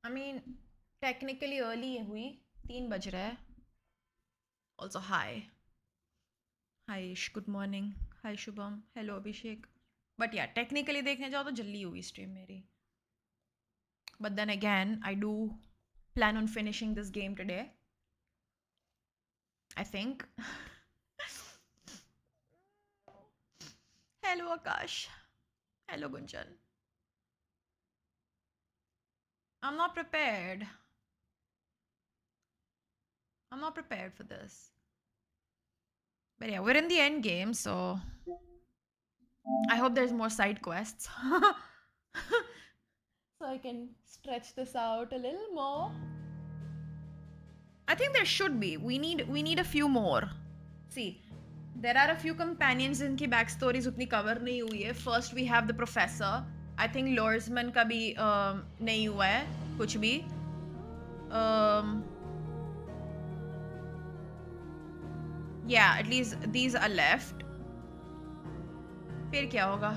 I mean, technically early हुई 3 बज रहा है. Also hi. Hi Ish, good morning. Hi Shubham. Hello Abhishek. But yeah, technically देखने जाओ तो जल्दी हुई stream मेरी. But then again, I do plan on finishing this game today. I think. Hello Akash. Hello Gunjan. I'm not prepared. I'm not prepared for this. But yeah, we're in the end game, so I hope there's more side quests. So I can stretch this out a little more. I think there should be. We need a few more. See, there are a few companions in की backstories उतनी cover नहीं हुई है. First we have the professor. I think Lorsman का भी नहीं हुआ है कुछ भी. Yeah, at least these are left. फिर क्या होगा?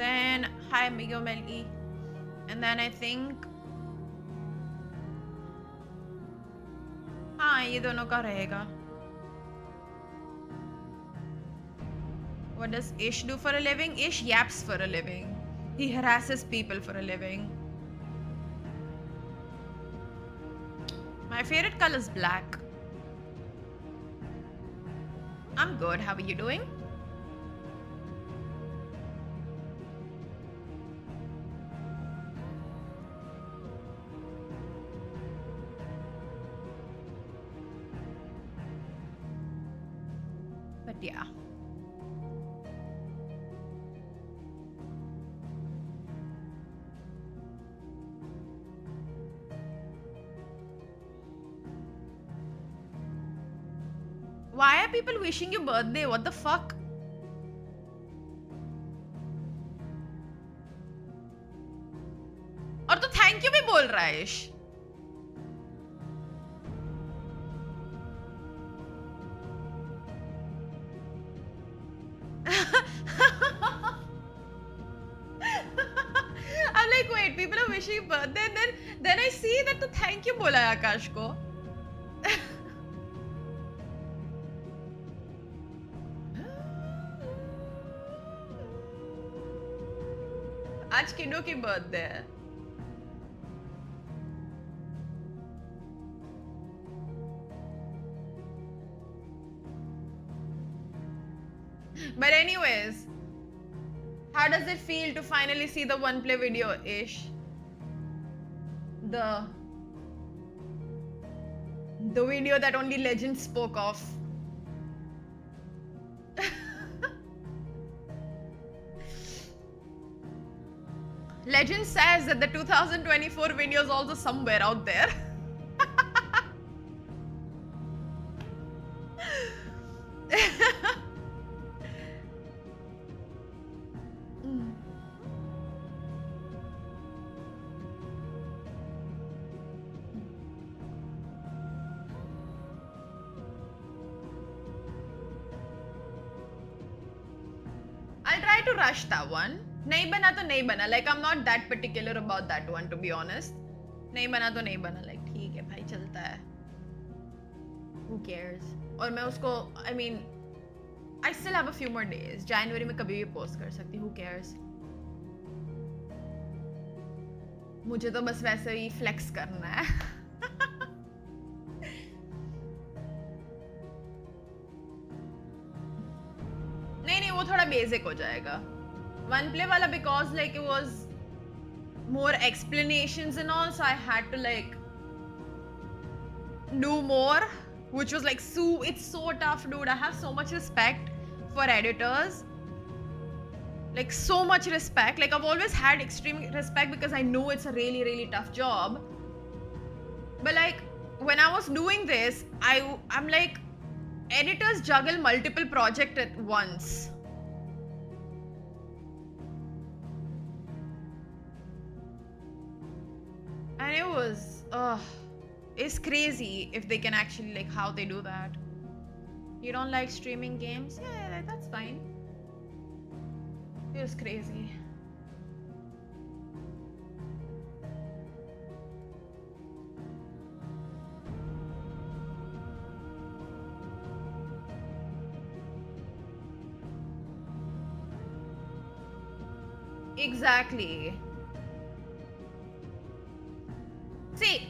Then hi Amigo Melly. And then I think हाँ ये दोनों का रहेगा. What does Ish do for a living? Ish yaps for a living. He harasses people for a living. My favorite color is black. I'm good. How are you doing? But yeah. Why are people wishing you birthday? What the fuck? और तो thank you भी बोल रहा है इश. I'm like, wait, people are wishing you birthday, and then I see that तो thank you बोला है आकाश को. आज किडो की बर्थडे है. But anyways, how does it feel to finally see the one play video ish? The video that only legends spoke of. Legend says that the 2024 video is also somewhere out there. I'll try to rush that one. नहीं बना तो नहीं बना. Like I'm not that particular about that one, to be honest. नहीं बना तो नहीं बना. Like ठीक है भाई, चलता है. Who cares? और मैं उसको, I mean, I still have a few more days. January में कभी भी post कर सकती. Who cares? मुझे तो बस वैसे ही flex करना है. नहीं वो थोड़ा basic हो जाएगा. One play wala, because like it was more explanations and all, so I had to like do more, which was like it's so tough, dude. I have so much respect for editors, like so much respect. Like I've always had extreme respect because I know it's a really really tough job. But like when I was doing this, I'm like, editors juggle multiple projects at once. And it was, it's crazy if they can actually, like, how they do that. You don't like streaming games? Yeah, that's fine. It was crazy. Exactly. See,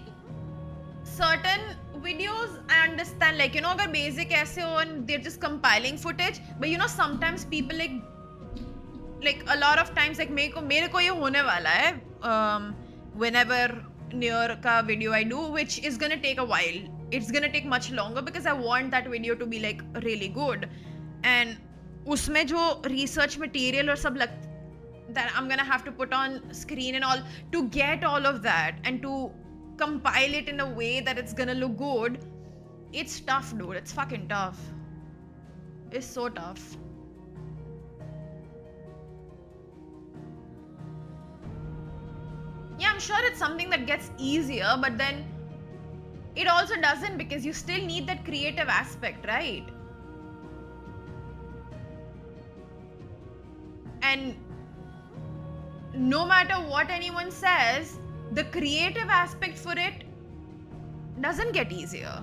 certain videos I understand, like, you know, agar basic aise ho and they're just compiling footage, but you know, sometimes people like a lot of times, like मेरे को ये होने वाला है whenever near का video I do, which is gonna take a while. It's gonna take much longer because I want that video to be like really good. And उसमें जो research material और सब that I'm gonna have to put on screen and all to get all of that and to compile it in a way that it's gonna look good. It's tough, dude. It's fucking tough. It's so tough. Yeah, I'm sure it's something that gets easier, but then it also doesn't because you still need that creative aspect, right? And no matter what anyone says, the creative aspect for it doesn't get easier.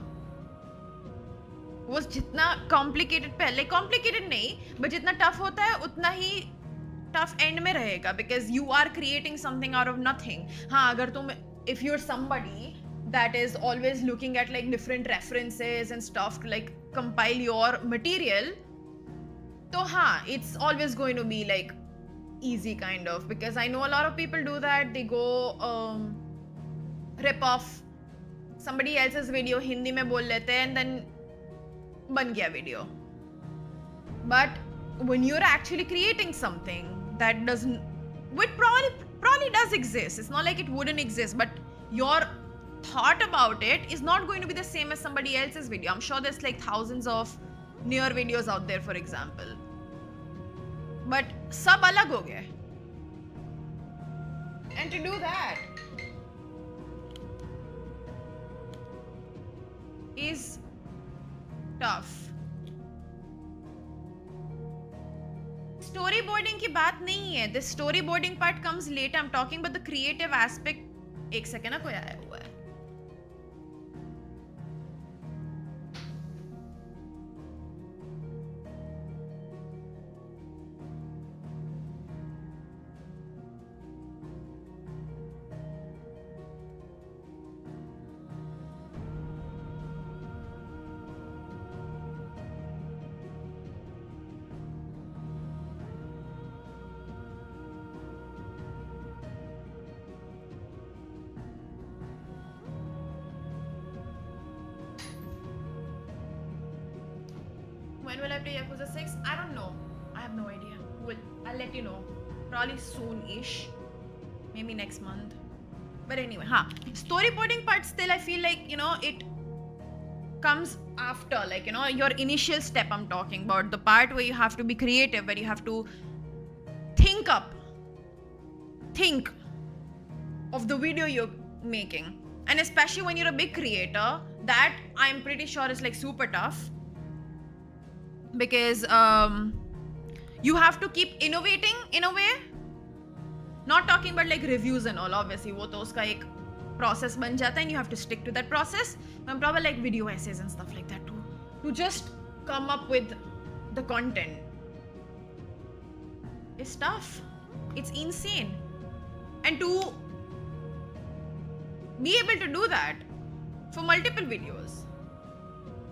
वो जितना complicated पहले complicated नहीं, but जितना tough होता है उतना ही tough end में रहेगा because you are creating something out of nothing. हाँ, अगर तुम if you're somebody that is always looking at like different references and stuff to like compile your material, तो हाँ, it's always going to be like easy kind of, because I know a lot of people do that. They go rip off somebody else's video, Hindi में बोल लेते हैं and then बन गया video. But when you're actually creating something that doesn't, which probably does exist, it's not like it wouldn't exist, but your thought about it is not going to be the same as somebody else's video. I'm sure there's like thousands of near videos out there, for example, but सब अलग हो गए. And to do that is tough. Storyboarding की बात नहीं है. The storyboarding part comes later. I'm talking about the creative aspect. एक second ना, कोई आया हुआ है. When will I play Yakuza 6? I don't know. I have no idea. I'll let you know. Probably soon-ish. Maybe next month. But anyway, storyboarding part still I feel like, you know, it comes after, like, you know, your initial step I'm talking about. The part where you have to be creative, where you have to think of the video you're making. And especially when you're a big creator, that I'm pretty sure is like super tough. Because you have to keep innovating in a way. Not talking about like reviews and all, obviously वो तो उसका एक process बन जाता है and you have to stick to that process. I'm probably like video essays and stuff like that too, to just come up with the content. It's tough. It's insane. And to be able to do that for multiple videos.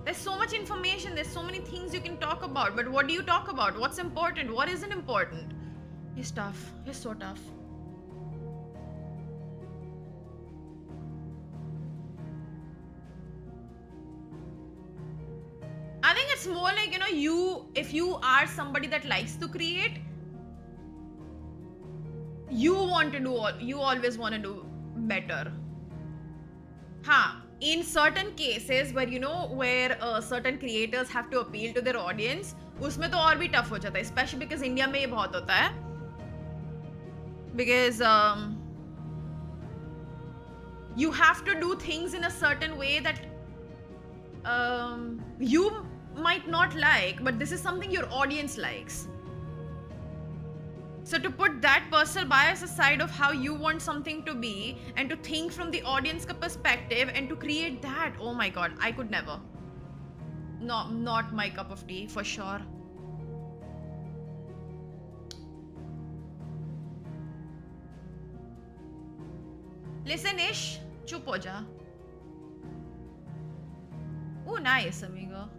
There's so much information, there's so many things you can talk about, but what do you talk about? What's important? What isn't important? It's tough. It's so tough. I think it's more like, you know, if you are somebody that likes to create, you always want to do better. In certain cases where, you know, where certain creators have to appeal to their audience, उसमें तो और भी tough हो जाता है, especially because India में ये बहुत होता है. Because you have to do things in a certain way that you might not like, but this is something your audience likes. So to put that personal bias aside of how you want something to be and to think from the audience perspective and to create that, oh my god, I could never. No, not my cup of tea for sure. Listen ish, chup ho ja. Oh nice amigo.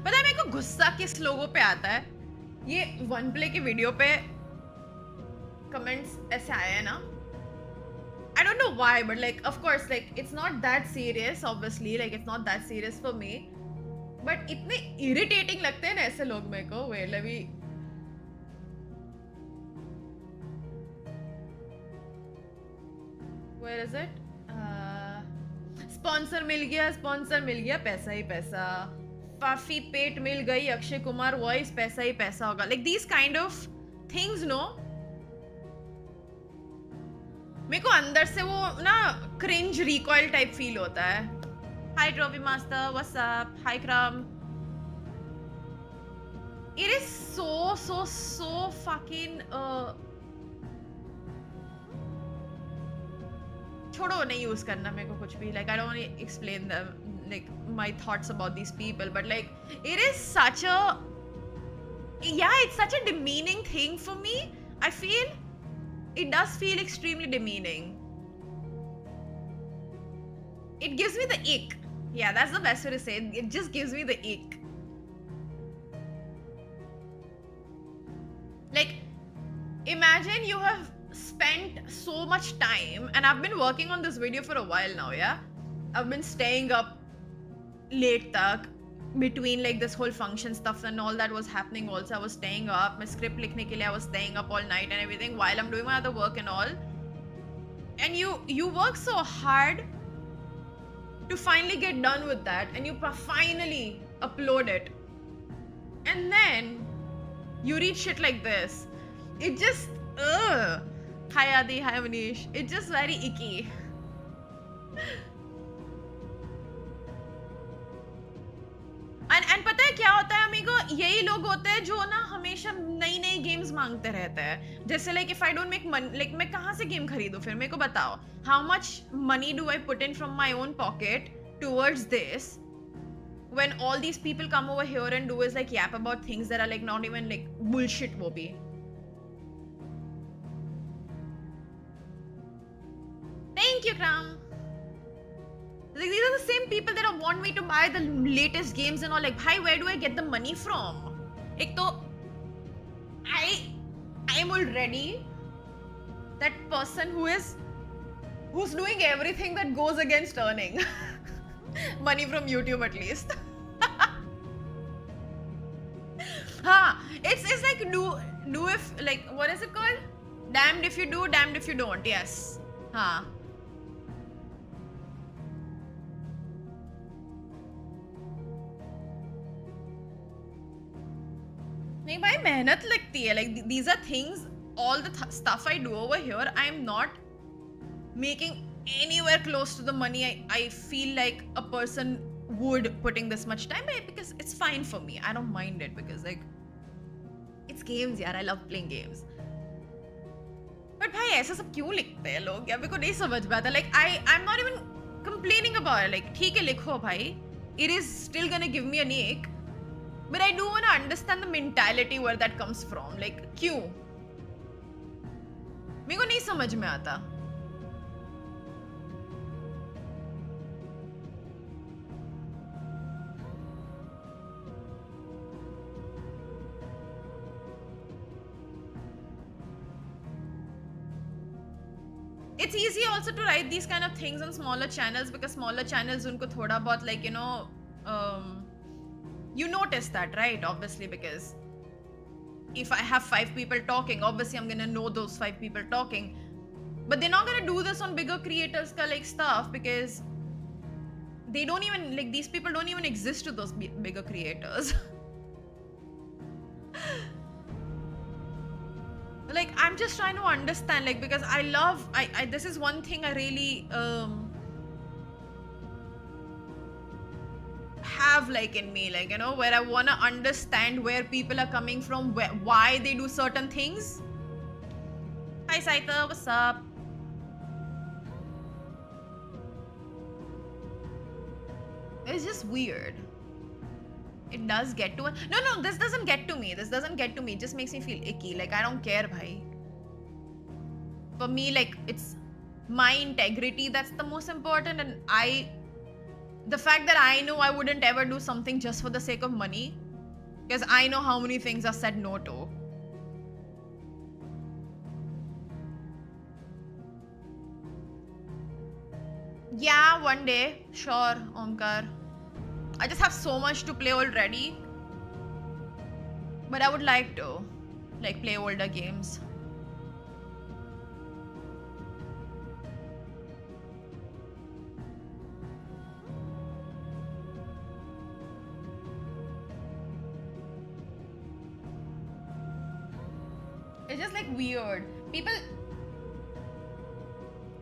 पता है मेरे को गुस्सा किस लोगों पे आता है? ये वन प्ले के वीडियो पे कमेंट्स ऐसे आए हैं ना. I don't know why, but like, of course, like, it's not that serious, obviously, like, it's not that serious for me. But इतने irritating लगते हैं ना ऐसे लोग मेरे को. Wait, let me. Where is it? Sponsor मिल गया, पैसा ही पैसा. Puffy पेट मिल गई, अक्षय कुमार वॉइस, पैसा ही पैसा होगा. Like these kind of things, no? मेरे को अंदर से वो ना cringe recoil type feel होता है. Hi Trophy Master, what's up? Hi Kram. It is so fucking छोड़ो नहीं यूज करना मेरे को कुछ भी. Like I don't want to explain them like my thoughts about these people, but like it is such a it's such a demeaning thing for me. I feel it does feel extremely demeaning. It gives me the ick. Yeah, that's the best way to say it. It just gives me the ick. Like, imagine you have spent so much time, and I've been working on this video for a while now, yeah? I've been staying up late tak, between like this whole function stuff and all that was happening also. I was staying up, my script likhne ke liye I was staying up all night and everything while I'm doing my other work and all. And you work so hard to finally get done with that, and you finally upload it. And then you read shit like this. It just, Hi Adi, hi Manish. It's just very icky. And पता है क्या होता है amigo? यही लोग होते हैं जो ना हमेशा नई नई गेम्स मांगते रहते हैं. जैसे like if I don't make money, like मैं कहाँ से गेम खरीदूं फिर? मेरे को बताओ. How much money do I put in from my own pocket towards this? When all these people come over here and do is like yap about things that are like not even like bullshit वो भी. Thank you, Kram. Like, these are the same people that want me to buy the latest games and all. Like, bhai, where do I get the money from? Ek to, I am already that person who's doing everything that goes against earning money from YouTube at least. It's like do if like what is it called? Damned if you do, damned if you don't. Yes. नहीं भाई मेहनत लगती है. Like these are things, all the stuff I do over here, I'm not making anywhere close to the money I feel like a person would putting this much time, because it's fine for me. I don't mind it because like it's games यार. I love playing games. But भाई ऐसा सब क्यों लिखते हैं लोग यार? मेरे को नहीं समझ में आता. Like I'm not even complaining about it. Like ठीक है लिखो भाई. It is still gonna give me an ache. But I do want to understand the mentality where that comes from. Like, क्यों? मेरे को नहीं समझ में आता. It's easy also to write these kind of things on smaller channels because smaller channels उनको थोड़ा बहुत like you know you notice that, right? Obviously, because if I have 5 people talking, obviously I'm gonna know those 5 people talking. But they're not gonna do this on bigger creators ka like stuff because they don't even like these people don't even exist to those bigger creators. Like I'm just trying to understand, like because I love this is one thing I really love like in me, like, you know, where I want to understand where people are coming from, why they do certain things. Hi Saita, what's up? It's just weird. It does get to no, this doesn't get to me. This doesn't get to me. It just makes me feel icky. Like, I don't care, bhai. For me, like, it's my integrity that's the most important, and the fact that I know I wouldn't ever do something just for the sake of money, because I know how many things are said no to. Yeah, one day. Sure, Omkar. I just have so much to play already. But I would like to, like, play older games. It's just like weird. People,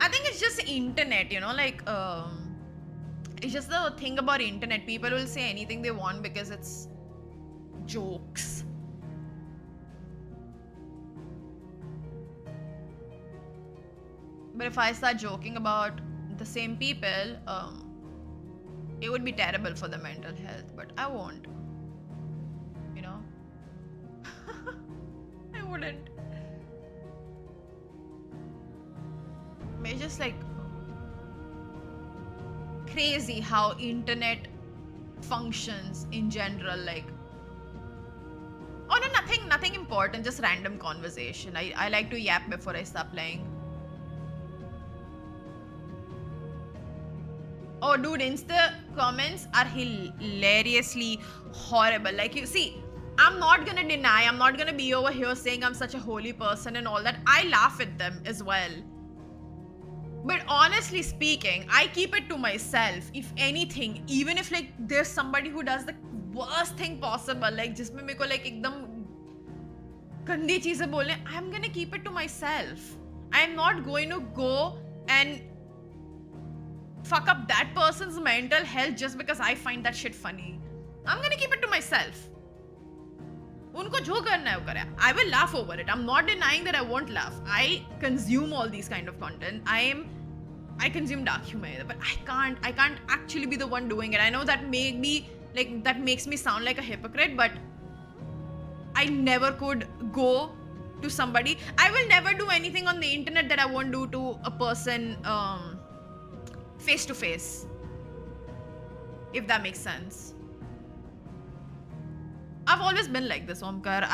I think it's just internet, you know, like, it's just the thing about internet. People will say anything they want because it's jokes. But if I start joking about the same people, it would be terrible for the mental health, but I won't, you know. I wouldn't. It's just like crazy how internet functions in general. Like, oh no, nothing important, just random conversation. I like to yap before I start playing. Oh dude, Insta comments are hilariously horrible. Like, you see, I'm not gonna deny, I'm not gonna be over here saying I'm such a holy person and all that. I laugh at them as well. But honestly speaking, I keep it to myself. If anything, even if like there's somebody who does the worst thing possible, like जिसमें मेरे को like एकदम गंदी चीजें बोलने, I'm gonna keep it to myself. I'm not going to go and fuck up that person's mental health just because I find that shit funny. I'm gonna keep it to myself. उनको जो करना है वो करे. I will laugh over it. I'm not denying that I won't laugh. I consume all these kind of content. I consume dark humor, but I can't actually be the one doing it. I know that that makes me sound like a hypocrite, but I never could go to somebody. I will never do anything on the internet that I won't do to a person face to face, if that makes sense. I've always been like this, Omkar.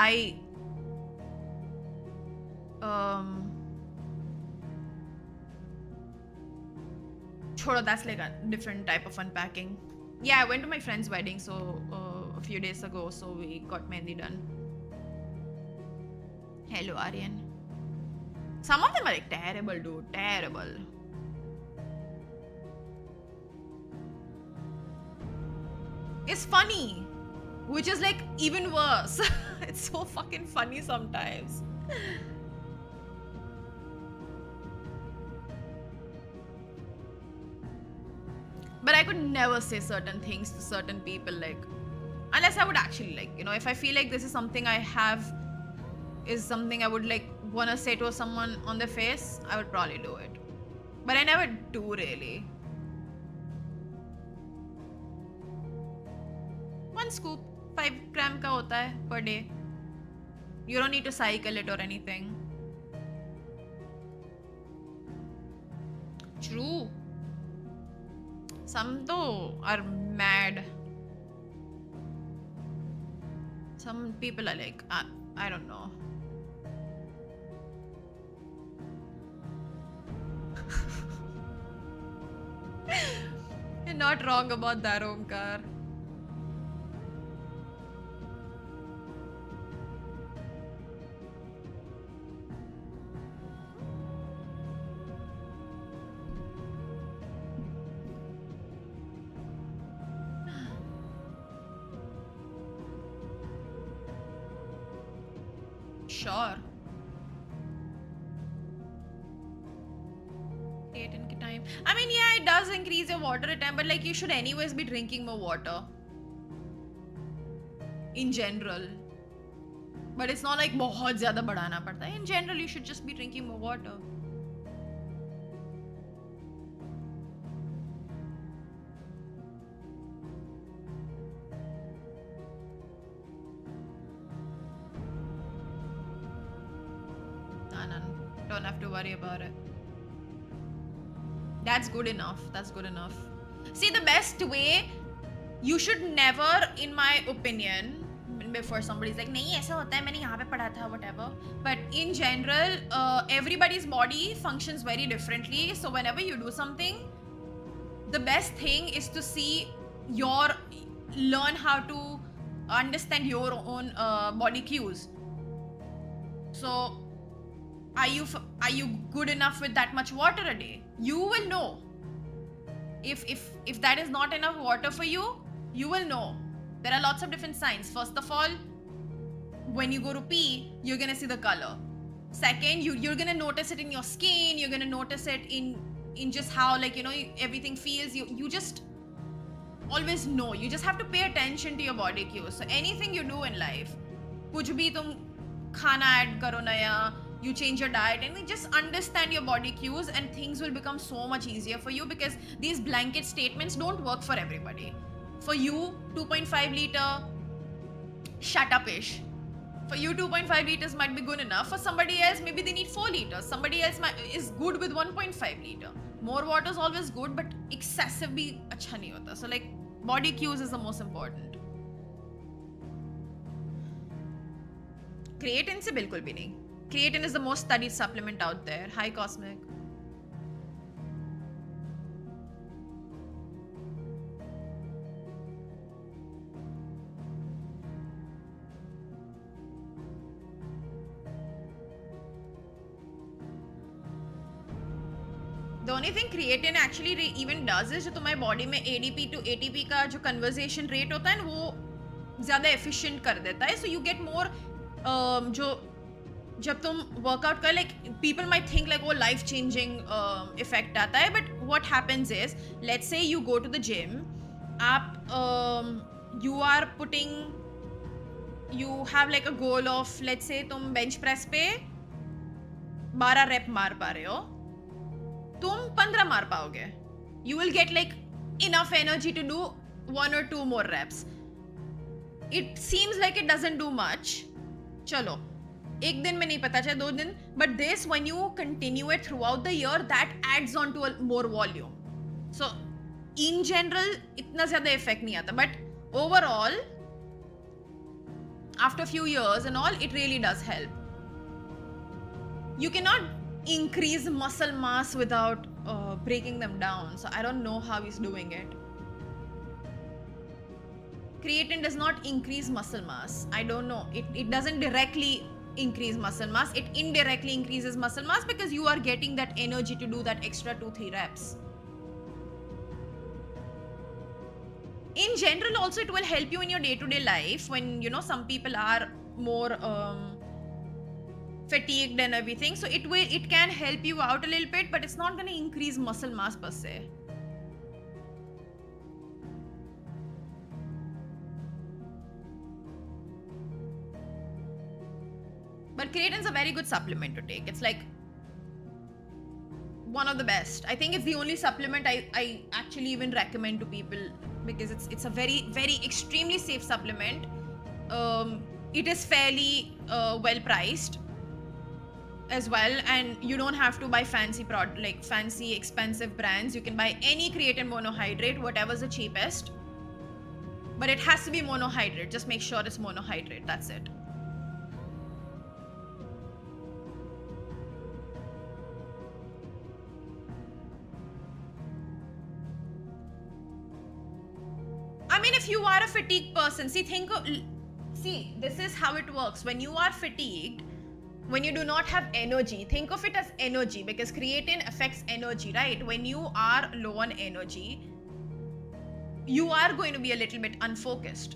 Chodo, that's like a different type of unpacking. Yeah, I went to my friend's wedding a few days ago, so we got mehndi done. Hello, Aryan. Some of them are like terrible, dude. Terrible. It's funny, which is like even worse. It's so fucking funny sometimes. But I could never say certain things to certain people, like, unless I would actually, like, you know, if I feel like this is something I have, is something I would like wanna say to someone on their face, I would probably do it. But I never do really. 1 scoop, 5 gram का होता है per day. You don't need to cycle it or anything. True. Some though are mad. Some people are like, I don't know. You're not wrong about that, Omkar. Sure. Time. I mean, yeah, it does increase your water retention, but like you should anyways be drinking more water. in general. But it's not like बहुत ज़्यादा बढ़ाना पड़ता है. In general, you should just be drinking more water. No, don't have to worry about it. That's good enough. That's good enough. See, the best way, you should never, in my opinion, before somebody's like, nahi aisa hota hai, maine yahan pe padha tha, whatever. But in general, everybody's body functions very differently. So whenever you do something, the best thing is to learn how to understand your own body cues. So are you good enough with that much water a day? You will know. If that is not enough water for you, you will know. There are lots of different signs. First of all, when you go to pee, you're gonna see the color. Second, you're gonna notice it in your skin. You're gonna notice it in just how, like, you know, everything feels. You just always know. You just have to pay attention to your body cues. So anything you do in life, kuch bhi tum khana add karo naya, you change your diet, and just understand your body cues, and things will become so much easier for you, because these blanket statements don't work for everybody. For you, 2.5 liter, shut up-ish. For you, 2.5 liters might be good enough. For somebody else, maybe they need 4 liters. Somebody else is good with 1.5 liter. More water is always good, but excessive bhi acha nahi hota. So like, body cues is the most important. Creatine se bilkul bhi nahi. Creatine is the most studied supplement out there. Hi, Cosmic. The only thing creatine actually even does is, जो तुम्हारे body में ADP to ATP का जो conversion rate होता है, वो ज़्यादा efficient कर देता है. So you get more जो जब तुम वर्कआउट कर, like people might think like वो life changing effect आता है, but what happens is, let's say you go to the gym, you have like a goal of, let's say तुम bench press पे 12 rep मार पा रहे हो, तुम 15 मार पाओगे. You will get like enough energy to do 1 or 2 more reps. It seems like it doesn't do much. चलो, एक दिन में नहीं पता चले 2 दिन, but this, when you continue it throughout the year, that adds on to a more volume. So in general इतना ज़्यादा effect नहीं आता, but overall after a few years and all, it really does help. You cannot increase muscle mass without breaking them down, so I don't know how he's doing it. Creatine does not increase muscle mass. I don't know. It doesn't directly increase muscle mass. It indirectly increases muscle mass because you are getting that energy to do that extra 2-3 reps. In general also, it will help you in your day-to-day life when, you know, some people are more fatigued and everything. So it can help you out a little bit, but it's not going to increase muscle mass per se. But creatine is a very good supplement to take. It's like one of the best. I think it's the only supplement I actually even recommend to people, because it's a very, very extremely safe supplement. It is fairly well priced as well, and you don't have to buy fancy fancy expensive brands. You can buy any creatine monohydrate, whatever's the cheapest, but it has to be monohydrate. Just make sure it's monohydrate. That's it. I mean, if you are a fatigued person, see, this is how it works. When you are fatigued, when you do not have energy, think of it as energy, because creatine affects energy, right? When you are low on energy, you are going to be a little bit unfocused.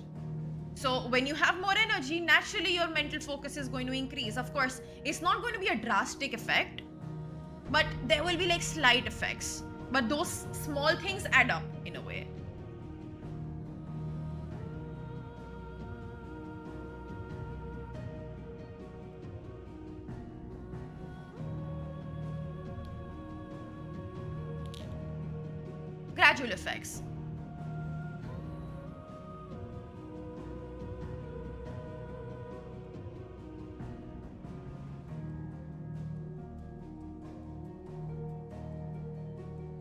So when you have more energy, naturally your mental focus is going to increase. Of course, it's not going to be a drastic effect, but there will be like slight effects. But those small things add up in a way. gradual effects.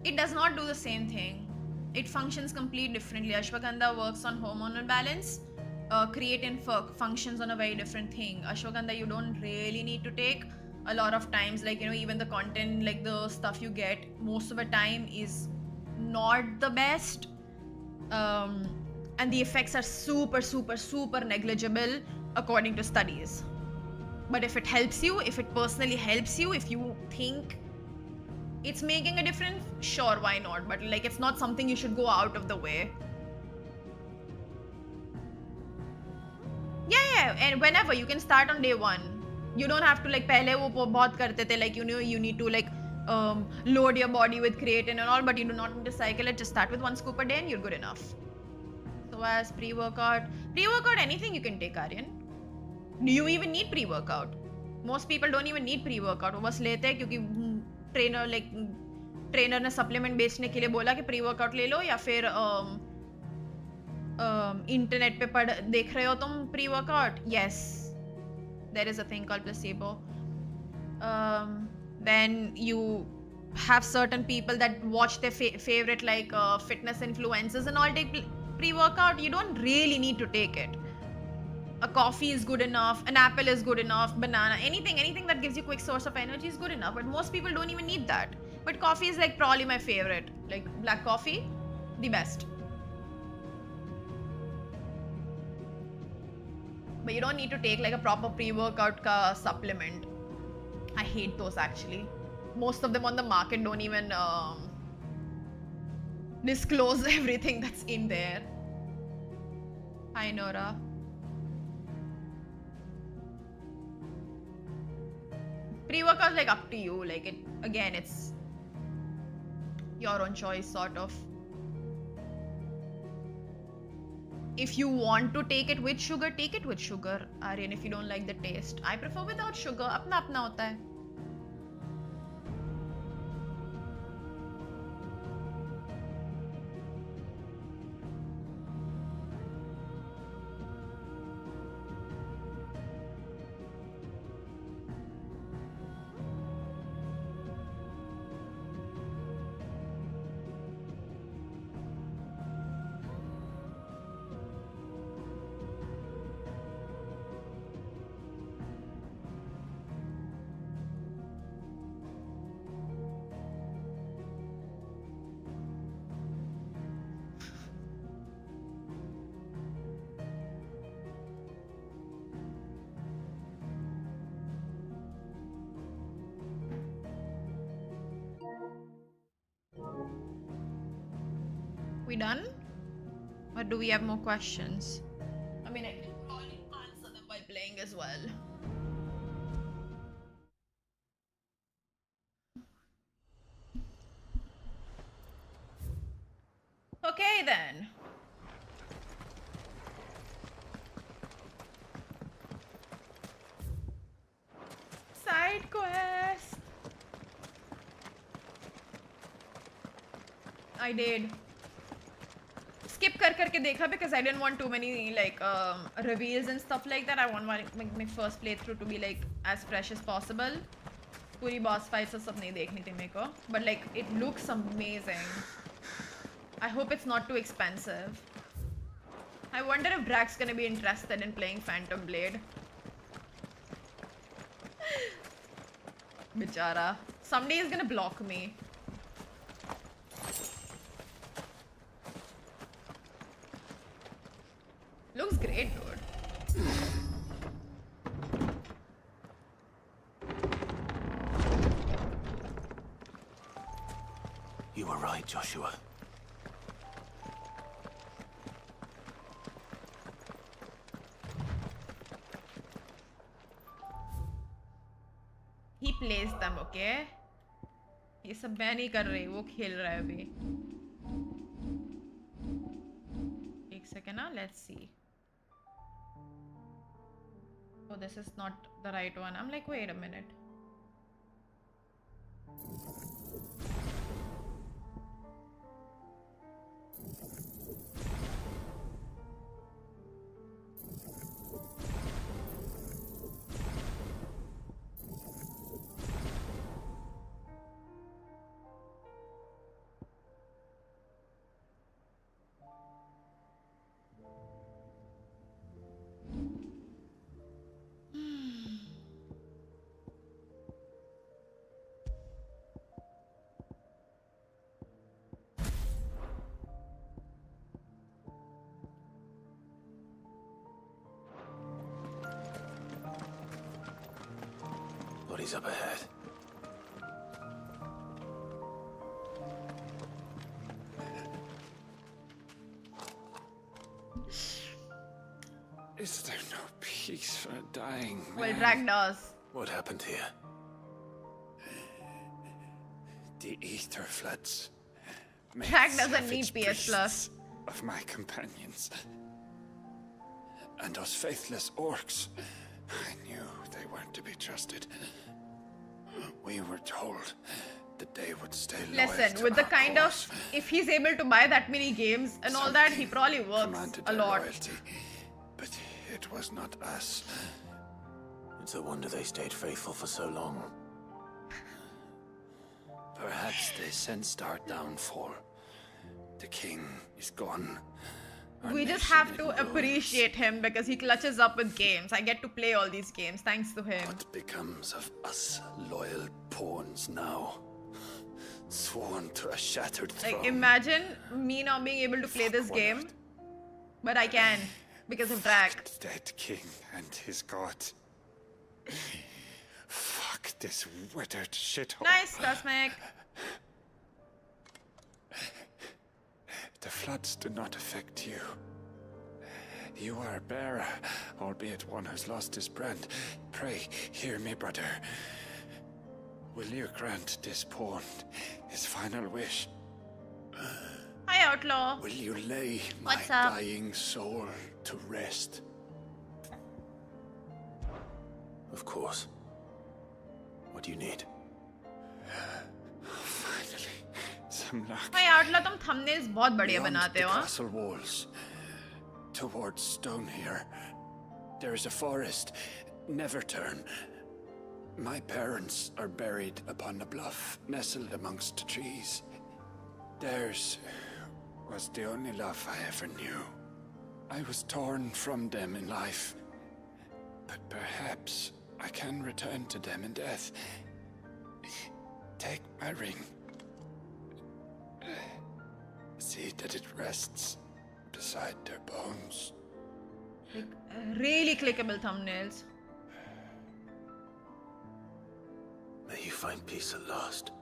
It does not do the same thing. It functions completely differently. Ashwagandha works on hormonal balance. Creatine functions on a very different thing. Ashwagandha you don't really need to take. A lot of times, like, you know, even the content, like the stuff you get, most of the time is not the best. And the effects are super negligible according to studies. But if it helps you, if it personally helps you, if you think it's making a difference, sure, why not? But like, it's not something you should go out of the way. Yeah, and whenever you can start on day one. You don't have to like pehle wo bahut karte the, like, you know, you need to like load your body with creatine and all, but you do not need to cycle it. Just start with 1 scoop a day and you're good enough. So as pre-workout, anything you can take, Aryan. Do you even need pre-workout? Most people don't even need pre-workout. वो बस लेते हैं क्योंकि trainer ने supplement बेचने के लिए बोला कि pre-workout ले लो, या फिर इंटरनेट पे देख रहे हो तुम pre-workout. Yes, there is a thing called placebo. Then you have certain people that watch their favorite like fitness influencers and all take pre-workout. You don't really need to take it. A coffee is good enough, an apple is good enough, banana, anything that gives you quick source of energy is good enough. But most people don't even need that. But coffee is like probably my favorite. Like black coffee, the best. But you don't need to take like a proper pre-workout supplement. I hate those actually. Most of them on the market don't even disclose everything that's in there. Hi Nora. Pre-workout like up to you. Like it again, it's your own choice sort of. If you want to take it with sugar, take it with sugar, Aryan, if you don't like the taste. I prefer without sugar. Apna apna hota hai. We done? Or do we have more questions? I mean, I can probably answer them by playing as well. Okay then. Side quest. I did. Skip करके देखा because I didn't want too many like reveals and stuff like that. I want my first playthrough to be like as fresh as possible. पूरी boss fights और सब नहीं देखनी थी मेरे को. But like it looks amazing. I hope it's not too expensive. I wonder if Drax's gonna be interested in playing Phantom Blade. Bichara. Someday he's gonna block me. Looks great, dude. You were right, Joshua. He plays them, okay? ये सब मैं नहीं कर रही, वो खेल रहा है अभी. एक second ना, let's see. Oh, this is not the right one. I'm like, wait a minute. Somebody's up ahead. Is there no peace for a dying man? Well, Drag does. What happened here? The ether floods. made Drag doesn't need savage PS Plus. priests of my companions. And those faithless orcs. I knew they weren't to be trusted. We were told that they would stay loyal Listen, to with the our kind cause. of, if he's able to buy that many games and all that, he probably works Commanded a their lot. loyalty, but it was not us. It's a wonder they stayed faithful for so long. Perhaps they sensed our downfall. The king is gone. Our We just nation have in to ruins. appreciate him because he clutches up with games. I get to play all these games thanks to him. What becomes of us loyal pawns now? Sworn to a shattered throne. Like, imagine me not being able to play this Fuck game, but I can because of Drag. Fuck the dead king and his god. Fuck this withered shithole. Nice, Cosmic. The floods do not affect you. You are a bearer, albeit one who's lost his brand. Pray, hear me, brother. Will you grant this pawn his final wish? Hi, Outlaw. Will you lay What's my up? dying soul to rest? Of course. What do you need? Finally, some luck. Hi, Outlaw. तुम thumbnails बहुत बढ़िया Beyond बनाते the हो. हाँ? castle walls, towards stone here, there is a forest. Never turn. My parents are buried upon a bluff, nestled amongst the trees. Theirs was the only love I ever knew. I was torn from them in life, but perhaps I can return to them in death. Take my ring. See that it rests beside their bones. Like, really clickable thumbnails. May you find peace at last.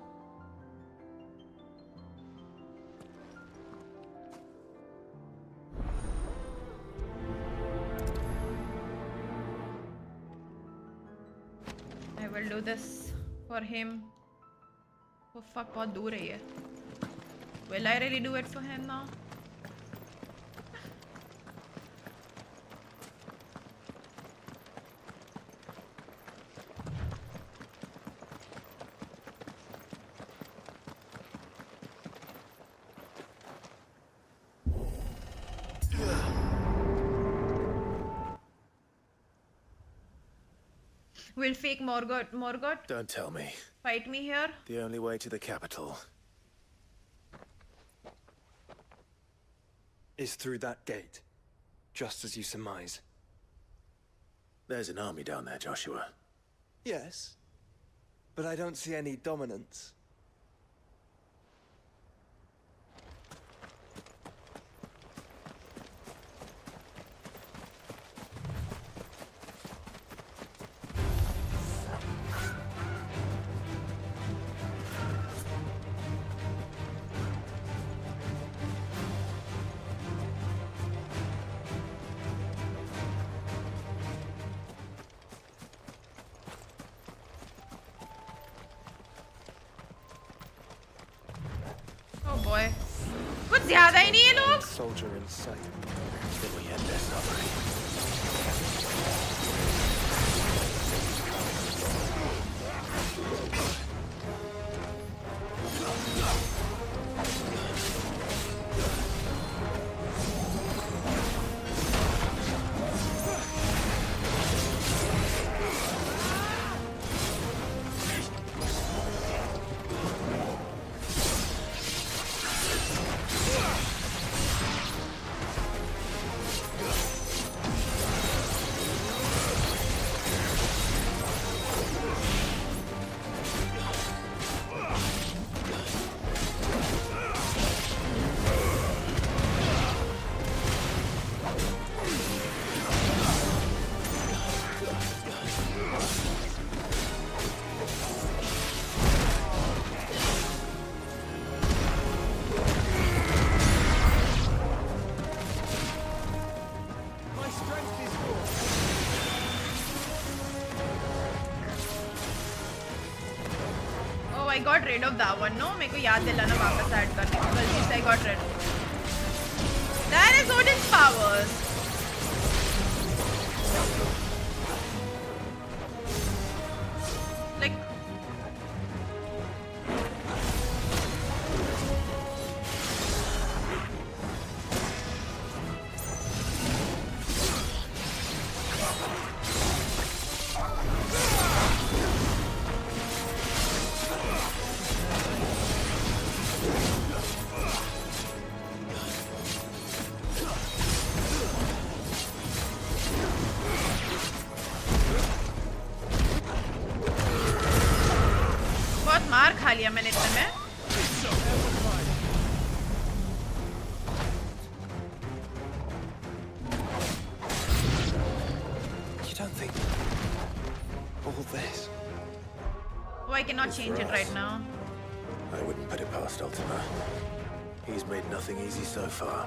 I will do this for him. Oh fuck, बहुत दूर है ये. Will I really do it for him now? Will fake Morgoth Don't tell me. fight me here? The only way to the capital. Is through that gate, just as you surmise. There's an army down there, Joshua. Yes, but I don't see any dominance. Oh boy. कुछ ज़्यादा ही नहीं है लोग. Soldier in sight. Then we end their suffering. got rid of that one. No, मेरे को याद दिलाना वापस ऐड करने को. गलती से I got rid. That is Odin's powers. Like. लिया मैंने इतने में You don't think all this? Oh, I cannot change it right now. I wouldn't put it past Ultima. He's made nothing easy so far.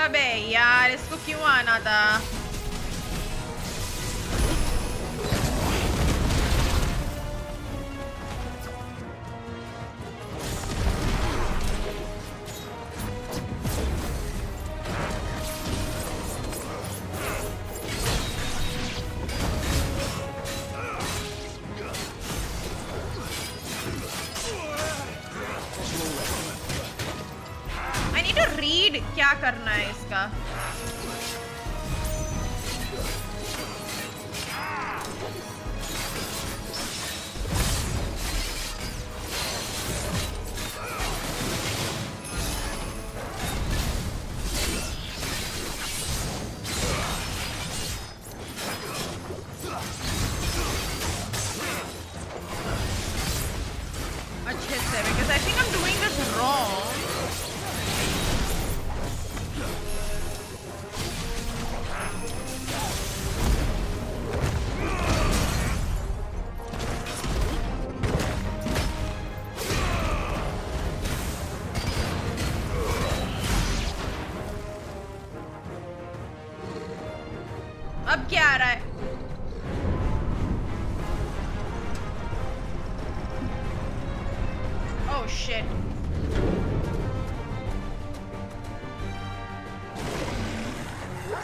अबे यार इसको क्यों आना था क्या करना है इसका अच्छे से because I think I'm doing this wrong. अब क्या आ रहा है Oh shit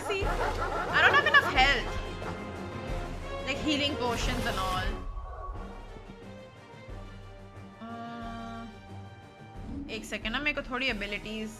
See I don't have enough health like healing potions and all एक सेकेंड ना मेरे को थोड़ी abilities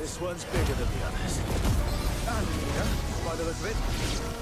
This one's bigger than the others. And bigger, by the look of it.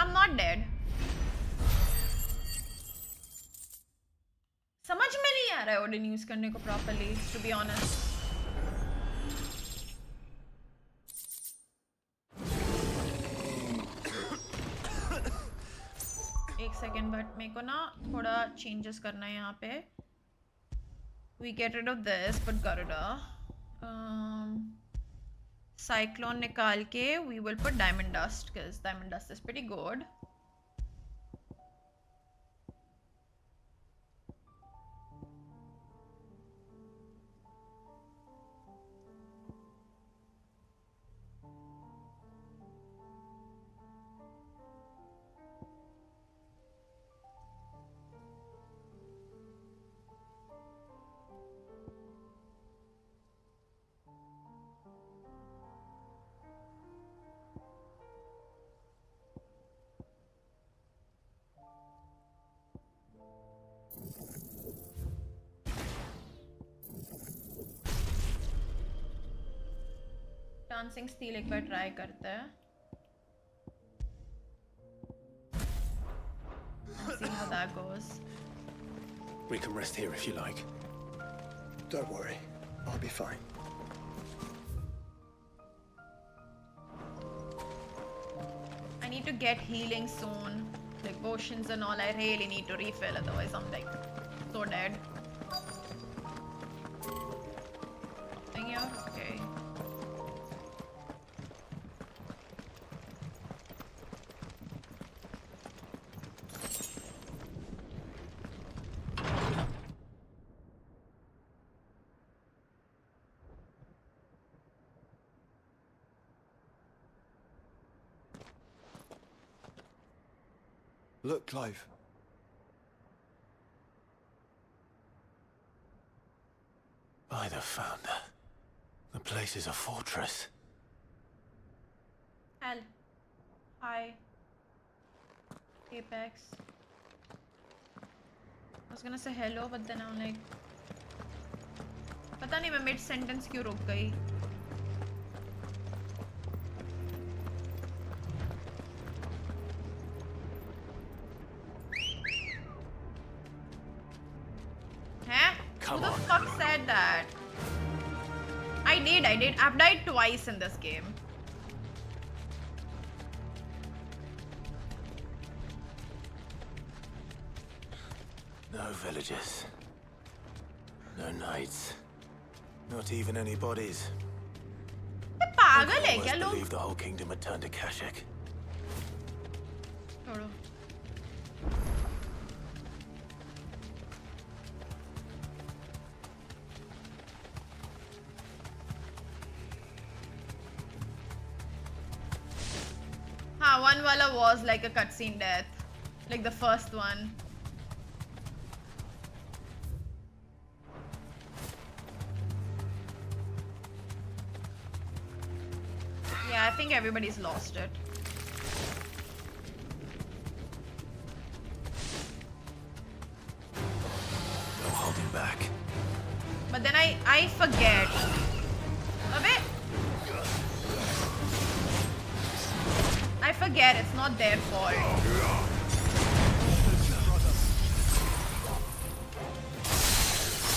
I'm not dead. समझ में नहीं आ रहा है ओडिन यूज करने को properly, to be honest. एक सेकेंड, बट मेरे को ना थोड़ा चेंजेस करना है यहाँ पे. We get rid of this, but Garuda. Cyclone निकाल के we will put Diamond Dust because Diamond Dust is pretty good. Dancing steel एक बार ट्राई करते हैं. See how that goes. We can rest here if you like. Don't worry, I'll be fine. I need to get healing soon. Like potions and all, I really need to refill, otherwise I'm like so dead. Nothing here? Okay. Look, Clive. By the founder. The place is a fortress. Hell. Hi. Apex. I was gonna say hello, but then I'm like, पता नहीं मैं mid sentence क्यों रुक गई. Who the fuck said that? I did. I've died twice in this game. No villagers. No knights. Not even any bodies. पागल है क्या I लोग? believe the whole kingdom had turned to Kashek. छोड़ो. One wala was like a cutscene death, like the first one. Yeah, I think everybody's lost it. No holding back. But then I forget. A bit. I forget it's not their fault.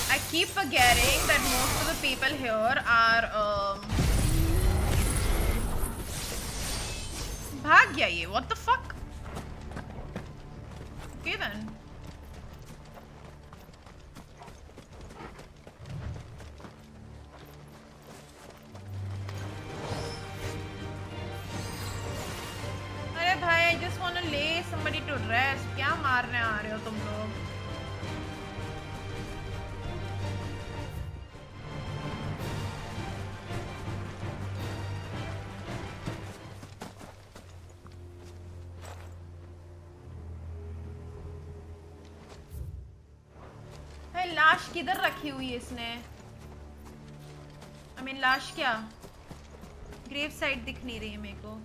I keep forgetting that most of the people here are भाग गया ये. What the fuck? Okay then. I just want to lay somebody to rest. क्या मारने आ रहे हो तुम लोग? भाई लाश किधर रखी हुई है इसने? I mean लाश क्या? ग्रेव साइड दिख नहीं रही है मेरे को.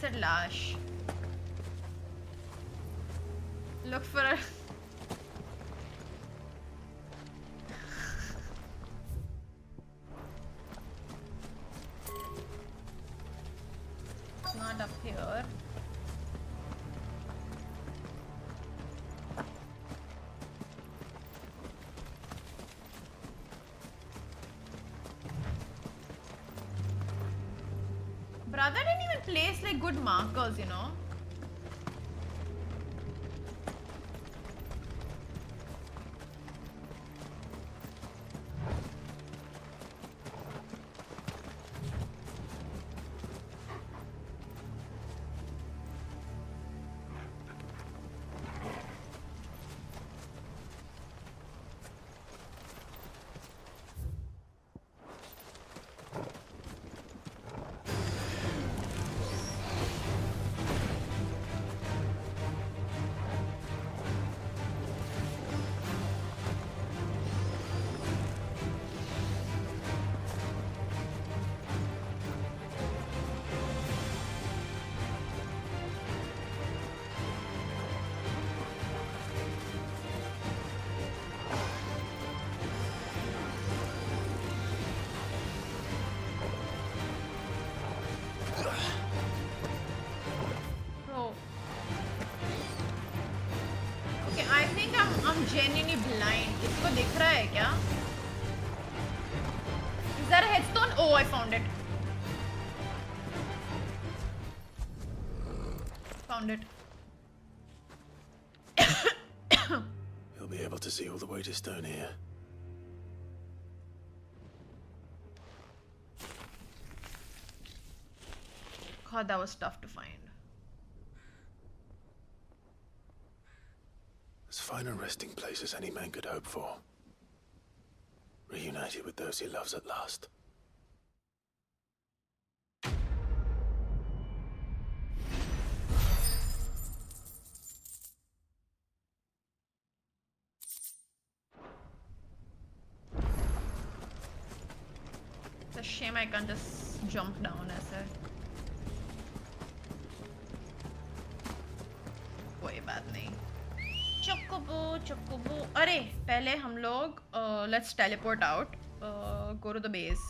said lash. Look for a... Not up here. Brother didn't even place like good markers, you know. I'm genuinely blind. इसको दिख रहा है क्या? Is that a headstone? Oh, I found it. Found it. You'll be able to see all the way to stone here. God, that was tough to find. As fine a resting place as any man could hope for. Reunited with those he loves at last. It's a shame I can't just jump down as it. कोई बात नहीं. Chocobo. अरे पहले हम लोग let's teleport out. Go to the base.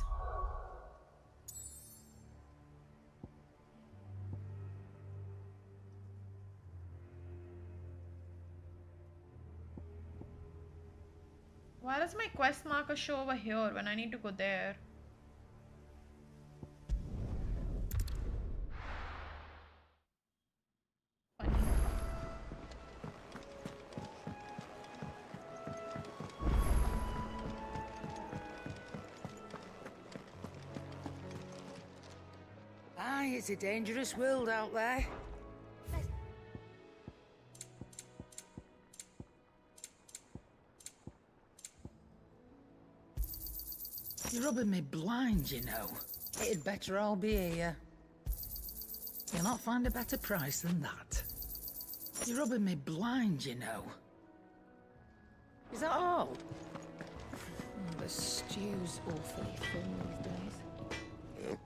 Why does my quest marker show over here when I need to go there? It's a dangerous world out there. You're rubbing me blind, you know. It'd better all be here. You'll not find a better price than that. You're rubbing me blind, you know. Is that all? The stew's awfully thin these days. Yep.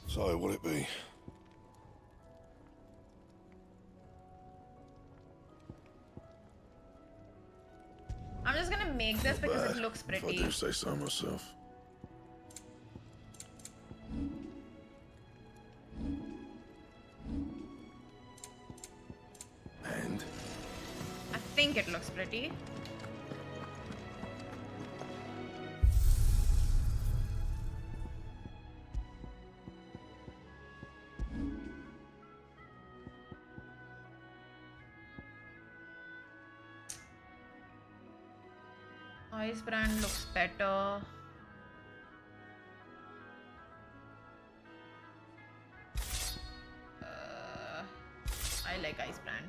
So, what'll it be? I'm just gonna make this because it looks If I pretty. do say so myself. And? I think it looks pretty. Ice brand looks better. I like ice brand.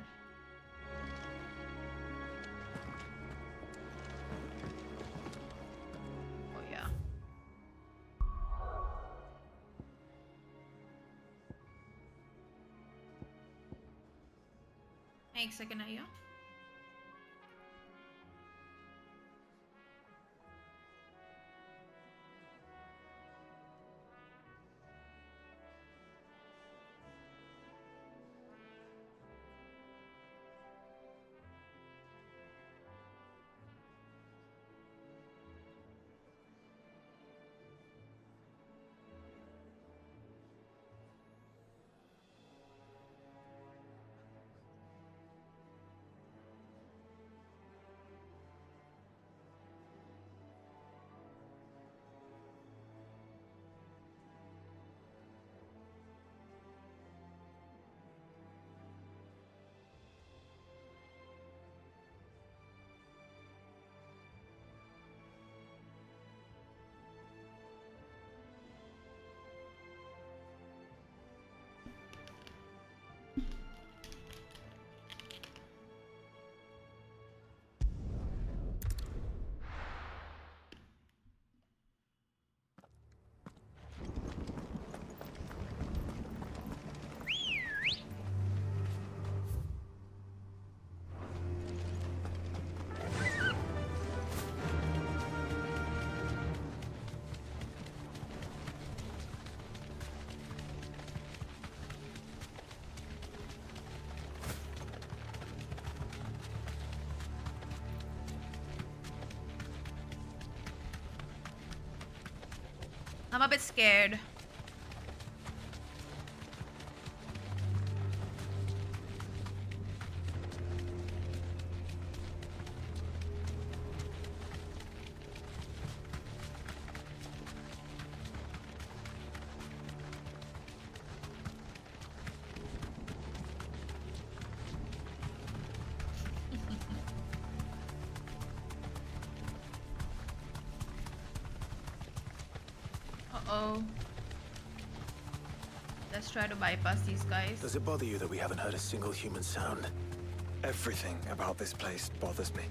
Oh yeah. एक second आइए. I'm a bit scared. Uh-oh. Let's try to bypass these guys. Does it bother you that we haven't heard a single human sound? Everything about this place bothers me.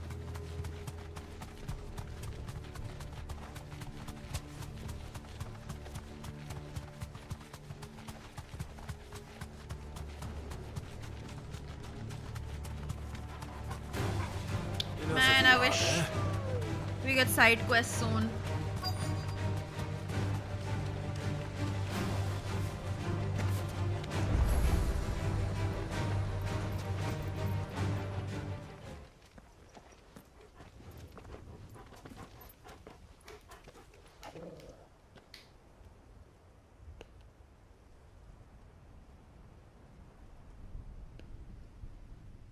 Man, I wish we get side quests soon.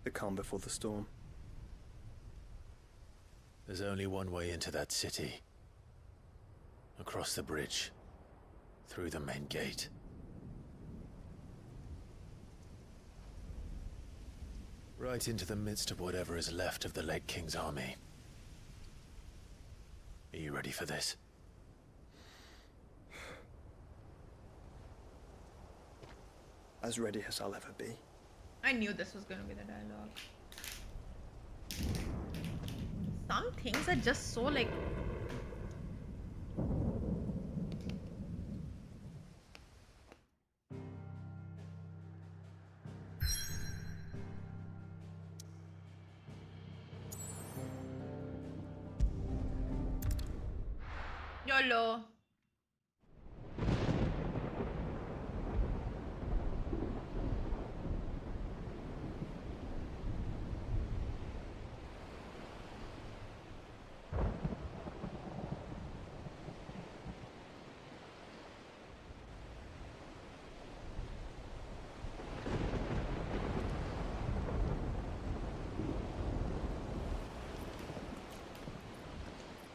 The calm before the storm. There's only one way into that city. Across the bridge. Through the main gate. Right into the midst of whatever is left of the late King's army. Are you ready for this? As ready as I'll ever be. I knew this was gonna be the dialogue. Some things are just so like... YOLO.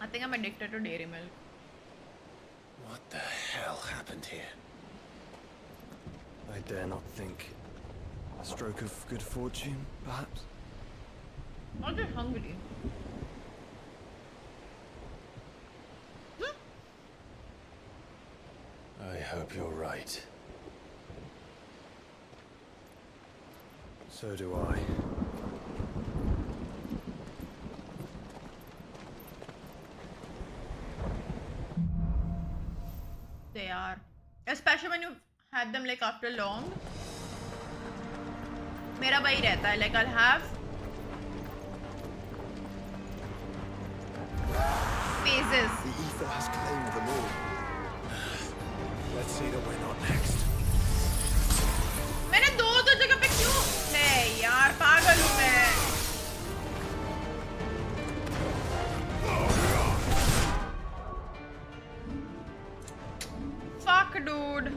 I think I'm addicted to dairy milk. What the hell happened here? I dare not think. A stroke of good fortune, perhaps? I'm just hungry. I hope you're right. So do I. They are. Especially when you had them like after long. मेरा वही रहता है. Like I'll have phases. The ether has claimed them all. Let's see that we're not next. मैंने दो जगह पे क्यों? नहीं यार पागल हूँ मैं. Fuck, dude.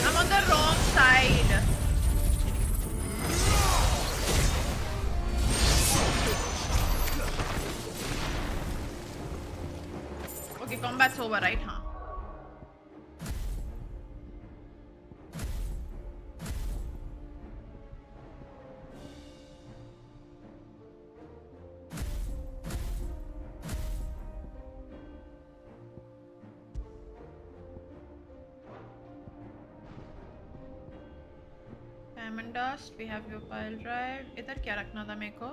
I'm on the wrong side. Okay, combat's over, right? Huh? Diamond dust, we have your pile drive. इधर क्या रखना था मेरे को?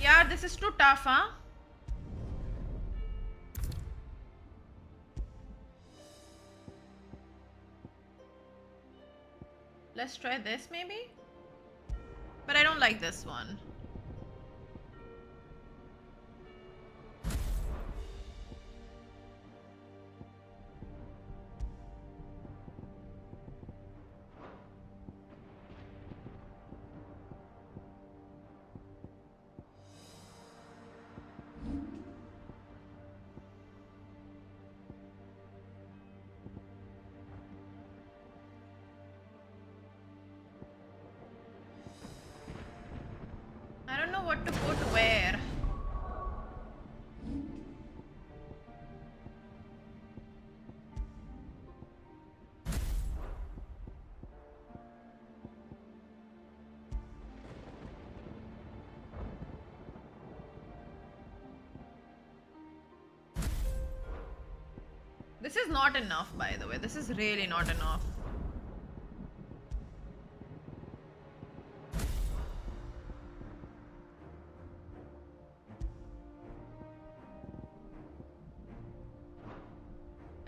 Yeah, this is too tough, huh? Let's try this maybe? But I don't like this one. I don't know what to put where. This is not enough, by the way. This is really not enough.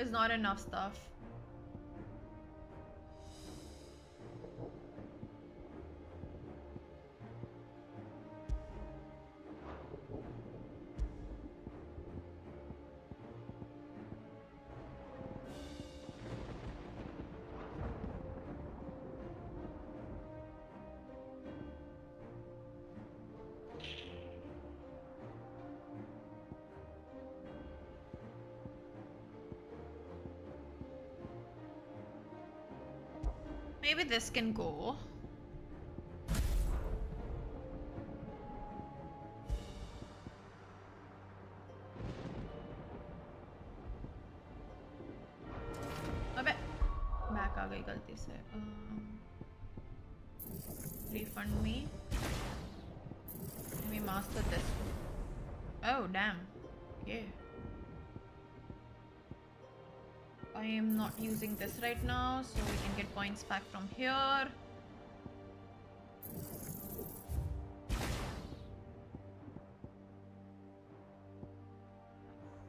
It's not enough stuff. Maybe this can go. अबे back आ गई गलती से. Refund me. Let me master this. Oh damn. Okay. I am not using this right now, so we can get points back from here.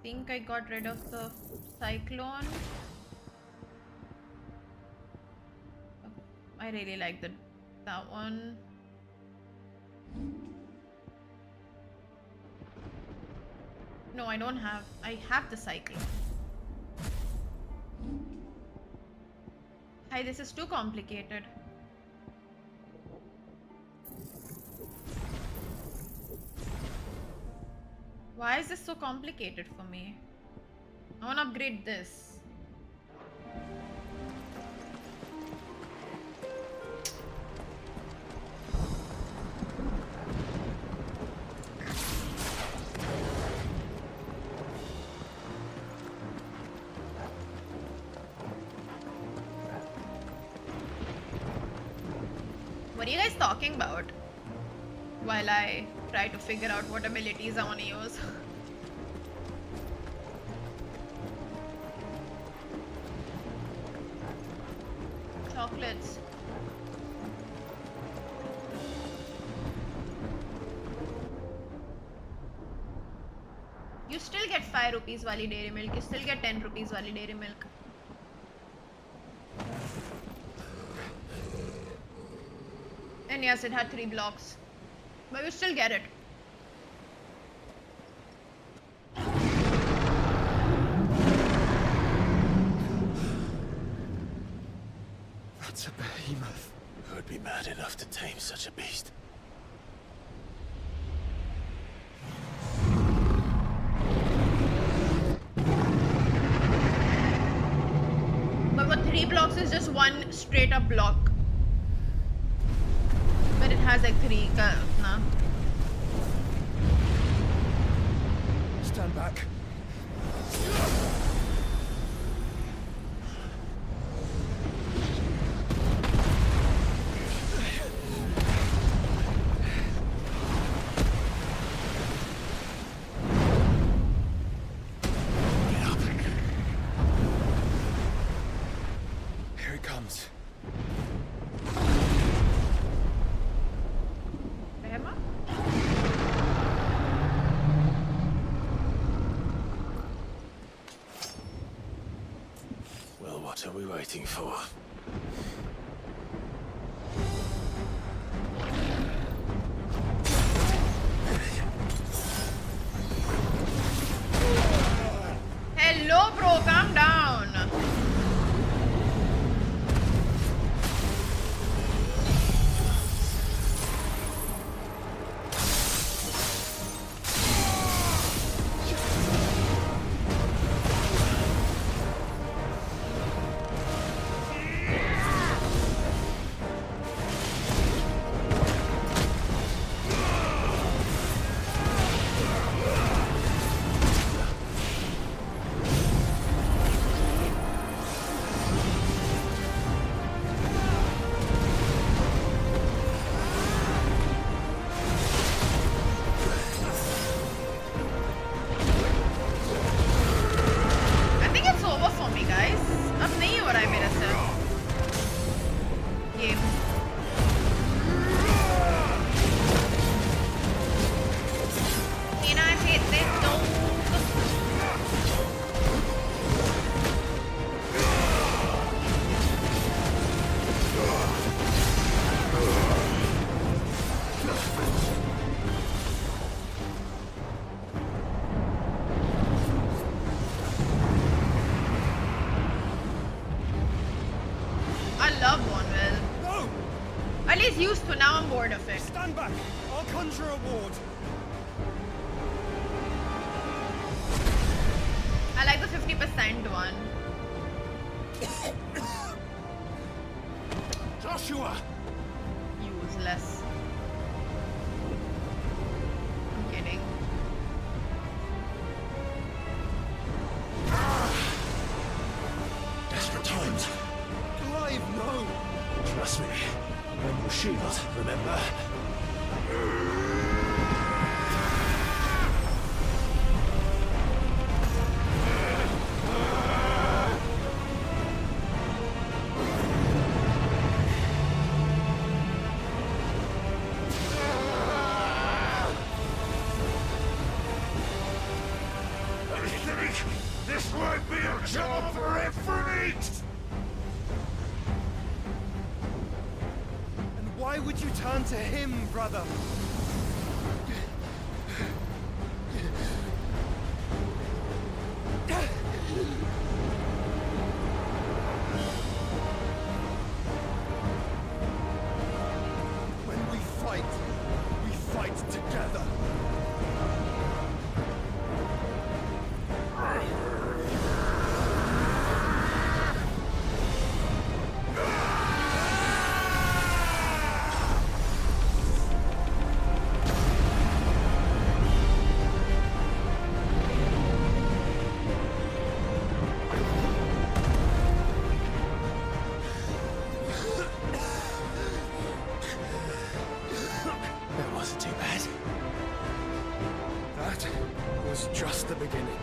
Think I got rid of the cyclone. I really like that one. No, I don't have. I have the cyclone. Hi, this is too complicated. Why is this so complicated for me? I want to upgrade this. What are you guys talking about? While I try to figure out what abilities I want to use. Chocolates. You still get 5 rupees wali dairy milk. You still get 10 rupees wali dairy milk. And yes, it had 3 blocks. But you still get it. That's a behemoth. Who would be mad enough to tame such a beast? But what 3 blocks is just one straight up block. But it has like 3 nah. Stand back. Here it comes. Well, what are we waiting for? used to, now I'm bored of it. Stand back! I'll conjure a ward. I like the 50% one. Joshua! Useless. I'm kidding. Desperate times. Clive, no! Trust me. I'm your shield, remember? This won't be a job for Ifrit! And why would you turn to him, brother? When we fight together. That wasn't too bad. That was just the beginning.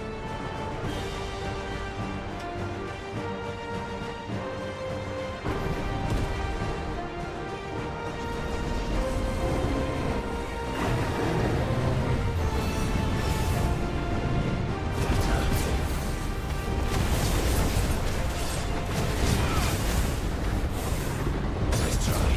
Nice try.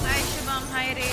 Hi Shubham, hi Ray.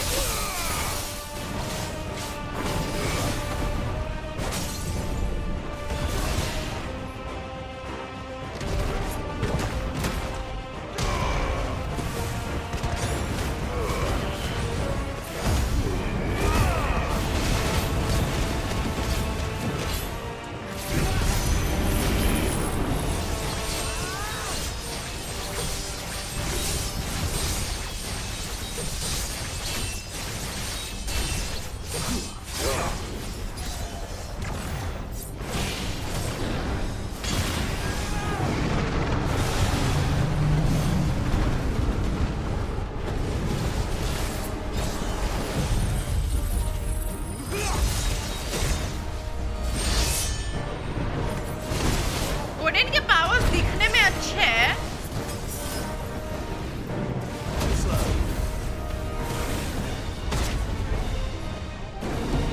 Odin के powers दिखने में अच्छे हैं,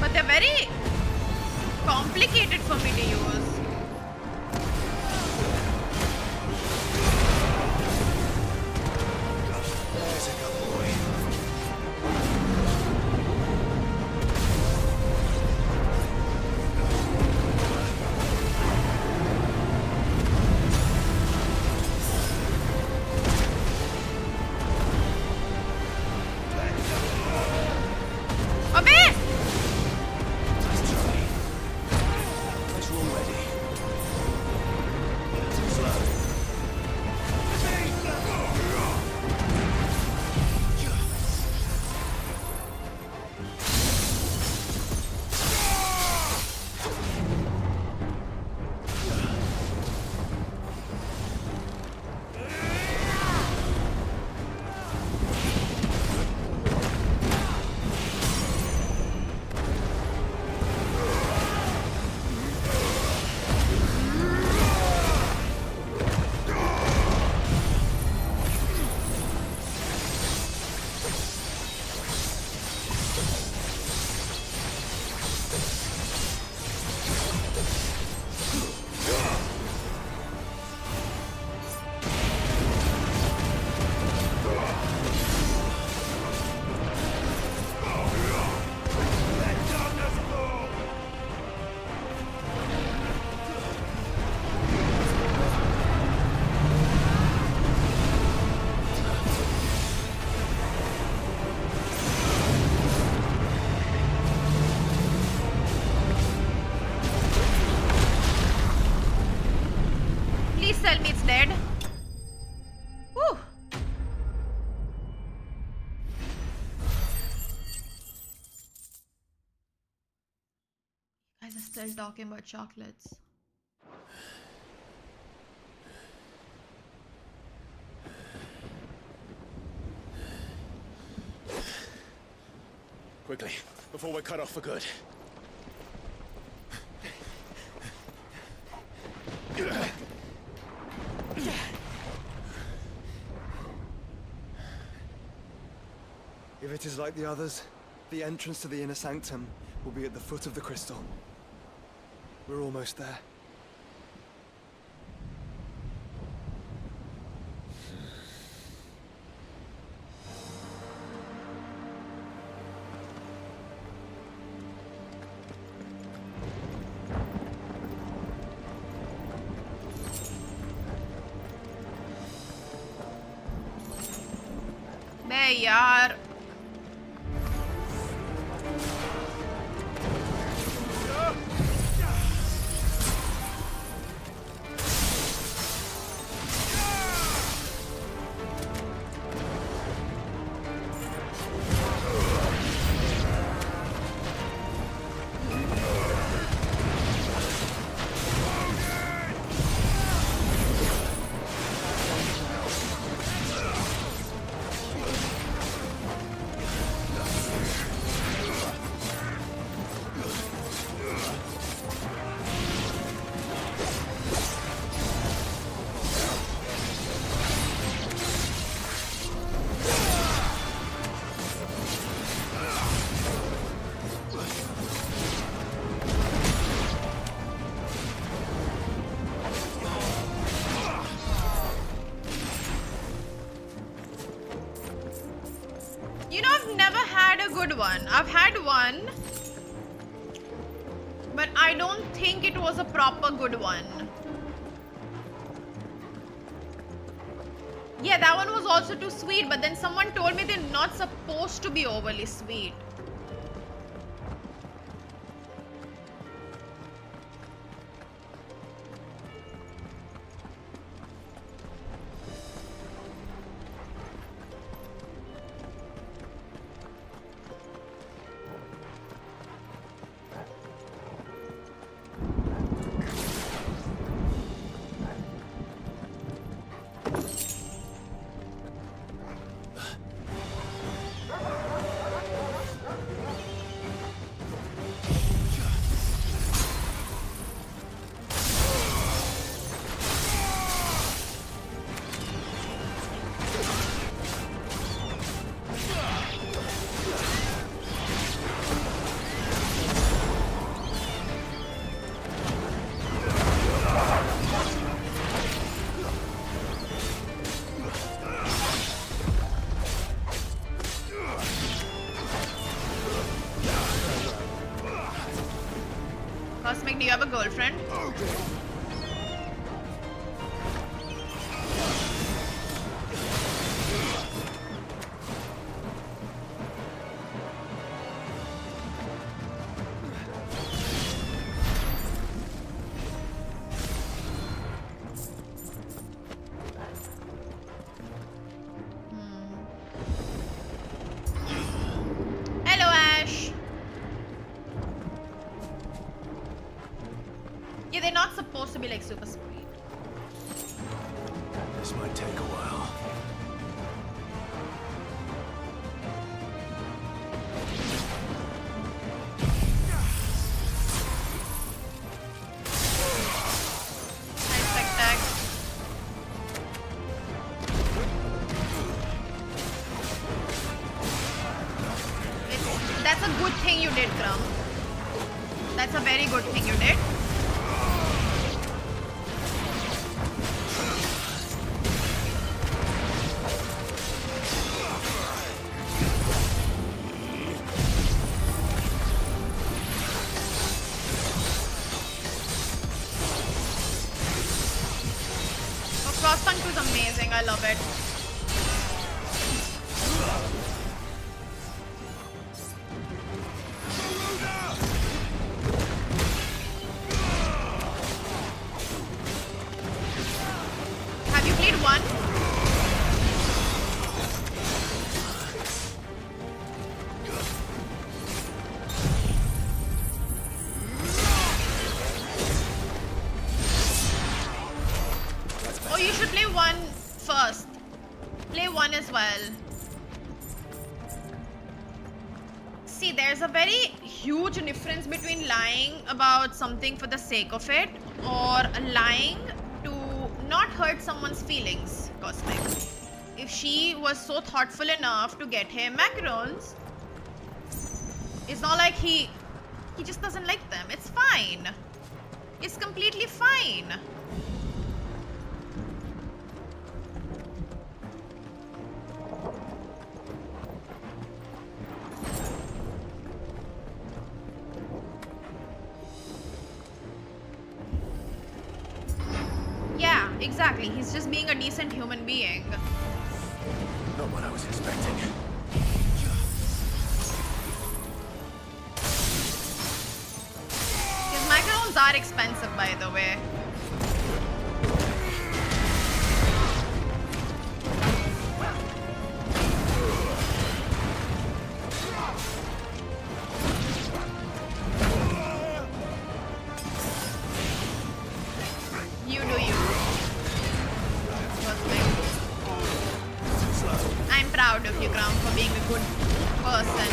but they're very complicated for me to use. There's a good boy. अबे! Nice try. Nice roll ready. Slow. Guys are still talking about chocolates. Quickly, before we're cut off for good. If it is like the others, the entrance to the inner sanctum will be at the foot of the crystal. We're almost there. बे यार I've had one, but I don't think it was a proper good one. Yeah, that one was also too sweet, but then someone told me they're not supposed to be overly sweet. Cosmic, do you have a girlfriend? To be like super sweet. This might take a while. Nice tech. That's a good thing you did, Crumb. That's a very good thing you did. I love it. Have you played one? as well. See, there's a very huge difference between lying about something for the sake of it or lying to not hurt someone's feelings, Cosmic. If she was so thoughtful enough to get him macarons, it's not like he just doesn't like them. It's fine. It's completely fine. Yeah, exactly. He's just being a decent human being. Not what I was expecting. His macarons are expensive, by the way. You do you. I'm proud of you, Crum, for being a good person.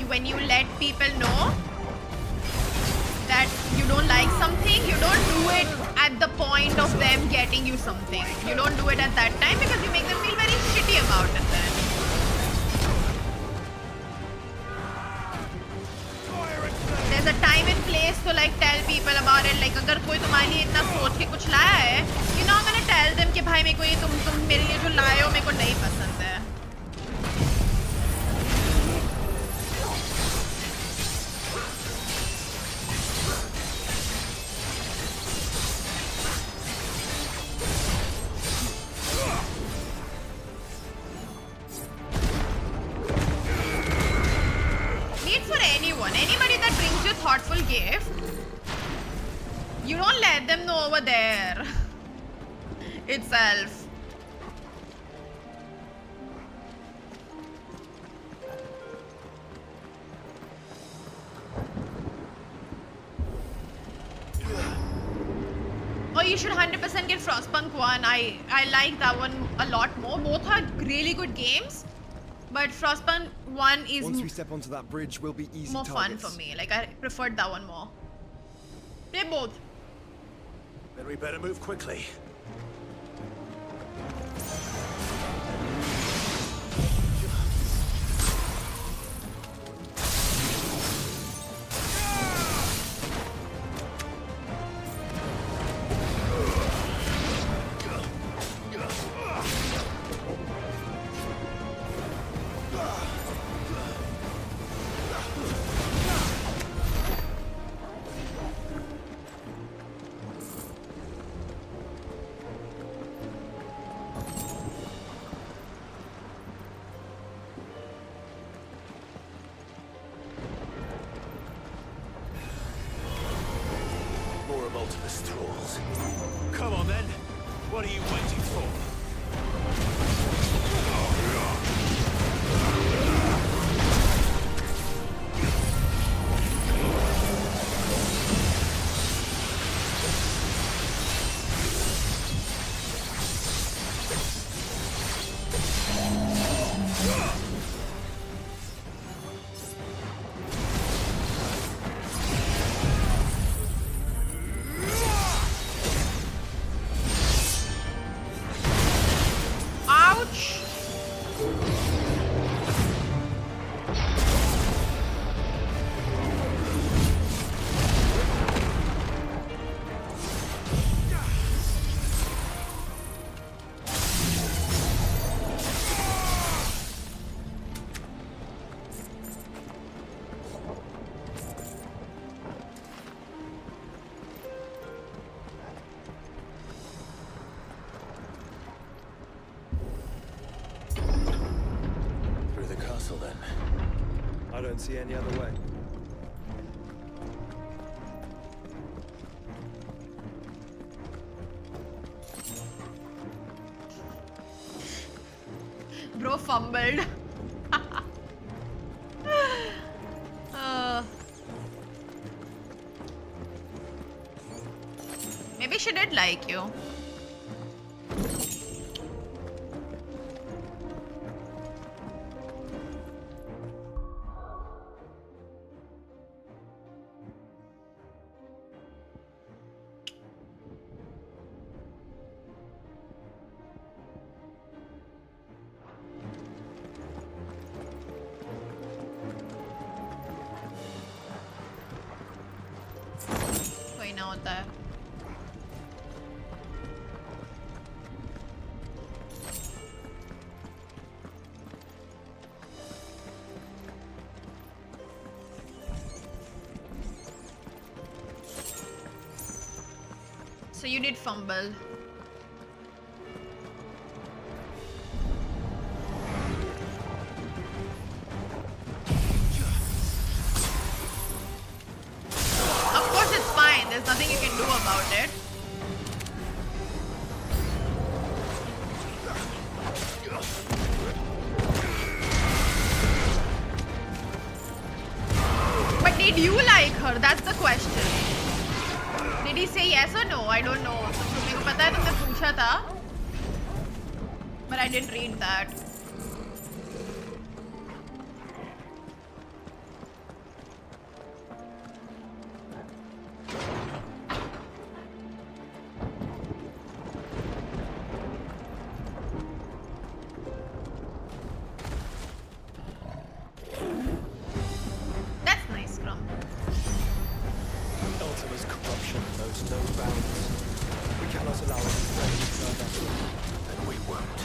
When you let people know that you don't like something, you don't do it at the point of them getting you something. You don't do it at that time because you make them feel very shitty about it then. There's a time and place to like tell people about it. Like अगर कोई तुम्हारे लिए इतना सोच के कुछ लाया है, you're not gonna tell them कि भाई मेरे को ये तुम मेरे लिए जो लाए हो मेरे को नहीं पसंद है. Anybody that brings you a thoughtful gift, you don't let them know over there itself. Oh, you should 100% get Frostpunk 1. I like that one a lot more. Both are really good games. But Frostpunk 1 is once we step onto that bridge, we'll be easy more targets. fun for me. Like, I preferred that one more. Play both. Then we better move quickly. Come on then. What are you waiting for? I don't see any other way. Bro fumbled. like you. कोई ना होता है. So you did fumble. Of course it's fine. There's nothing you can do about it. But did you like her? That's the question. Did he say yes or no? I don't know. मेरे को पता है तुमने पूछा था, but I didn't read that. That's nice, Crumb. Ultima's corruption knows no bounds. We cannot allow it to spread any further. Then we won't.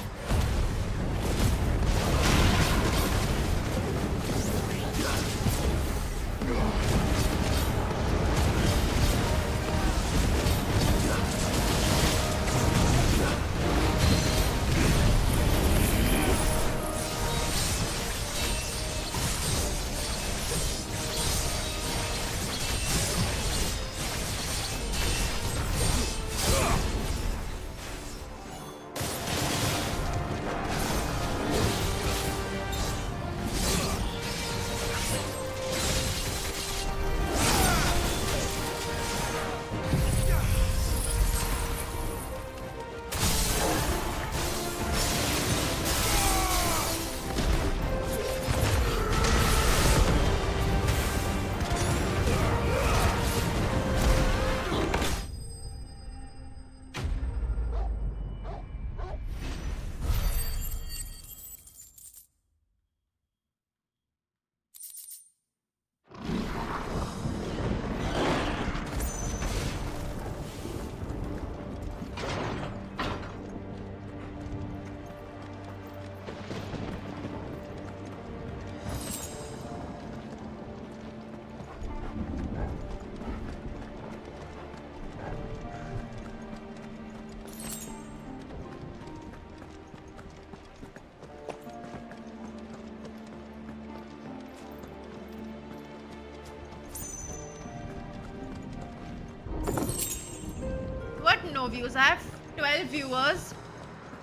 No views. I have 12 viewers,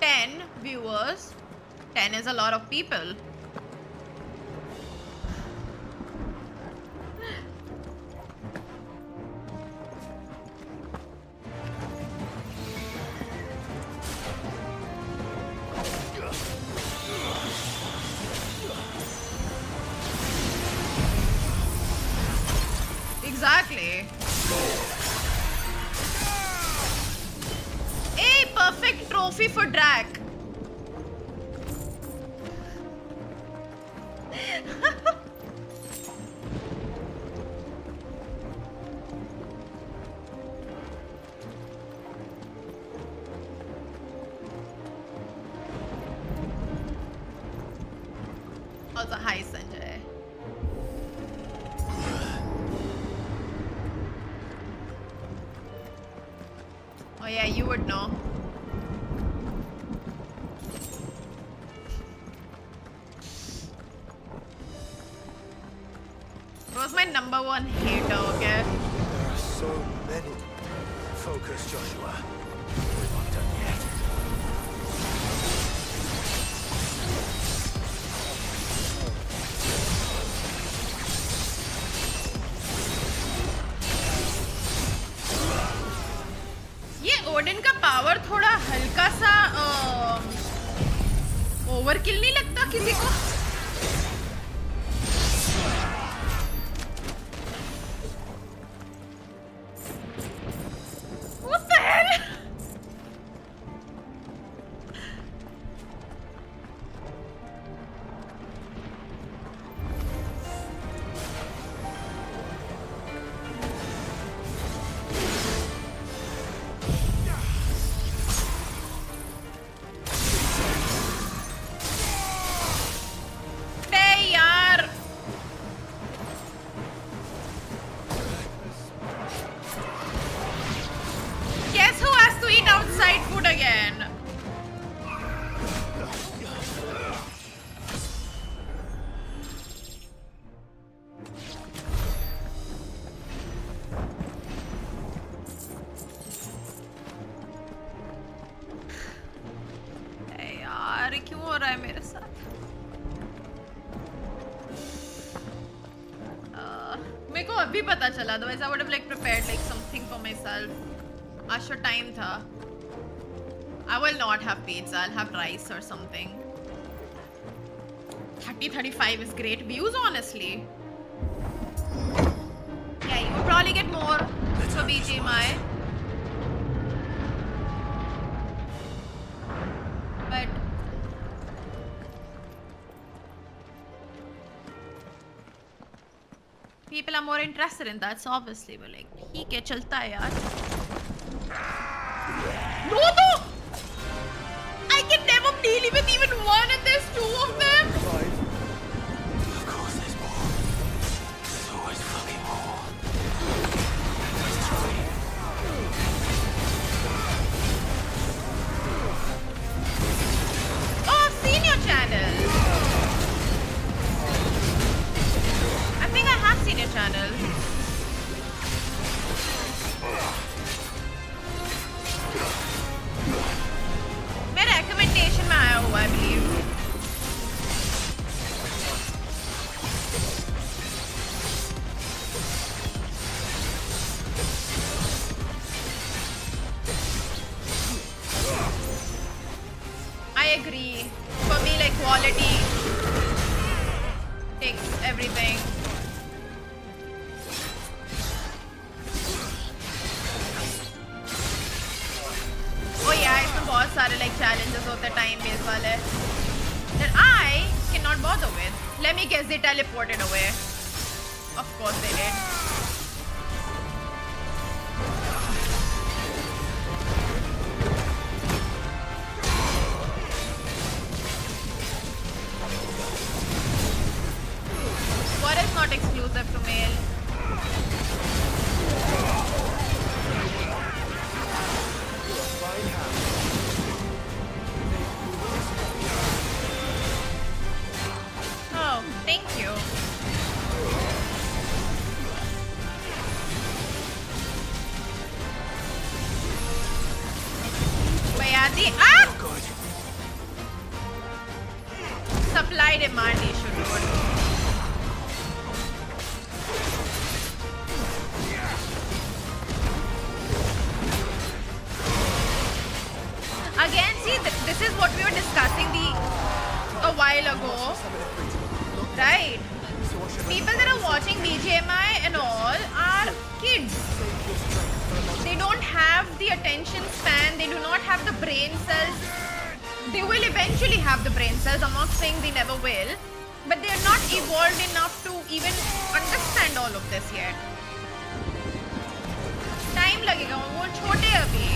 10 viewers. 10 is a lot of people. Exactly. A perfect trophy for Drac. Also, hi Sanjay. Oh yeah, you would know. Bro's my number one hater, okay? There are so many. Focus, Joshua. We're not done yet. ये overkill नहीं लगता किसी को? What the hell? Otherwise I would have like prepared like something for myself. Asha time tha. I will not have pizza, I'll have rice or something. 30-35 is great views honestly. Yeah, you would probably get more for BGMI. But people are more interested in that, so obviously we're like, ठीक है चलता है यार. No, no! I can never deal with even one, and there's two of them. Of course there's more. There's always fucking more. Let's try. Oh, I've seen your channel. I think I have seen your channel. मेरा recommendation में आया हुआ है, I believe. I agree. For me, like quality takes everything. Oh yeah, इसमें बहुत सारे like challenges होते हैं time based वाले that I cannot bother with. Let me guess, they teleported away. Of course they did. What is not exclusive to male? Oh, thank you. Bayadi, supply demand issue, dude. Again, see, this is what we were discussing a while ago, right? People that are watching BGMI and all are kids. They don't have the attention span, they do not have the brain cells. They will eventually have the brain cells, I'm not saying they never will, but they are not evolved enough to even understand all of this yet. Time लगेगा, वो छोटे अभी.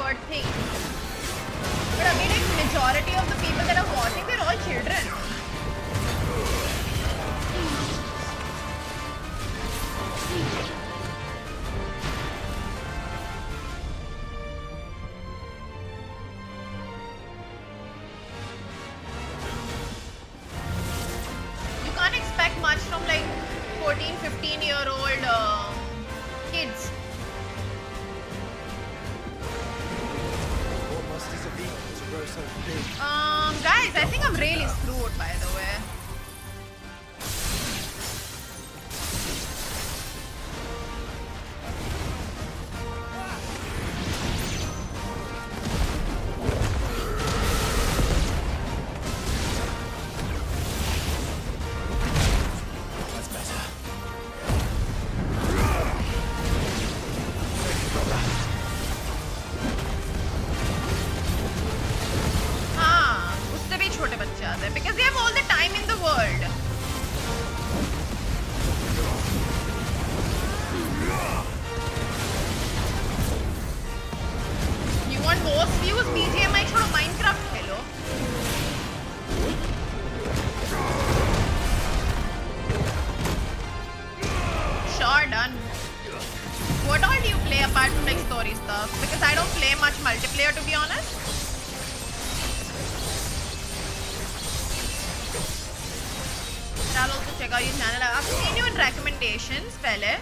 comfort thing. But I mean, like, majority of the people that are watching, they're all children. You can't expect much from like 14, 15-year-old kids. What must is a beacon to grow so big? Guys, I think I'm really screwed, by the way. Because they have all the time in the world. You want most views? BGMI छोड़ो Minecraft Khelo. Sure, done. What all do you play apart from like story stuff? Because I don't play much multiplayer, to be honest. I'll also check out your channel. I've seen you in recommendations, pehle.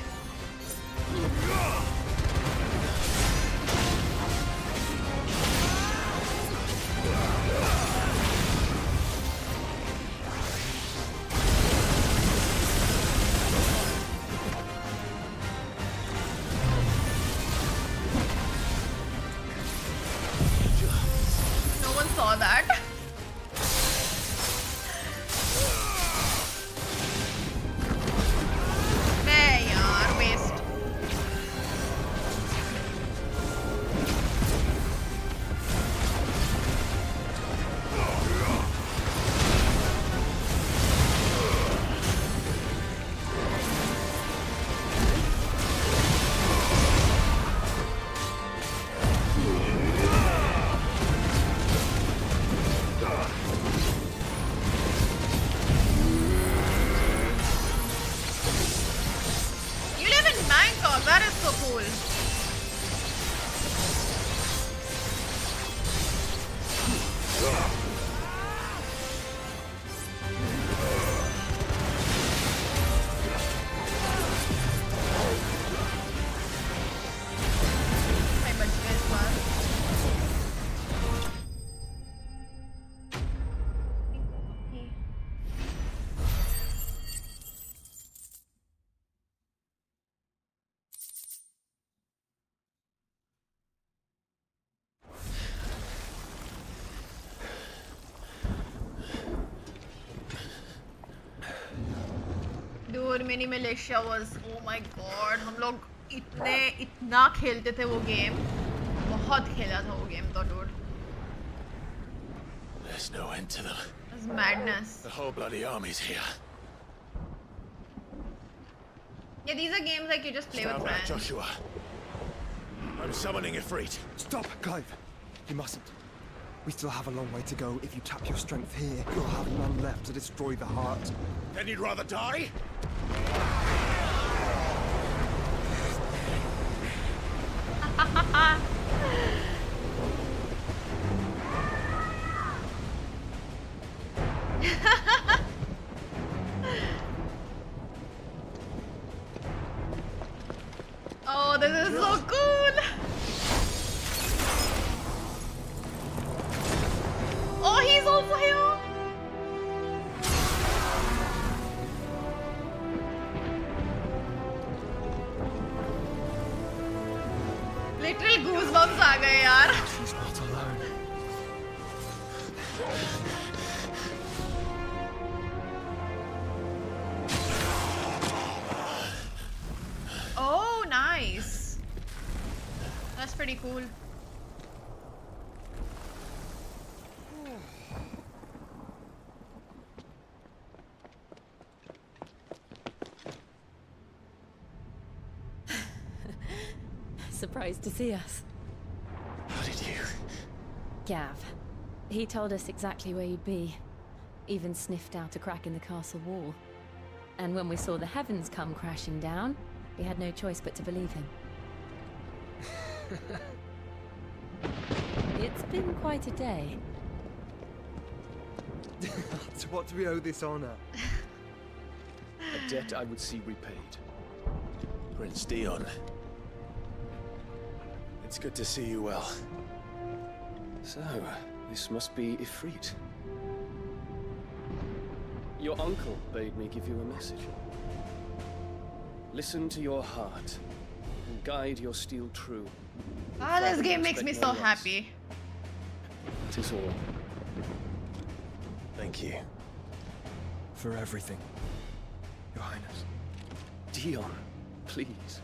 No one saw that. That is so cool. Dude, Mini Militia was, oh my god, हम लोग इतना खेलते थे वो game, बहुत खेला था वो गेम तो dude. There's no end to them. It's madness. The whole bloody army's here. Yeah, these are games like you just play Stand with back, friends. Joshua. I'm summoning Ifrit. Stop, Clive. You mustn't. We still have a long way to go. If you tap your strength here, you'll have none left to destroy the heart. Then you'd rather die? Oh, this is so cool! Oh, he's also here! Literal goosebumps आ गए यार. She's not alone. Oh, nice. That's pretty cool. Surprised to see us. Bloody Gav. He told us exactly where you'd be. Even sniffed out a crack in the castle wall. And when we saw the heavens come crashing down, we had no choice but to believe him. It's been quite a day. To what do we owe this honor? A debt I would see repaid. Prince Dion. It's good to see you well. So, this must be Ifrit. Your uncle bade me give you a message. Listen to your heart, and guide your steel true. Ah, this game makes me so happy. That is all. Thank you. For everything, Your Highness. Dion, please.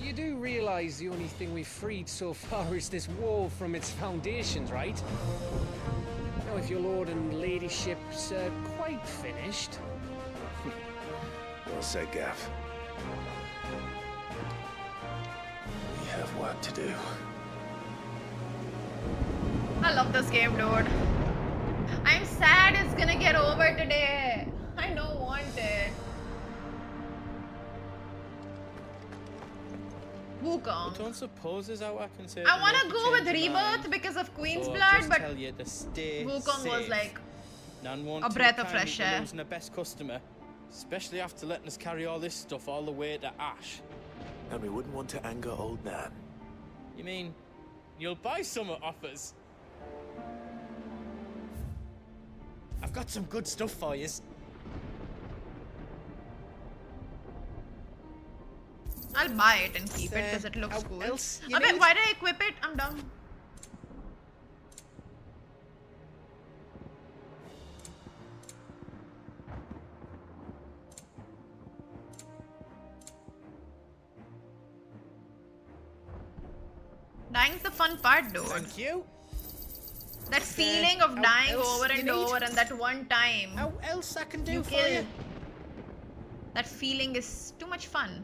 You do realize the only thing we've freed so far is this wall from its foundations, right? Now, if your lord and ladyship's quite finished... Well said, Gav. We have work to do. I love this game, dude. I'm sad it's gonna get over today. I don't want it. Wukong. Don't suppose there's out I can say. I wanna go with Rebirth because of Queen's Blood, but tell you to stay Wukong was safe. like None want a breath of fresh air. Losing the best customer, especially after letting us carry all this stuff all the way to Ash. And we wouldn't want to anger old Nan. You mean you'll buy some at offers? I've got some good stuff for you. I'll buy it and keep it because it looks how cool. else you Okay, need? why did I equip it? I'm dumb. Dying's the fun part, dude. Thank you. That feeling of dying else over you and need? over, and that one time How else I can do you for kill. you? That feeling is too much fun.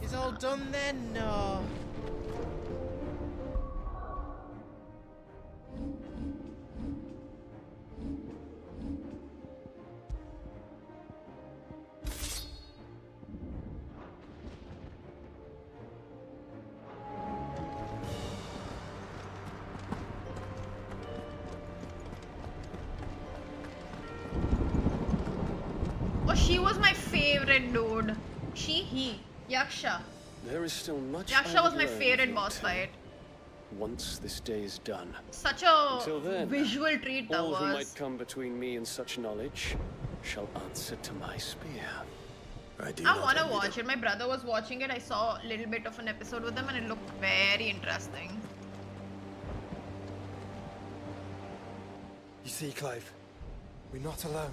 Is all done then? No. Oh, she was my favorite, dude. He. Yaksha. There is still much Yaksha I was would my learn, favorite boss Ifrit. fight. Once this day is done, Such a Until then, visual treat that all who might was. come between me and such knowledge shall answer to my spear. I do I not want to envy watch them. it. My brother was watching it. I saw a little bit of an episode with him and it looked very interesting. You see, Clive, we're not alone.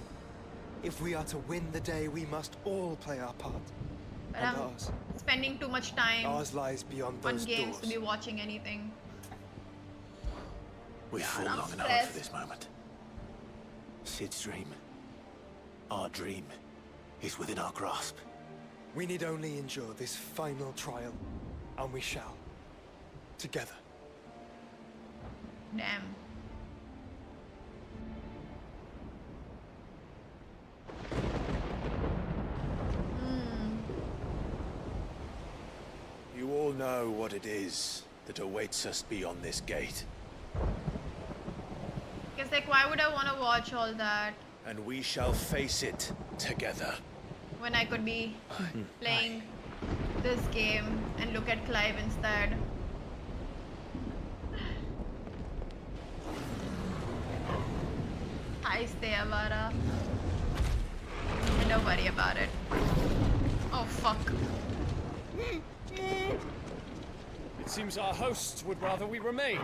If we are to win the day, we must all play our part. But And I'm ours. spending too much time Ours lies beyond on those games doors. to be watching anything. We've fought I'm long and hard stressed. for this moment. Sid's dream, our dream, is within our grasp. We need only endure this final trial, and we shall. Together. Damn. You all know what it is that awaits us beyond this gate. Because like, why would I want to watch all that And we shall face it together. when I could be playing this game and look at Clive instead? Hi, stay Avara. And don't worry about it. Oh, fuck. It seems our hosts would rather we remain.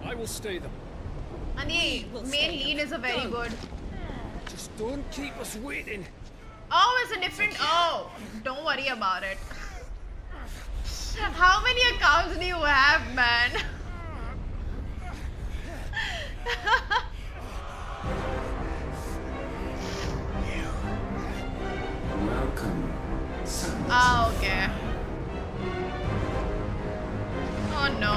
I will stay them. And the main lead is a very good. Just don't keep us waiting. Oh, it's a different. Oh, don't worry about it. How many accounts do you have, man? Welcome, son. Ah, okay. Oh no.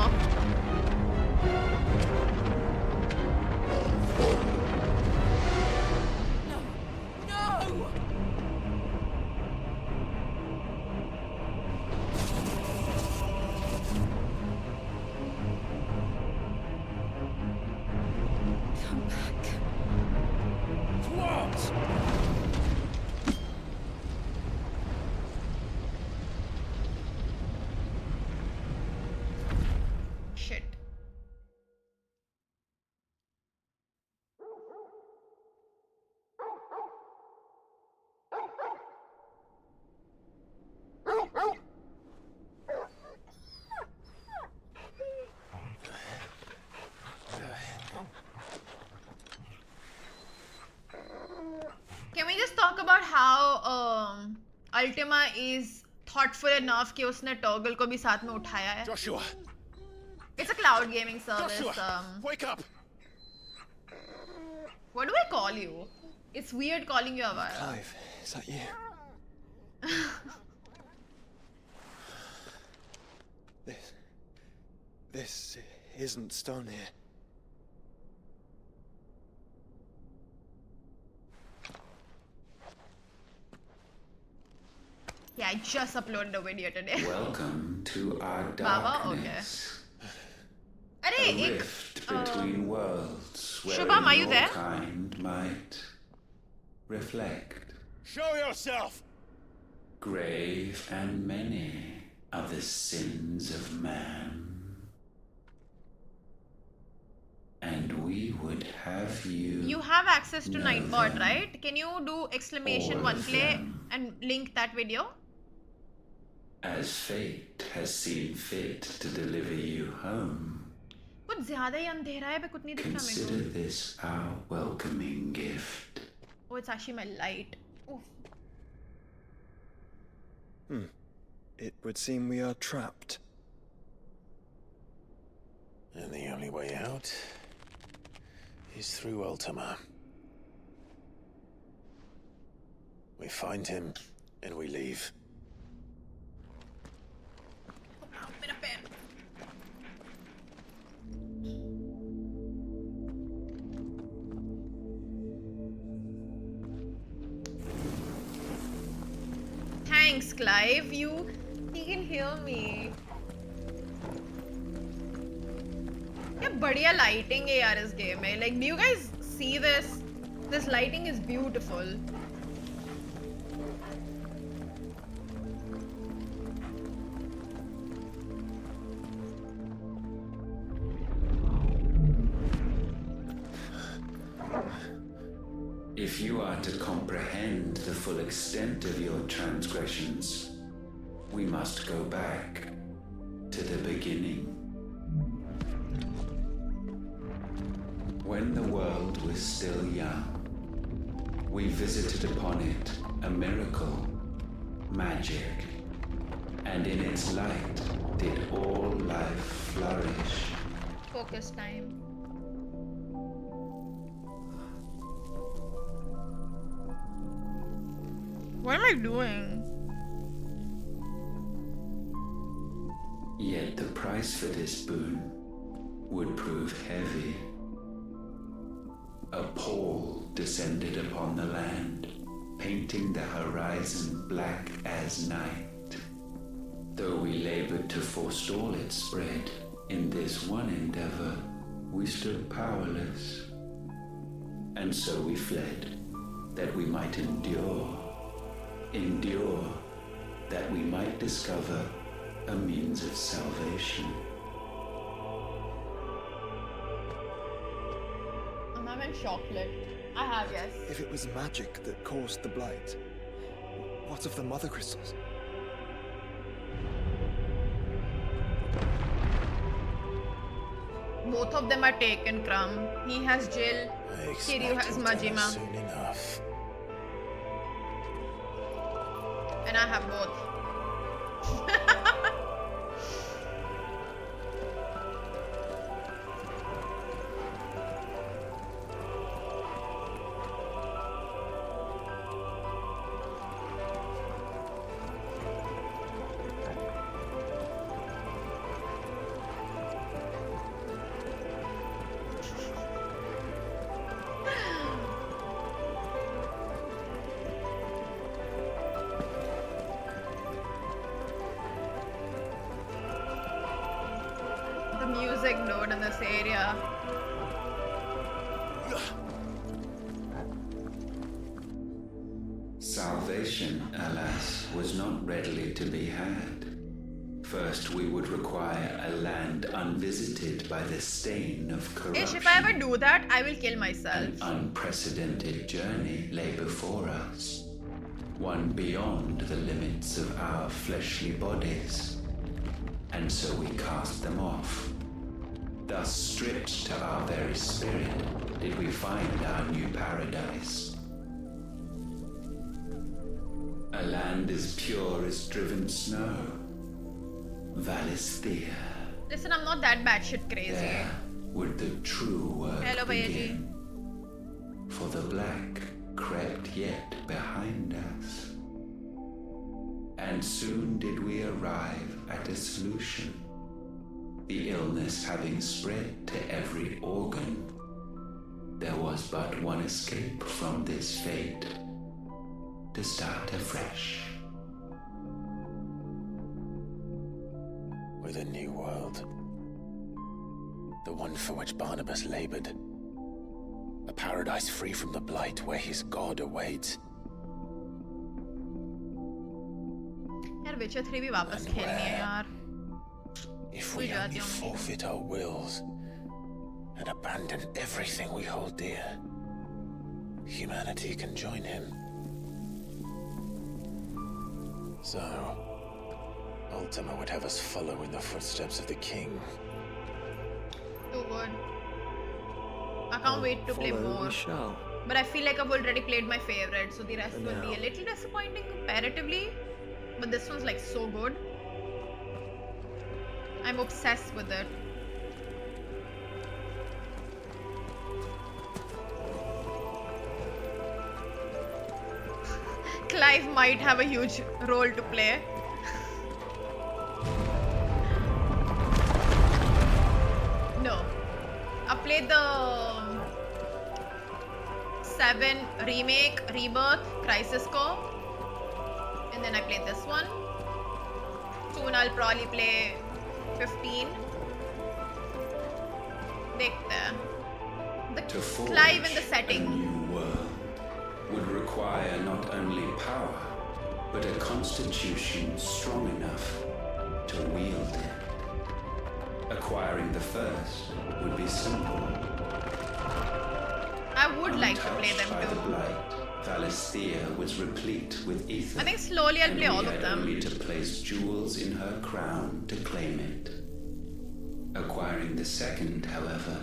Shit. Can we just talk about how Ultima is thoughtful enough कि उसने toggle को भी साथ में उठाया है? Joshua! It's a cloud gaming service. Joshua! Wake up! What do I call you? It's weird calling you Avara. Clive, is that you? This isn't stone here. Yeah, I just uploaded a video today. Welcome to our Baba, darkness. Okay. A rift between worlds where Shubham, are you your there? kind might reflect. Show yourself! Grave and many are the sins of man. And we would have you. You have access to know Nightbot, them. right? Can you do exclamation All one of play them. and link that video? As fate has seen fit to deliver you home, कुछ ज़्यादा ही अंधेरा है, कुछ नहीं दिख रहा मेरे consider this our welcoming gift. को. Oh, it's actually my light. Oof. It would seem we are trapped. And the only way out is through Ultima. We find him and we leave. मेरा पैर. Thanks, Clive. He can hear me. क्या बढ़िया lighting है यार इस game में. Like, do you guys see this? This lighting is beautiful. If you are to comprehend the full extent of your transgressions, we must go back to the beginning. When the world was still young, we visited upon it a miracle, magic, and in its light did all life flourish. Focus time. What am I doing? Yet the price for this boon would prove heavy. A pall descended upon the land, painting the horizon black as night. Though we labored to forestall its spread, in this one endeavor, we stood powerless. And so we fled, that we might endure, that we might discover a means of salvation. I'm having chocolate. I have, yes. If it was magic that caused the blight, what of the mother crystals? Both of them are taken, Crumb. He has Jill, Kiryu has Majima. Soon enough. And I have both. The music note in this area. Salvation, alas, was not readily to be had. First, we would require a land unvisited by the stain of corruption. Ish, if I ever do that, I will kill myself. An unprecedented journey lay before us, one beyond the limits of our fleshly bodies. And so we cast them off. Thus, stripped to our very spirit, did we find our new paradise. A land as pure as driven snow. Valisthea. Listen, I'm not that batshit crazy. There would the true work Hello, begin. For the black crept yet behind us. And soon did we arrive at a solution. The illness having spread to every organ, there was but one escape from this fate. To start afresh. With a new world. The one for which Barnabas labored. A paradise free from the blight where his god awaits. यार Witcher 3 भी वापस खेलनी है यार. If we only forfeit our wills and abandon everything we hold dear, humanity can join him. So, Ultima would have us follow in the footsteps of the king. Too good. I can't wait to play more. But I feel like I've already played my favorite, so the rest will be a little disappointing comparatively. But this one's like so good. I'm obsessed with it. Clive might have a huge role to play. No. I played the 7 remake, rebirth, Crisis Core. And then I played this one. Soon I'll probably play 15. Dekhte hain. The Clive in the setting. A new world would require not only power, but a constitution strong enough to wield it. Acquiring the first would be simple. I would like to play them By the too. blight, Valisthea was replete with ether. I think slowly I'll play all of them. Only to place jewels in her crown to claim it. Acquiring the second, however,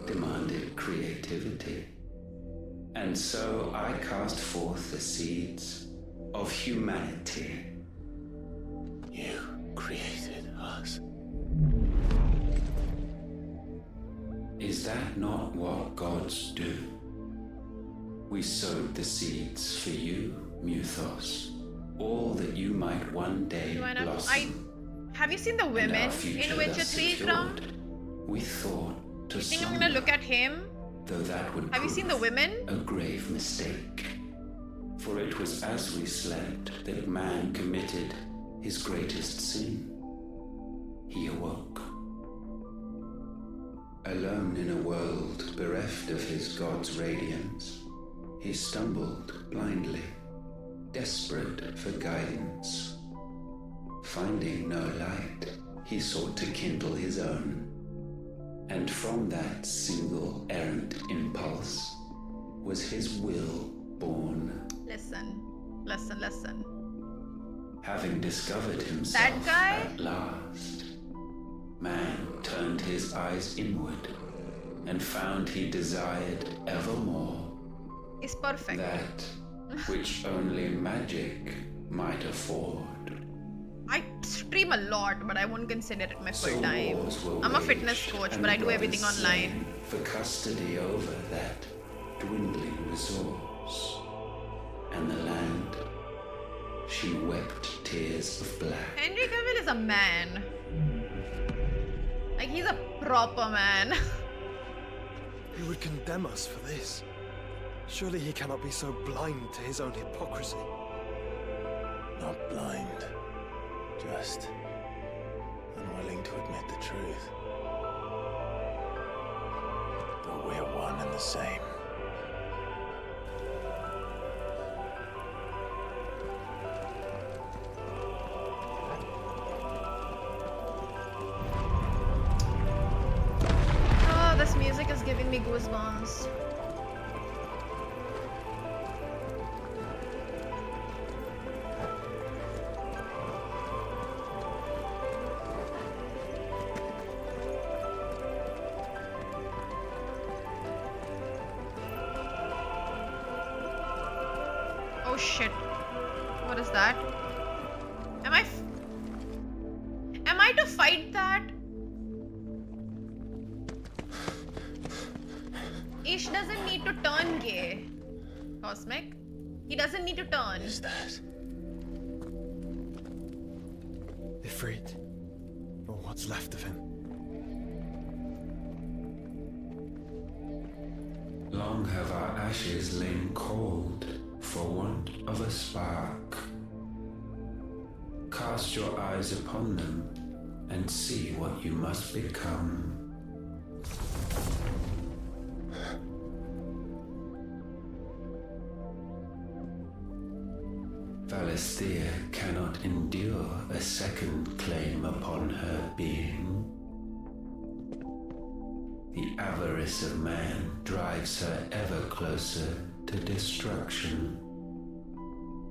demanded creativity. And so I cast forth the seeds of humanity. You created us. Is that not what gods do? We sowed the seeds for you, Muthos. All that you might one day blossom. Have you seen the women in Witcher 3 from? We thought to You think I'm gonna look at him? Though that would Have you seen the women? A grave mistake. For it was as we slept that man committed his greatest sin. He awoke. Alone in a world bereft of his god's radiance, he stumbled blindly, desperate for guidance. Finding no light, he sought to kindle his own. And from that single errant impulse was his will born. Listen. Having discovered himself That guy? at last, man turned his eyes inward and found he desired evermore It's perfect. that which only magic might afford. I stream a lot, but I won't consider it my So full time. wars were I'm a fitness waged coach, and but I do brothers everything online. slain for custody over that dwindling resource. And the land, she wept tears of black. Henry Cavill is a man. Like, he's a proper man. He would condemn us for this. Surely he cannot be so blind to his own hypocrisy. Not blind. Just unwilling to admit the truth. we're one and the same. Oh, this music is giving me goosebumps. Oh shit. What is that? Am I to fight that? Ish doesn't need to turn gay. Cosmic? He doesn't need to turn. What is that? Ifrit. Or what's left of him. Long have our ashes lain cold for want of a spark. Cast your eyes upon them and see what you must become. Valisthea cannot endure a second claim upon her being. The avarice of man drives her ever closer to destruction.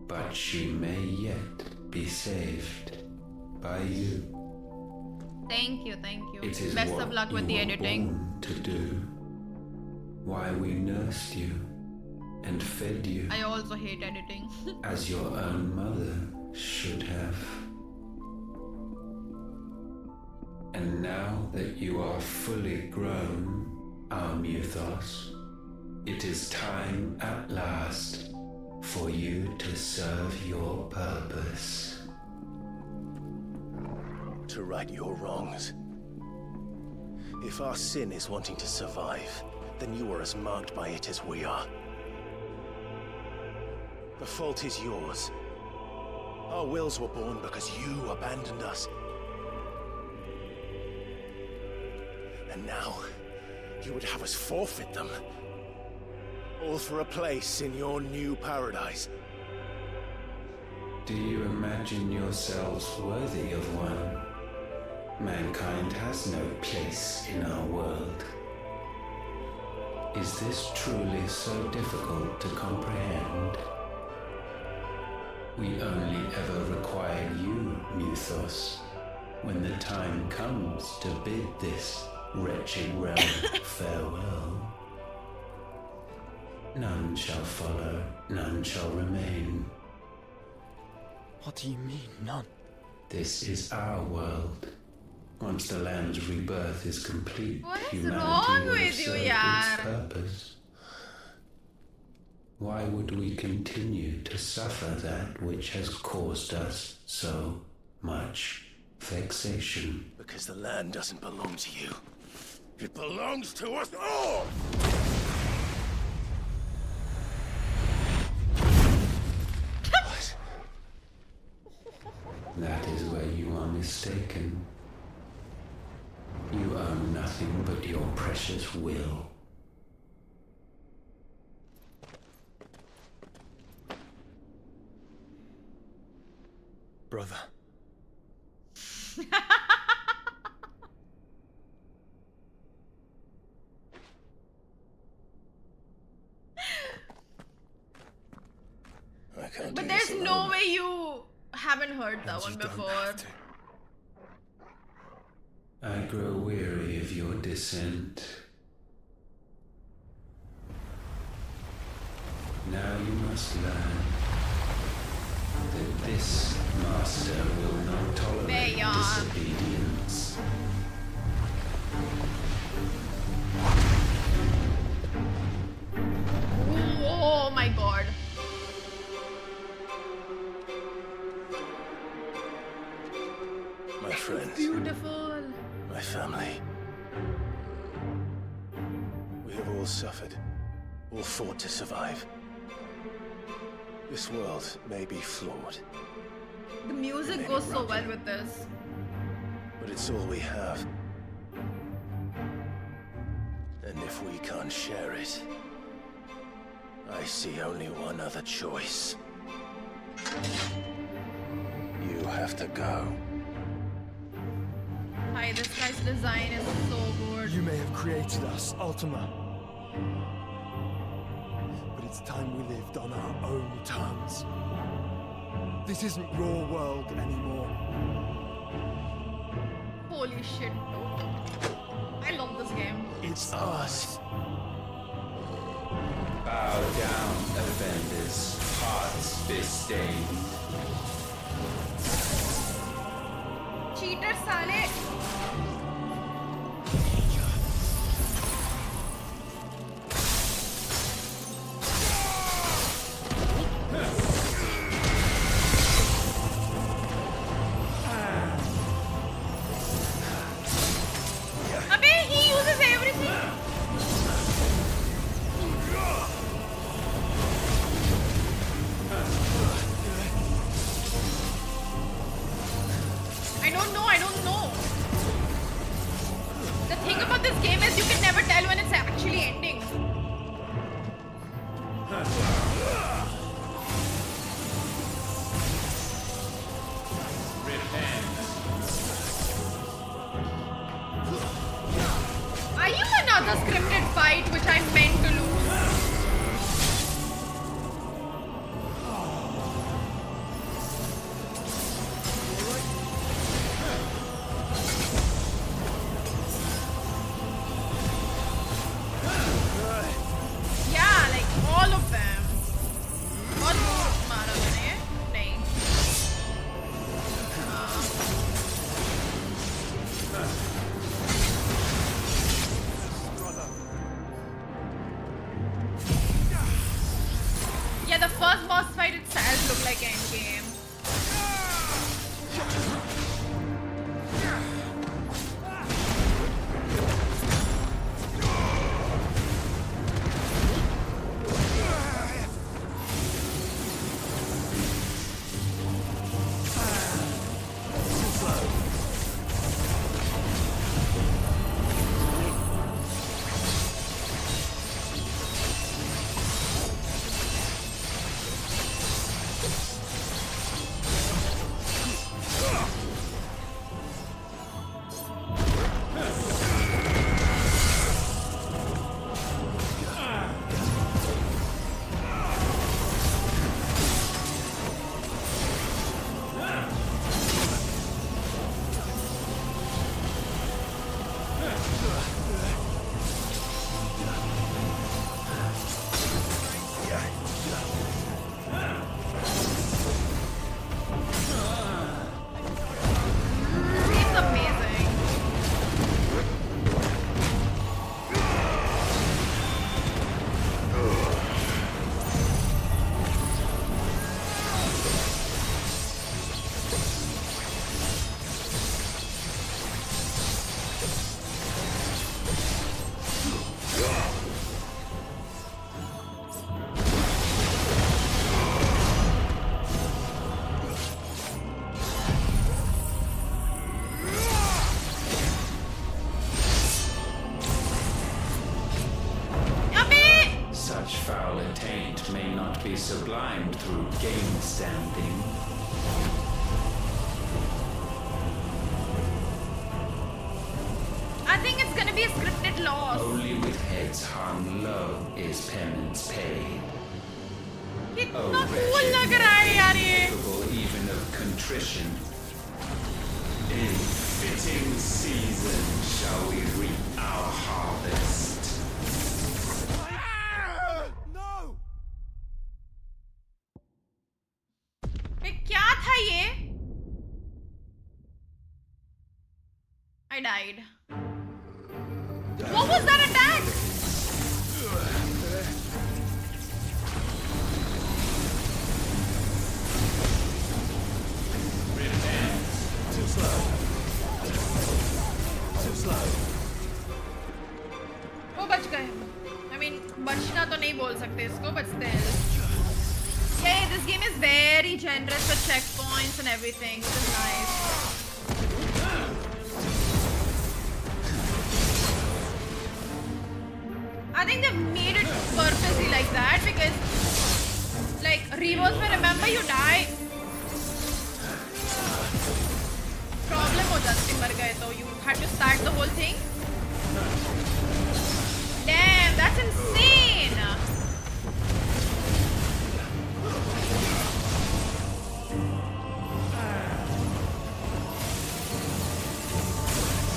But she may yet be saved by you. Thank you, thank you. It is Best what of luck with the you were editing. born to do. Why we nursed you and fed you I also hate editing. as your own mother should have. And now that you are fully grown, our Muthos, it is time at last for you to serve your purpose. To right your wrongs. If our sin is wanting to survive, then you are as marked by it as we are. The fault is yours. Our wills were born because you abandoned us. And now, you would have us forfeit them. All for a place in your new paradise. Do you imagine yourselves worthy of one? Mankind has no place in our world. Is this truly so difficult to comprehend? We only ever require you, Muthos, when the time comes to bid this wretched realm farewell. None shall follow, none shall remain. What do you mean, none? This is our world. Once the land's rebirth is complete, What is humanity wrong will have with you, served yaar? its purpose. Why would we continue to suffer that which has caused us so much vexation? Because the land doesn't belong to you. It belongs to us all! What? That is where you are mistaken. You own nothing but your precious will. Brother. I can't But do there's this no alone. way you haven't heard that And one you don't before. have to. I grow weary of your dissent. Now you must learn that this master will not tolerate Beyan. disobedience. Oh my god. My friends, Beautiful. my family. We have all suffered, all fought to survive. This world may be flawed, The music goes so well with this. but it's all we have. And if we can't share it, I see only one other choice. You have to go. Hi, this guy's design is so good. You may have created us, Ultima. But it's time we lived on our own terms. This isn't your world anymore. Holy shit. I love this game. It's us. Bow down, offenders, hearts be stained. Cheater sale. Abey, he uses everything. I don't know. The thing about this game is you can never tell when it's actually ending. Are you another scripted fight which I meant to lose? Yeah, like all of them. बहुत दूर मारा मैंने. नहीं. Yeah, the first boss fight itself looked like Endgame. It's amazing. Abey! Such foul attaint may not be sublimed through game standing. I think it's gonna be a scripted loss. Only with heads hung low is penance paid. कितना cool लग रहा है यार ये. Capable even of contrition. In fitting season shall we reap our harvest. No! ये क्या था ये? I died. What was that attack? Too slow. Too slow. वो बच गए. I mean, बचना तो नहीं बोल सकते इसको, but still. Yeah, this game is very generous with checkpoints and everything, which is nice. I think they've made it purposely like that because, like, reverse में remember you die. Problem हो जाती मर गए तो you had to start the whole thing. Damn, that's insane.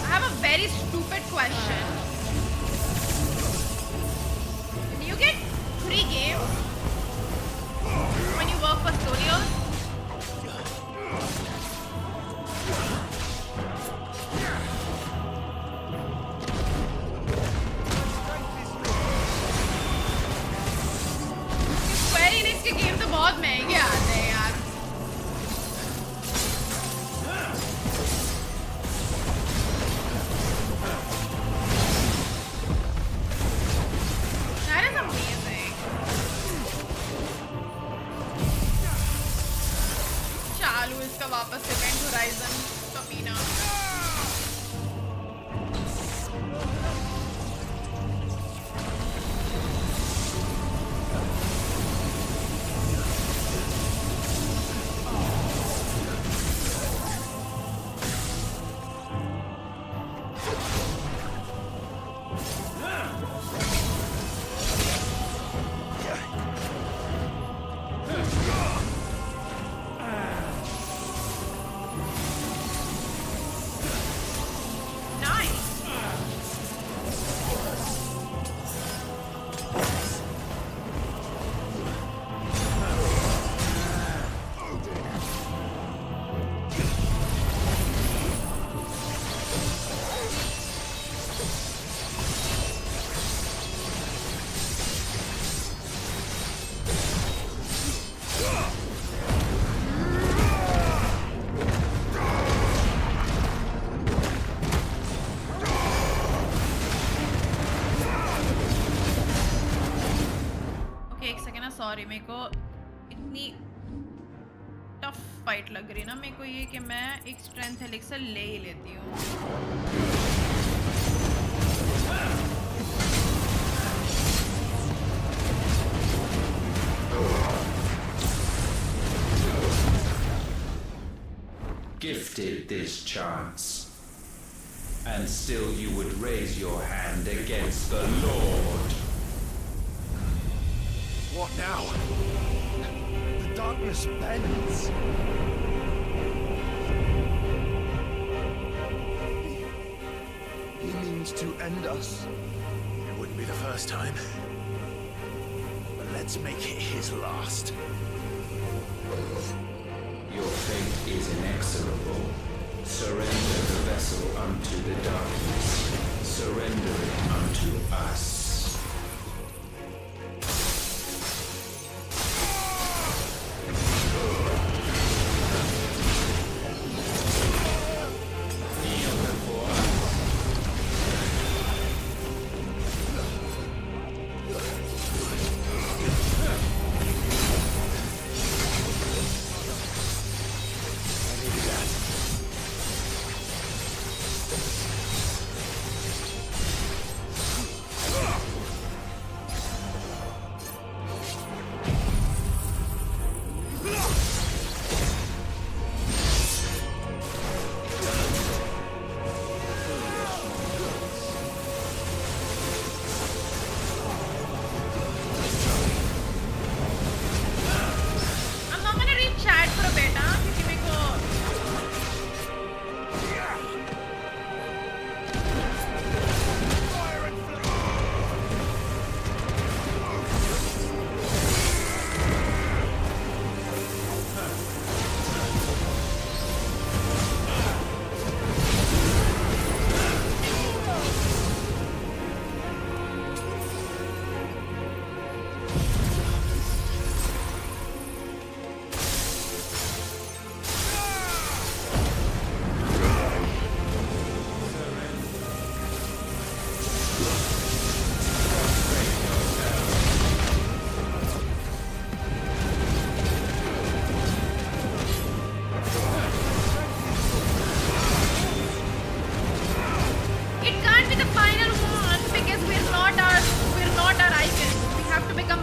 I have a very stupid question. Do you get free games when you work for studios? Square Enix के game तो बहुत महंगे आते हैं यार. That is amazing. चालू इसका वापस Event Horizon कमीना. सॉरी मेरे को इतनी टफ फाइट लग रही है ना मेरे को ये कि मैं एक स्ट्रेंथ एलिक्सर ले ही लेती हूँ. Gifted this chance, and still you would raise your hand against the Lord. What now? The darkness bends. He means to end us. It wouldn't be the first time. But let's make it his last. Your fate is inexorable. Surrender the vessel unto the darkness. Surrender it unto us.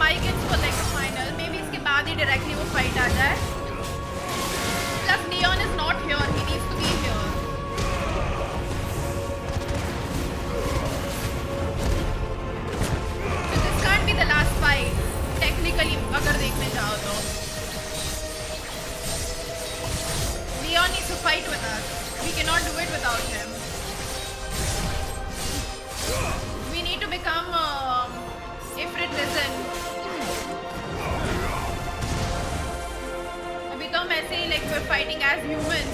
my guess for like the final. Maybe इसके बाद ही directly वो fight आ जाए. Plus Lian is not here. He needs to be here. So this can't be the last fight. Technically, अगर देखने जाओ तो. Lian needs to fight with us. We cannot do it without him. We need to become Ifrit listen. अभी तो हम ऐसे ही like we're fighting as humans.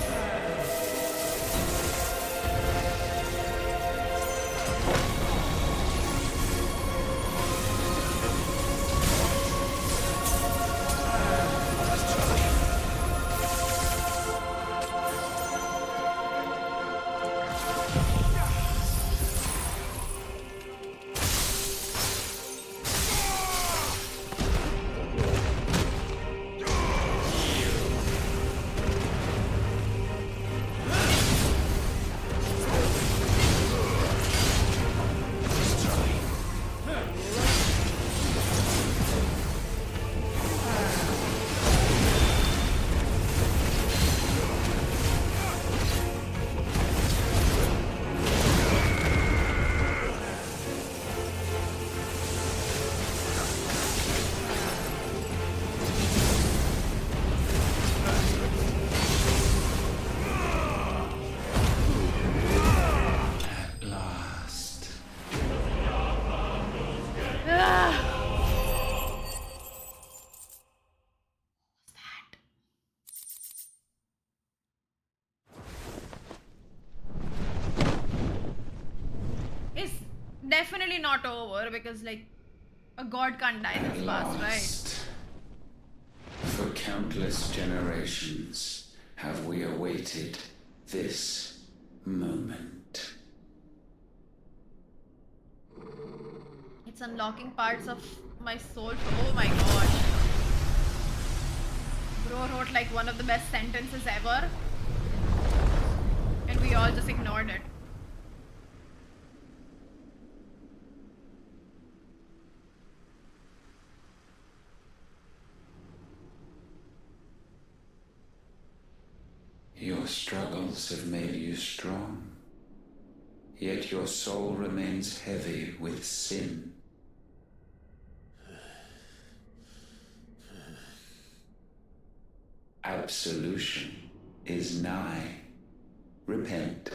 Definitely not over because like a god can't die this fast, right? For countless generations have we awaited this moment. It's unlocking parts of my soul. Oh my god. Bro wrote like one of the best sentences ever. And we all just ignored it. Your struggles have made you strong, yet your soul remains heavy with sin. Absolution is nigh. Repent,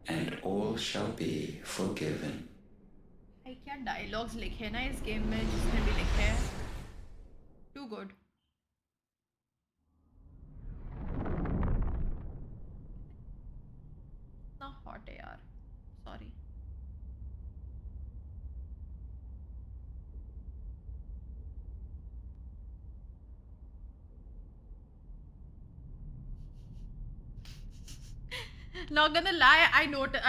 and all shall be forgiven. भाई क्या dialogues लिखे ना इस game में जिसने भी लिखे हैं. Too good. इतना hot है यार. Sorry. Not gonna lie, I notice.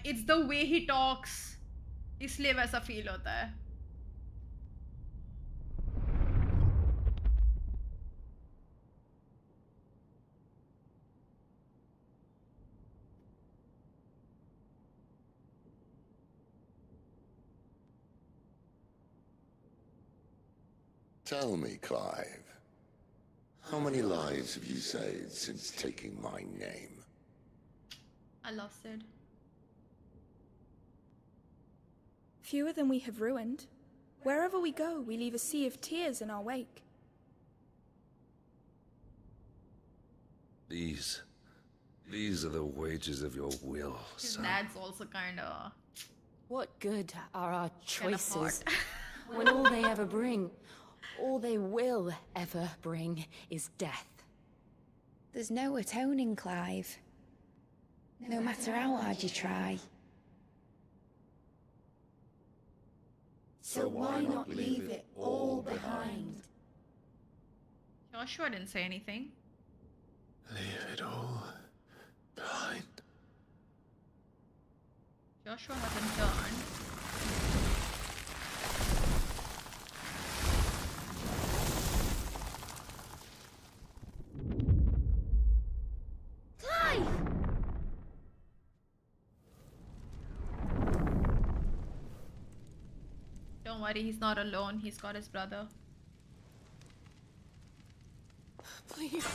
It's the way he talks. इसलिए वैसा feel होता है. Tell me, Clive, how many lives have you saved since taking my name? I love Sid. Fewer than we have ruined. Wherever we go, we leave a sea of tears in our wake. These are the wages of your will, His son. dad's also kinda. What good are our choices hot. when all they ever bring, all they will ever bring, is death? There's no atoning, Clive. No matter how hard you try. So why not leave it all behind? Joshua didn't say anything. Leave it all behind. Joshua hasn't turned. Clive! Don't Don't worry, he's not alone. He's got his brother. Please,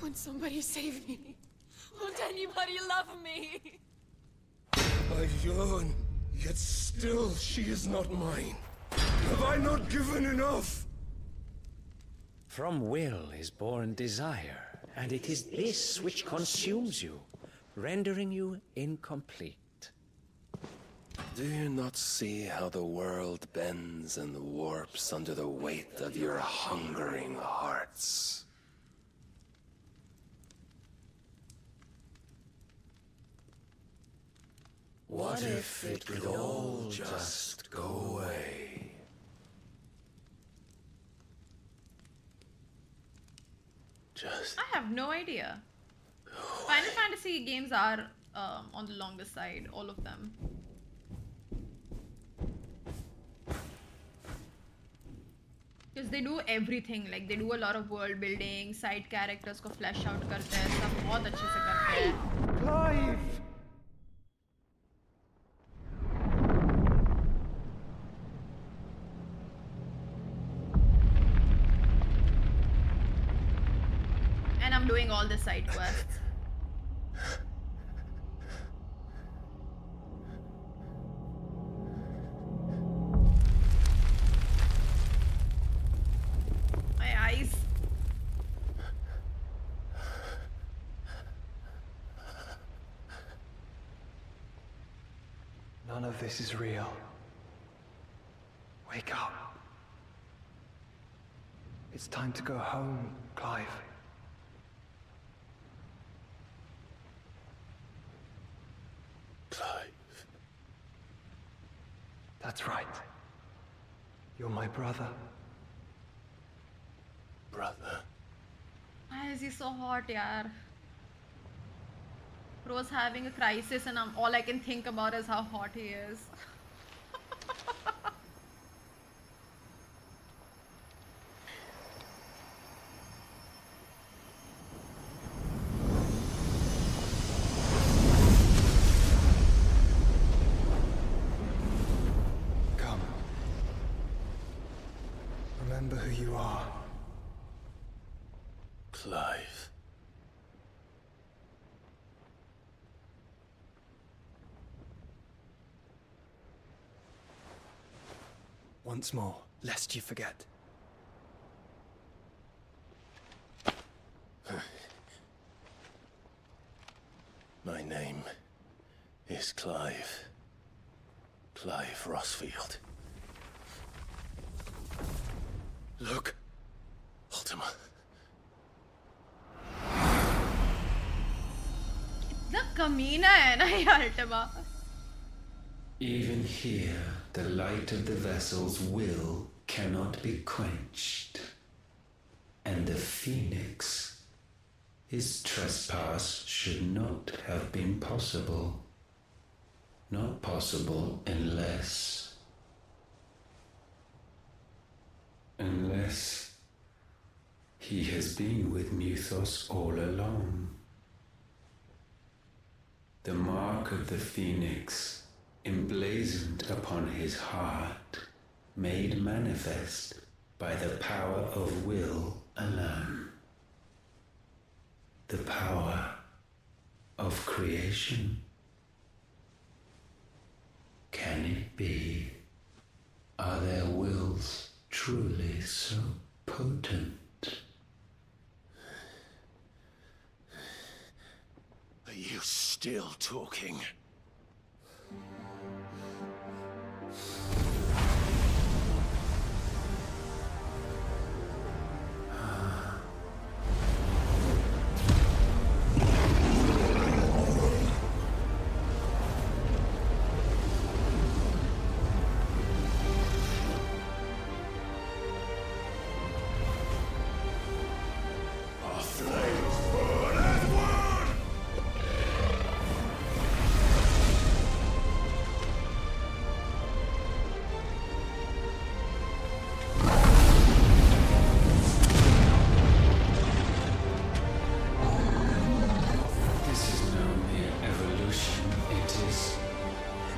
won't somebody save me? Won't anybody love me? I yearn, yet still she is not mine. Have I not given enough? From will is born desire, and it is this which consumes you, rendering you incomplete. Do you not see how the world bends and warps under the weight of your hungering hearts? What if it could all just go away? I have no idea. Final Fantasy games are on the longer side, all of them. Because they do everything, like they do a lot of world building, side characters को flesh out करते हैं, सब बहुत अच्छे से करते हैं. Clive! And I'm doing all the side quests. My eyes. None of this is real. Wake up. It's time to go home, Clive. Clive. That's right. You're my brother. Brother. Why is he so hot, yaar? Bro's having a crisis and all I can think about is how hot he is. Come. Remember who you are. Clive. Once more, lest you forget. My name is Clive. Clive Rossfield. Look, Ultima. The kamina hai na ye Ultima. Even here, the light of the vessel's will cannot be quenched. And the Phoenix, his trespass should not have been possible. Not possible unless he has been with Muthos all along. The mark of the Phoenix, emblazoned upon his heart, made manifest by the power of will alone. The power of creation. Can it be? Are their wills truly so potent? Are you still talking?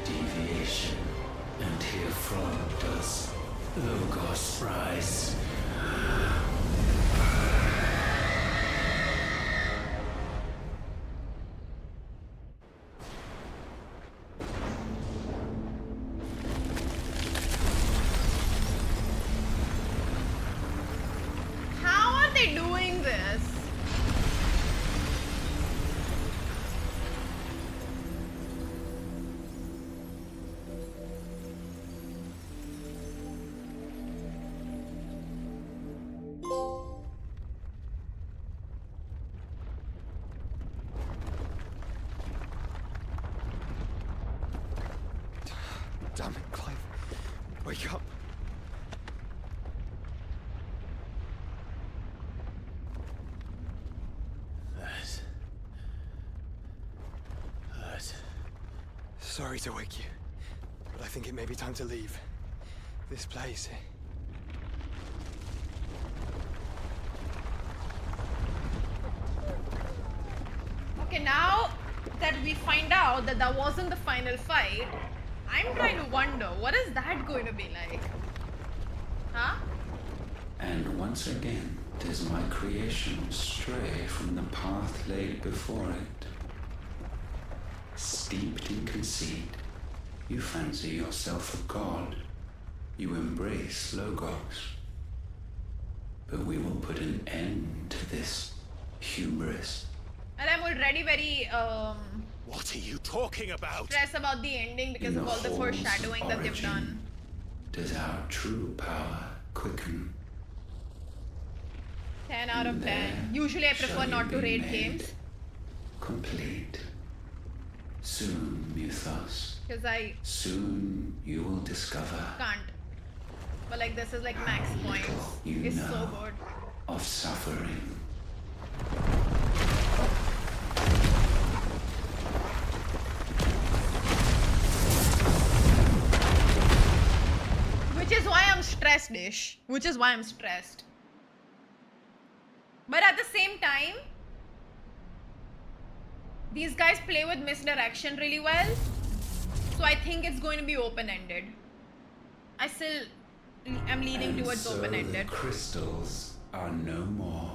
Deviation, and herefrom does Logos Prize. How are they doing this? Damn it, Clive. Wake up. Hurt. Sorry to wake you, but I think it may be time to leave. This place. Okay, now that we find out that that wasn't the final fight, I'm trying to wonder, what is that going to be like? Huh? And once again, does my creation stray from the path laid before it? Steeped in conceit, you fancy yourself a god. You embrace Logos. But we will put an end to this hubris. And I'm already very What are you talking about? stressed about the ending because In of the all the hall's foreshadowing that they've origin, done. Does our true power quicken? 10 out of 10. Usually I prefer shall not to you be rate made games Complete. Soon, Mythos. because I Soon you will discover can't. But like this is like max points. you It's know so good. of suffering. Which is why I'm stressed-ish. Which is why I'm stressed. But at the same time, these guys play with misdirection really well. So I think it's going to be open-ended. I still am leaning And towards so open-ended. the crystals are no more.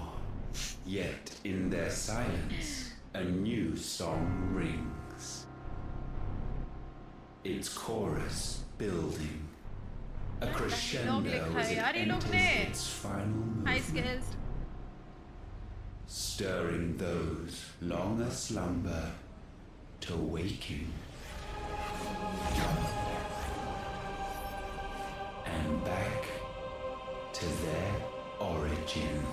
Yet in their silence, a new song rings. Its chorus building. A crescendo as it enters its final High movement. skills. Stirring those long aslumber to waking. And back to their origin.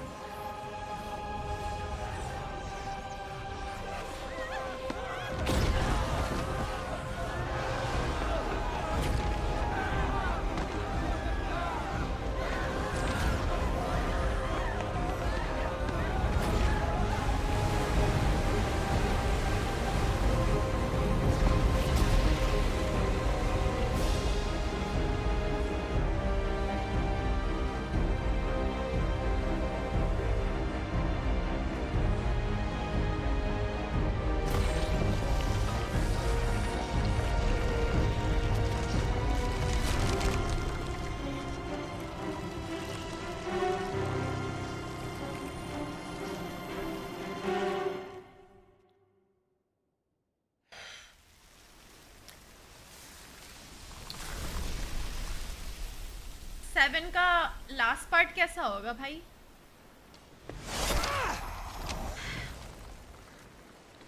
Seven का last part कैसा होगा भाई?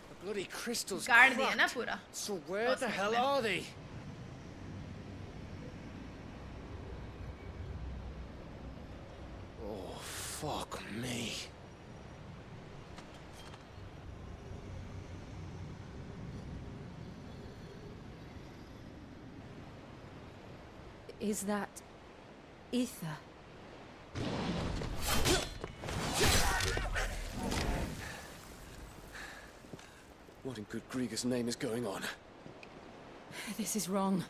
The bloody crystals गाड़ दिया ना cracked. पूरा. So where the hell are they? Oh, fuck me. Is that ether? What in good Grieger's name is going on? This is wrong.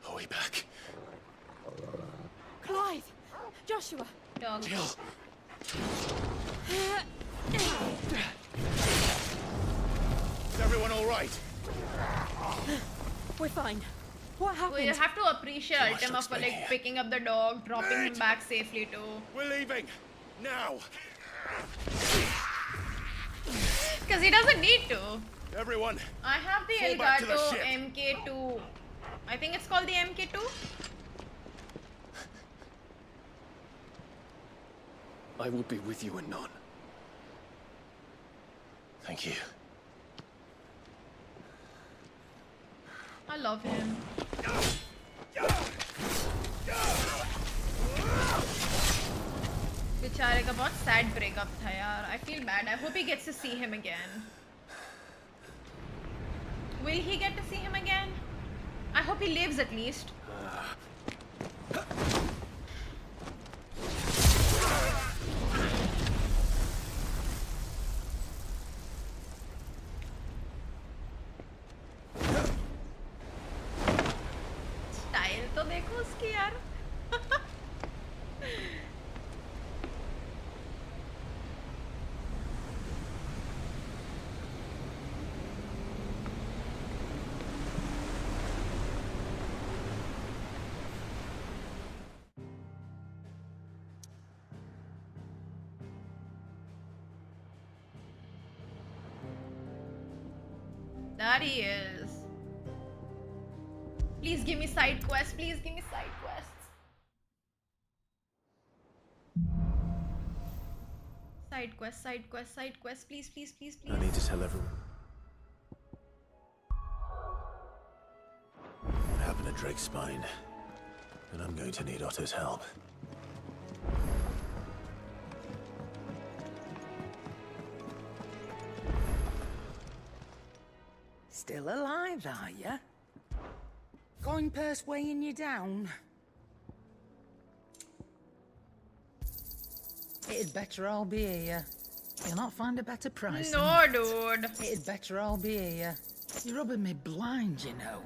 Are we back? Clive! Joshua! Dog. Jill! Is everyone all all right? We're fine. What happened? We have to appreciate Ultima for like picking up the dog, dropping him back safely too. We're leaving now. Because he doesn't need to. Everyone. I have the fall back to the Elgato ship. MK2. I think it's called the MK2. I will be with you anon. Thank you. I love him. बेचारे का बहुत sad breakup था यार. I feel bad. I hope he gets to see him again. Will he get to see him again? I hope he lives at least. Style तो देखो उसकी यार. That he is. Please give me side quests. Please give me side quests. Side quests, side quests, side quests. Please, please, please, please. I need to tell everyone. What happened to Drake's spine? And I'm going to need Otto's help. Still alive, are ya? Coin purse weighing you down? It'd better all be here. You'll not find a better price. No, than dude. that. It'd better all be here. You're rubbing me blind, you know.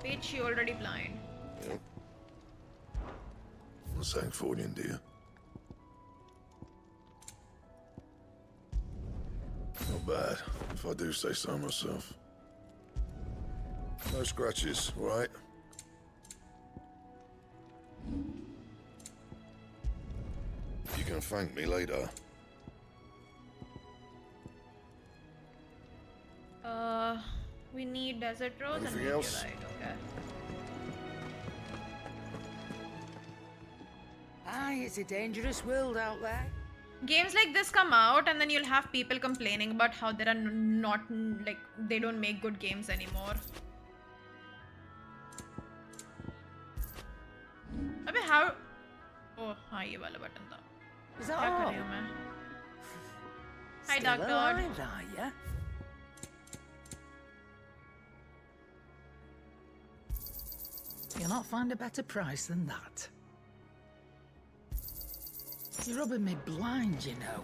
Bitch, you already blind. Yep. I'm saying Fordian, dear. Not bad, if I do say so myself. No scratches, right? You can thank me later. We need desert rose and Anything else? meteorite. Okay. Aye, it's a dangerous world out there. Games like this come out and then you'll have people complaining about how there are not like they don't make good games anymore. अबे how? Oh हाँ ये वाला button था. Is that क्या कर all? रही हूँ मैं? Hi Still Doctor. alive, are ya? You'll not find a better price than that. You're rubbing me blind, you know.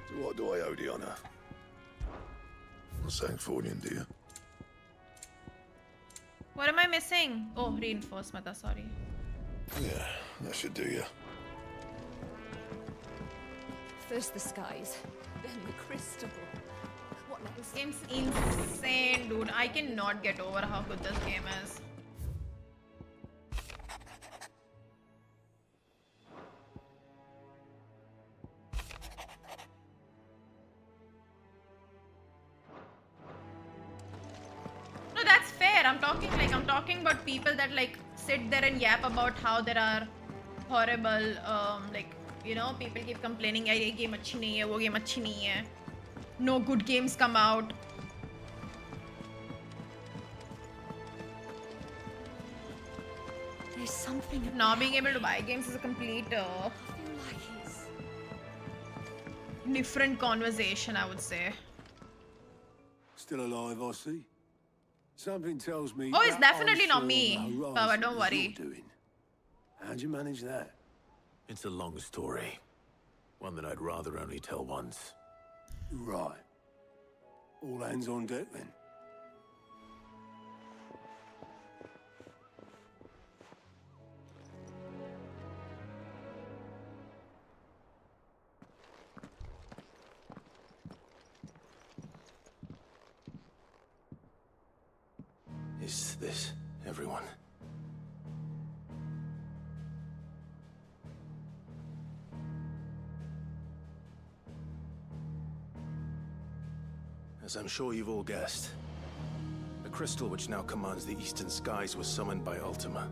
So what do I owe the honor? I'm saying Fordian, dear. What am I missing? Oh, reinforcement. Sorry. Yeah, that should do you. First the skies, then the crystal. What next? This game's insane, dude. I cannot get over how good this game is. No, that's fair. I'm talking about people that like sit there and yap about how there are horrible like you know people keep complaining यार ये game अच्छी नहीं है वो game अच्छी नहीं है. No good games come out. There's something Not being able to buy games is a complete different conversation, I would say. Still alive, I see. Something tells me. Oh, it's that definitely not eyesore me, on the Baba, horizon don't is worry. your doing. How'd you manage that? It's a long story. One that I'd rather only tell once. Right. All hands on deck then. Is this everyone? As I'm sure you've all guessed, the crystal which now commands the eastern skies was summoned by Ultima.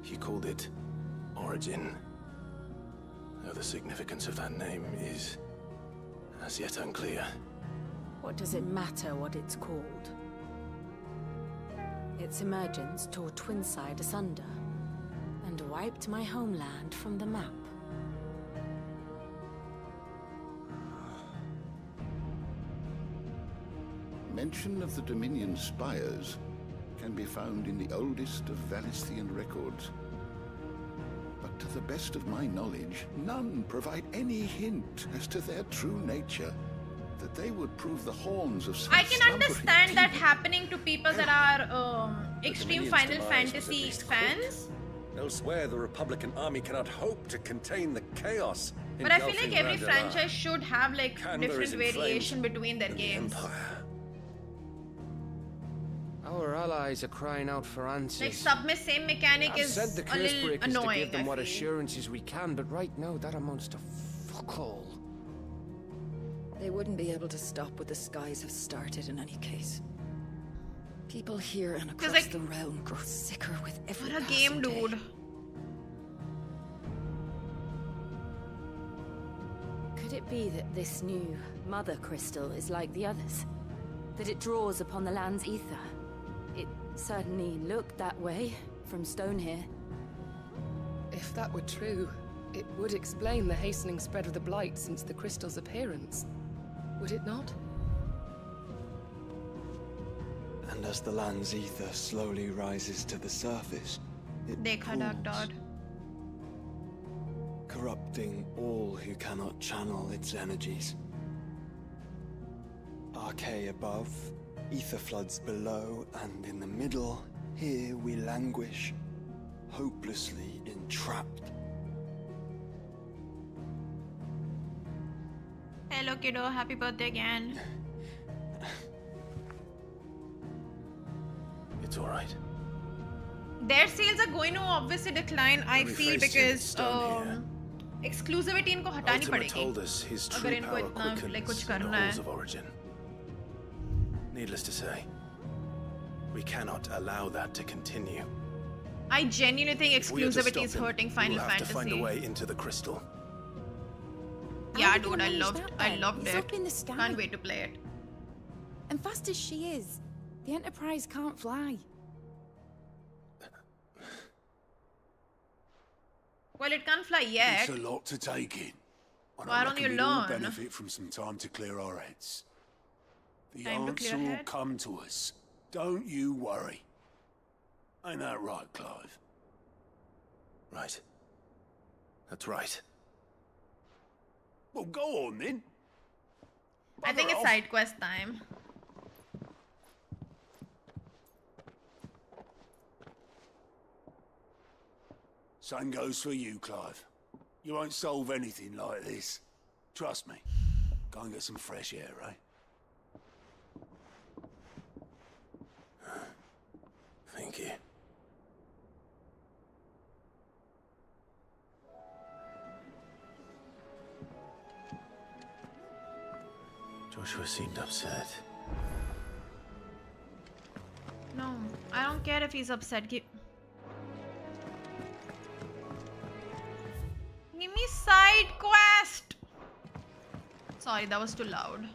He called it Origin. Though the significance of that name is as yet unclear. What does it matter what it's called? Its emergence tore Twinside asunder and wiped my homeland from the map. Mention of the Dominion spires can be found in the oldest of Valisthian records. But to the best of my knowledge, none provide any hint as to their true nature. That they would prove the horns of some I can understand that happening to people that are extreme Final Fantasy fans. Elsewhere, the Republican army cannot hope to contain the chaos. But I feel like every franchise should have like different variation between their games. Our allies are crying out for answers. Like submit same mechanic is sent the a curse little breakers annoying. to give them what I feel. assurances we can, but right now that amounts to fuck all. They wouldn't be able to stop what the skies have started in any case. People here and across like, the realm grow sicker with every what a passing game, day. dude. Could it be that this new mother crystal is like the others? That it draws upon the land's ether? It certainly looked that way from Stonehear. If that were true, it would explain the hastening spread of the Blight since the crystal's appearance. Would it not? And as the land's ether slowly rises to the surface, it cools, corrupting all who cannot channel its energies. Archay above, ether floods below, and in the middle, here we languish, hopelessly entrapped. Hello kiddo, happy birthday again. It's alright. Their sales are going to obviously decline, I We feel, faced him in because Stonehear. exclusivity इनको हटानी Ultima पड़ेगी. told us his true अगर इनको power इतना like quickens कुछ in the करना halls है. of Origin. Needless to say, we cannot allow that to continue. I genuinely think If we are to exclusivity is stop him, hurting we Final will have to find a Fantasy. way into the crystal. Yeah, How dude, are we I gonna manage loved that, then? it. He's up in the sky. Can't wait to play it. And fast as she is, the Enterprise can't fly. Well, it can't fly yet. It's a lot to take in. And Why I don't reckon you we'd all learn? benefit from some time to clear our heads. The Time to clear answer will head? come to us. Don't you worry. Ain't that right, Clive? Right. That's right. Well, go on then. I think Bugger it's off. side quest time. Same goes for you, Clive. You won't solve anything like this. Trust me. Go and get some fresh air, eh? Thank you. Joshua seemed upset. No, I don't care if he's upset. Give me side quest. Sorry, that was too loud.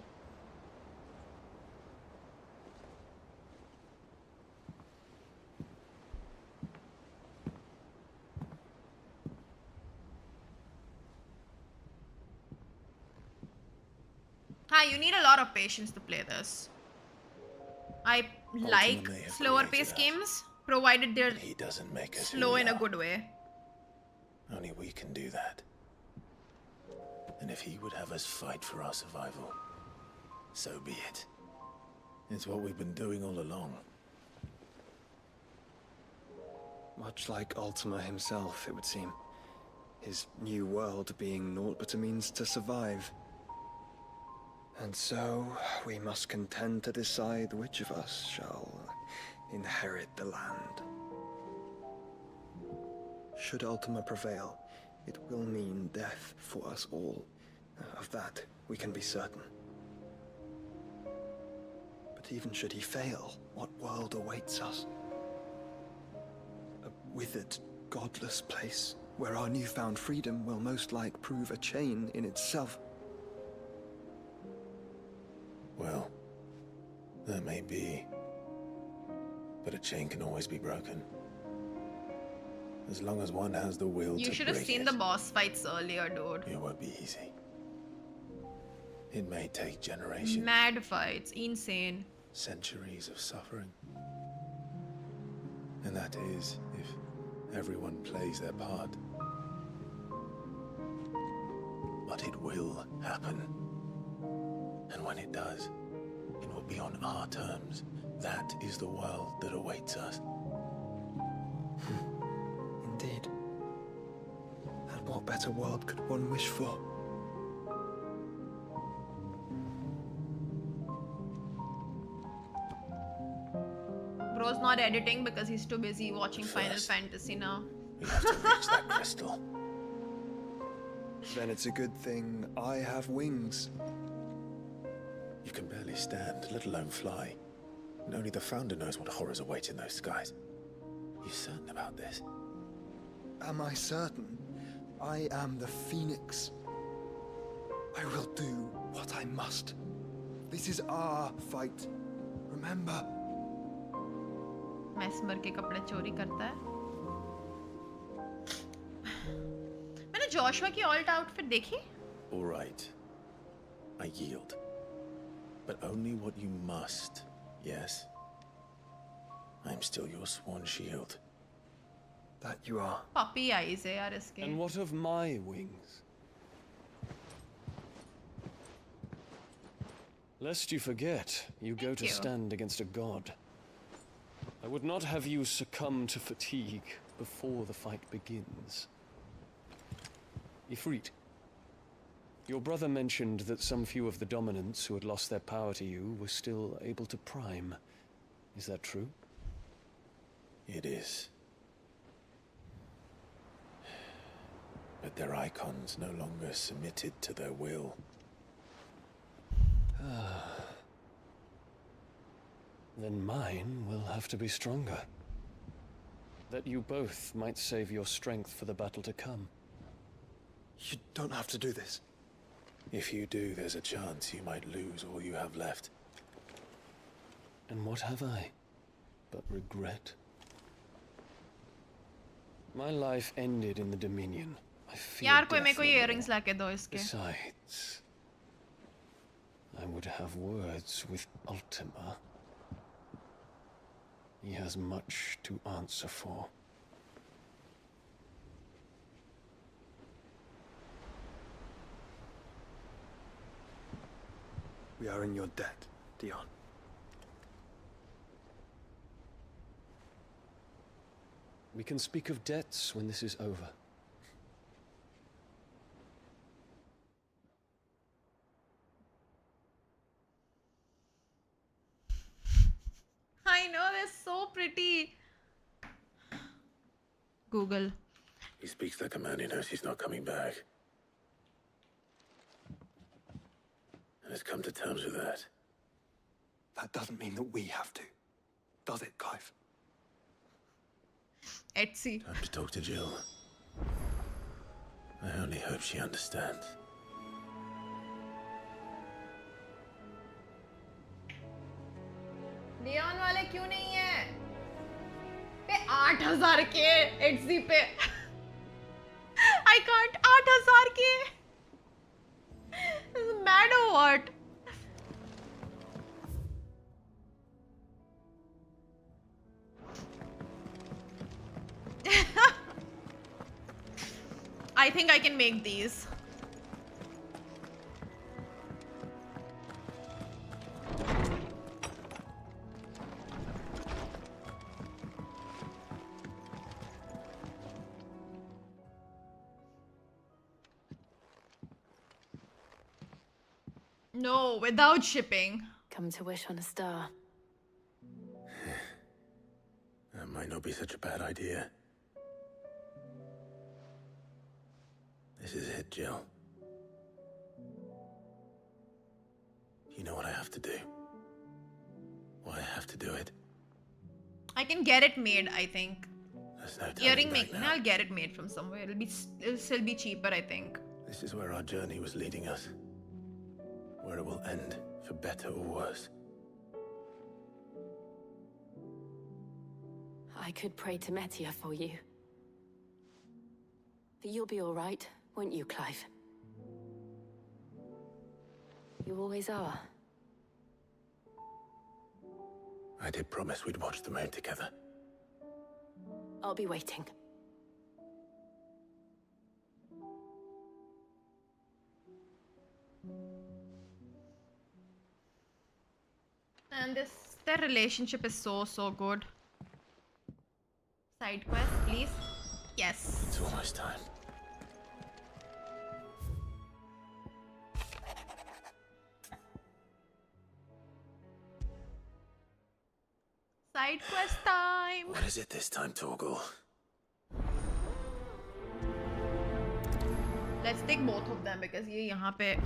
Hi, you need a lot of patience to play this. I like may have slower created paced us, games, provided they're He doesn't make us who slow we in a are. good way. Only we can do that. And if he would have us fight for our survival, so be it. It's what we've been doing all along. Much like Ultima himself, it would seem. His new world being naught but a means to survive. And so, we must contend to decide which of us shall inherit the land. Should Ultima prevail, it will mean death for us all. Of that, we can be certain. But even should he fail, what world awaits us? A withered, godless place, where our newfound freedom will most like prove a chain in itself. Well, that may be. But a chain can always be broken. As long as one has the will to break it. You should have seen the boss fights earlier, dude. It won't be easy. It may take generations. Mad fights. Insane. Centuries of suffering. And that is if everyone plays their part. But it will happen. And when it does, it will be on our terms. That is the world that awaits us. Indeed. And what better world could one wish for? Bro's not editing because he's too busy watching Final Fantasy now. We have to reach that crystal. Then it's a good thing I have wings. You can barely stand, let alone fly. And only the Founder knows what horrors await in those skies. You certain about this? Am I certain? I am the Phoenix. I will do what I must. This is our fight. Remember? मैस्मर के कपड़े चोरी करता है। मैंने Joshua की alt outfit देखी? All right. I yield. But only what you must, yes? I'm still your sworn shield. That you are. Puppy eyes है यार इसके. And what of my wings? Lest you forget, you go to stand against a god. I would not have you succumb to fatigue before the fight begins. Ifrit, your brother mentioned that some few of the dominants who had lost their power to you were still able to prime. Is that true? It is. But their icons no longer submitted to their will. Then mine will have to be stronger. That you both might save your strength for the battle to come. You don't have to do this. If you do, there's a chance you might lose all you have left. And what have I but regret? My life ended in the Dominion. I fear यार कोई death मेरे को no ये more. earrings लाके दो इसके. Besides, I would have words with Ultima. He has much to answer for. We are in your debt, Dion. We can speak of debts when this is over. I know, they're so pretty. Google. He speaks like a man who knows he's not coming back. And has come to terms with that. That doesn't mean that we have to. Does it, Clive? Etsy. Time to talk to Jill. I only hope she understands. Lian वाले क्यों नहीं है? पे 8,000 के Etsy पे. I can't. 8,000 के. This is mad or what? I think I can make these. No, without shipping. Come to wish on a star. That might not be such a bad idea. This is it, Jill. You know what I have to do. Why I have to do it. I can get it made, I think. There's no Earring turning back making, now. I'll get it made from somewhere. It'll still be cheaper, I think. This is where our journey was leading us. Where it will end, for better or worse. I could pray to Metia for you. But you'll be all right, won't you, Clive? You always are. I did promise we'd watch the moon together. I'll be waiting. And their relationship is so good. Side quest, please. Yes. It's almost time. Side quest time. What is it this time, Torgal? Let's take both of them because ये यहाँ पे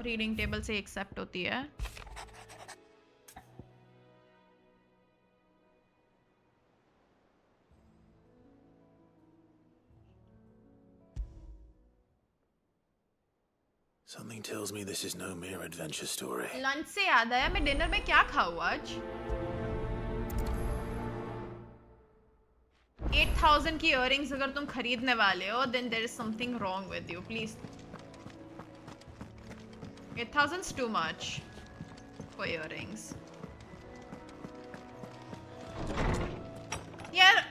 reading table से accept होती है. Something tells me this is no mere adventure story. Lunch से याद आया मैं dinner में क्या खाऊँ आज? 8,000 की earrings अगर तुम खरीदने वाले हो, then there is something wrong with you. Please. 8,000 is too much for earrings. Yeah,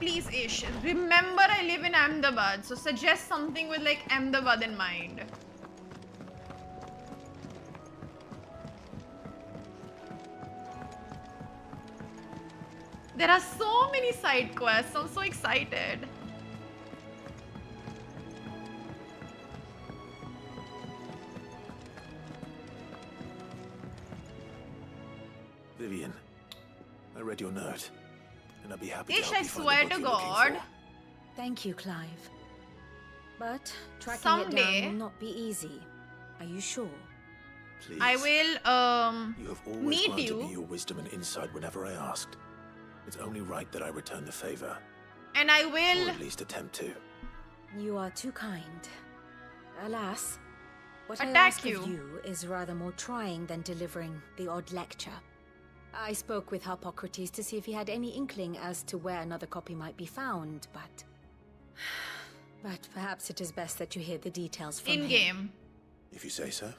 please, Ish. Remember, I live in Ahmedabad, so suggest something with like Ahmedabad in mind. There are so many side quests. I'm so excited. Vivian, I read your note, and I'd be happy Ish, to help I you find swear the book to you're looking God. for. Thank you, Clive. But tracking Someday- it down will not be easy. Are you sure? Please. I will You have always meet granted you, me your wisdom and insight whenever I asked. It's only right that I return the favor, and I or will. at least attempt to. You are too kind. Alas, what I Attack ask you. of you is rather more trying than delivering the odd lecture. I spoke with Hippocrates to see if he had any inkling as to where another copy might be found, but... But perhaps it is best that you hear the details from him. In-game. If you say so.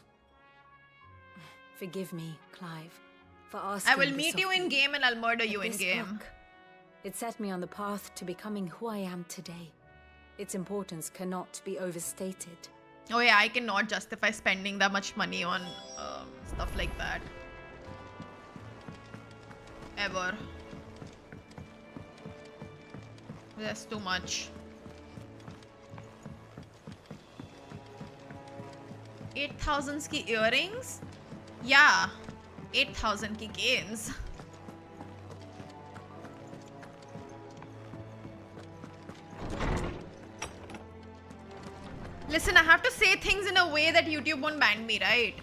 Forgive me, Clive, for asking I will this meet of you in-game and I'll murder you But this in-game. book, it set me on the path to becoming who I am today. Its importance cannot be overstated. Oh yeah, I cannot justify spending that much money on stuff like that. Ever. That's too much. 8,000 ki earrings? Yeah. 8,000 ki gains. Listen, I have to say things in a way that YouTube won't ban me, right?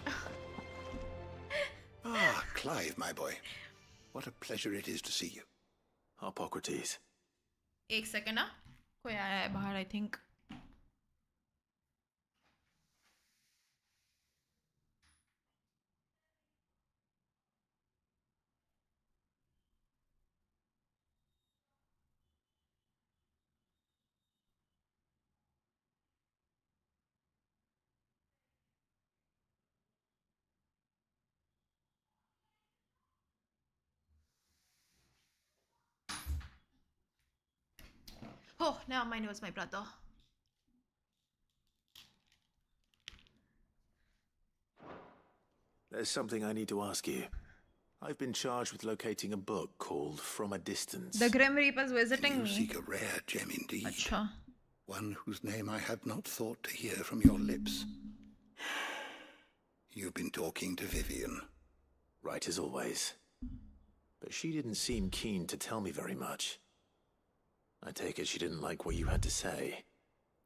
Ah, Clive, my boy. What a pleasure it is to see you. Hippocrates. एक second ना कोई आया है बाहर I think. Oh, now mine was my brother. There's something I need to ask you. I've been charged with locating a book called From a Distance. The Grim Reaper's visiting You me. seek a rare gem indeed. Acha. One whose name I had not thought to hear from your lips. you've been talking to Vivian. Right as always. But she didn't seem keen to tell me very much. I take it she didn't like what you had to say.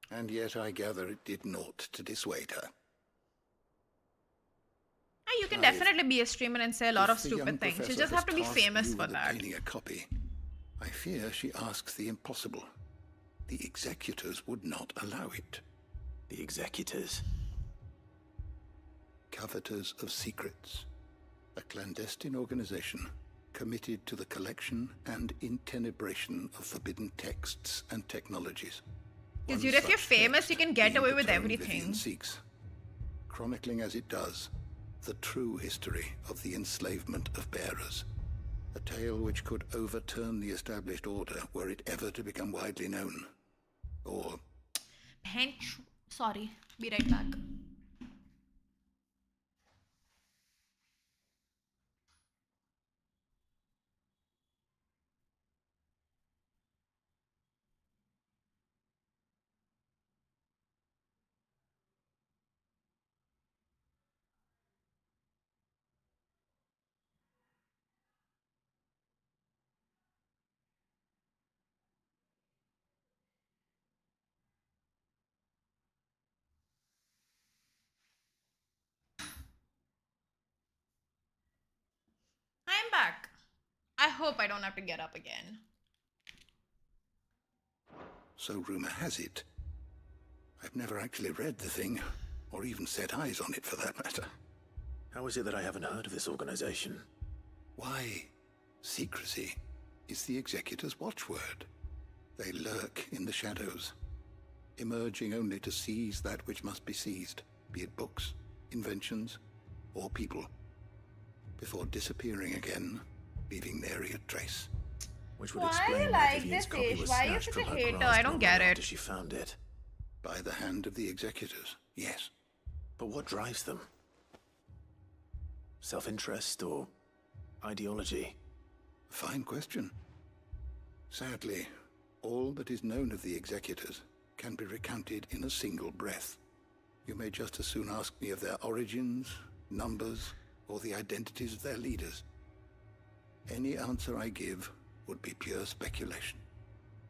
And yet I gather it did naught to dissuade her. You can definitely be a streamer and say a lot of stupid things. You just have to be famous for that. Obtaining a copy, I fear she asks the impossible. The executors would not allow it. The executors? Coveters of secrets. A clandestine organization committed to the collection and intenebration of forbidden texts and technologies. Because if you're famous, you can get away with everything. Vivian seeks, chronicling as it does the true history of the enslavement of bearers. A tale which could overturn the established order were it ever to become widely known. Or... Sorry, be right back. I'm back. I hope I don't have to get up again. So rumor has it. I've never actually read the thing, or even set eyes on it for that matter. How is it that I haven't heard of this organization? Why, secrecy is the executor's watchword. They lurk in the shadows, emerging only to seize that which must be seized, be it books, inventions, or people, before disappearing again, leaving nary a trace. Which would explain why Vivian's copy was snatched from her grasp I don't get it. after she found it. By the hand of the executors, yes. But what drives them? Self-interest or ideology? Fine question. Sadly, all that is known of the executors can be recounted in a single breath. You may just as soon ask me of their origins, numbers, or the identities of their leaders. Any answer I give would be pure speculation.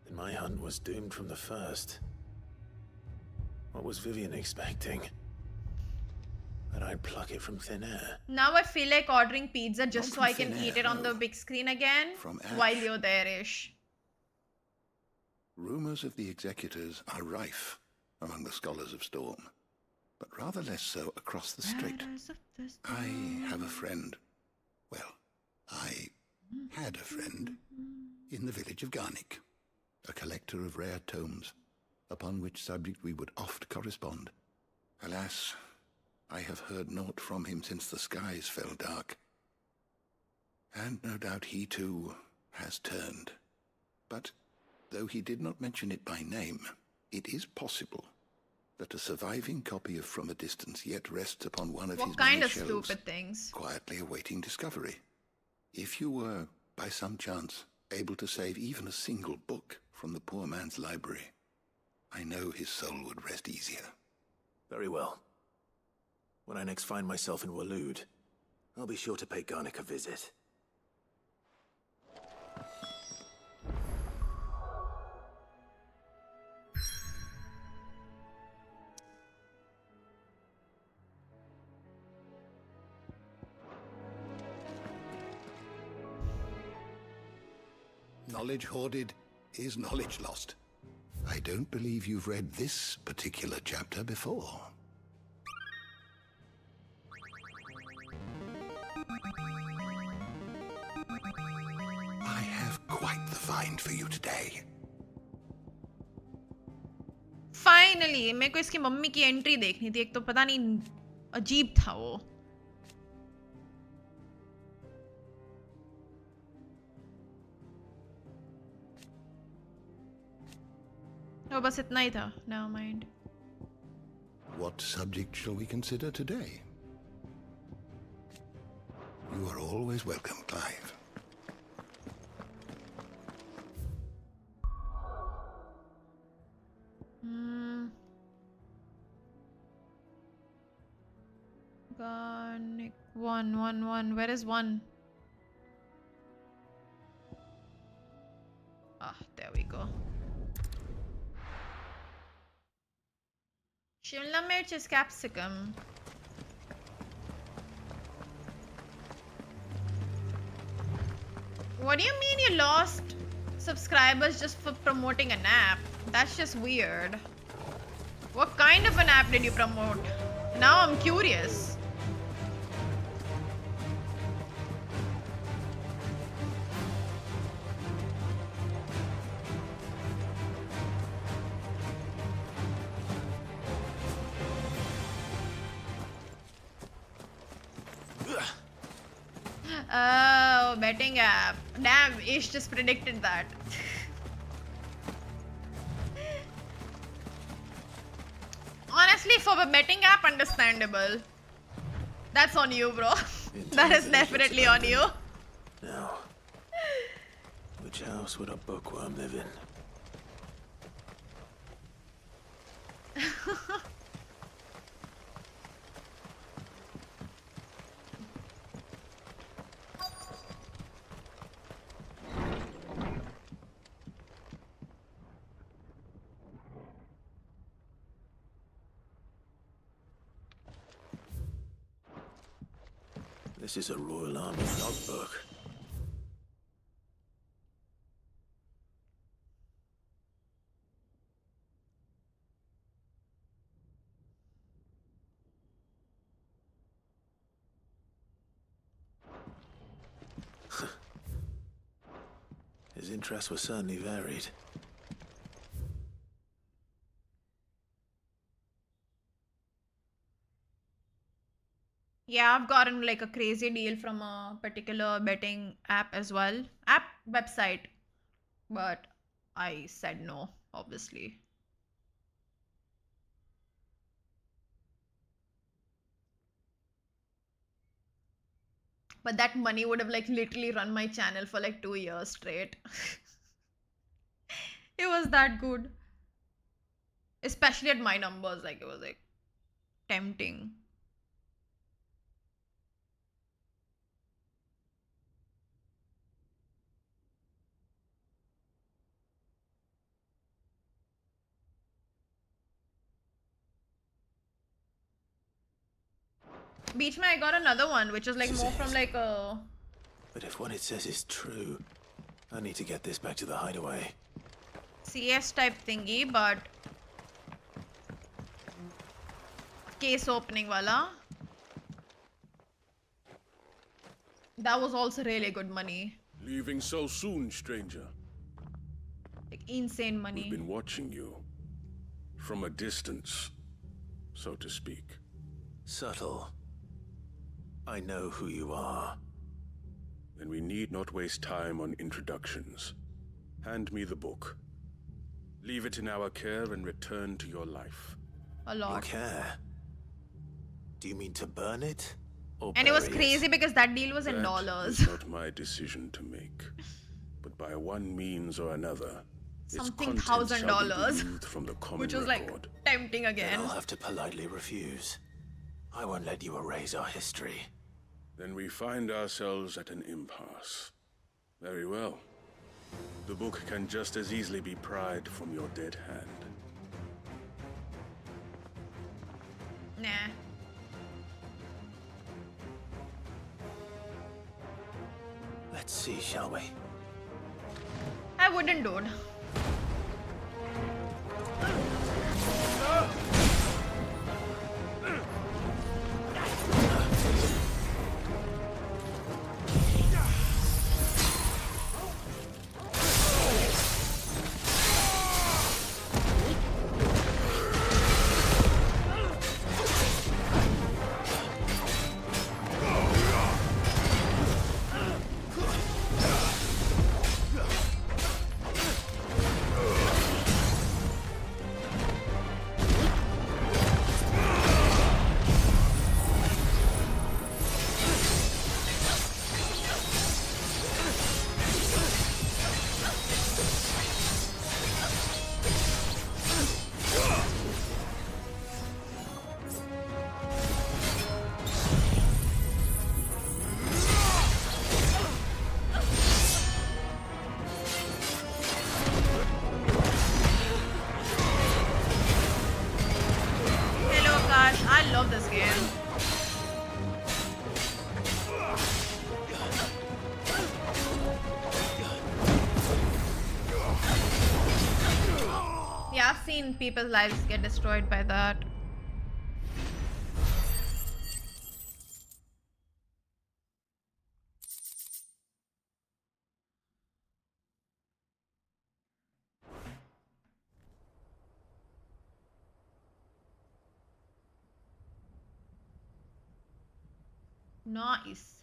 Then my hunt was doomed from the first. What was Vivian expecting? That I'd pluck it from thin air? Now I feel like ordering pizza just so I can eat it on the big screen again while you're there-ish. Rumors of the executors are rife among the scholars of Storm, but rather less so across the strait. I have a friend. Well, I had a friend in the village of Garnick, a collector of rare tomes, upon which subject we would oft correspond. Alas, I have heard naught from him since the skies fell dark. And no doubt he too has turned. But though he did not mention it by name, it is possible that a surviving copy of From a Distance yet rests upon one of his many shelves, stupid things? Quietly awaiting discovery. If you were, by some chance, able to save even a single book from the poor man's library, I know his soul would rest easier. Very well. When I next find myself in Waloed, I'll be sure to pay Garnick a visit. Knowledge hoarded is knowledge lost. I don't believe you've read this particular chapter before. I have quite the find for you today. Finally, मेरे को इसकी mummy की entry देखनी थी. एक तो पता नहीं अजीब था वो. वो बस इतना ही था. Never mind. What subject shall we consider today? You are always welcome, Clive. Garnic 111. Where is 1? Ah, there we go. Shimla mirch is capsicum. What do you mean you lost subscribers just for promoting an app? That's just weird. What kind of an app did you promote? Now I'm curious. Oh, betting app. Damn, Ish just predicted that. Honestly, for a betting app, understandable. That's on you, bro. That is definitely on you. Now, which house would a bookworm live in? This is a Royal Army logbook. His interests were certainly varied. Yeah, I've gotten like a crazy deal from a particular betting app as well. App website. But I said no, obviously. But that money would have like literally run my channel for like 2 years straight. It was that good. Especially at my numbers, like it was like tempting. Beach I got another one, which is like more from like a... But if what it says is true, I need to get this back to the hideaway. CS type thingy, but... Case opening wala. That was also really good money. Leaving so soon, stranger? Like insane money. We've been watching you. From a distance, so to speak. Subtle. I know who you are. Then we need not waste time on introductions. Hand me the book. Leave it in our care and return to your life. A lot. Your care? Do you mean to burn it? Or And it was bury crazy because that deal was in That dollars. is not my decision to make. But by one means or another, its Something contents shall be $1,000. removed from the common Which was like record. tempting Then again. I'll have to politely refuse. I won't let you erase our history. Then we find ourselves at an impasse. Very well. The book can just as easily be pried from your dead hand. Nah. Let's see, shall we? I wouldn't, dude. love this game. Yeah, I've seen people's lives get destroyed by that. Nice.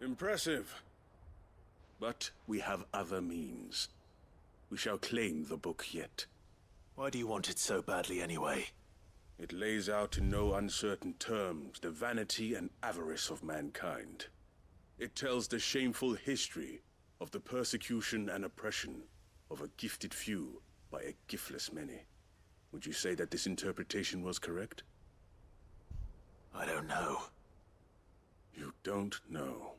Impressive. But we have other means. We shall claim the book yet. Why do you want it so badly anyway? It lays out in no uncertain terms the vanity and avarice of mankind. It tells the shameful history of the persecution and oppression of a gifted few by a giftless many. Would you say that this interpretation was correct? I don't know. You don't know.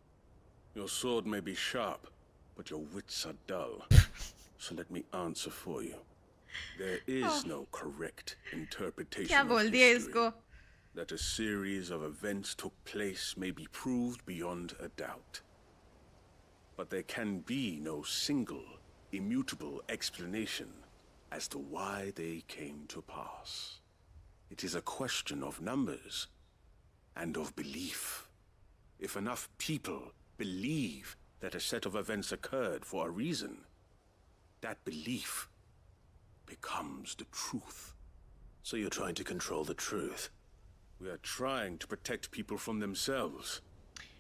Your sword may be sharp, but your wits are dull. So let me answer for you. There is no correct interpretation of history. That a series of events took place may be proved beyond a doubt. But there can be no single, immutable explanation as to why they came to pass. It is a question of numbers and of belief. If enough people believe that a set of events occurred for a reason, that belief becomes the truth. So you're trying to control the truth? We are trying to protect people from themselves.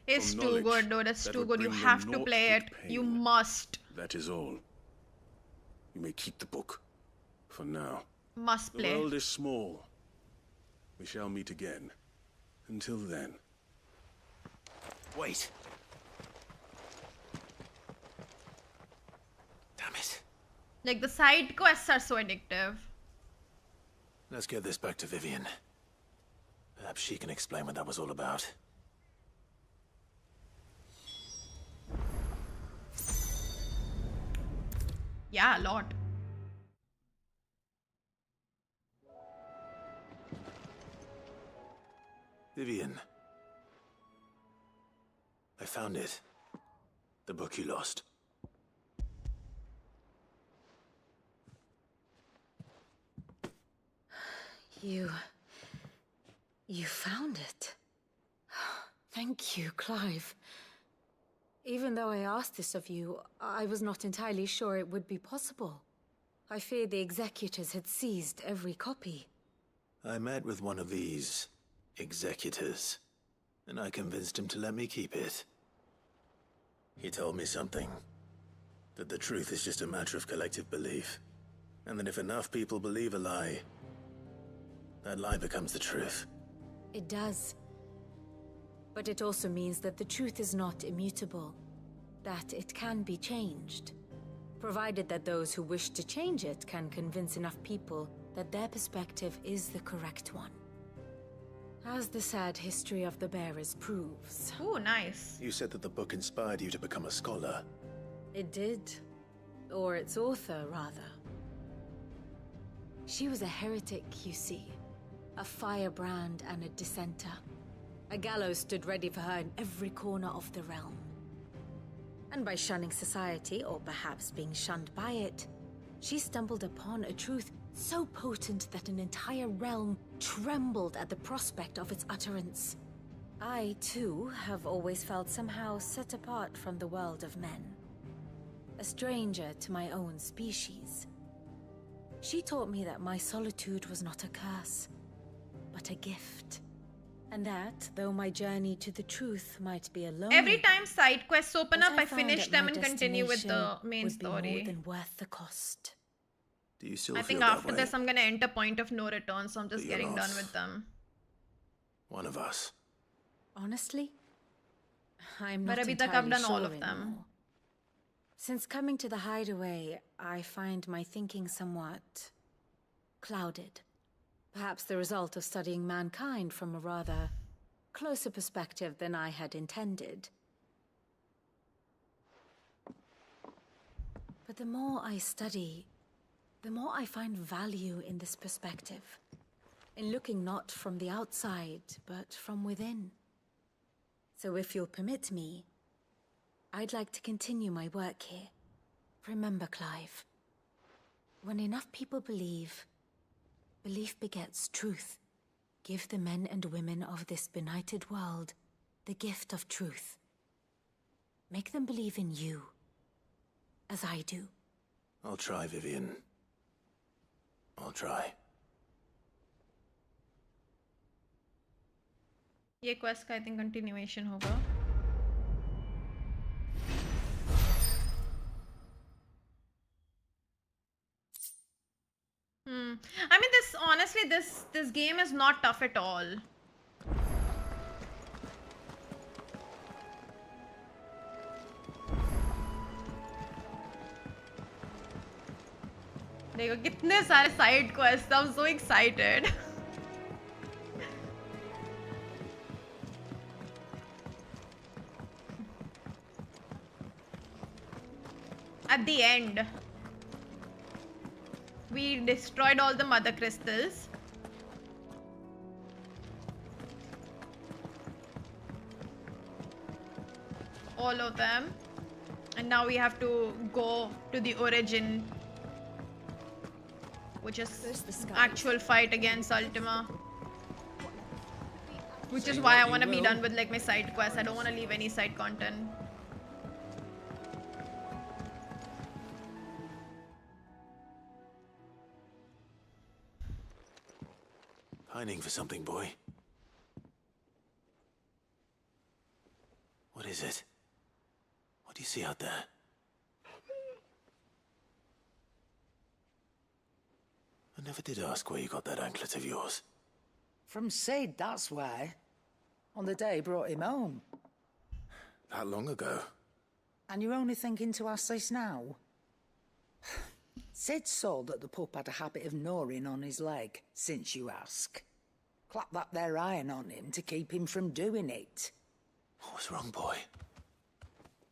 It's too good, dude. It's too good. You have to play it. You must. That is all. You may keep the book. For now. Must play. The world is small. We shall meet again. Until then. Wait. Damn it. Like, the side quests are so addictive. Let's get this back to Vivian. Perhaps she can explain what that was all about. Yeah, a lot. Vivian. I found it. The book you lost. You found it. Thank you, Clive. Even though I asked this of you, I was not entirely sure it would be possible. I feared the executors had seized every copy. I met with one of these executors, and I convinced him to let me keep it. He told me something. That the truth is just a matter of collective belief. And that if enough people believe a lie, that lie becomes the truth. It does. But it also means that the truth is not immutable. That it can be changed. Provided that those who wish to change it can convince enough people that their perspective is the correct one. As the sad history of the bearers proves. Ooh, nice. You said that the book inspired you to become a scholar. It did. Or its author, rather. She was a heretic, you see. A firebrand and a dissenter. A gallows stood ready for her in every corner of the realm. And by shunning society, or perhaps being shunned by it, she stumbled upon a truth so potent that an entire realm trembled at the prospect of its utterance. I, too, have always felt somehow set apart from the world of men. A stranger to my own species. She taught me that my solitude was not a curse, but a gift. And that, though my journey to the truth might be alone, every time side quests open up, I finish them and continue with the main story. More than worth the cost. Do you still I think after this, I'm gonna enter point of no return, so I'm just getting done with them. One of us. Honestly, I'm not But abhi tak entirely I've done all sure of them. anymore. Since coming to the hideaway, I find my thinking somewhat clouded. Perhaps the result of studying mankind from a rather closer perspective than I had intended. But the more I study, the more I find value in this perspective. in looking not from the outside, but from within. So if you'll permit me, I'd like to continue my work here. Remember, Clive, when enough people believe, belief begets truth. Give the men and women of this benighted world the gift of truth. Make them believe in you, as I do. I'll try, Vivian. I'll try. ये quest का I think continuation होगा. I mean, honestly, this game is not tough at all. देखो कितने सारे side quests. I'm so excited. At the end, we destroyed all the mother crystals. All of them. And now we have to go to the origin, which is actual fight against Ultima. Which is why I want to be done with like my side quests. I don't want to leave any side content. Pining for something, boy. What is it? What do you see out there? I never did ask where you got that anklet of yours. From Sid, that's why. On the day he brought him home. That long ago? And you're only thinking to ask this now? Sid saw that the pup had a habit of gnawing on his leg, since you ask. Clap that there iron on him to keep him from doing it. What was wrong, boy?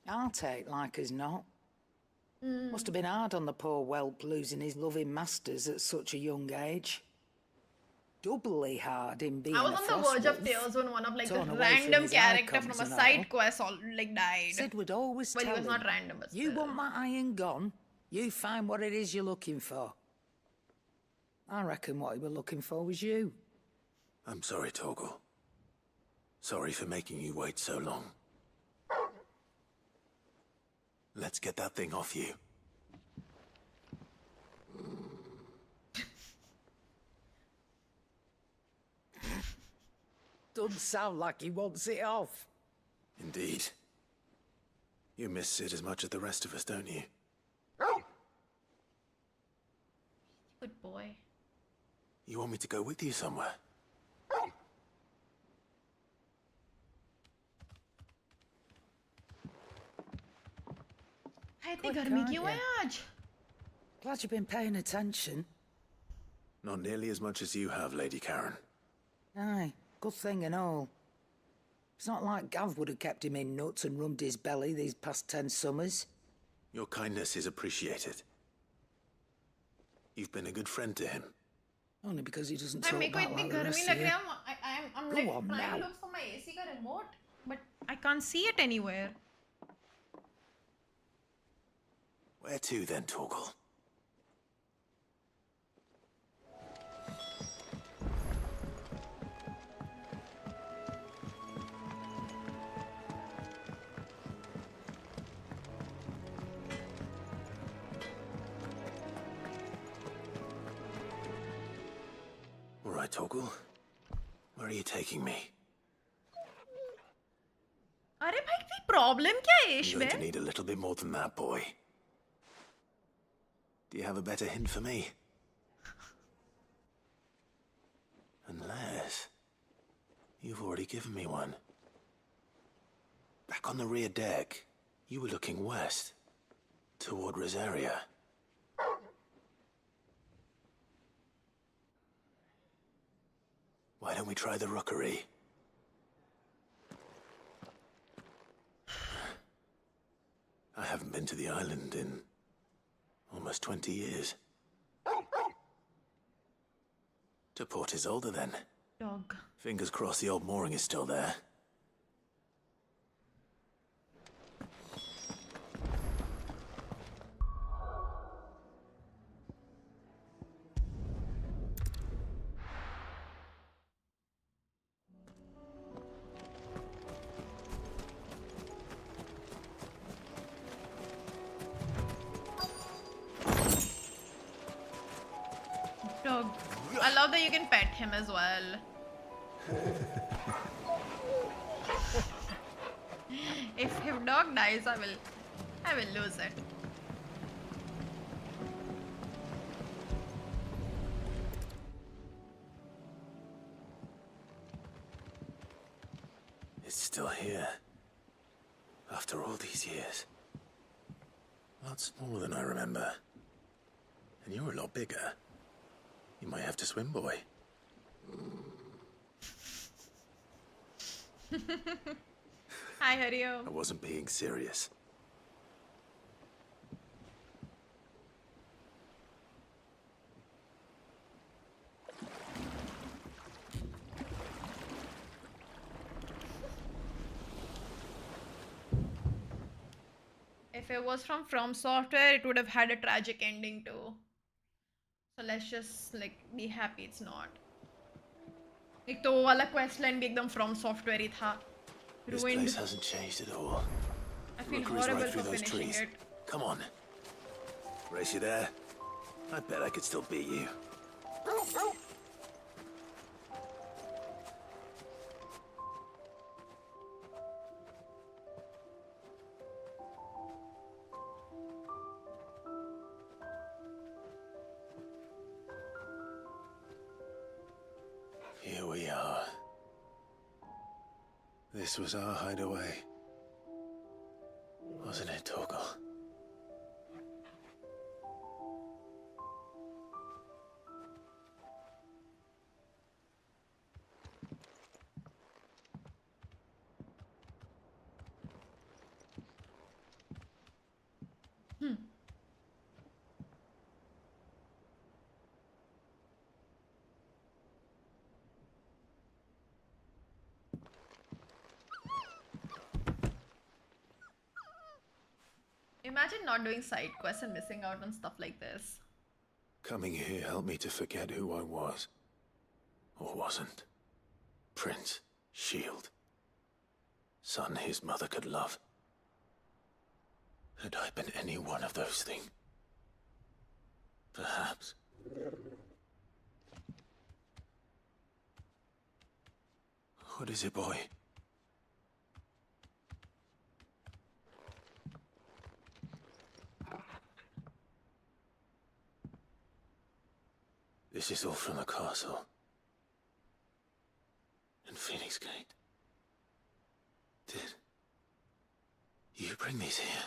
I'll take like as not. Must have been hard on the poor whelp losing his loving masters at such a young age. Doubly hard in being I was on the verge of tears when one of like the random character from a side quest all like died. Sid would always tell he was him, not random, but you want that iron gone, you find what it is you're looking for. I reckon what he was looking for was you. I'm sorry, Torgal. Sorry for making you wait so long. Let's get that thing off you. Doesn't sound like he wants it off. Indeed. You miss Sid as much as the rest of us, don't you? Good boy. You want me to go with you somewhere? इतनी गर्मी क्यों है आज? Glad you've been paying attention. Not nearly as much as you have, Lady Karen. Aye, good thing and all. It's not like Gav would have kept him in nuts and rubbed his belly these past 10 summers. Your kindness is appreciated. You've been a good friend to him. Only because he doesn't talk मेरे को about इतनी like the गर्मी rest लग of you. रही है. I'm like trying to look for my AC का remote, but I can't see it anywhere. Where to then, Torgal? All right, Torgal. Where are you taking me? अरे भाई कोई problem क्या है You're going to इसमें? need a little bit more than that, boy. Do you have a better hint for me? Unless you've already given me one. Back on the rear deck, you were looking west, toward Rosaria. Why don't we try the rookery? I haven't been to the island in almost 20 years. To Port Isolde then. Dog. Fingers crossed the old mooring is still there. Dog. I love that you can pet him as well. If dog dies, I will lose it. It's still here. After all these years. A lot smaller than I remember. And you're a lot bigger. You might have to swim, boy. Hi, Hario. I wasn't being serious. If it was from Software, it would have had a tragic ending too. So let's just like be happy it's not. एक तो वो वाला questline भी एकदम from Software ही था. This Ruined. place hasn't changed at all. I feel Rookery's horrible right for through those finishing trees. it. Come on. Race you there? I bet I could still beat you. Here we are. This was our hideaway. Wasn't it, Torgal? Imagine not doing side quests and missing out on stuff like this. Coming here helped me to forget who I was. Or wasn't. Prince, shield. Son his mother could love. Had I been any one of those things? Perhaps. What is it, boy? This is all from the castle. And Phoenix Gate. Did you bring these here?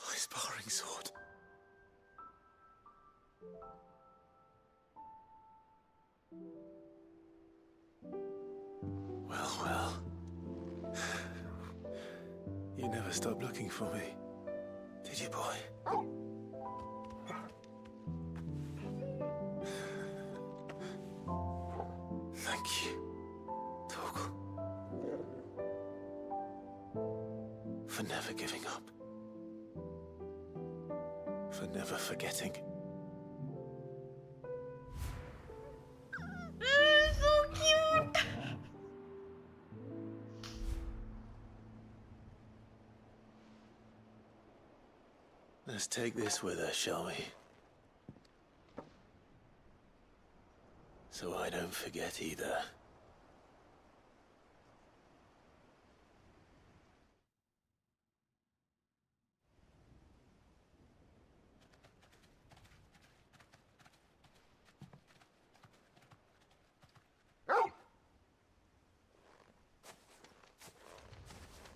My sparring sword. Well, well. You never stopped looking for me, did you, boy? Thank you, Torgal. For never giving up. For never forgetting. So cute! Let's take this with us, shall we? So I don't forget either.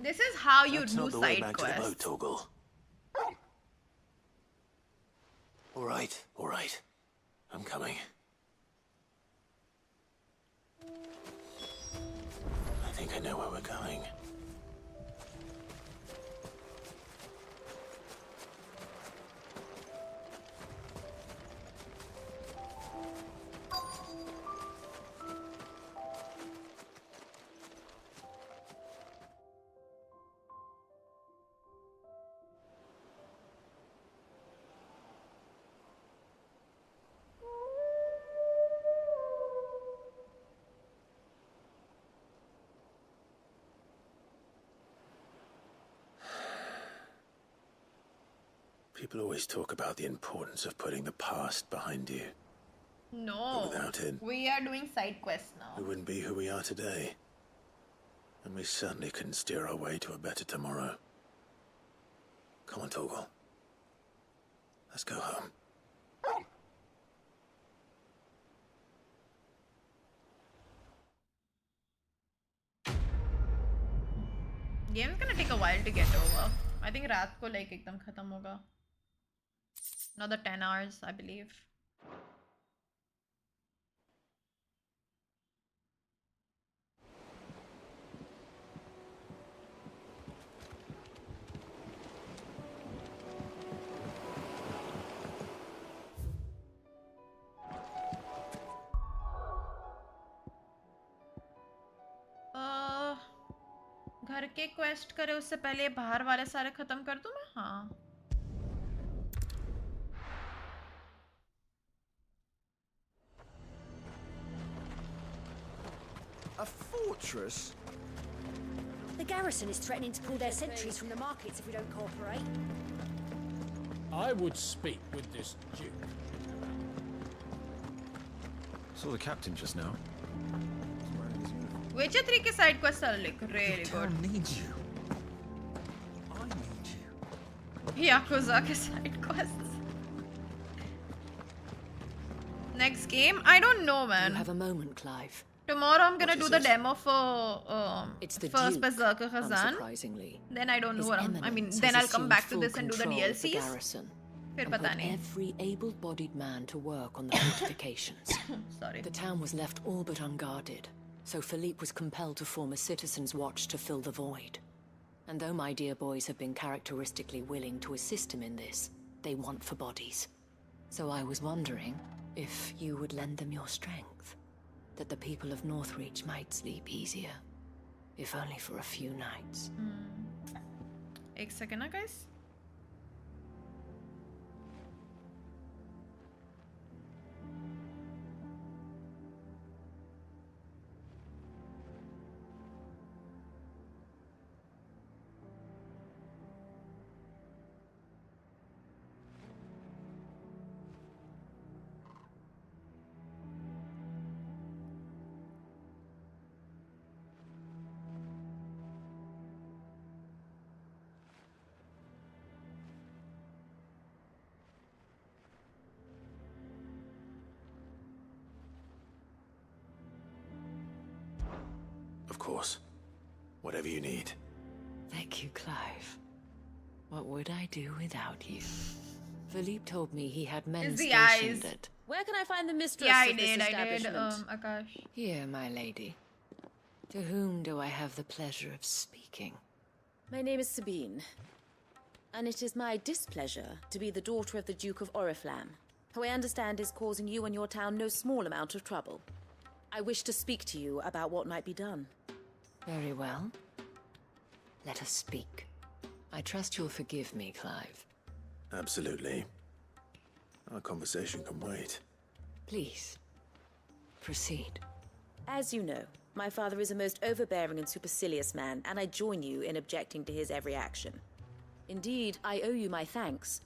This is how you That's do not the way side back to the quests. boat, Torgal. All right. I'm coming. I think I know where we're going. People always talk about the importance of putting the past behind you. No. But without it, we are doing side quests now. we wouldn't be who we are today. And we certainly couldn't steer our way to a better tomorrow. Come on, Torgal. Let's go home. Game is gonna take a while to get over. I think रात को like एकदम खत्म होगा. Another 10 hours, I believe. घर के quest करे उससे पहले बाहर वाले सारे खत्म कर दूं मैं. हाँ. A fortress? The garrison is threatening to pull their sentries from the markets if we don't cooperate. I would speak with this Duke. Saw the captain just now. Witcher 3 के side quests are like really good. Needs you. Yakuza के side quests. Next game? I don't know, man. You have a moment, Clive. Tomorrow I'm gonna do the demo for It's the first Duke, Berserker Khazan. unsurprisingly. Then I don't know His what I mean, Eminence then has I'll come assumed back to full this and do the control of the DLCs. garrison, फिर and पता put नहीं. every able-bodied man to work on the fortifications. Sorry. The town was left all but unguarded, so Philippe was compelled to form a citizens' watch to fill the void. And though my dear boys have been characteristically willing to assist him in this, they want for bodies. So I was wondering if you would lend them your strength, that the people of Northreach might sleep easier, if only for a few nights. एक second ना guys. Of course. Whatever you need. Thank you, Clive. What would I do without you? Philippe told me he had men It's the stationed eyes. at... Where can I find the mistress Yeah, of this I did, establishment? Akash. Here, my lady. To whom do I have the pleasure of speaking? My name is Sabine, and it is my displeasure to be the daughter of the Duke of Oriflamme, who I understand is causing you and your town no small amount of trouble. I wish to speak to you about what might be done. Very well. Let us speak. I trust you'll forgive me, Clive. Absolutely. Our conversation can wait. Please, proceed. As you know, my father is a most overbearing and supercilious man, and I join you in objecting to his every action. Indeed, I owe you my thanks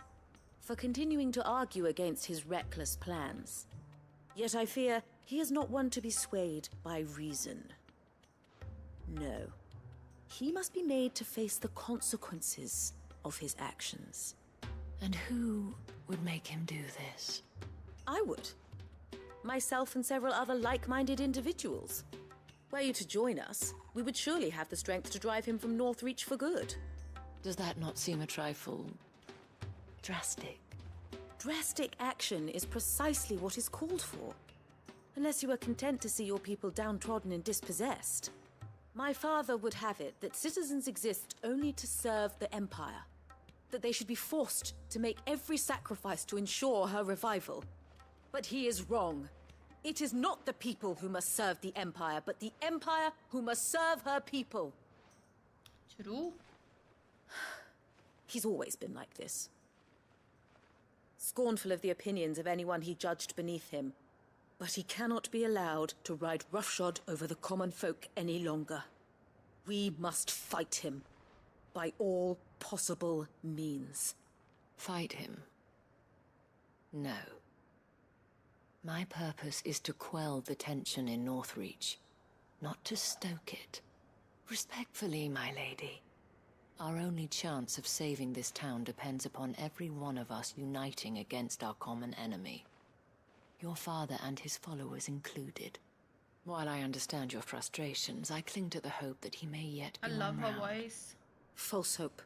for continuing to argue against his reckless plans. Yet I fear he is not one to be swayed by reason. No. He must be made to face the consequences of his actions. And who would make him do this? I would. Myself and several other like-minded individuals. Were you to join us, we would surely have the strength to drive him from Northreach for good. Does that not seem a trifle... drastic? Drastic action is precisely what is called for. Unless you are content to see your people downtrodden and dispossessed. My father would have it that citizens exist only to serve the Empire. That they should be forced to make every sacrifice to ensure her revival. But he is wrong. It is not the people who must serve the Empire, but the Empire who must serve her people. True. He's always been like this. Scornful of the opinions of anyone he judged beneath him. But he cannot be allowed to ride roughshod over the common folk any longer. We must fight him by all possible means. Fight him? No. My purpose is to quell the tension in Northreach, not to stoke it. Respectfully, my lady. Our only chance of saving this town depends upon every one of us uniting against our common enemy. Your father and his followers included. While I understand your frustrations, I cling to the hope that he may yet be I love on her round. voice. False hope,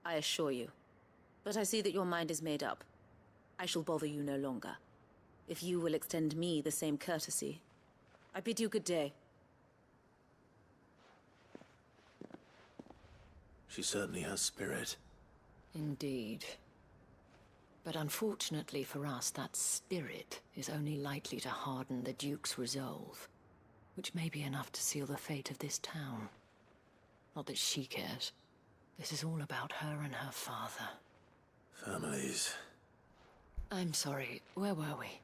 I assure you. But I see that your mind is made up. I shall bother you no longer. If you will extend me the same courtesy, I bid you good day. She certainly has spirit. Indeed. But unfortunately for us, that spirit is only likely to harden the Duke's resolve, which may be enough to seal the fate of this town. Not that she cares. This is all about her and her father. Families. I'm sorry, where were we?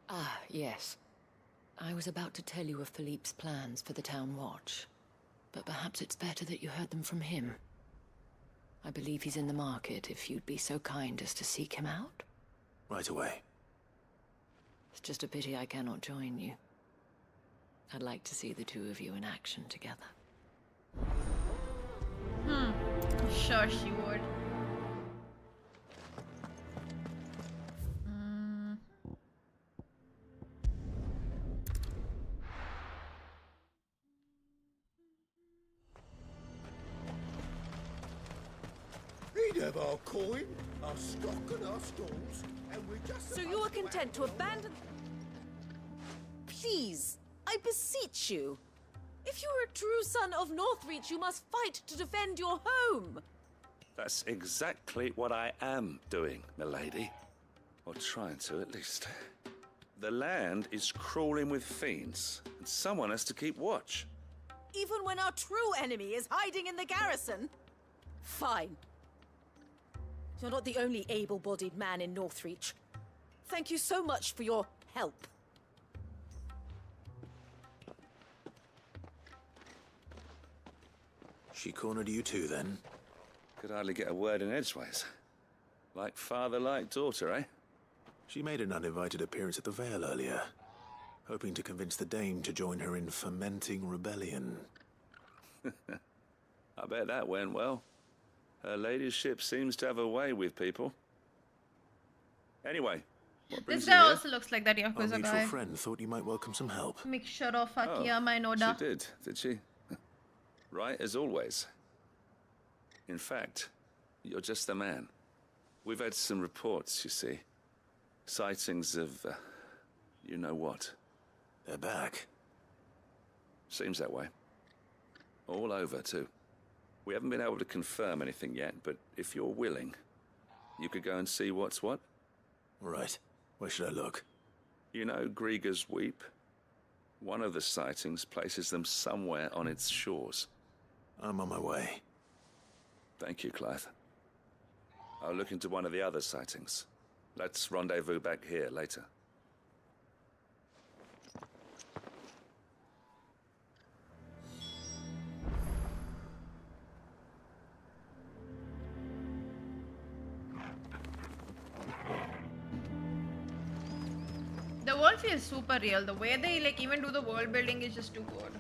Ah, yes. I was about to tell you of Philippe's plans for the town watch, but perhaps it's better that you heard them from him. I believe he's in the market, if you'd be so kind as to seek him out. Right away. It's just a pity I cannot join you. I'd like to see the two of you in action together. I'm sure she would. We'd have our coin, our stock and our stalls, and we're just... So you are content to abandon... Please, I beseech you. If you are a true son of Northreach, you must fight to defend your home. That's exactly what I am doing, milady. Or trying to, at least. The land is crawling with fiends, and someone has to keep watch. Even when our true enemy is hiding in the garrison? Fine. You're not the only able-bodied man in Northreach. Thank you so much for your help. She cornered you too, then? Could hardly get a word in edgeways. Like father, like daughter, eh? She made an uninvited appearance at the Vale earlier, hoping to convince the Dame to join her in fomenting rebellion. I bet that went well. Her ladyship seems to have a way with people. Anyway, what brings This you guy here? also looks like that Our Yakuza mutual guy. friend thought you might welcome some help. Mixture of Akiyama and Oda. She did she? Right as always. In fact, you're just the man. We've had some reports, you see. Sightings of, you know what. They're back. Seems that way. All over, too. We haven't been able to confirm anything yet, but if you're willing, you could go and see what's what. Right. Where should I look? You know Grieger's Weep? One of the sightings places them somewhere on its shores. I'm on my way. Thank you, Clive. I'll look into one of the other sightings. Let's rendezvous back here later. The world feels super real. The way they like even do the world building is just too good.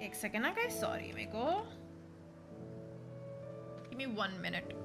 एक second ना guys, sorry मेरे को. Give me 1 minute.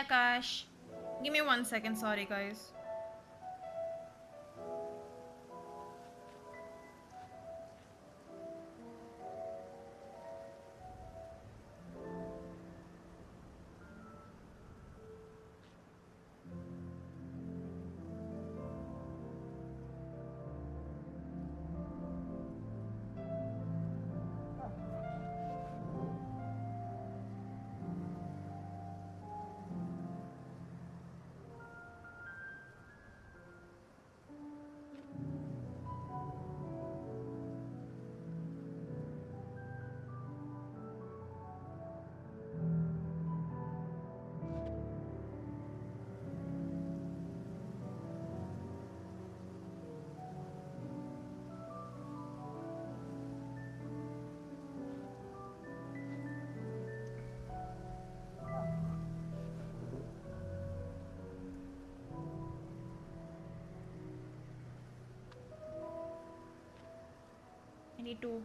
Akash. Give me 1 second, sorry guys. I need to.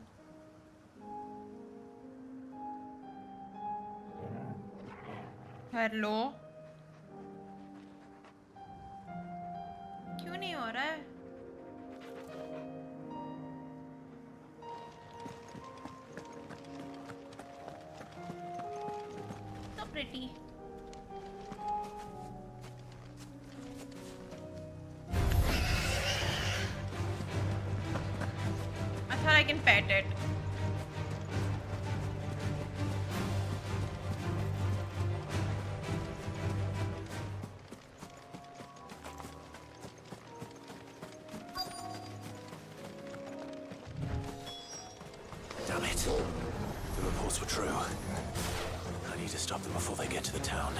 Hello क्यों नहीं हो रहा है? So pretty. I thought I can pet it. Damn it. The reports were true. I need to stop them before they get to the town.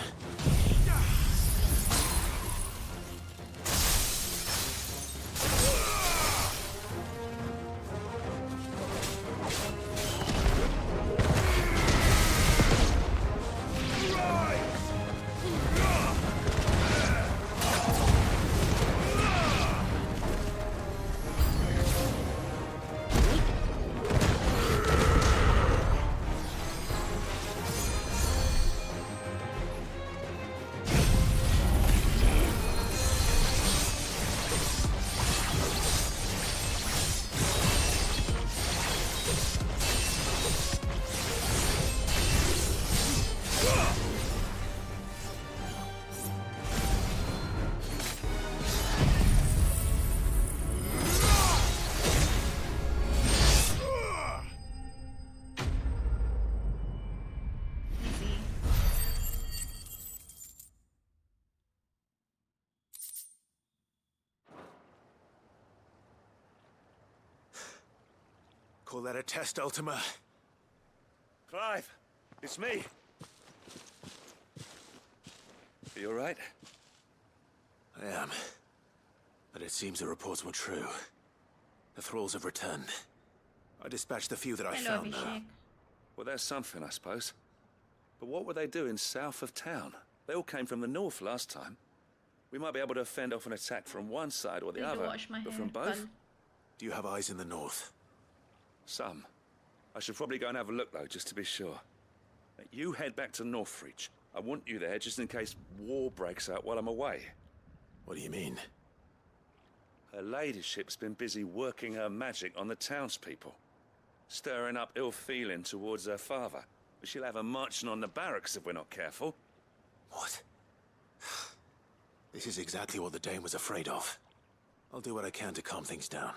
Call that a test, Ultima? Clive, it's me. Are you alright? I am. But it seems the reports were true. The thralls have returned. I dispatched the few that I found, though. Well, that's something, I suppose. But what were they doing south of town? They all came from the north last time. We might be able to fend off an attack from one side or the other, but from both? Do you have eyes in the north? Some. I should probably go and have a look, though, just to be sure. You head back to Northreach. I want you there just in case war breaks out while I'm away. What do you mean? Her ladyship's been busy working her magic on the townspeople, stirring up ill feeling towards her father. But she'll have her marching on the barracks if we're not careful. What? This is exactly what the Dame was afraid of. I'll do what I can to calm things down.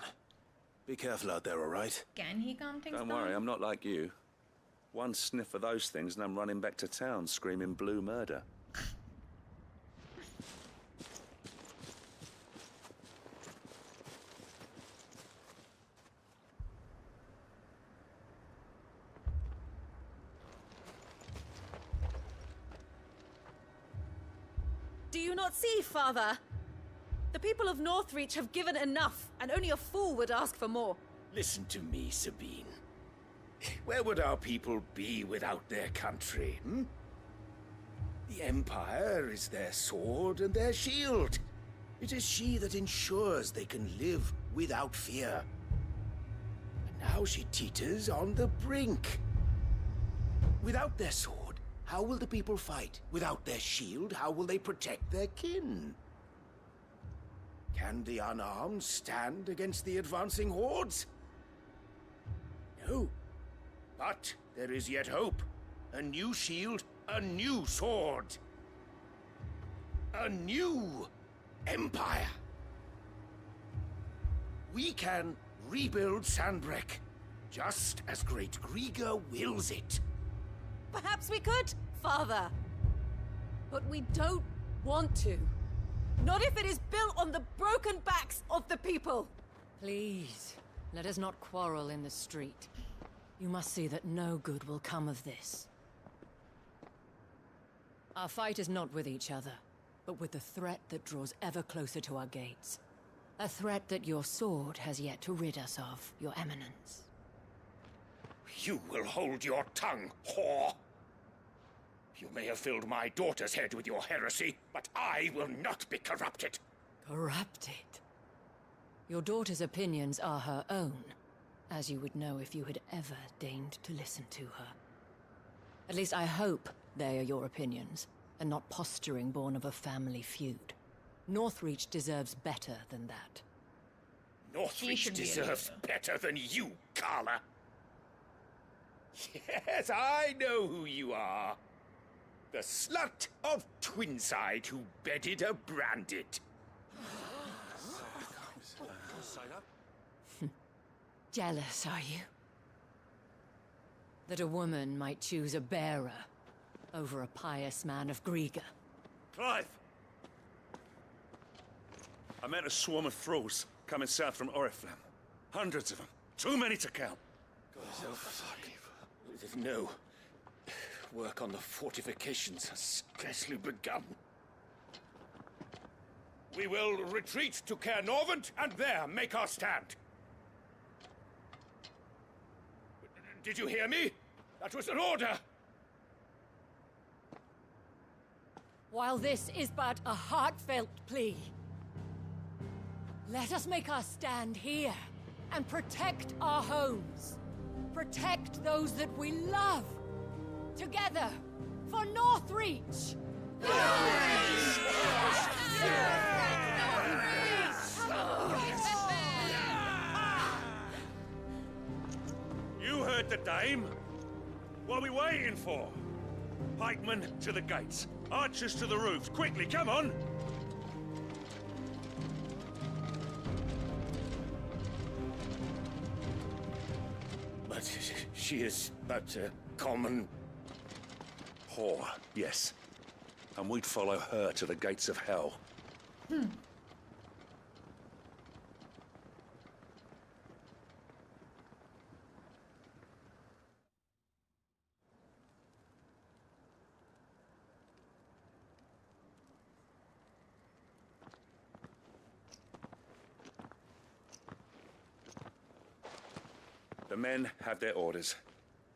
Be careful out there, all right? Can he calm things down? Don't worry, I'm not like you. One sniff of those things and I'm running back to town screaming blue murder. Do you not see, Father? The people of Northreach have given enough, and only a fool would ask for more. Listen to me, Sabine. Where would our people be without their country, hmm? The Empire is their sword and their shield. It is she that ensures they can live without fear. And now she teeters on the brink. Without their sword, How will the people fight? Without their shield, how will they protect their kin? Can the unarmed stand against the advancing hordes? No. But there is yet hope. A new shield, a new sword. A new empire. We can rebuild Sandbreck, just as Great Griga wills it. Perhaps we could, Father. But we don't want to. Not if it is built on the broken backs of the people. Please, let us not quarrel in the street. You must see that no good will come of this. Our fight is not with each other, but with the threat that draws ever closer to our gates. A threat that your sword has yet to rid us of, Your Eminence. You will hold your tongue, whore! You may have filled my daughter's head with your heresy, but I will not be corrupted. Corrupted? Your daughter's opinions are her own, as you would know if you had ever deigned to listen to her. At least I hope they are your opinions, and not posturing born of a family feud. Northreach deserves better than that. Northreach deserves better than you, Carla. Yes, I know who you are. The slut of Twinside who bedded a Branded. Jealous, are you? That a woman might choose a bearer over a pious man of Griga. Clive! I met a swarm of thralls coming south from Oriflamme. Hundreds of them. Too many to count. No. Work on the fortifications has scarcely begun. We will retreat to Caernarvon and there make our stand. Did you hear me? That was an order! While this is but a heartfelt plea, let us make our stand here and protect our homes. Protect those that we love. Together, for Northreach! You heard the dame. What are we waiting for? Pikemen to the gates. Archers to the roofs. Quickly, come on! But she is but a common... whore, yes. And we'd follow her to the gates of hell. The men have their orders,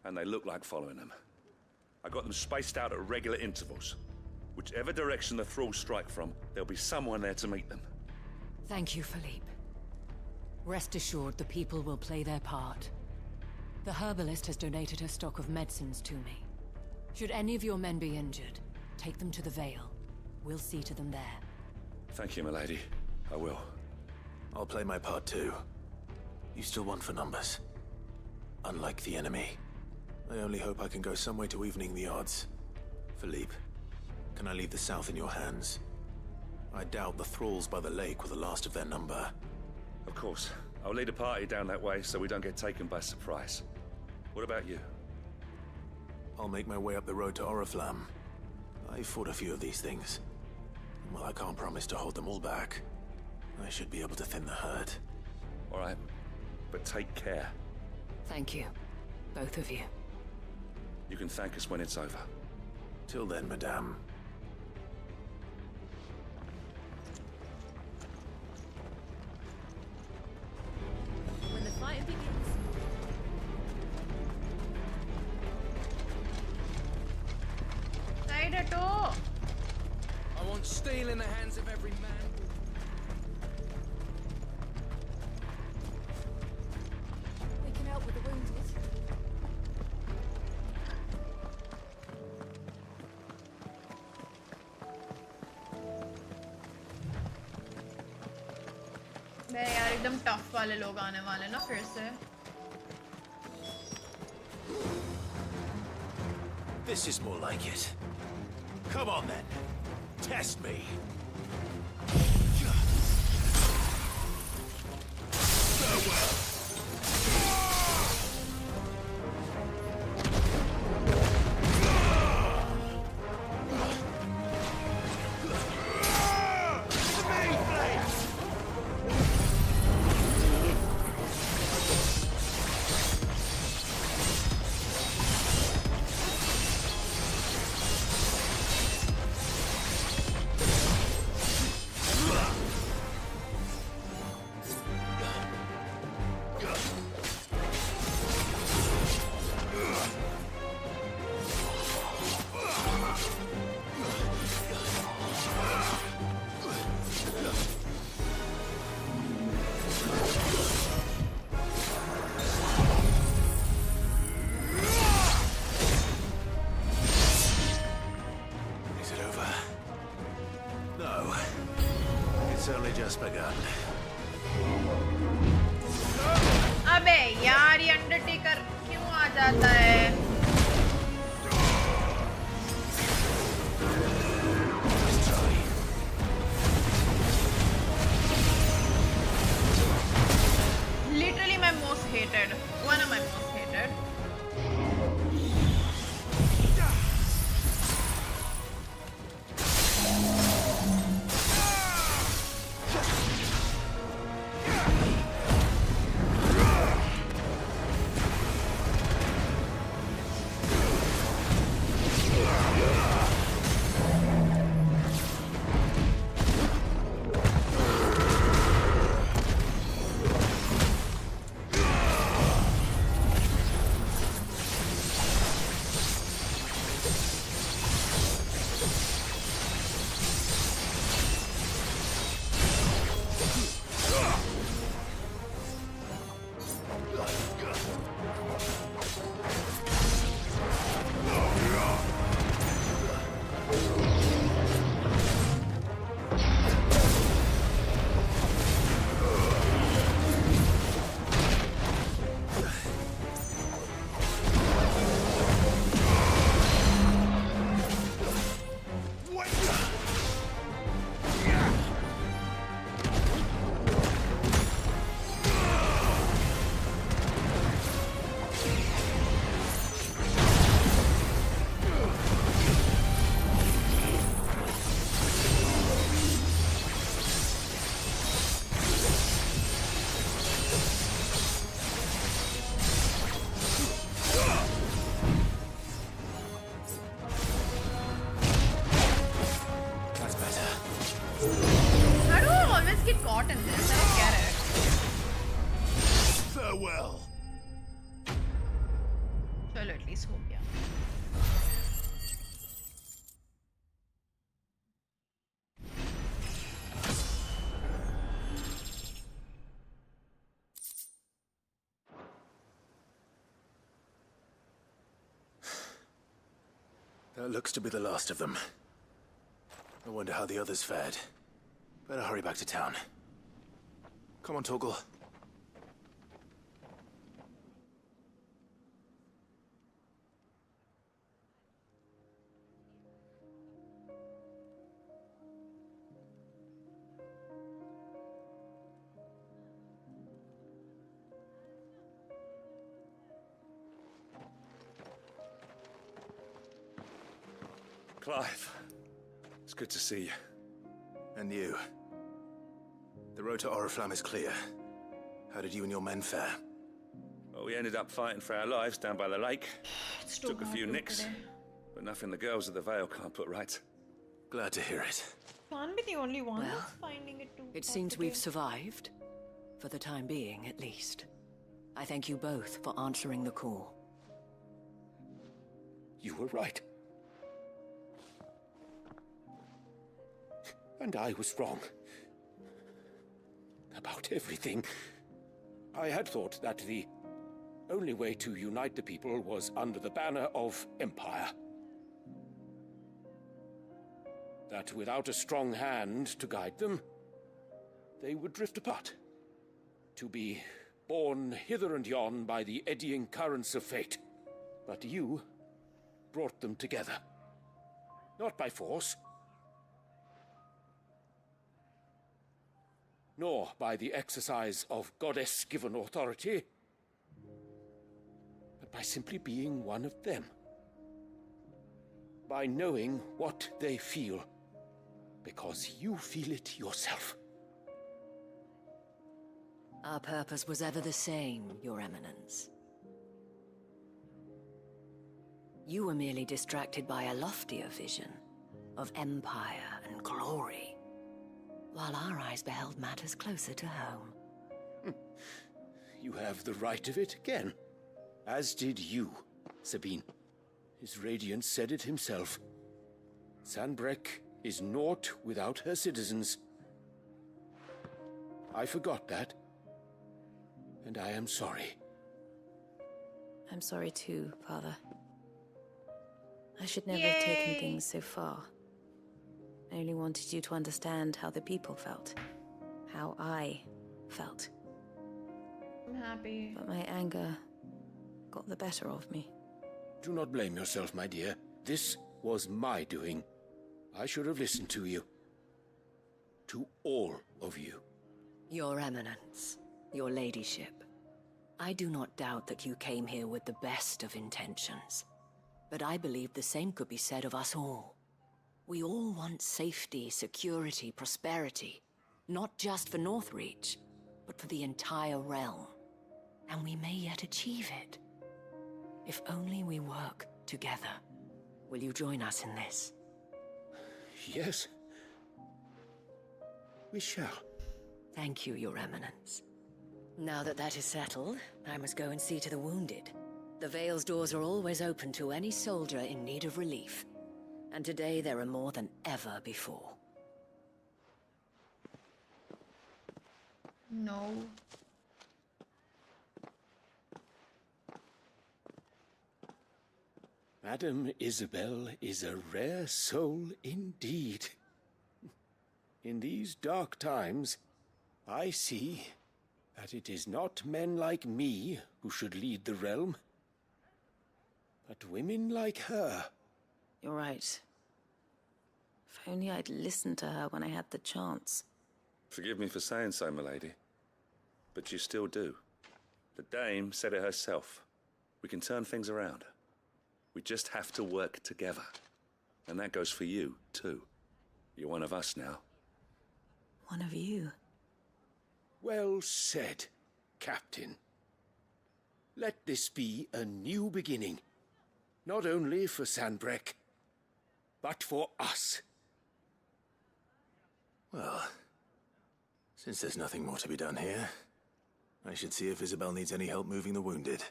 and they look like following them. I got them spaced out at regular intervals. Whichever direction the thralls strike from, there'll be someone there to meet them. Thank you, Philippe. Rest assured the people will play their part. The herbalist has donated her stock of medicines to me. Should any of your men be injured, take them to the Vale. We'll see to them there. Thank you, milady. I will. I'll play my part too. You still want for numbers. Unlike the enemy. I only hope I can go some way to evening the odds. Philippe, can I leave the south in your hands? I doubt the thralls by the lake were the last of their number. Of course. I'll lead a party down that way so we don't get taken by surprise. What about you? I'll make my way up the road to Oriflamme. I fought a few of these things. Well, I can't promise to hold them all back. I should be able to thin the herd. All right, but take care. Thank you, both of you. You can thank us when it's over. Till then, madame. When the fighting begins... I want steel in the hands of every man. We can help with the wounded. बे यार एकदम tough वाले लोग आने वाले ना फिर से. This is more like it. Come on then. Test me. Farewell. अबे यार ये अंडरटेकर क्यों आ जाता है? Literally my most hated, one of my most hated. That looks to be the last of them. I wonder how the others fared. Better hurry back to town. Come on, Torgal. Clive, it's good to see you. And you. The road to Oriflamme is clear. How did you and your men fare? Well, we ended up fighting for our lives down by the lake. Took a few nicks, but nothing the girls of the Vale can't put right. Glad to hear it. Can't be the only one Well, who's finding it too It seems we've survived. For the time being, at least. I thank you both for answering the call. You were right. And I was wrong. About everything. I had thought that the only way to unite the people was under the banner of Empire. That without a strong hand to guide them, they would drift apart. to be borne hither and yon by the eddying currents of fate. But you brought them together. Not by force, nor by the exercise of goddess-given authority, but by simply being one of them. By knowing what they feel, because you feel it yourself. Our purpose was ever the same, Your Eminence. You were merely distracted by a loftier vision of empire and glory, while our eyes beheld matters closer to home. You have the right of it again. As did you, Sabine. His radiance said it himself. Sanbreque is naught without her citizens. I forgot that, and I am sorry. I'm sorry too, Father. I should never have taken things so far. I only wanted you to understand how the people felt. How I felt. I'm happy. But my anger got the better of me. Do not blame yourself, my dear. This was my doing. I should have listened to you. To all of you. Your Eminence, your Ladyship, I do not doubt that you came here with the best of intentions. But I believe the same could be said of us all. We all want safety, security, prosperity. Not just for Northreach, but for the entire realm. And we may yet achieve it. If only we work together. Will you join us in this? Yes. We shall. Thank you, Your Eminence. Now that that is settled, I must go and see to the wounded. The Vale's doors are always open to any soldier in need of relief. And today there are more than ever before. No. Madame Isabel is a rare soul indeed. In these dark times, I see that it is not men like me who should lead the realm, but women like her. You're right. If only I'd listened to her when I had the chance. Forgive me for saying so, milady, but you still do. The dame said it herself. We can turn things around. We just have to work together. And that goes for you, too. You're one of us now. One of you? Well said, Captain. Let this be a new beginning. Not only for Sanbreque, but for us. Well, since there's nothing more to be done here, I should see if Isabel needs any help moving the wounded.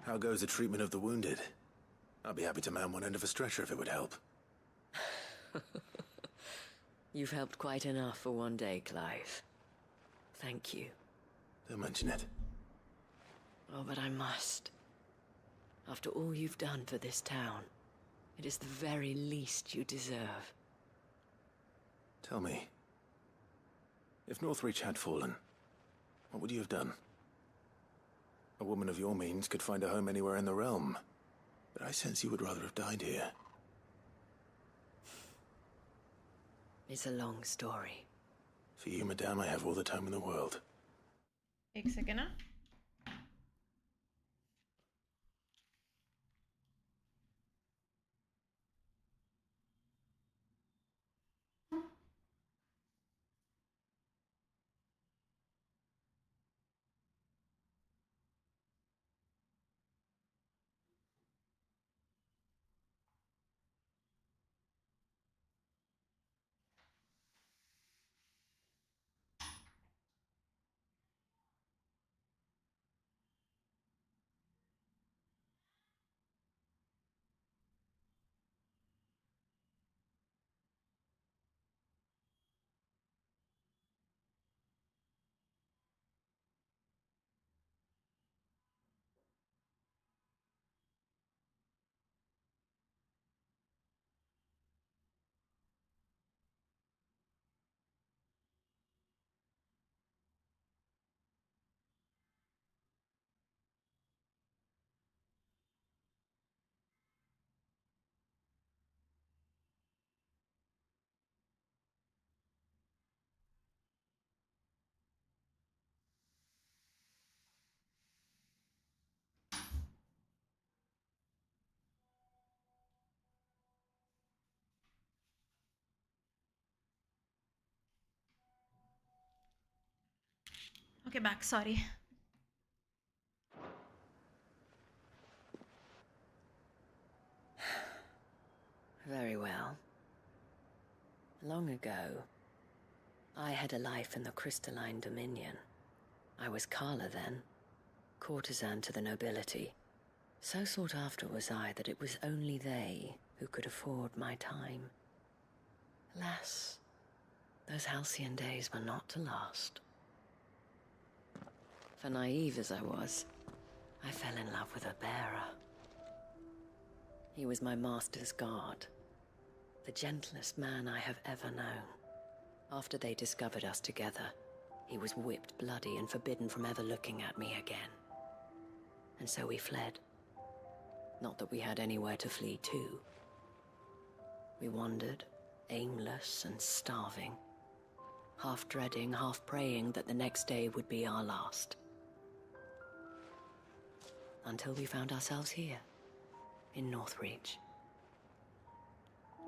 How goes the treatment of the wounded? I'd be happy to man one end of a stretcher if it would help. You've helped quite enough for one day, Clive. Thank you. Don't mention it. Oh, but I must. After all you've done for this town, it is the very least you deserve. Tell me, if Northreach had fallen, what would you have done? A woman of your means could find a home anywhere in the realm, but I sense you would rather have died here. It's a long story. For you, madame, I have all the time in the world. एक second ना. Okay, back. Sorry. Very well. Long ago, I had a life in the crystalline dominion. I was Carla then, courtesan to the nobility. So sought after was I that it was only they who could afford my time. Alas, those halcyon days were not to last. For naive as I was, I fell in love with a bearer. He was my master's guard, the gentlest man I have ever known. After they discovered us together, he was whipped bloody and forbidden from ever looking at me again. And so we fled. Not that we had anywhere to flee to. We wandered, aimless and starving, half dreading, half praying that the next day would be our last. Until we found ourselves here, in Northreach.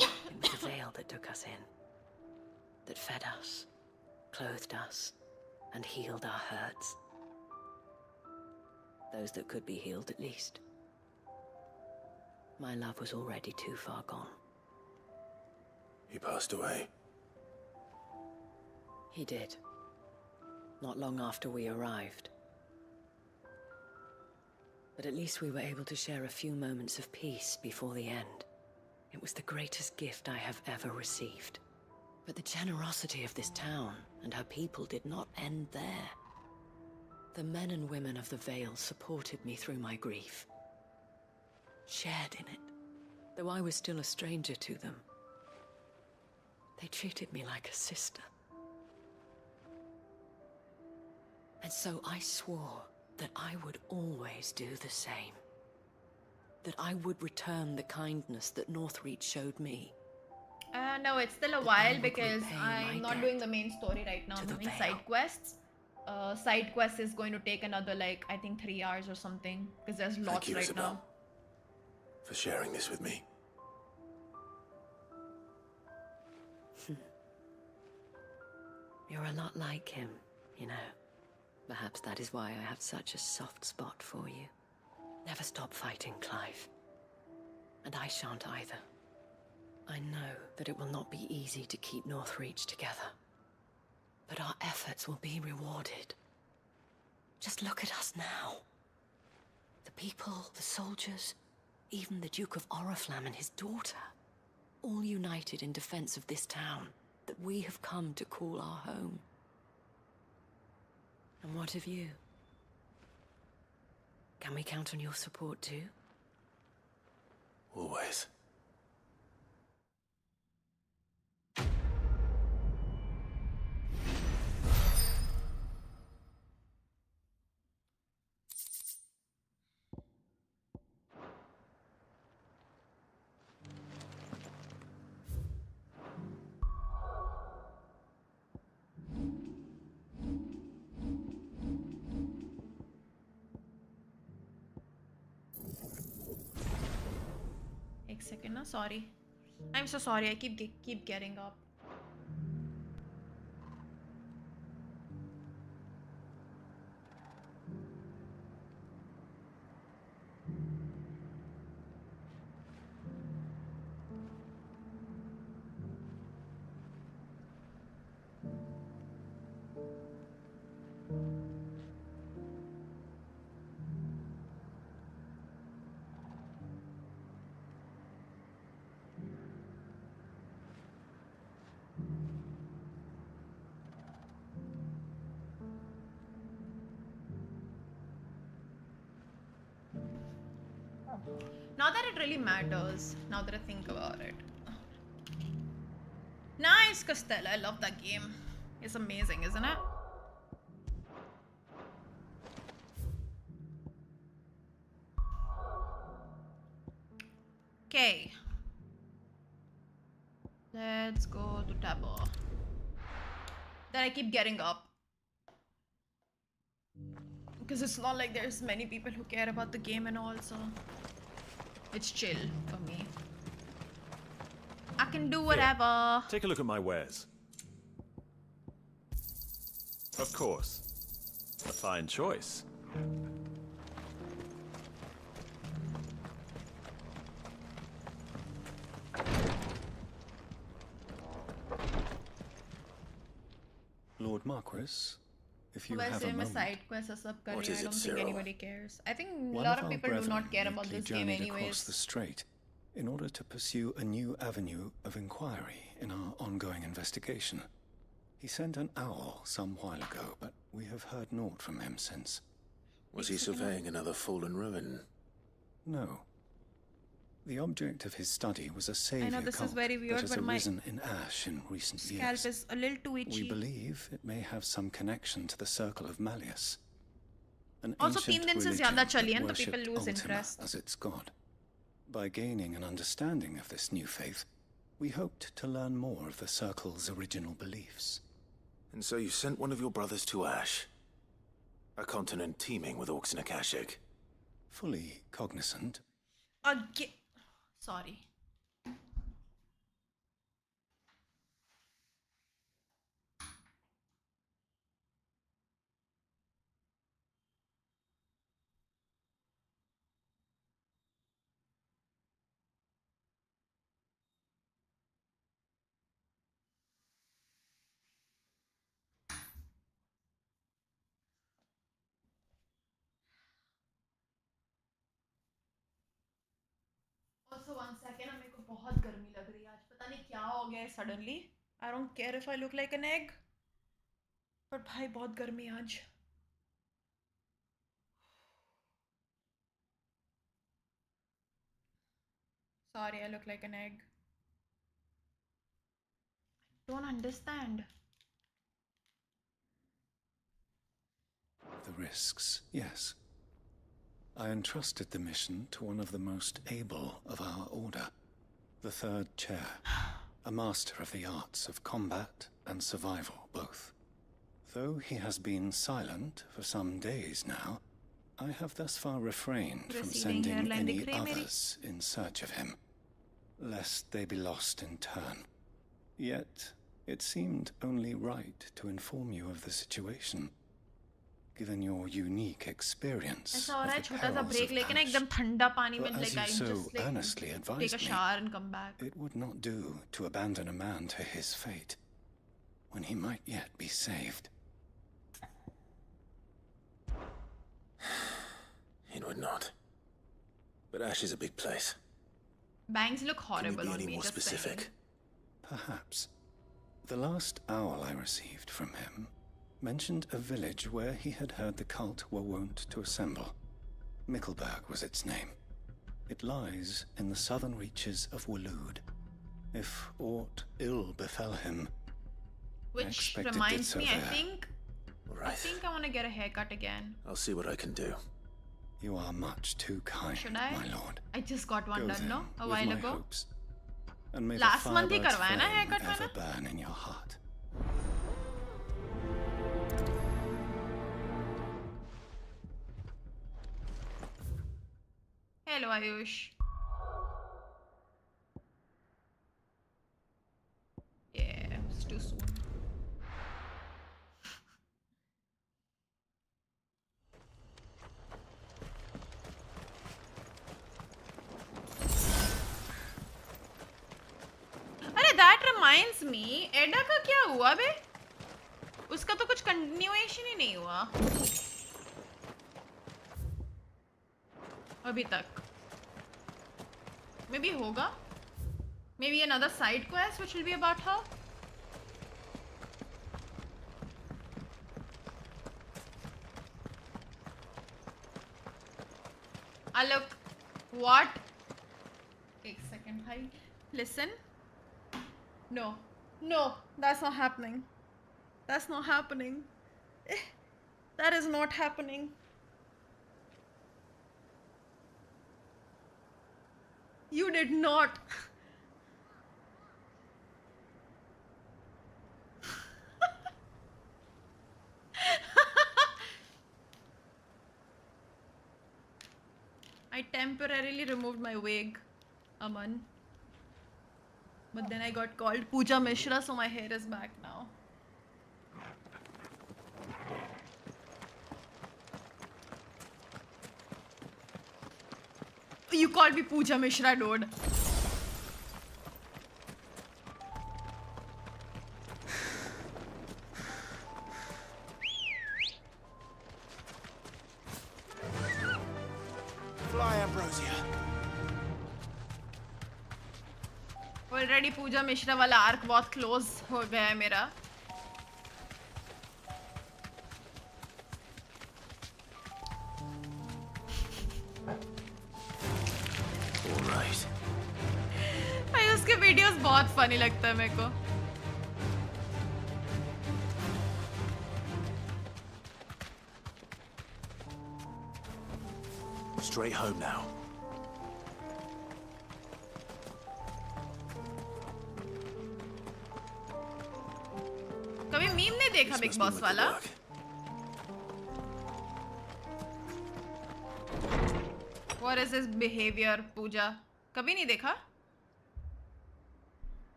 It was the veil that took us in, that fed us, clothed us, and healed our hurts. Those that could be healed, at least. My love was already too far gone. He passed away. He did. Not long after we arrived. But at least we were able to share a few moments of peace before the end. It was the greatest gift I have ever received. But the generosity of this town and her people did not end there. The men and women of the Vale supported me through my grief. Shared in it, though I was still a stranger to them. They treated me like a sister. And so I swore that I would always do the same. That I would return the kindness that Northreach showed me. No, it's still a while because I'm not doing the main story right now. I'm doing side quests. Side quest is going to take another, like, I think 3 hours or something. Because there's lots Thank you, right Isabel, now. for sharing this with me. You're a lot like him, you know. Perhaps that is why I have such a soft spot for you. Never stop fighting, Clive. And I shan't either. I know that it will not be easy to keep Northreach together. But our efforts will be rewarded. Just look at us now. The people, the soldiers, even the Duke of Oriflamme and his daughter. All united in defense of this town that we have come to call our home. And what of you? Can we count on your support too? Always. Second, no, sorry. I'm so sorry. I keep getting up. Not that it really matters, now that I think about it. Nice, Costello. I love that game. It's amazing, isn't it? Okay. Let's go to Tabor. Then I keep getting up. Because it's not like there's many people who care about the game and all, so it's chill for me. I can do whatever. Take a look at my wares. Of course. A fine choice. Lord Marquis, if you have वैसे a मैं moment, side quest सब कर रही हूँ. I don't think anybody cares. I think a one lot of of our people do brethren not care about lately this game journeyed across anyways. the strait in order to pursue a new avenue of inquiry in our ongoing investigation. He sent an owl some while ago, but we have heard naught from him since. Was he surveying another fallen ruin? No. The object of his study was a savior I know this is cult very weird, that has but my arisen in Ash in recent scalp years. is a little too itchy. We believe it may have some connection to the Circle of Malleus. An Also, ancient 3 दिन से religion ज़्यादा चली है that ना, तो people worshipped lose Ultima interest. as its god. By gaining an understanding of this new faith, we hoped to learn more of the Circle's original beliefs. And so you sent one of your brothers to Ash? A continent teeming with orcs and Akashic? Fully cognizant. Again. Sorry. Also, 1 second, मेरे को बहुत गर्मी लग रही है आज. पता नहीं क्या हो गया है suddenly. I don't care if I look like an egg. But भाई बहुत गर्मी है आज. Sorry, I look like an egg. Don't understand. The risks, yes. I entrusted the mission to one of the most able of our order, the third chair, a master of the arts of combat and survival both. Though he has been silent for some days now, I have thus far refrained from sending any others in search of him, lest they be lost in turn. Yet, it seemed only right to inform you of the situation, given your unique experience ऐसा हो of रहा है the छोटा सा perils break of लेके ना Ash. एकदम ठंडा पानी For में as like I you so just like earnestly take advised a me, shower and come back. it would not do to abandon a man to his fate when he might yet be saved. It would not. But Ash is a big place. Bangs look Can you horrible be on any me. more Just specific? saying. Perhaps. The last owl I received from him mentioned a village where he had heard the cult were wont to assemble. Mickleburg was its name. It lies in the southern reaches of Waloed. If aught ill befell him, I Which expect it did reminds so me, there. I think I want to get a haircut again. I'll see what I can do. You are much too kind, Should I? my lord. I just got one Go done, then, no? A with while my ago. hopes. And may Last the month he firebird's करवाया ना flame haircut ever मैंने? burn in your heart. Hello, Ayush. Yeah, it's too soon. अरे that reminds me, एडा का क्या हुआ बे? उसका तो कुछ continuation ही नहीं हुआ अभी तक. Maybe होगा. Maybe another side quest which will be about her. Look, what? Take a second, bhai. Listen. No, no, that's not happening. That's not happening. That is not happening. You did not. I temporarily removed my wig, Aman. But then I got called Pooja Mishra, so my hair is back now. You called me Pooja Mishra, dude. Fly, Ambrosia. Already पूजा मिश्रा वाला arc बहुत close हो गया है मेरा. Alright. भाई उसके videos बहुत funny लगता है मेरे को. Straight home now. कभी मीम नहीं देखा बिग बॉस वाला? What is his behavior, पूजा? कभी नहीं देखा?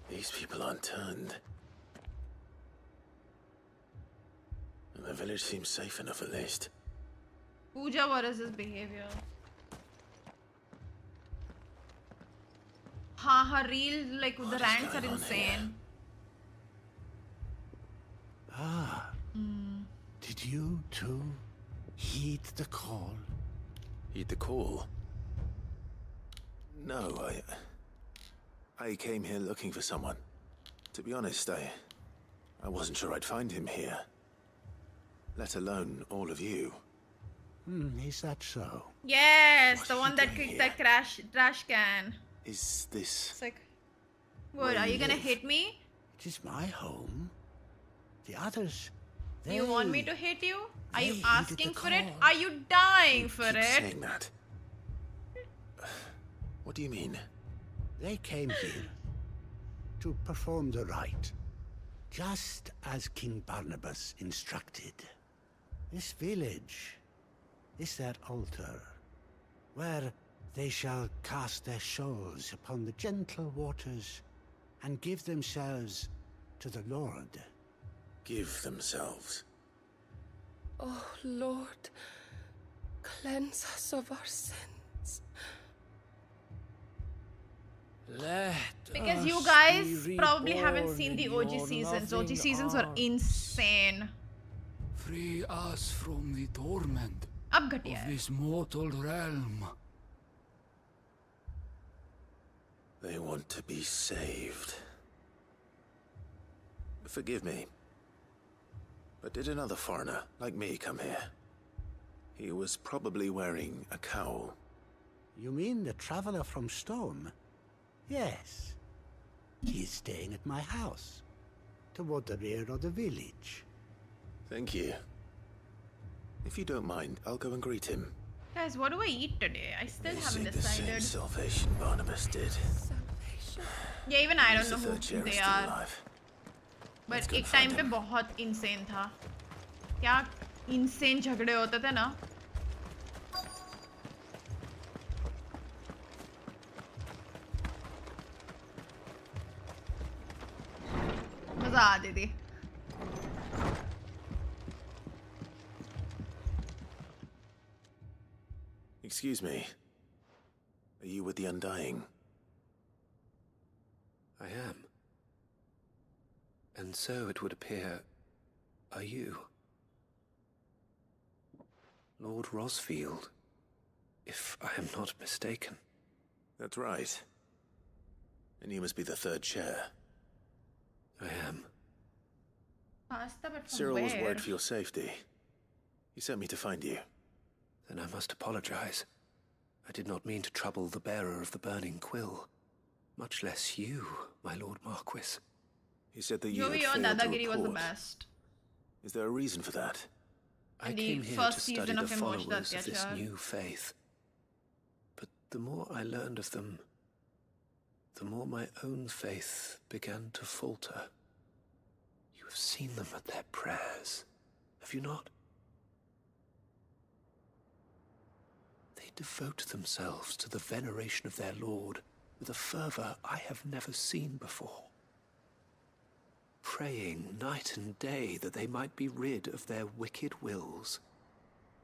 These people aren't turned. And the village seems safe enough at least. Puja, what is his behavior? हाँ, her reel, like the rants are insane. Ah. Did you too heed the call? Heed the call? No, I came here looking for someone. To be honest, I wasn't sure I'd find him here. Let alone all of you. Is that so? Yes, the one that kicked that trash can. Is this... It's like, what, are you gonna hit me? It is my home. The others, Do you want me to hit you? Are you asking for it? Are you dying for it? saying that. What do you mean? They came here to perform the rite, just as King Barnabas instructed. This village is their altar, where they shall cast their souls upon the gentle waters and give themselves to the Lord. Give themselves? Oh, Lord, cleanse us of our sins. Because you guys probably haven't seen the OG seasons. OG seasons were insane. Free us from the torment अब घटिया है. of this mortal realm. They want to be saved. Forgive me. But did another foreigner, like me, come here? He was probably wearing a cowl. You mean the traveler from Storm? Yes. He's staying at my house, toward the rear of the village. Thank you. If you don't mind, I'll go and greet him. Guys, what do I eat today? I still They haven't seek the same decided. salvation Barnabas did. Yeah, even I don't He's know the who third chair they still are. alive. But एक time पे बहुत insane था. क्या insane झगड़े होते थे ना? मजा आती थी. Excuse me. Are you with the Undying? I am. And so it would appear, are you? Lord Rosfield, if I am not mistaken. That's right. And you must be the third chair. I am. Pasta, but from Cyril was where? worried for your safety. He sent me to find you. Then I must apologize. I did not mean to trouble the bearer of the burning quill. Much less you, my Lord Marquis. He said that you जो had भी हो, failed to दादागिरी was the report. best. Is there a reason for that? I In the came here first to study season the of Emotional followers of this Atyachar. new faith. But the more I learned of them, the more my own faith began to falter. You have seen them at their prayers, have you not? They devote themselves to the veneration of their Lord with a fervor I have never seen before. Praying night and day that they might be rid of their wicked wills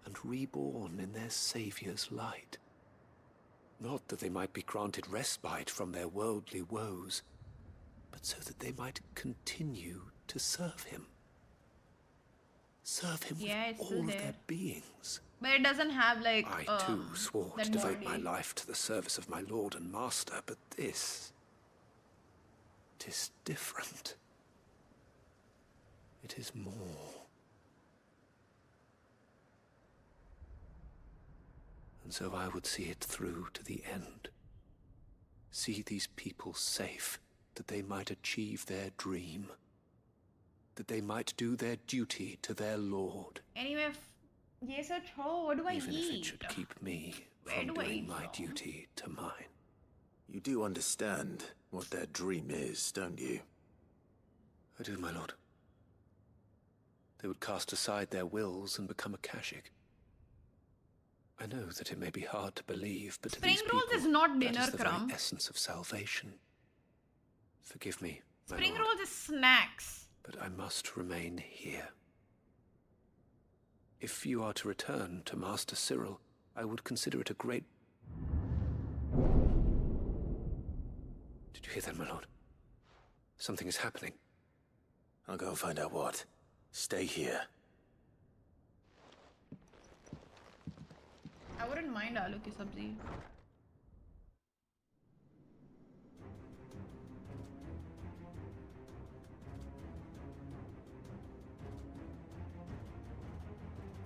and reborn in their Saviour's light. Not that they might be granted respite from their worldly woes, but so that they might continue to serve him. Serve him with all of their beings. But it doesn't have like. I too swore to devote my life to the service of my Lord and Master, but this. It is different. It is more. And so I would see it through to the end. See these people safe, that they might achieve their dream. That they might do their duty to their Lord. Anyway, yes, what do I Even eat? if it should keep me from doing my duty to mine. You do understand what their dream is, don't you? I do, my lord. They would cast aside their wills and become Akashic. I know that it may be hard to believe, but to Spring these rolls people, is not dinner, that is the very Crumb. essence of salvation. Forgive me, my Spring lord, rolls is snacks. but I must remain here. If you are to return to Master Cyril, I would consider it a great... Did you hear that, my lord? Something is happening. I'll go and find out what. Stay here. I wouldn't mind aloo ki sabzi.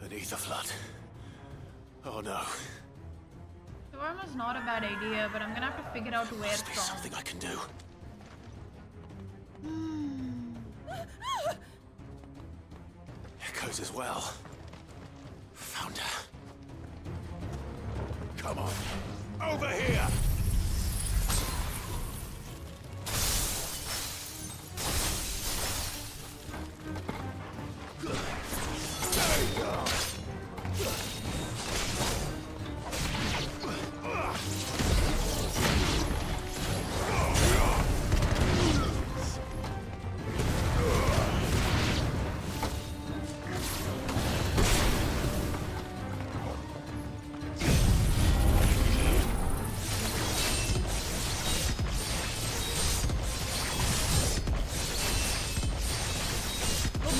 An ether flood. Oh no. Storm was not a bad idea, but I'm gonna have to figure out where Must be from. something I can do. Echoes as well. Found her. Come on. Over here!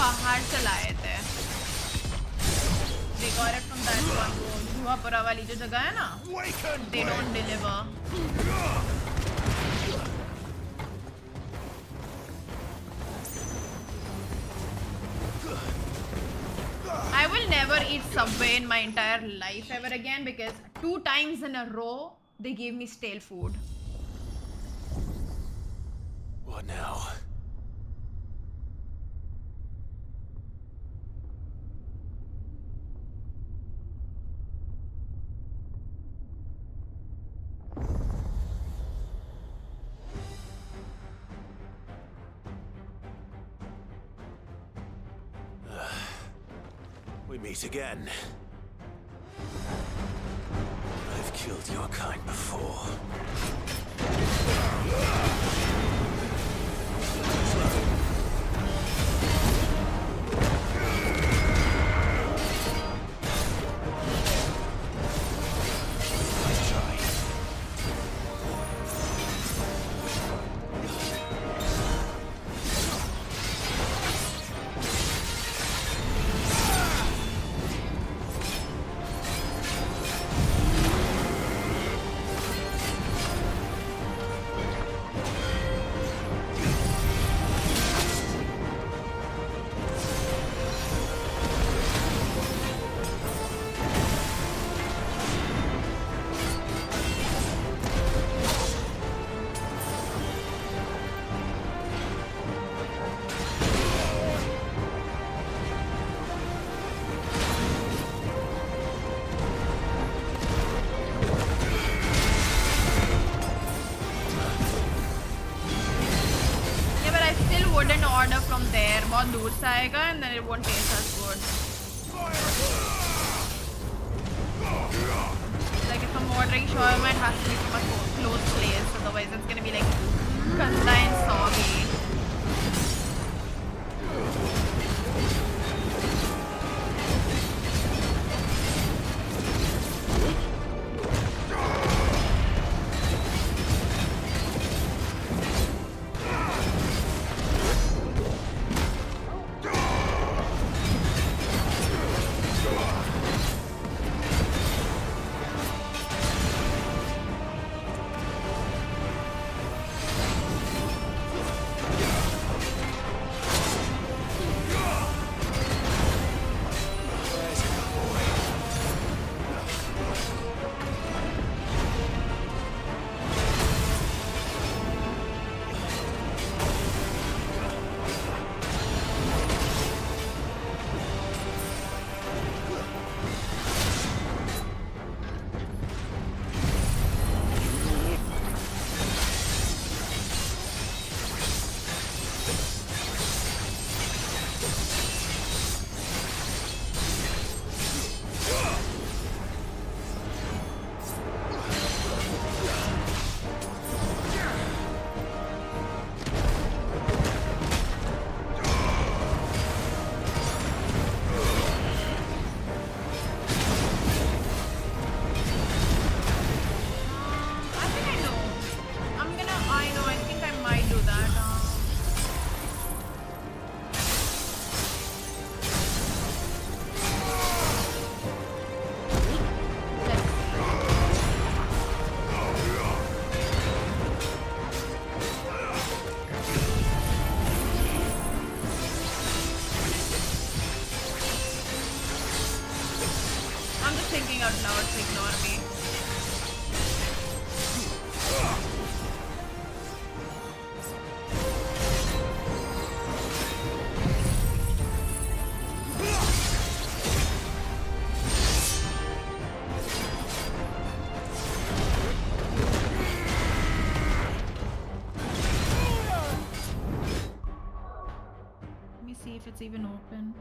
बाहर से लाए थे. They got it from that one road. धुआंपुरा वाली जो जगह है ना? They don't deliver. I will never eat Subway in my entire life ever again because 2 times in a row they gave me stale food. What now? We meet again. I've killed your kind before. बहुत दूर से आएगा and then it won't taste as good. Like if I'm ordering shawarma, it has to be from a close place, otherwise it's gonna be like ganda and soggy. thinking out loud, so ignore me. Let me see if it's even open.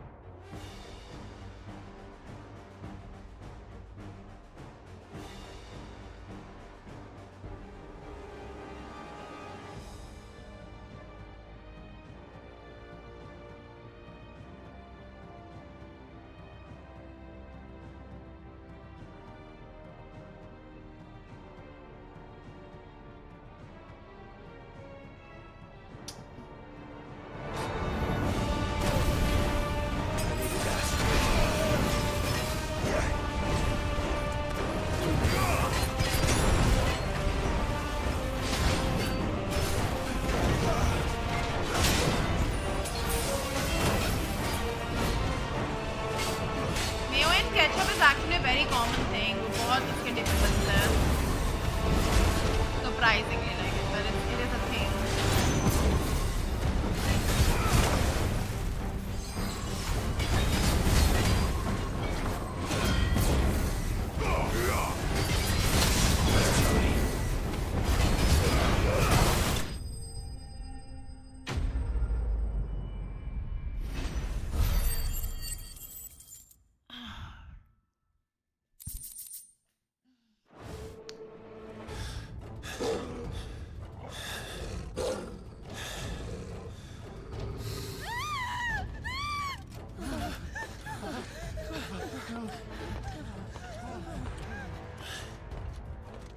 Surprisingly, like it, but it is a thing.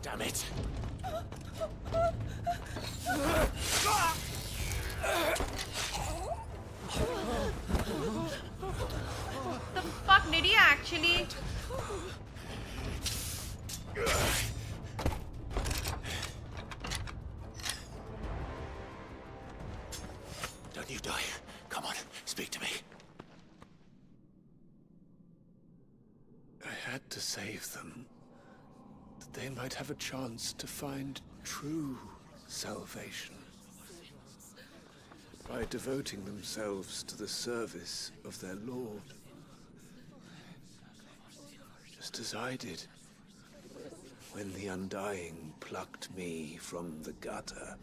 Damn it. The fuck did he actually? Don't you die. Come on, speak to me. I had to save them. That they might have a chance to find true salvation. By devoting themselves to the service of their Lord. Just as I did when the Undying plucked me from the gutter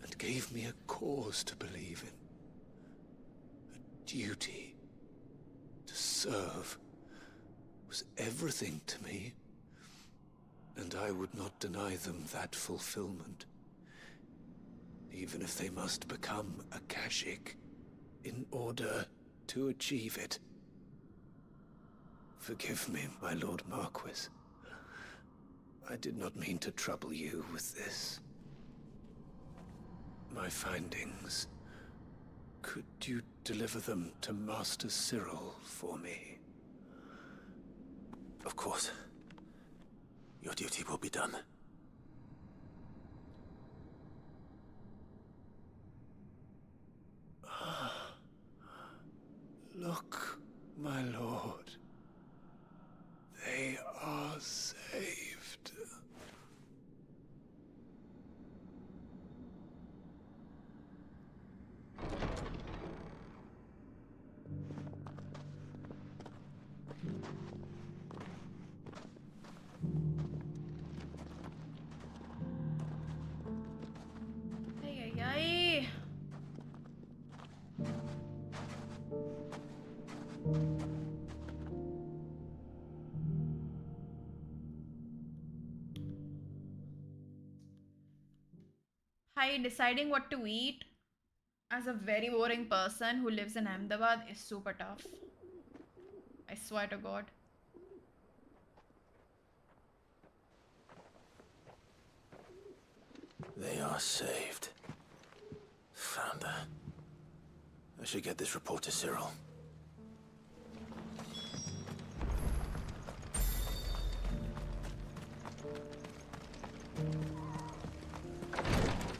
and gave me a cause to believe in. A duty to serve was everything to me, and I would not deny them that fulfillment, even if they must become Akashic in order to achieve it. Forgive me, my Lord Marquis. I did not mean to trouble you with this. My findings. Could you deliver them to Master Cyril for me? Of course. Your duty will be done. Look, my lord. They are saved. Ay, ay, ay. Hi, deciding what to eat as a very boring person who lives in Ahmedabad is super tough. I swear to God. They are saved. Found her. I should get this report to Cyril.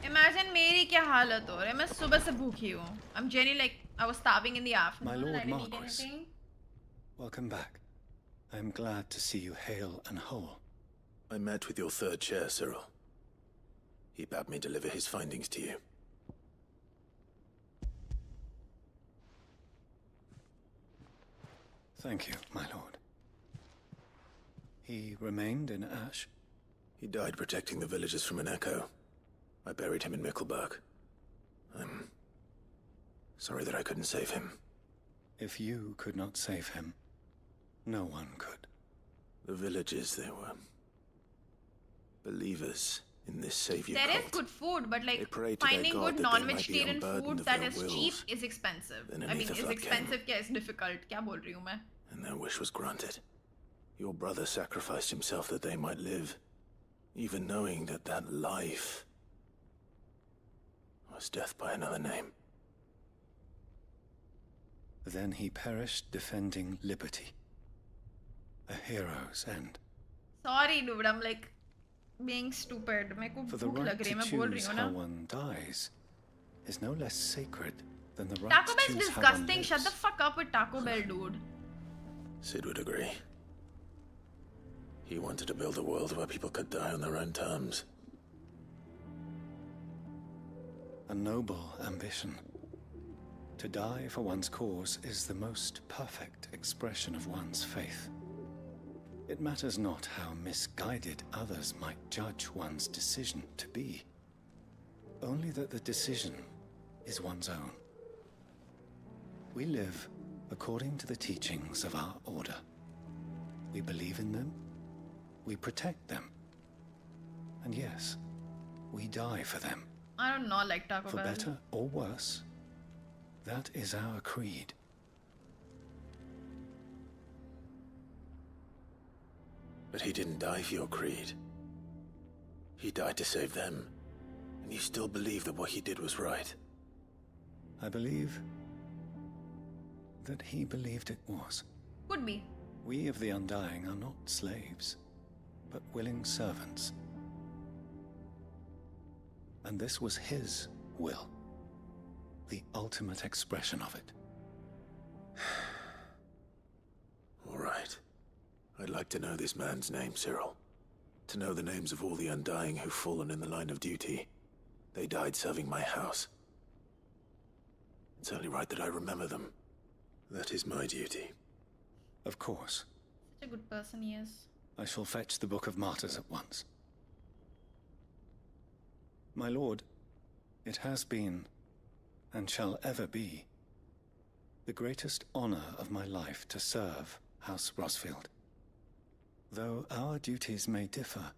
Imagine मेरी क्या हालत हो रही है मैं सुबह से भूखी हूँ. I'm genuinely like I was starving in the afternoon. My Lord I didn't eat Marquis. anything. Welcome back. I'm glad to see you hale and whole. I met with your third chair, Cyril. He bade me deliver his findings to you. Thank you, my lord. He remained in Ash? He died protecting the villagers from an echo. I buried him in Mickelberg. I'm sorry that I couldn't save him. If you could not save him, no one could. The villagers, they were believers in this savior There cult. is good food, but like They pray to their finding God good that they might be non-vegetarian unburdened food of that their is wills. cheap is expensive. Then I mean, Anita is flood expensive क्या is difficult? क्या बोल रही हूँ मैं? And their wish was granted. Your brother sacrificed himself that they might live, even knowing that that life was death by another name. Then he perished defending liberty. A hero's end. Sorry, dude. I'm like being stupid. मेरे को For the भूख right लग रही to है. मैं बोल रही choose हूँ how ना. one dies is no less sacred than the right Taco to Bell's choose how one disgusting. Shut the lives. fuck up with Taco Bell, dude. Sid would agree. He wanted to build a world where people could die on their own terms. A noble ambition. To die for one's cause is the most perfect expression of one's faith. It matters not how misguided others might judge one's decision to be. Only that the decision is one's own. We live according to the teachings of our order. We believe in them, we protect them, and yes, we die for them. I don't know, like Taco For Bell. better or worse, that is our creed. But he didn't die for your creed. He died to save them. And you still believe that what he did was right. I believe that he believed it was. Could be. We of the Undying are not slaves, but willing servants. And this was his will, the ultimate expression of it. All right. I'd like to know this man's name, Cyril. To know the names of all the Undying who've fallen in the line of duty. They died serving my house. It's only right that I remember them. That is my duty. Of course. Such a good person he is. I shall fetch the Book of Martyrs at once. My lord, it has been, and shall ever be, the greatest honor of my life to serve House Rosfield. Though our duties may differ,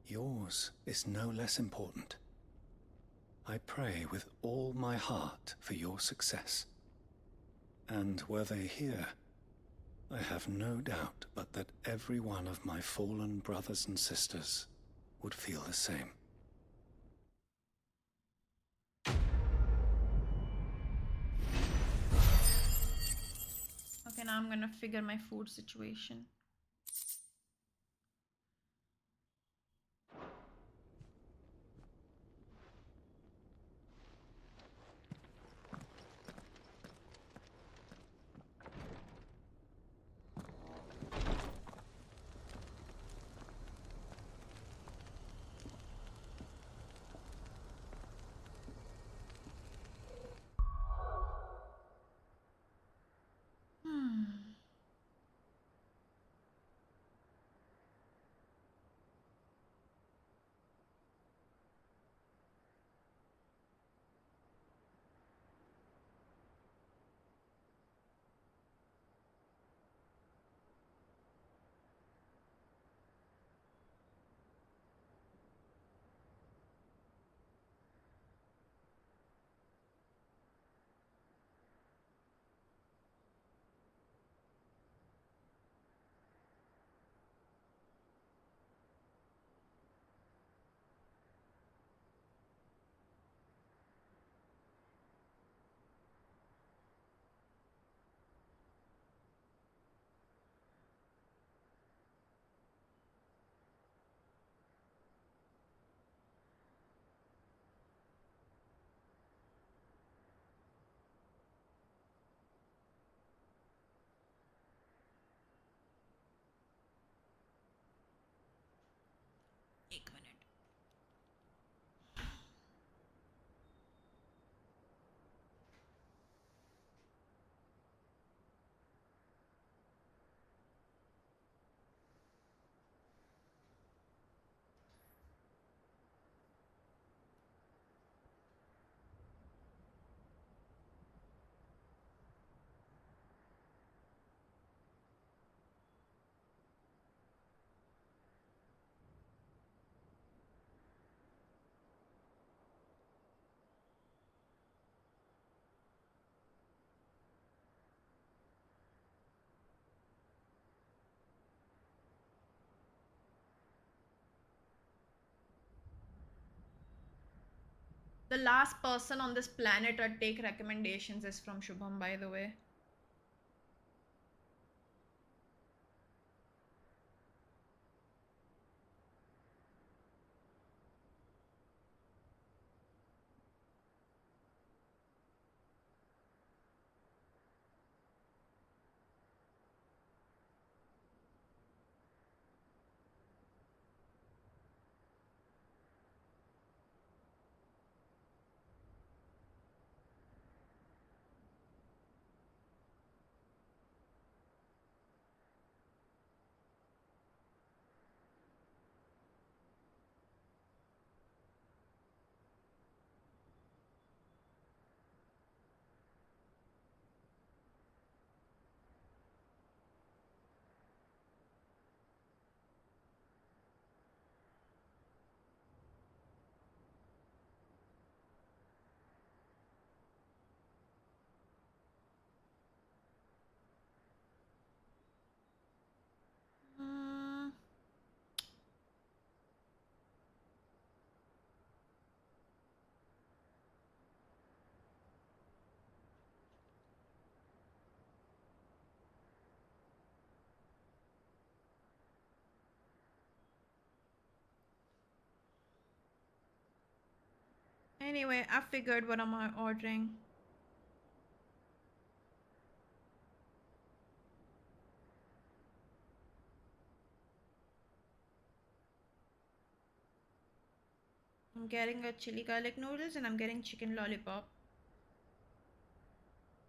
yours is no less important. I pray with all my heart for your success. And were they here, I have no doubt but that every one of my fallen brothers and sisters would feel the same. Okay, now I'm gonna figure my food situation. The last person on this planet to take recommendations is from Shubham, by the way. Anyway, I figured what am I ordering. I'm getting a chili garlic noodles and I'm getting chicken lollipop.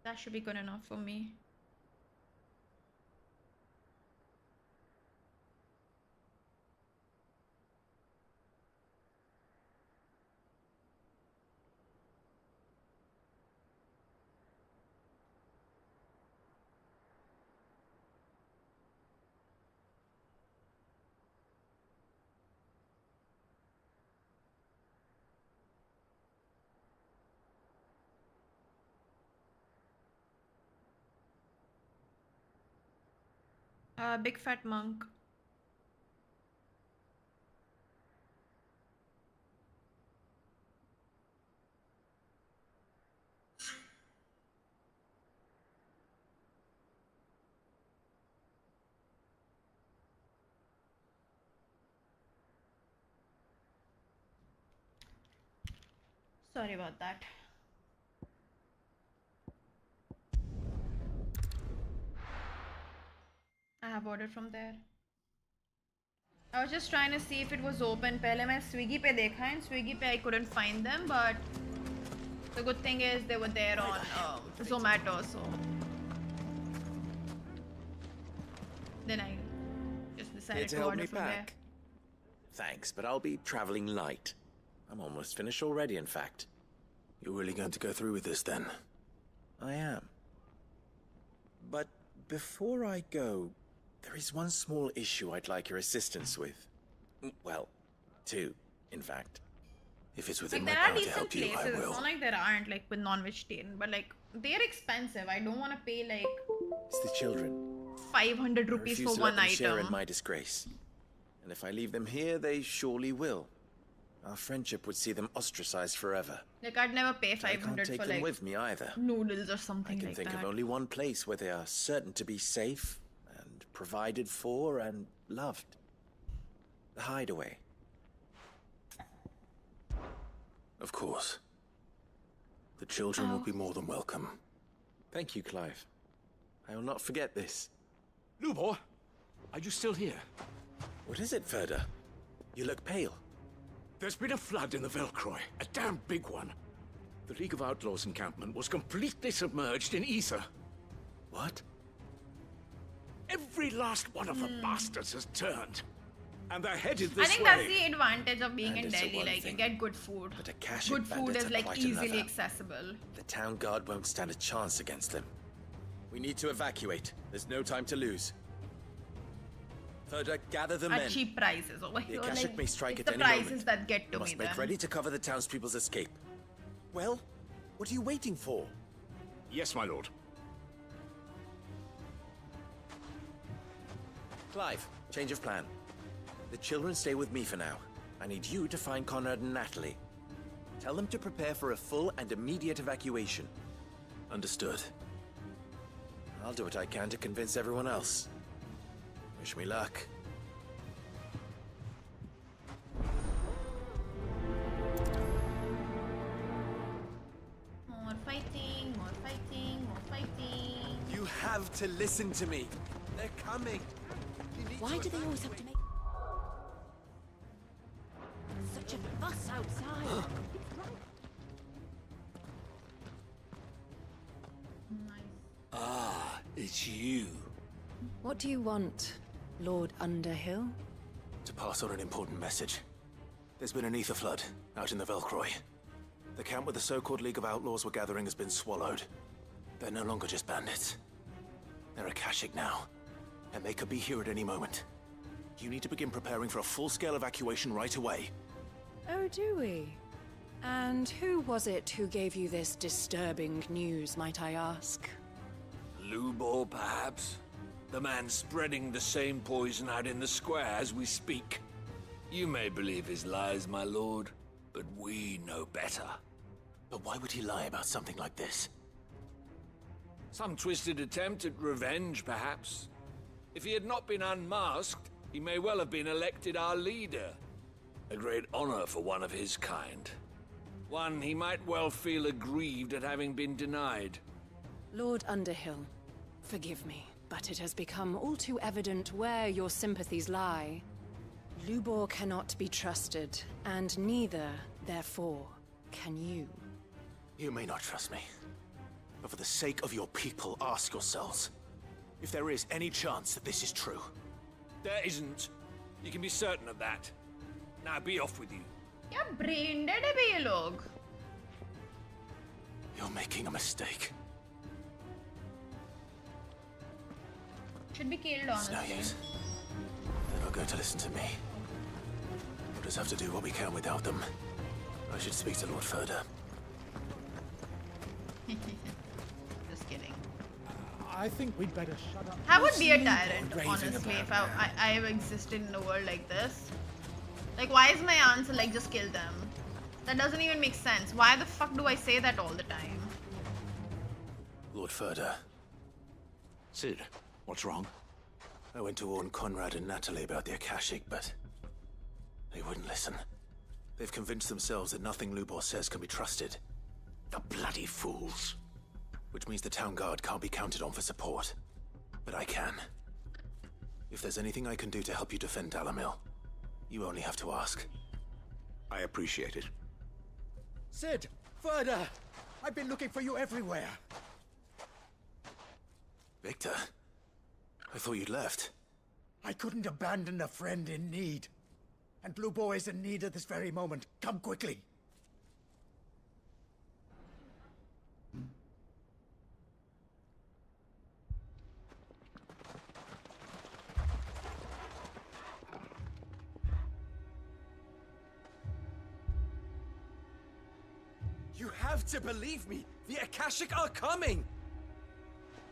That should be good enough for me. Big fat monk. Sorry about that. I have ordered from there. I was just trying to see if it was open. पहले मैं Swiggy पे देखा है. Swiggy पे I couldn't find them, but the good thing is they were there on Zomato, so then I just decided to order from there. Thanks, but I'll be traveling light. I'm almost finished already, in fact. You're really going to go through with this then? I am. But before I go, there is one small issue I'd like your assistance with. Well, two, in fact. If it's within Like, my there are power to decent help you, I places. It's will. not like there aren't, like with non-vegetarian, but like they're expensive. I don't want to pay like It's the children. 500 I rupees refuse for to let one them share in item. my disgrace. And if I leave them here, they surely will. Our friendship would see them ostracized forever. Like I'd never pay I can't 500 take for them like with me either. noodles or something I can like think that. of only one place where they are certain to be safe and provided for and loved. The hideaway. Of course. The children will be more than welcome. Thank you, Clive. I will not forget this. Lubor, are you still here? What is it, Ferda? You look pale. There's been a flood in the Velcroy, a damn big one. The League of Outlaws encampment was completely submerged in ether. What? Every last one of the bastards has turned. And they're headed I this think way. that's the advantage of being in Bandits are Delhi. one Like you thing, get good food. but Akash Good food bandits is are like quite easily another. accessible. The town guard won't stand a chance against them. We need to evacuate. There's no time to lose. Ferda, gather the At men. cheap prices over The here. Akashic Like, may strike it's at the any prices moment. that get to You me must make then. ready to cover the townspeople's escape. Well, what are you waiting for? Yes, my lord. Clive, change of plan. The children stay with me for now. I need you to find Conrad and Natalie. Tell them to prepare for a full and immediate evacuation. Understood. I'll do what I can to convince everyone else. Wish me luck. More fighting, more fighting, more fighting. You have to listen to me. They're coming. Why do they always have to make such a fuss outside? Ah, it's you. What do you want, Lord Underhill? To pass on an important message. There's been an ether flood out in the Velcroy. The camp where the so-called League of Outlaws were gathering has been swallowed. They're no longer just bandits. They're Akashic now, and they could be here at any moment. You need to begin preparing for a full-scale evacuation right away. Oh, do we? And who was it who gave you this disturbing news, might I ask? Lubor, perhaps? The man spreading the same poison out in the square as we speak. You may believe his lies, my lord, but we know better. But why would he lie about something like this? Some twisted attempt at revenge, perhaps. If he had not been unmasked, he may well have been elected our leader. A great honor for one of his kind. One he might well feel aggrieved at having been denied. Lord Underhill, forgive me, but it has become all too evident where your sympathies lie. Lubor cannot be trusted, and neither, therefore, can you. You may not trust me, but for the sake of your people, ask yourselves if there is any chance that this is true. There isn't. You can be certain of that. Now be off with you. क्या brain dead है बे ये लोग? You're making a mistake. Should be killed, It's honestly. no use. They're not going to listen to me. We'll just have to do what we can without them. I should speak to Lord Furder. Just kidding. I think we'd better shut up. I would be a tyrant, honestly, if I existed in a world like this. Like, why is my answer like, just kill them? That doesn't even make sense. Why the fuck do I say that all the time? Lord Furder. Sid, what's wrong? I went to warn Conrad and Natalie about the Akashic, but they wouldn't listen. They've convinced themselves that nothing Lubor says can be trusted. The bloody fools. Which means the town guard can't be counted on for support. But I can. If there's anything I can do to help you defend Dalamil, you only have to ask. I appreciate it. Sid! Further! I've been looking for you everywhere. Victor? I thought you'd left. I couldn't abandon a friend in need. And Lubor is in need at this very moment. Come quickly. You have to believe me! The Akashic are coming!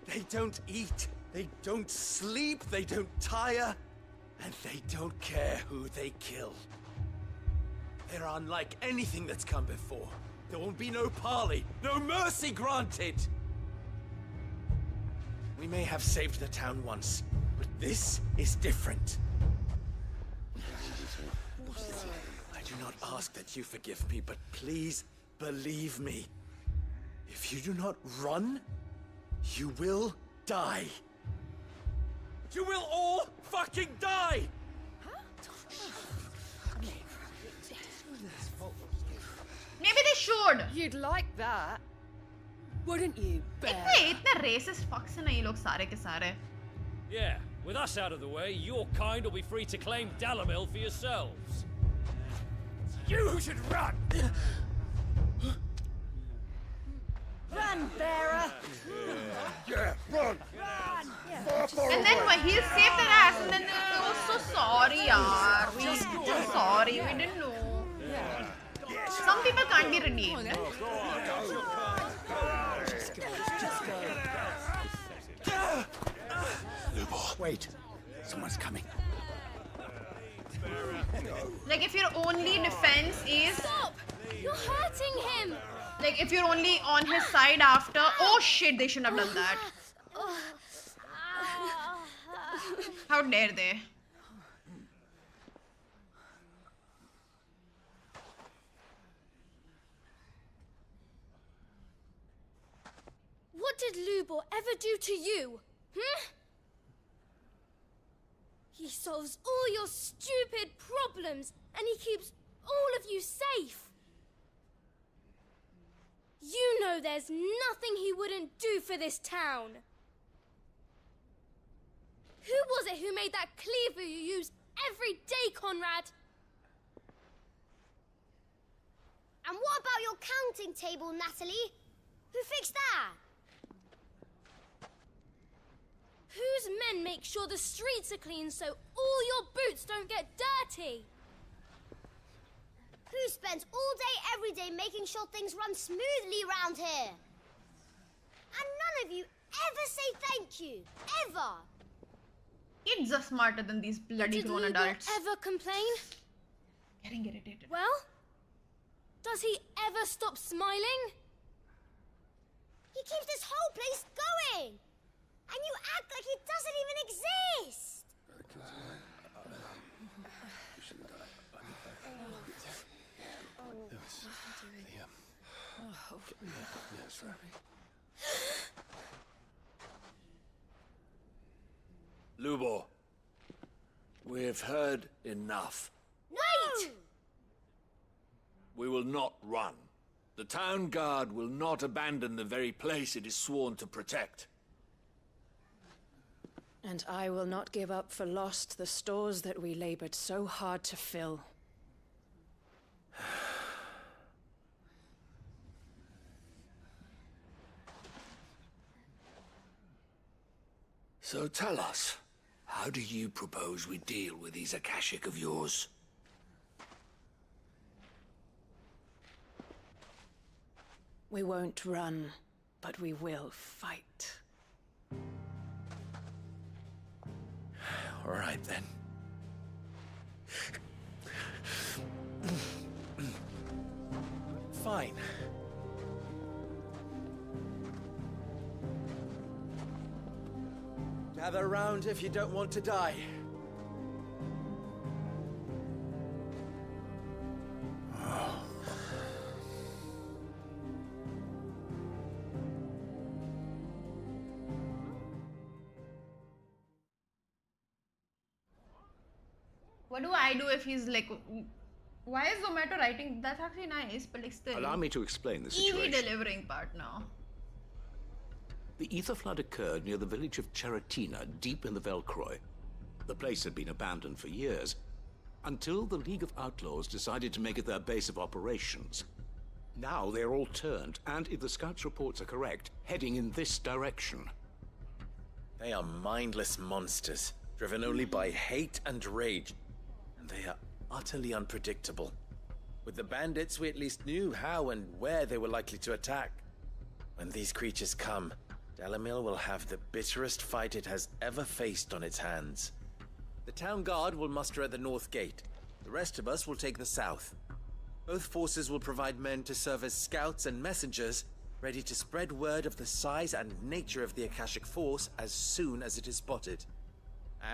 They don't eat, they don't sleep, they don't tire, and they don't care who they kill. They're unlike anything that's come before. There will be no parley, no mercy granted! We may have saved the town once, but this is different. I do not ask that you forgive me, but please believe me. If you do not run, you will die. You will all fucking die! Maybe they should. You'd like that, wouldn't you, Bear? इतने racist fucks हैं ना ये लोग सारे के सारे. Yeah, with us out of the way, your kind will be free to claim Dalamil for yourselves. You should run! Run, Bearer! Yeah, run! Run! And then he saved their ass, and then they were so sorry, yaar. We're sorry, we didn't know. Some people can't be redeemed. Lubor, wait. Someone's coming. Like if your only defense is You're hurting him! Like, if you're only on his side after... Oh shit, they shouldn't have done that. How dare they? What did Lubor ever do to you? He solves all your stupid problems, and he keeps all of you safe. You know there's nothing he wouldn't do for this town. Who was it who made that cleaver you use every day, Conrad? And what about your counting table, Natalie? Who fixed that? Whose men make sure the streets are clean so all your boots don't get dirty? Who spends all day every day making sure things run smoothly round here? And none of you ever say thank you, ever. Kids are smarter than these bloody grown adults. Did Lubor ever complain? Getting irritated. Well, does he ever stop smiling? He keeps this whole place going. And you act like it doesn't even exist! Lubor, we've heard enough. Wait! We will not run. The town guard will not abandon the very place it is sworn to protect. And I will not give up for lost the stores that we labored so hard to fill. So tell us, how do you propose we deal with these Akashic of yours? We won't run, but we will fight. All right, then. Fine. Gather around if you don't want to die. What do I do if he's like... Why is Zomato writing? That's actually nice, but like still... Allow me to explain the Eevee situation. delivering part now. The ether flood occurred near the village of Cheratina, deep in the Velcroy. The place had been abandoned for years, until the League of Outlaws decided to make it their base of operations. Now they're all turned, and if the scouts' reports are correct, heading in this direction. They are mindless monsters, driven only by hate and rage. And they are utterly unpredictable. With the bandits, we at least knew how and where they were likely to attack. When these creatures come, Dalamil will have the bitterest fight it has ever faced on its hands. The town guard will muster at the north gate. The rest of us will take the south. Both forces will provide men to serve as scouts and messengers, ready to spread word of the size and nature of the Akashic force as soon as it is spotted.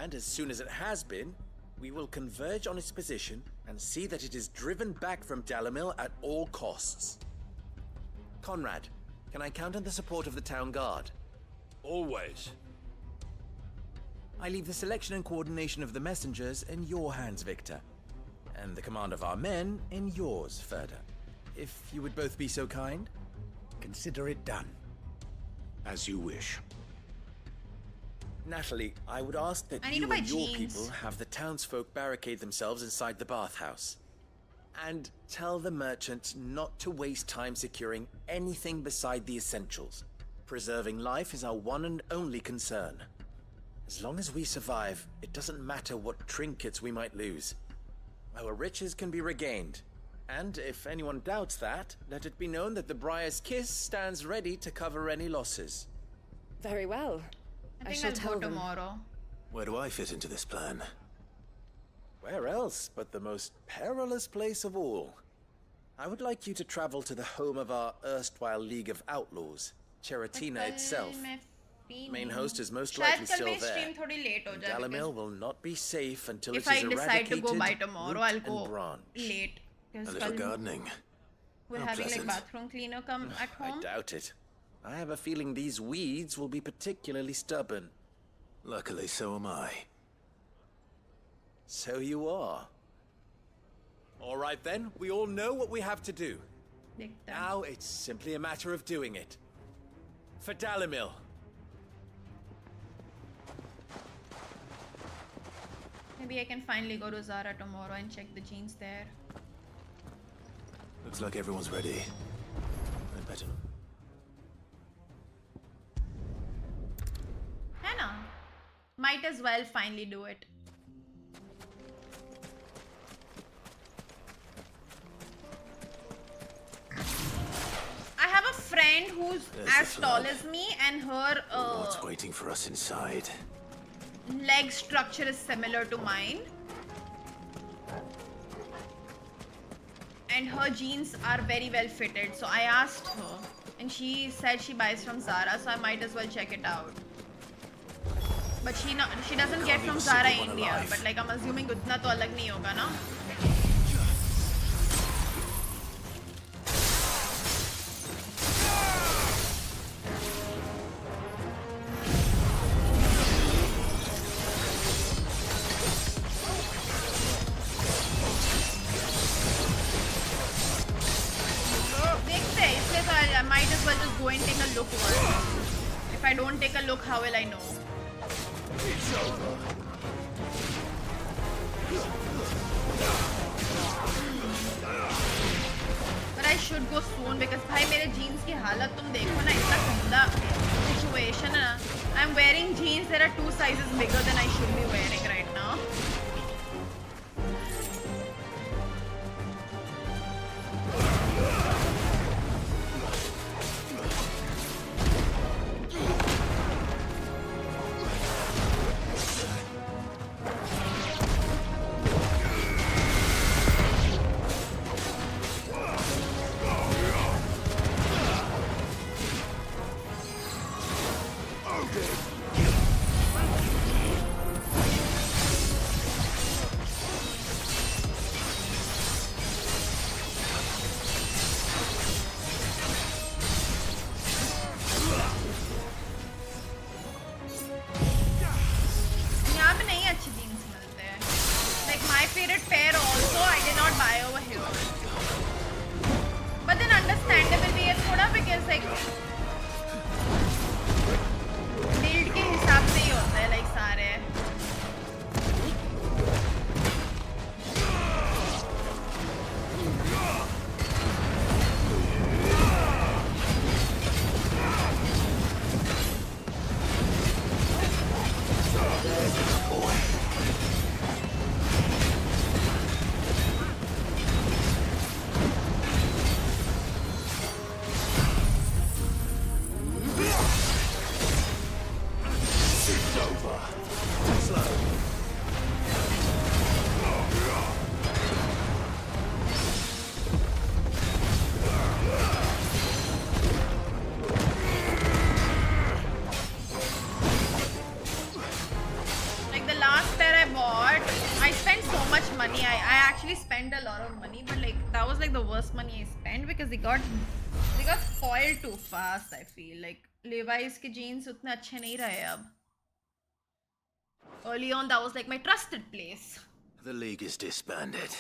And as soon as it has been, we will converge on its position and see that it is driven back from Dalamil at all costs. Conrad, can I count on the support of the town guard? Always. I leave the selection and coordination of the messengers in your hands, Victor. And the command of our men in yours, Ferda. If you would both be so kind. Consider it done. As you wish. Natalie, I would ask that I need you to buy and your jeans. people have the townsfolk barricade themselves inside the bathhouse. And tell the merchants not to waste time securing anything beside the essentials. Preserving life is our one and only concern. As long as we survive, it doesn't matter what trinkets we might lose. Our riches can be regained. And if anyone doubts that, let it be known that the Briar's Kiss stands ready to cover any losses. Very well. I shall think tell I'll go them. tomorrow. Where do I fit into this plan? Where else but the most perilous place of all? I would like you to travel to the home of our erstwhile League of Outlaws, Cheratina itself. Main host is most likely still there. Dalamil will not be safe until If it is I decide to go by eradicated, tomorrow, root I'll and go branch. late. A little gardening. We're How having like pleasant. bathroom cleaner come at home. I doubt it. I have a feeling these weeds will be particularly stubborn. Luckily, so am I. So you are. All right then, we all know what we have to do. Now it's simply a matter of doing it. For Dalamil. Maybe I can finally go to Zara tomorrow and check the jeans there. Looks like everyone's ready. I better. Hannah, might as well finally do it. I have a friend who's as tall as me, and her What's waiting for us inside? leg structure is similar to mine. And her jeans are very well fitted, so I asked her and she said she buys from Zara, so I might as well check it out. But she doesn't get from Zara India, but like I'm assuming utna to alag nahi hoga na. I might as well just go and take a look once. If I don't take a look, how will I know? But I should go soon because भाई मेरे jeans की हालत तुम देखो ना, इतना गंदा situation है ना. I'm wearing jeans that are 2 sizes bigger than I should be wearing right now. They got spoiled too fast. I feel like Levi's के jeans उतने अच्छे नहीं रहे अब. Early on, that was like my trusted place. The league is disbanded.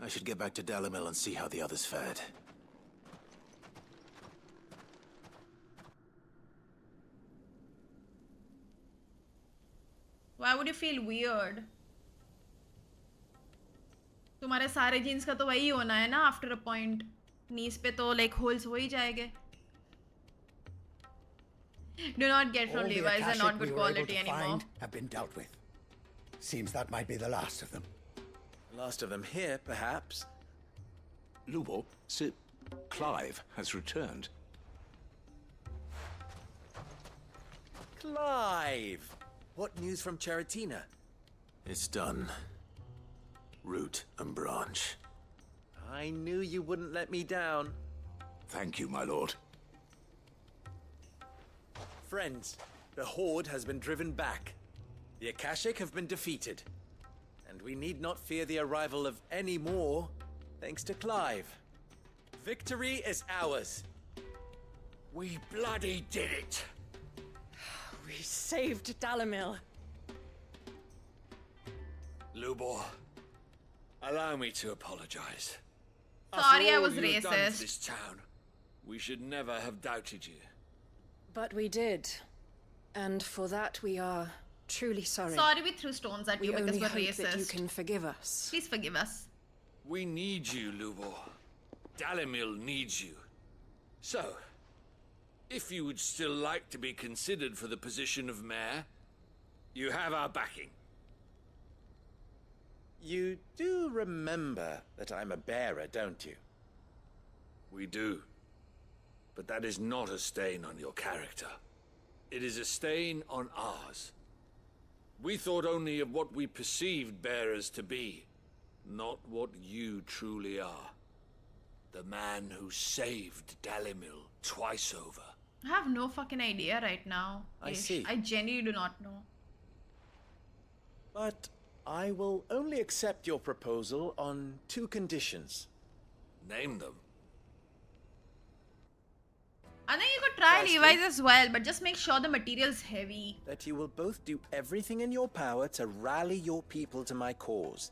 I should get back to Dalamil and see how the others fared. Why would you feel weird? तुम्हारे सारे jeans का तो वही होना है ना आफ्टर अ पॉइंट. नीज पे तो लाइक होल्स हो ही जाएंगे. Do not get from Levi's and not good quality anymore. Have been dealt with. Seems that might be the last of them. Last of them here, perhaps. Lubo, Sir Clive has returned. Clive! What news from Cheratina? It's done. Root and branch. I knew you wouldn't let me down. Thank you, my lord. Friends, the Horde has been driven back. The Akashic have been defeated. And we need not fear the arrival of any more, thanks to Clive. Victory is ours. We bloody did it! We saved Dalimil. Lubor, allow me to apologize. Sorry, After I all was you've done racist. for this town, we should never have doubted you. But we did. And for that we are truly sorry. Sorry we threw stones at you We because only we're hope racist. that you can forgive us. Please forgive us. We need you, Lubor. Dalimil needs you. So, if you would still like to be considered for the position of mayor, you have our backing. You do remember that I'm a bearer, don't you? We do. But that is not a stain on your character. It is a stain on ours. We thought only of what we perceived bearers to be, not what you truly are. The man who saved Dalimil twice over. I have no fucking idea right now. I Ish. see. I genuinely do not know. But I will only accept your proposal on 2 conditions. Name them. I think you could try Firstly- Levi's as well, but just make sure the material's heavy. That you will both do everything in your power to rally your people to my cause.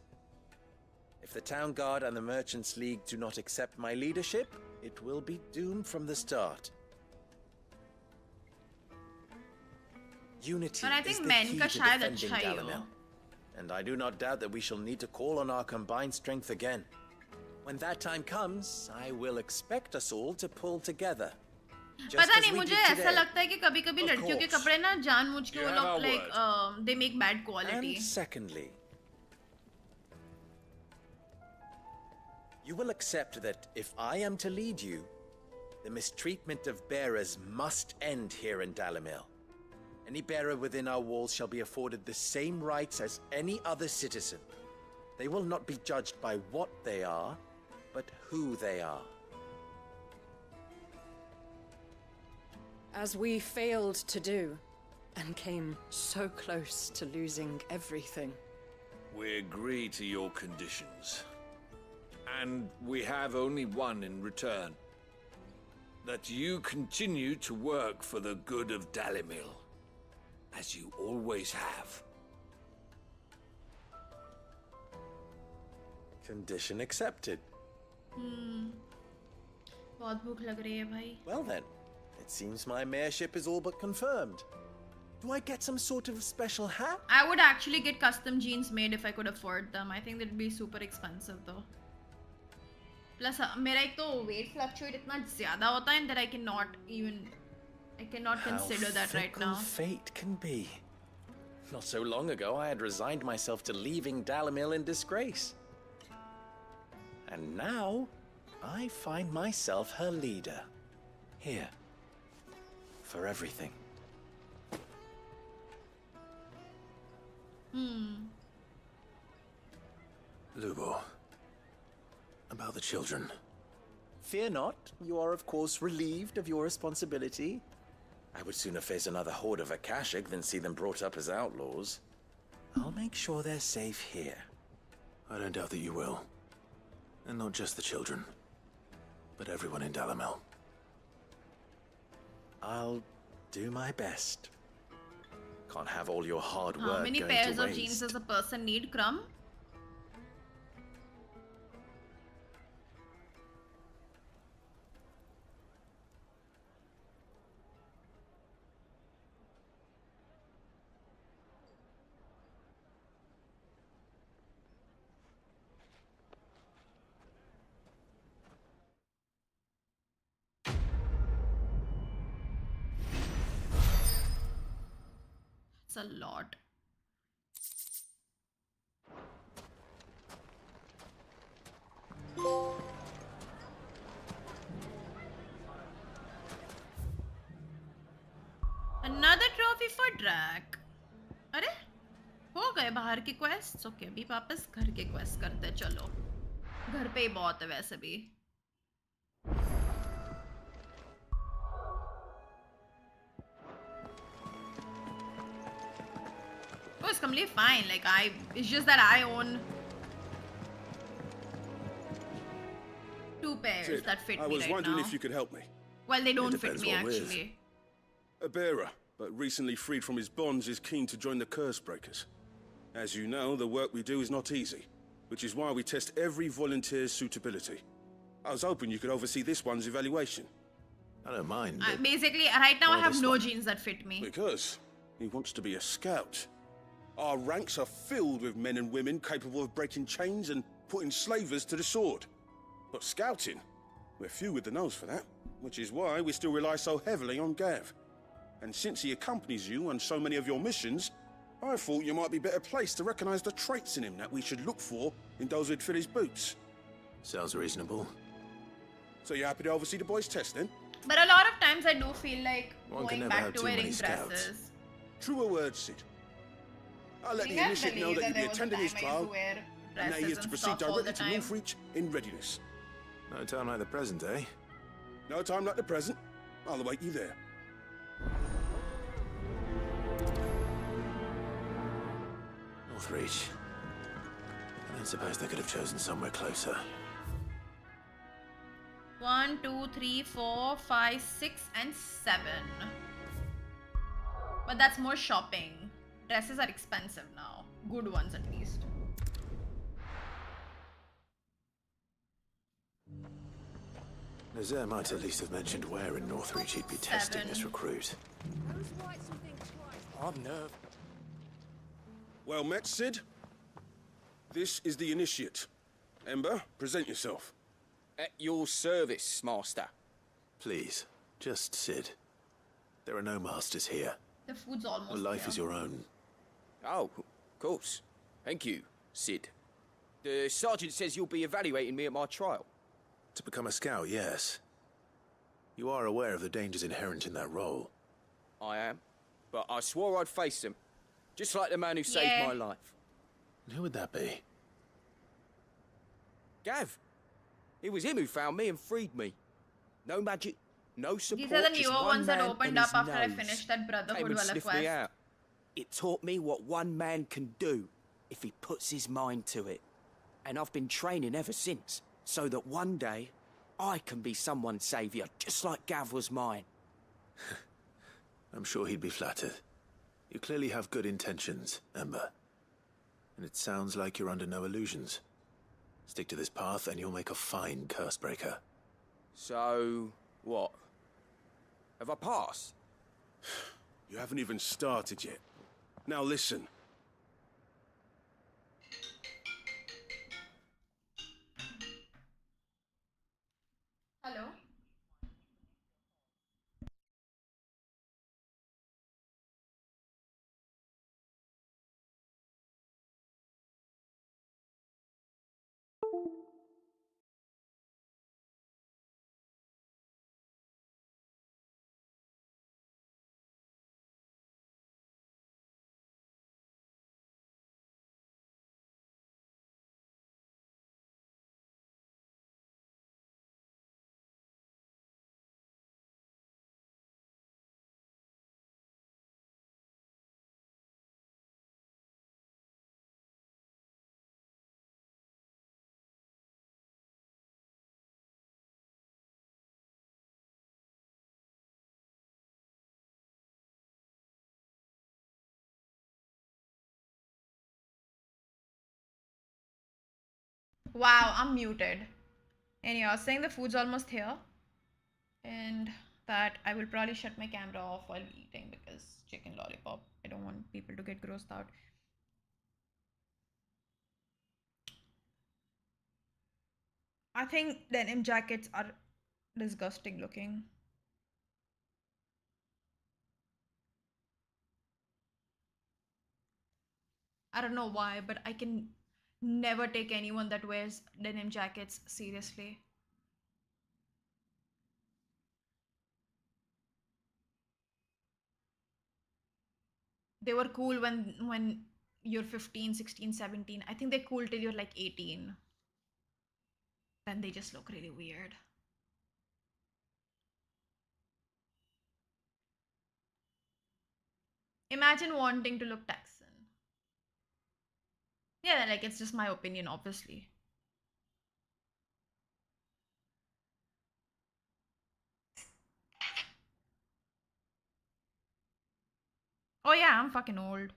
If the Town Guard and the Merchants League do not accept my leadership, it will be doomed from the start. Unity But I is think the men key ka to shayad defending acha hi ho. Dalimil. And I do not doubt that we shall need to call on our combined strength again. When that time comes, I will expect us all to pull together. Just पता as नहीं we मुझे did ऐसा today. लगता है कि कभी-कभी Of लड़कियों के course. कपड़े ना जानबूझ के You वो have our लोग like they make bad quality. And secondly, you will accept that if I am to lead you, the mistreatment of bearers must end here in Dalimil. Any bearer within our walls shall be afforded the same rights as any other citizen. They will not be judged by what they are, but who they are. As we failed to do, and came so close to losing everything. We agree to your conditions. And we have only one in return. That you continue to work for the good of Dalimil, as you always have. Condition accepted. बहुत भूख लग रही है भाई. Well then, it seems my mayorship is all but confirmed. Do I get some sort of special hat? I would actually get custom jeans made if I could afford them. I think they'd be super expensive though. Plus, मेरा एक तो weight fluctuate इतना ज़्यादा होता है that I cannot consider that right How now. fickle fate can be. Not so long ago, I had resigned myself to leaving Dalimil in disgrace. And now, I find myself her leader. Here. For everything. Lubo. About the children. Fear not, you are of course relieved of your responsibility. I would sooner face another horde of Akashic than see them brought up as outlaws. I'll make sure they're safe here. I don't doubt that you will. And not just the children, but everyone in Dalimil. I'll do my best. Can't have all your hard work How many going pairs to of waste. jeans does a person need, Crumb? It's a lot. Another trophy for Drac. अरे हो गए बाहर के quests. Okay, अभी वापस घर के quests करते हैं, चलो. घर पे ही बहुत है वैसे भी. Oh, it's completely fine. Like it's just that I own 2 pairs Sid, that fit I me was right wondering now. if you could help me. Well, they don't fit depends me what with. actually. A bearer, but recently freed from his bonds, is keen to join the Curse Breakers. As you know, the work we do is not easy, which is why we test every volunteer's suitability. I was hoping you could oversee this one's evaluation. I don't mind. Basically, right now I Why have this no one? jeans that fit me. Because he wants to be a scout. Our ranks are filled with men and women capable of breaking chains and putting slavers to the sword. But scouting, we're few with the nose for that, which is why we still rely so heavily on Gav. And since he accompanies you on so many of your missions, I thought you might be better placed to recognize the traits in him that we should look for in those who'd fill his boots. Sounds reasonable. So you're happy to oversee the boys' test then? But a lot of times I do feel like One can going never back have to too many wearing scouts. dresses. Truer words, Sid. I'll let I the can't initiate know believe that you'll be there was a attending his time I used trial, to wear and that he is dresses to and proceed stuff all directly the to time. Northreach in readiness. No time like the present, eh? No time like the present. I'll await you there. Northreach. I don't suppose they could have chosen somewhere closer. 1, 2, 3, 4, 5, 6, and 7. But that's more shopping. Dresses are expensive now. Good ones at least. Nazaire might at least have mentioned where in Northreach he'd be testing this recruit. I'm nervous. Well met, Sid. This is the initiate. Ember, present yourself. At your service, Master. Please, just Sid. There are no masters here. The food's almost Your life here. is your own. Oh, of course. Thank you, Sid. The sergeant says you'll be evaluating me at my trial. To become a scout, yes. You are aware of the dangers inherent in that role. I am. But I swore I'd face them. Just like the man who saved my life. And who would that be? Gav. It was him who found me and freed me. No magic, no support. These are the just newer one ones that man opened and up his after I nose. finished that Came Brotherhood and Walla sniffed quest. me out. It taught me what one man can do if he puts his mind to it. And I've been training ever since, so that one day I can be someone's saviour, just like Gav was mine. I'm sure he'd be flattered. You clearly have good intentions, Ember. And it sounds like you're under no illusions. Stick to this path and you'll make a fine curse breaker. So, what? Have I passed? You haven't even started yet. Now listen. Hello? Wow, I'm muted. Anyway, I was saying the food's almost here. And that I will probably shut my camera off while eating because chicken lollipop. I don't want people to get grossed out. I think denim jackets are disgusting looking. I don't know why, but I can never take anyone that wears denim jackets seriously. They were cool when you're 15, 16, 17. I think they're cool till you're like 18. then they just look really weird. Imagine wanting to look Texan. Yeah, like it's just my opinion, obviously. Oh yeah, I'm fucking old.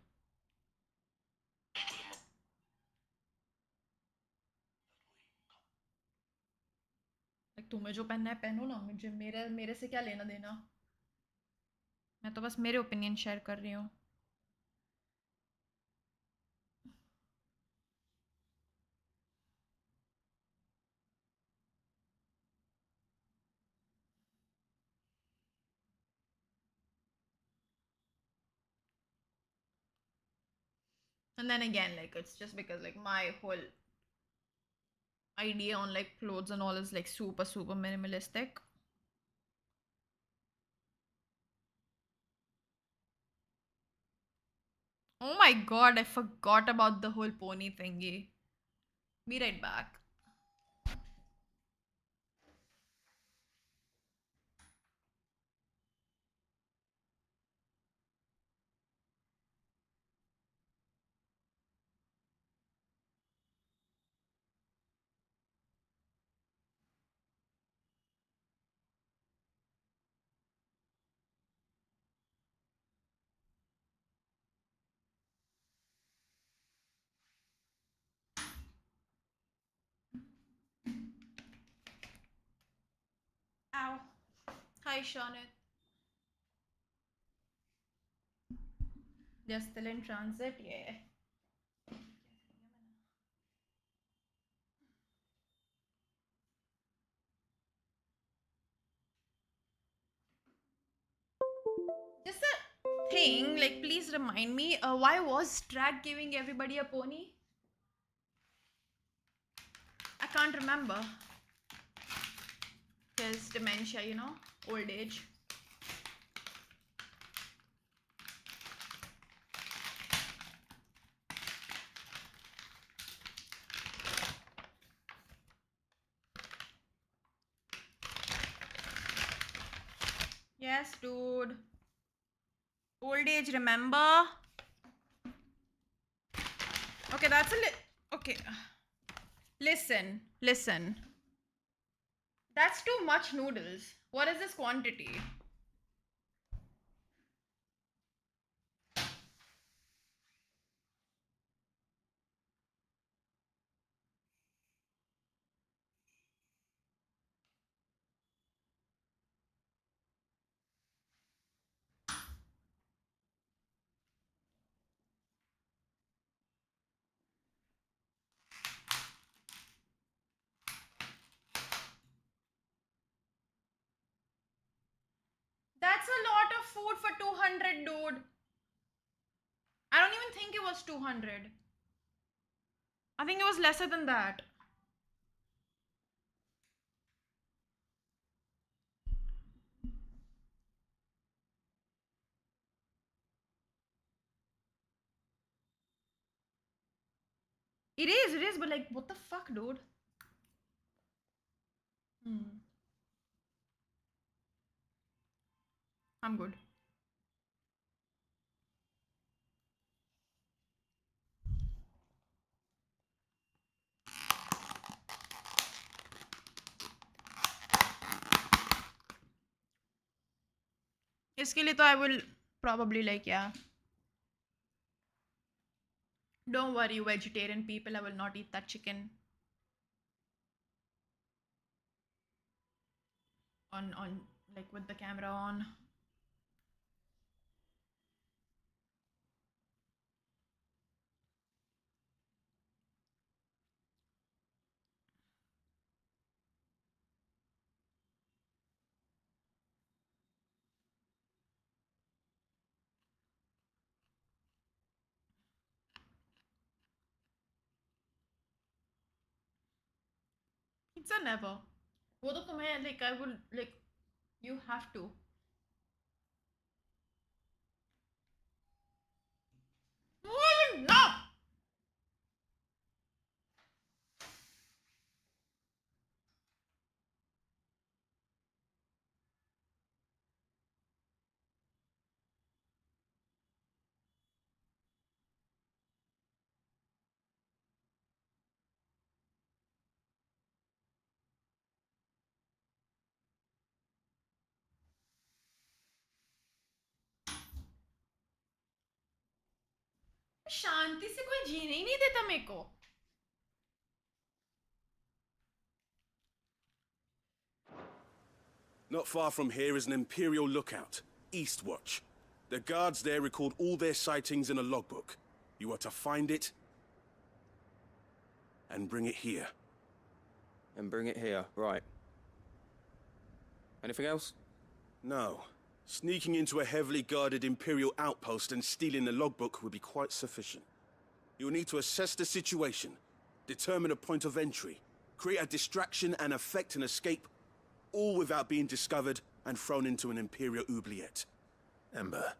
Like तुम्हें जो पहनना है पहनो ना, मुझे मेरे से क्या लेना देना. मैं तो बस मेरे ओपिनियन शेयर कर रही हूँ. And then again, like it's just because like my whole idea on like clothes and all is like super minimalistic. Oh my god, I forgot about the whole pony thingy. Be right back. Ow. Hi, Shonit. They're still in transit, yeah. Just a thing, like please remind me, why was Drag giving everybody a pony? I can't remember. Because dementia, you know, old age. Yes, dude. Old age, remember? Okay, that's a okay. Listen. That's too much noodles. What is this quantity? That's a lot of food for 200, dude. I don't even think it was 200. I think it was lesser than that. It is, but like, what the fuck, dude? I'm good. इसके लिए तो I will probably like, yeah. Don't worry, vegetarian people, I will not eat that chicken. On like with the camera on. Pizza never. वो तो तुम्हें like I will like you have to. No. शांति से कोई जीने ही नहीं देता मेरे को. Not far from here is an Imperial lookout, Eastwatch. The guards there record all their sightings in a logbook. You are to find it and bring it here. And bring it here, right. Anything else? No. Sneaking into a heavily guarded Imperial outpost and stealing the logbook would be quite sufficient. You'll need to assess the situation, determine a point of entry, create a distraction and effect an escape, all without being discovered and thrown into an Imperial oubliette. Ember,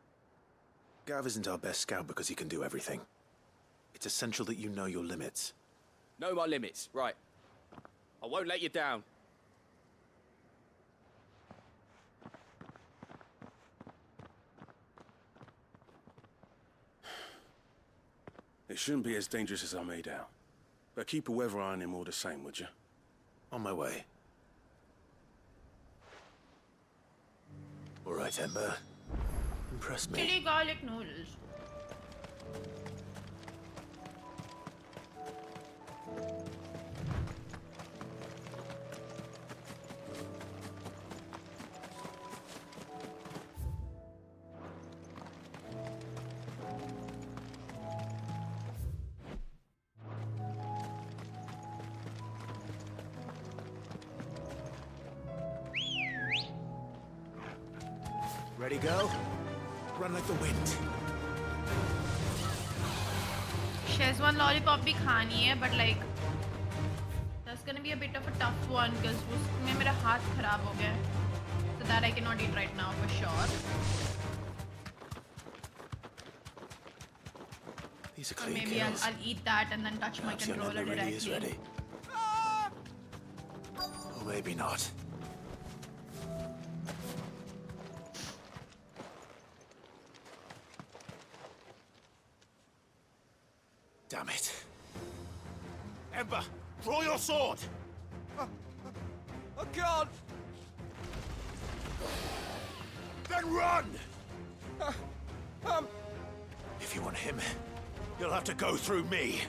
Gav isn't our best scout because he can do everything. It's essential that you know your limits. Know my limits, right. I won't let you down. It shouldn't be as dangerous as I made out. But keep a weather eye on him all the same, would you? On my way. All right, Ember. Impress me. Chili garlic noodles. Ready, go? Run like the wind. Szechuan lollipop भी खानी है, but like that's gonna be a bit of a tough one because उसमें मेरा हाथ खराब हो गया, so that I cannot eat right now for sure. These are Or clean maybe kills. I'll eat that and then touch my Perhaps your controller number really is directly. ready. Or maybe not. Damn it. Ember, draw your sword! I can't! Then run! If you want him, you'll have to go through me.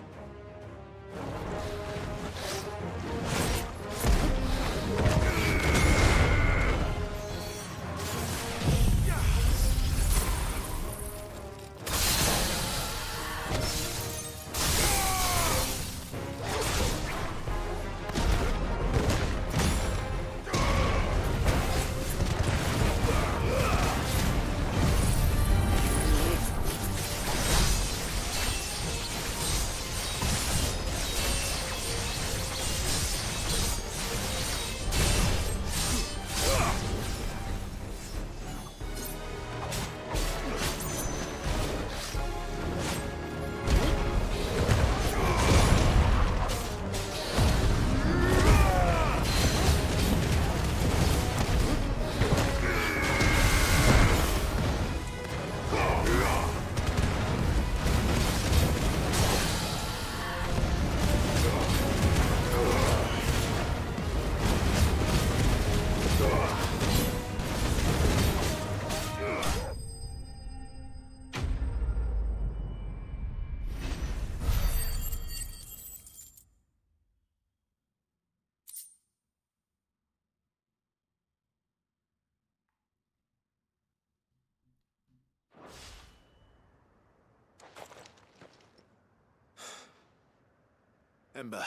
Ember,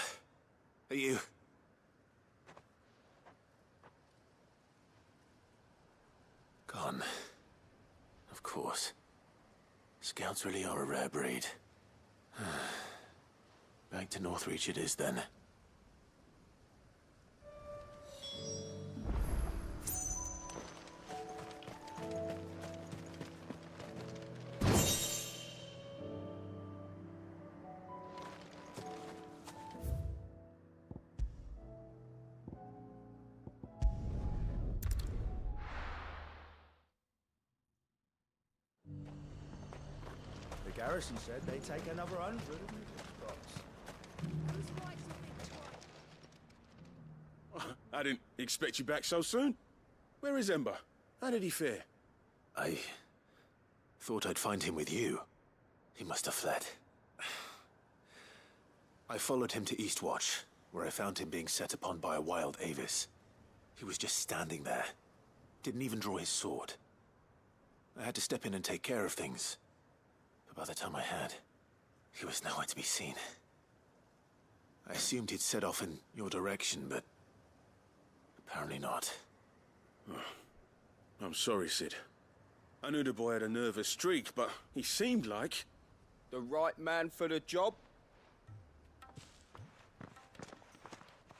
are you... Gone. Of course. Scouts really are a rare breed. Back to Northreach it is then. The garrison said they'd take another 100 of box. I didn't expect you back so soon. Where is Ember? How did he fare? I thought I'd find him with you. He must have fled. I followed him to Eastwatch, where I found him being set upon by a wild Avis. He was just standing there. Didn't even draw his sword. I had to step in and take care of things. But by the time I had, he was nowhere to be seen. I assumed he'd set off in your direction, but apparently not. Oh, I'm sorry, Sid. I knew the boy had a nervous streak, but he seemed like... The right man for the job?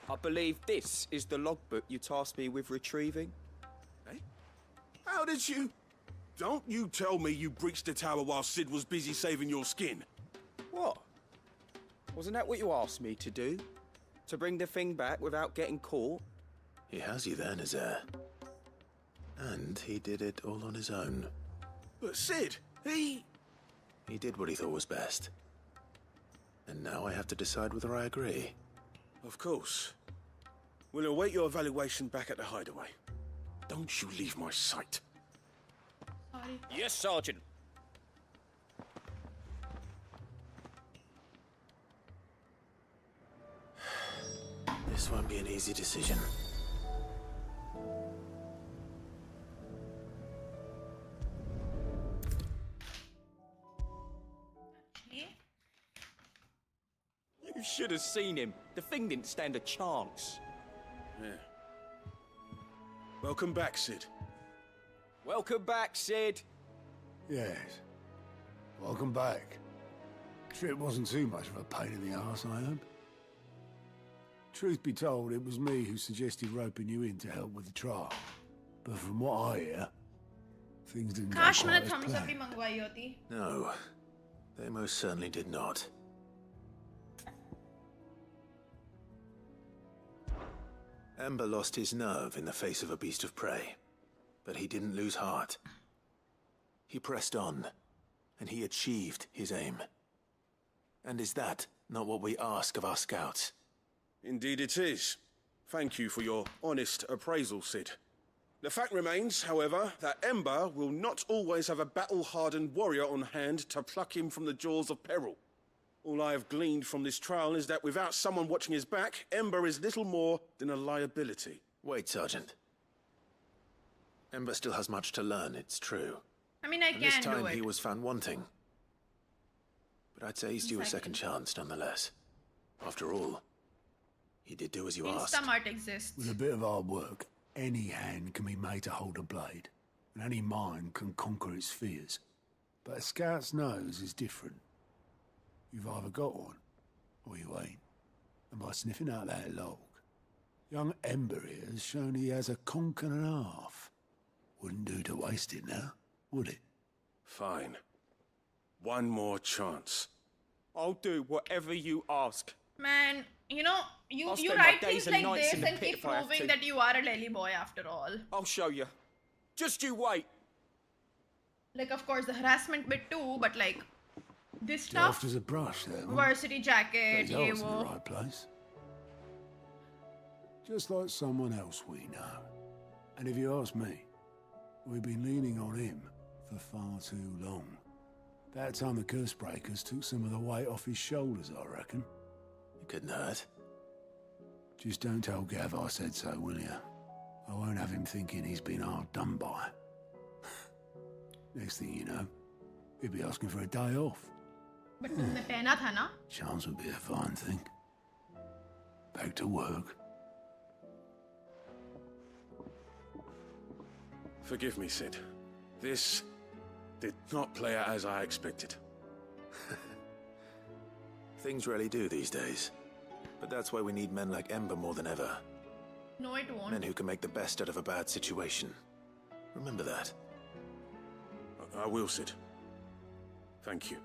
I believe this is the logbook you tasked me with retrieving. Eh? How did you... Don't you tell me you breached the tower while Sid was busy saving your skin. What? Wasn't that what you asked me to do? To bring the thing back without getting caught? He has you there, Nazaire. And he did it all on his own. But Sid, he did what he thought was best. And now I have to decide whether I agree. Of course. We'll await your evaluation back at the hideaway. Don't you leave my sight. Sorry. Yes, Sergeant. This won't be an easy decision. You should have seen him. The thing didn't stand a chance. Yeah. Welcome back, Sid. Welcome back, Sid. Yes. Welcome back. Trip wasn't too much of a pain in the arse, I hope. Truth be told, it was me who suggested roping you in to help with the trial. But from what I hear, things didn't go Kash, quite मैंने as thumbs up planned. ही मंगवाई होती. No, they most certainly did not. Ember lost his nerve in the face of a beast of prey, but he didn't lose heart. He pressed on, and he achieved his aim. And is that not what we ask of our scouts? Indeed it is. Thank you for your honest appraisal, Sid. The fact remains, however, that Ember will not always have a battle-hardened warrior on hand to pluck him from the jaws of peril. All I have gleaned from this trial is that without someone watching his back, Ember is little more than a liability. Wait, Sergeant. Ember still has much to learn, it's true. I mean, I And this can do time it. he was found wanting. But I'd say he's due a second chance, nonetheless. After all, he did do as you asked. Instamart exists. With a bit of hard work, any hand can be made to hold a blade, and any mind can conquer its fears. But a scout's nose is different. You've either got one, or you ain't. And by sniffing out that log, young Ember here has shown he has a conch and a half. Wouldn't do to waste it now, would it? Fine. One more chance. I'll do whatever you ask. Man, you know, you I'll spend write my days things and like nights this in the and pit keep if I have proving to. that you are a lily boy after all. I'll show you. Just you wait. Like, of course, the harassment bit too, but like, this Daft stuff, as a brush there, huh? varsity jacket, Got ye yours in the wo. right place. Just like someone else we know. And if you ask me, we've been leaning on him for far too long. That time the curse breakers took some of the weight off his shoulders, I reckon. It couldn't hurt. Just don't tell Gav I said so, will you? I won't have him thinking he's been hard done by. Next thing you know, he'll be asking for a day off. But तुमने पहना था ना? Chance would be a fine thing. Back to work. Forgive me, Sid. This did not play out as I expected. Things really do these days. But that's why we need men like Ember more than ever. No, it won't. Men who can make the best out of a bad situation. Remember that. I will, Sid. Thank you.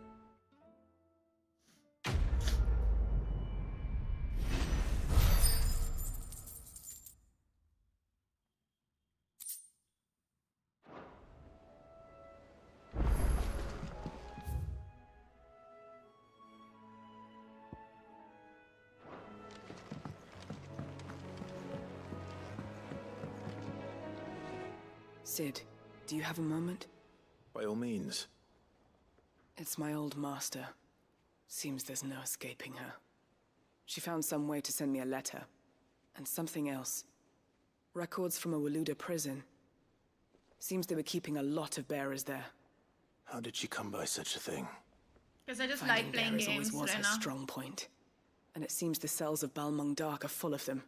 Sid, do you have a moment? By all means. It's my old master. Seems there's no escaping her. She found some way to send me a letter. And something else. Records from a Waluda prison. Seems they were keeping a lot of bearers there. How did she come by such a thing? Because I just Finding like playing bearers games, always was her Rena. strong point. And it seems the cells of Balmung Dark are full of them.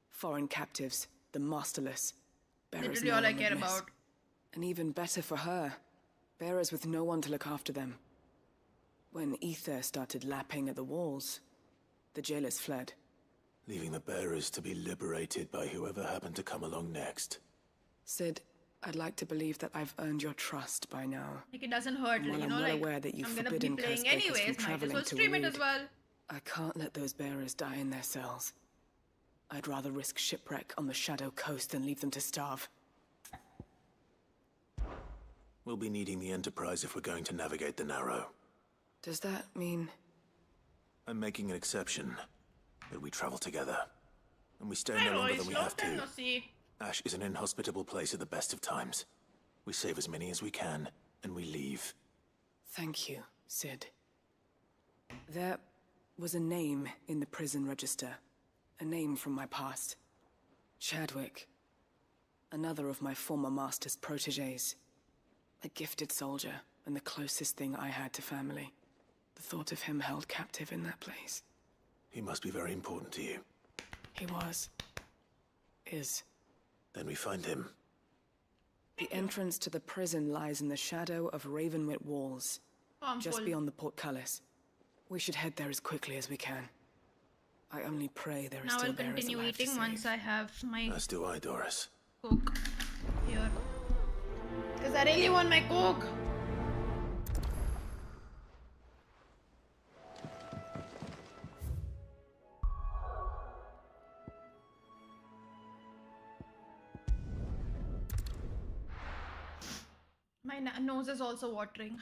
Foreign captives, the masterless. Bearers Literally no all I one would care miss. about. And even better for her. Bearers with no one to look after them. When ether started lapping at the walls, the jailers fled. Leaving the bearers to be liberated by whoever happened to come along next. Sid, I'd like to believe that I've earned your trust by now. Like it doesn't hurt, And while you I'm know, well like aware that you've I'm gonna be forbidden playing Cursebreakers from anyways, might as traveling well to stream it Waloed. as well. I can't let those bearers die in their cells. I'd rather risk shipwreck on the Shadow Coast than leave them to starve. We'll be needing the Enterprise if we're going to navigate the Narrow. Does that mean... I'm making an exception, but we travel together. And we stay Hi, no longer Royce. than we Long have time to. no see. Ash is an inhospitable place at the best of times. We save as many as we can, and we leave. Thank you, Sid. There was a name in the prison register. A name from my past. Chadwick. Another of my former master's protégés. A gifted soldier, and the closest thing I had to family. The thought of him held captive in that place. He must be very important to you. He was. Is. Then we find him. The entrance to the prison lies in the shadow of Ravenwit Walls. Oh, I'm just full. beyond the portcullis. We should head there as quickly as we can. I only pray there is Now still I'll bearers continue alive to eating save. once I have my As do I, Doris. Coke here. Because I really want my Coke. My nose is also watering.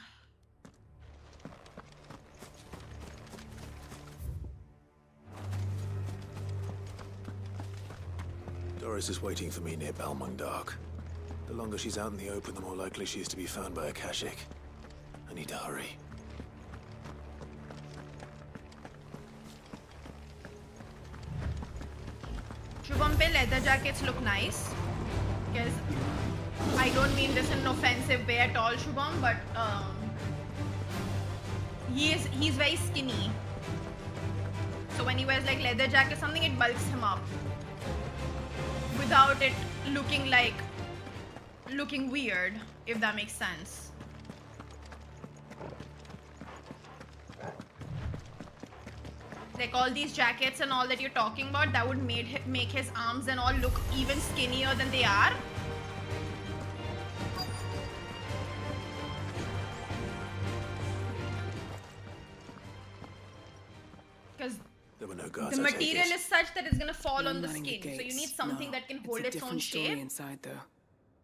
Doris is waiting for me near Balmung Dark. The longer she's out in the open, the more likely she is to be found by Akashic. I need to hurry. Shubham pe leather jackets look nice. Because I don't mean this in an offensive way at all, Shubham, but he's very skinny. So when he wears like leather jacket or something, it bulks him up. Without it looking weird, if that makes sense. Like all these jackets and all that you're talking about, that would make his arms and all look even skinnier than they are. Because there were no guards. the I take material it. is such that it's gonna fall on the Running skin. So you gates. need something No, that can hold it's its a own different story shape. inside, though.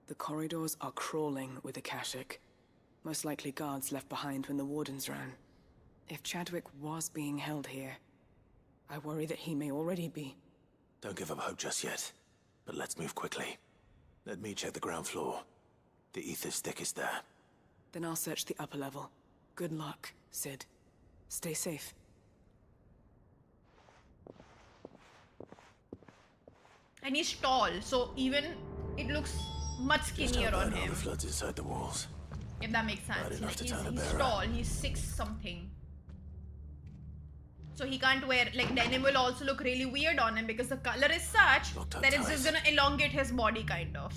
The corridors are crawling with Akashic. Most likely guards left behind when the wardens ran. If Chadwick was being held here, I worry that he may already be. Don't give up hope just yet. But let's move quickly. Let me check the ground floor. The ether stick is there. Then I'll search the upper level. Good luck, Sid. Stay safe. And he's tall, so even it looks much Just skinnier how on bad are him. the floods inside the walls? If that makes Bad sense. enough Like to he's turn a bearer. tall, he's 6 something. So he can't wear, like denim will also look really weird on him because the color is such Locked up that it's tight. just gonna elongate his body kind of.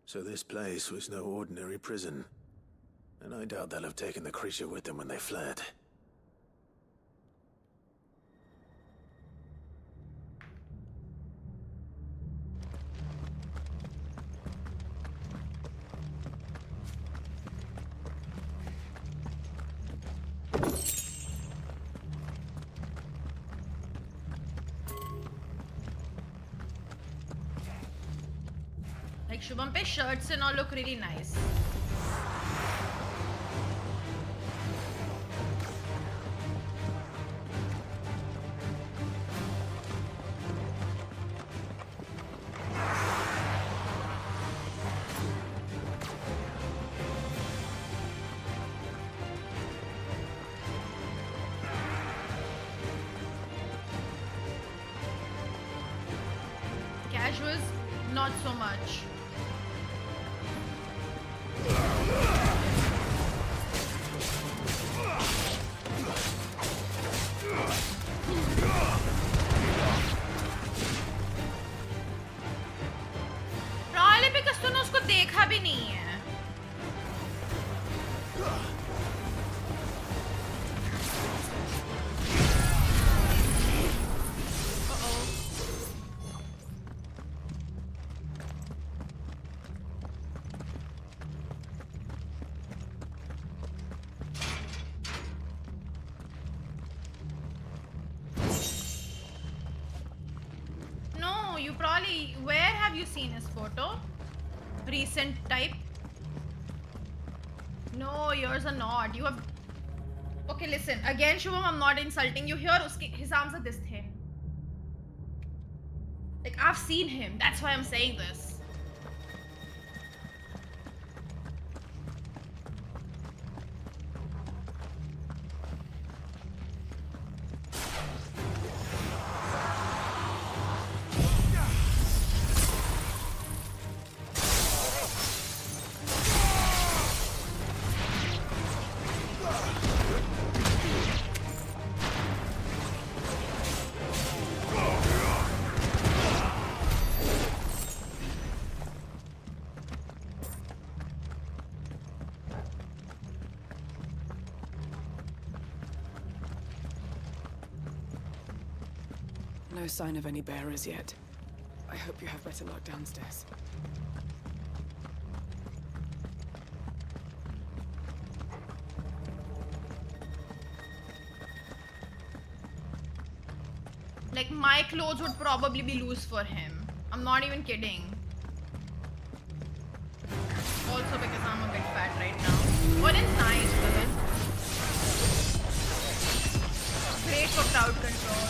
So this place was no ordinary prison. And I doubt they'll have taken the creature with them when they fled. Like Shubham pe shirts and all look really nice. Casuals, not so much. Probably because तूने उसको देखा भी नहीं है. No, you probably. Where have you seen his photo? Recent type? No, yours are not. You have. Okay, listen. Again, Shubham, I'm not insulting you here. His arms are this thin. Like, I've seen him. That's why I'm saying this. No sign of any bearers yet. I hope you have better luck downstairs. Like, my clothes would probably be loose for him. I'm not even kidding. Also because I'm a bit fat right now. But it's nice, brother. Great for crowd control.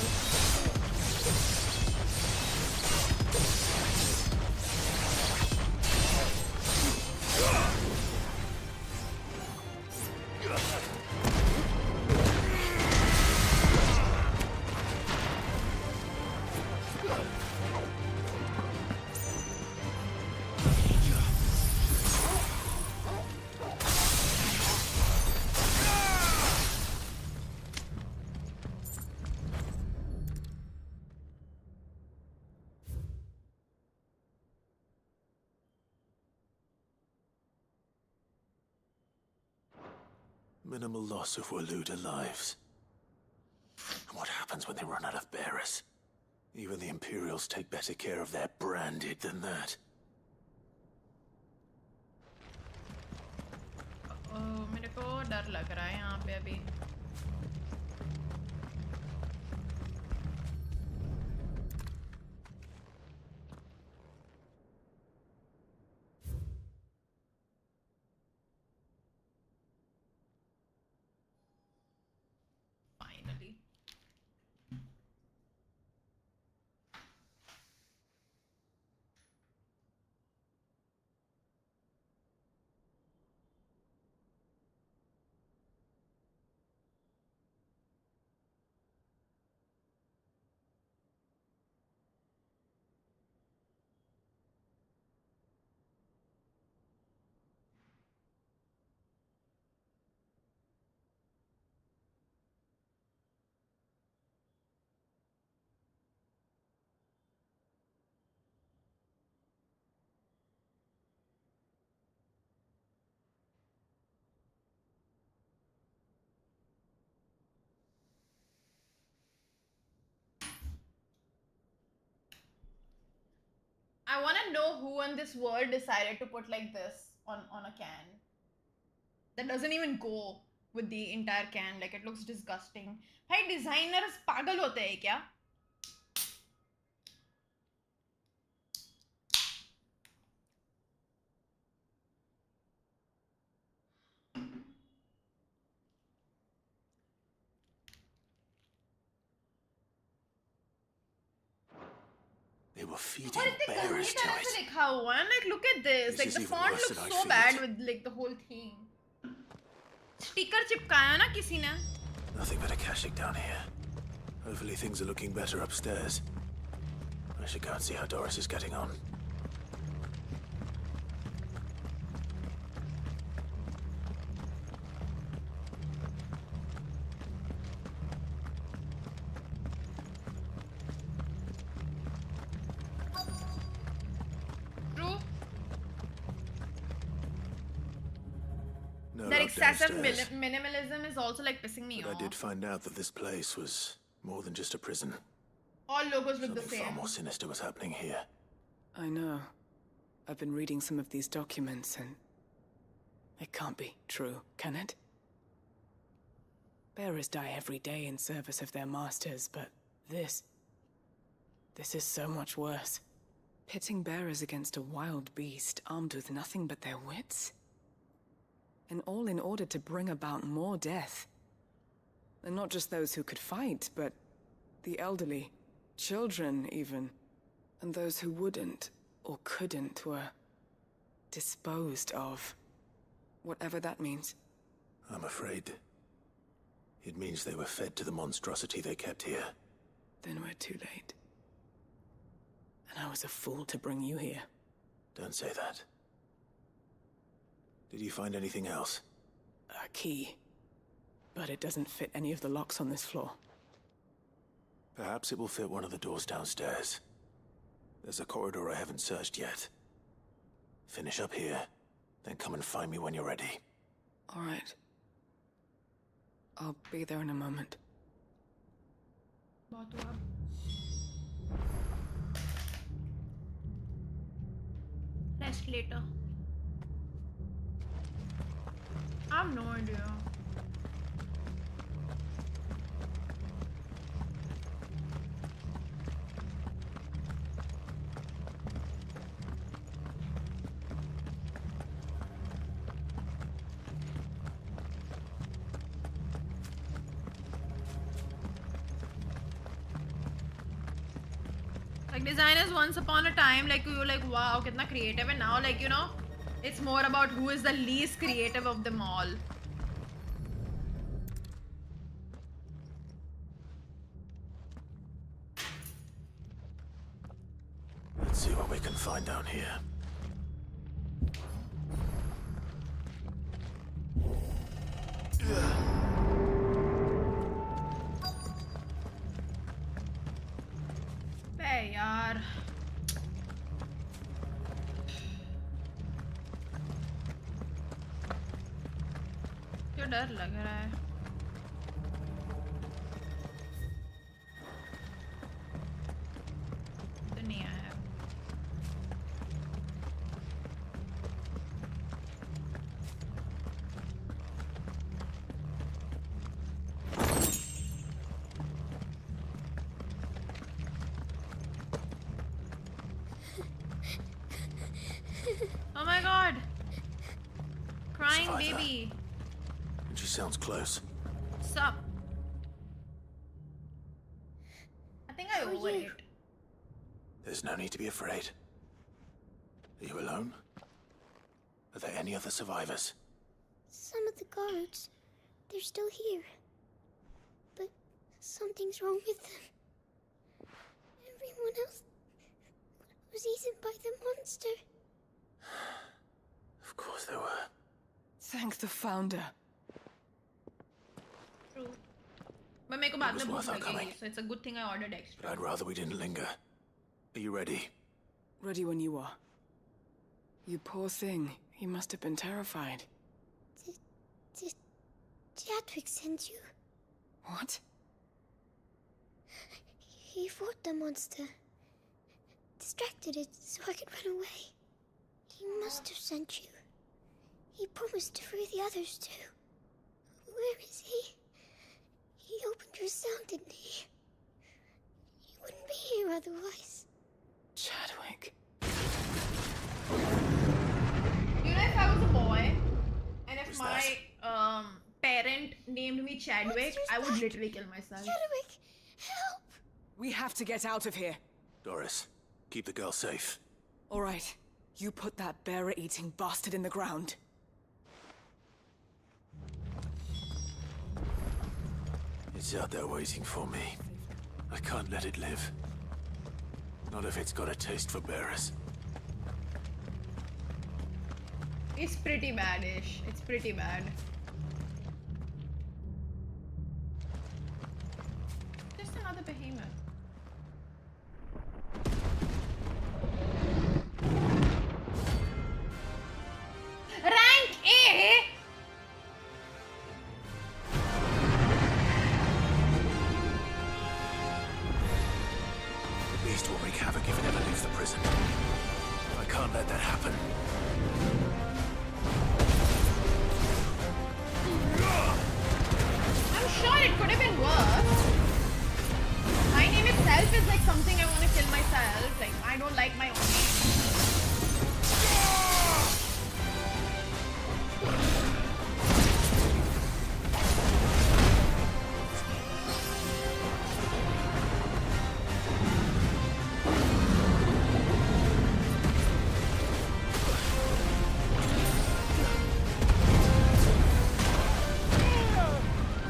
Minimal loss of Waluda lives. And what happens when they run out of bearers? Even the Imperials take better care of their branded than that. मेरे को डर लग रहा है यहाँ पे अभी. Finally. I want to know who in this world decided to put like this on a can. That doesn't even go with the entire can. Like, it looks disgusting. Hey, designers pagal hote hai kya? They were feeding और इतने bears गंदी to तरह से it. लिखा हुआ है. Like look at this. This Like is the even font worse looks than I so feared. bad with like the whole thing. Sticker चिपकाया ना किसी ने. Nothing but Akashic down here. Hopefully things are looking better upstairs. I should go and see how Doris is getting on. No That luck excessive downstairs. minimalism is also like pissing me But off. I did find out that this place was more than just a prison. All logos look the Something far same. more sinister was happening here. I know. I've been reading some of these documents and... it can't be true, can it? Bearers die every day in service of their masters, but this... this is so much worse. Pitting bearers against a wild beast armed with nothing but their wits? And all in order to bring about more death. And not just those who could fight, but the elderly, children even. And those who wouldn't or couldn't were disposed of. Whatever that means. I'm afraid it means they were fed to the monstrosity they kept here. Then we're too late. And I was a fool to bring you here. Don't say that. Did you find anything else? A key. But it doesn't fit any of the locks on this floor. Perhaps it will fit one of the doors downstairs. There's a corridor I haven't searched yet. Finish up here, then come and find me when you're ready. All right. I'll be there in a moment. Rest later. I have no idea. Like designers once upon a time, like we were like, wow, kitna creative, and now like, you know, it's more about who is the least creative of them all. Let's see what we can find down here. बे यार क्यों डर लग रहा है तो नहीं आया Oh my god! Crying Survivor. baby. She sounds close. Sup? I think I over it. There's no need to be afraid. Are you alone? Are there any other survivors? Some of the guards, they're still here. But something's wrong with them. Everyone else was eaten by the monster. Of course there were. Thank the Founder. True. But मेरे को बाद It was में भूख worth our coming. लगेगी, so it's a good thing I ordered extra. But I'd rather we didn't linger. Are you ready? Ready when you are. You poor thing. He must have been terrified. Did Chadwick send you? What? He fought the monster. Distracted it so I could run away. He must have sent you. He promised to free the others too. Where is he? He opened your cell, didn't he? He wouldn't be here otherwise. Chadwick. You know, if I was a boy, and if my parent named me Chadwick, I would literally kill myself. Chadwick, help! We have to get out of here. Doris, Keep the girl safe. All right. You put that bearer-eating bastard in the ground. It's out there waiting for me. I can't let it live. Not if it's got a taste for bearers. It's pretty bad-ish. It's pretty bad. Just another behemoth. Rank A! The beast will wreak havoc if it ever leaves the prison. I can't let that happen. I'm sure it could have been worse. My name itself is like something I want to kill myself. Like, I don't like my own name.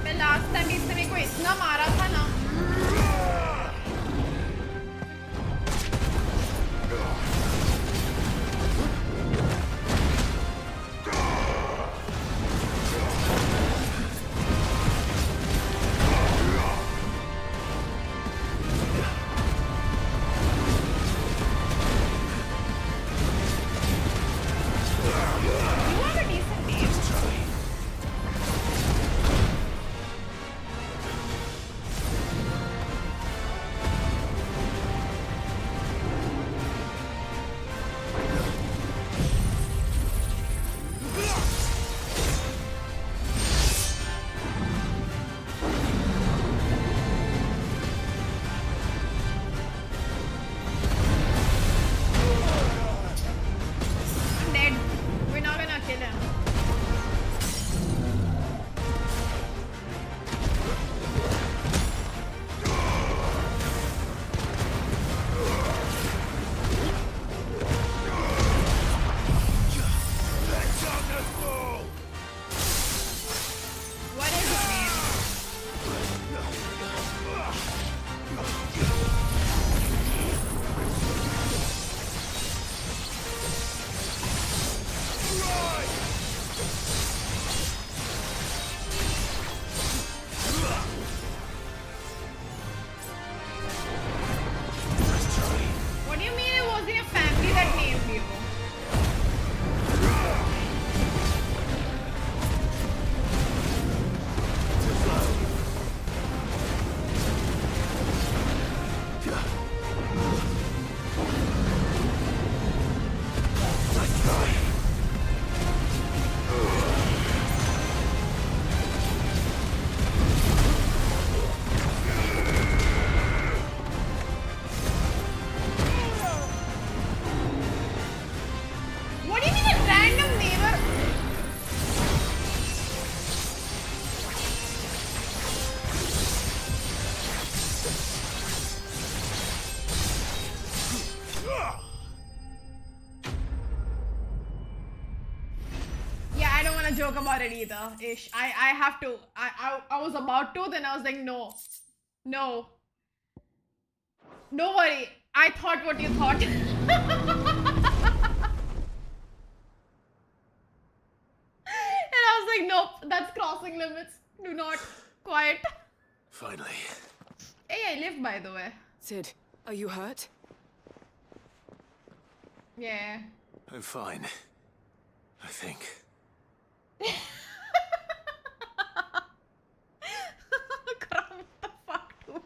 मैं last time इसने मेरे को इतना मारा था ना. You have a decent name. I'm dead. We're not gonna kill him. What is his name? What do you mean it wasn't your family that named you? What do you mean a random neighbor? Yeah, I don't want to joke about it either. Ish. I have to. I was about to, then I was like, no. No. Don't worry. I thought what you thought. And I was like, nope, that's crossing limits. Do not. Quiet. Finally. Hey, I live, by the way. Sid, are you hurt? Yeah. I'm fine. I think. Kram, what the fuck, dude?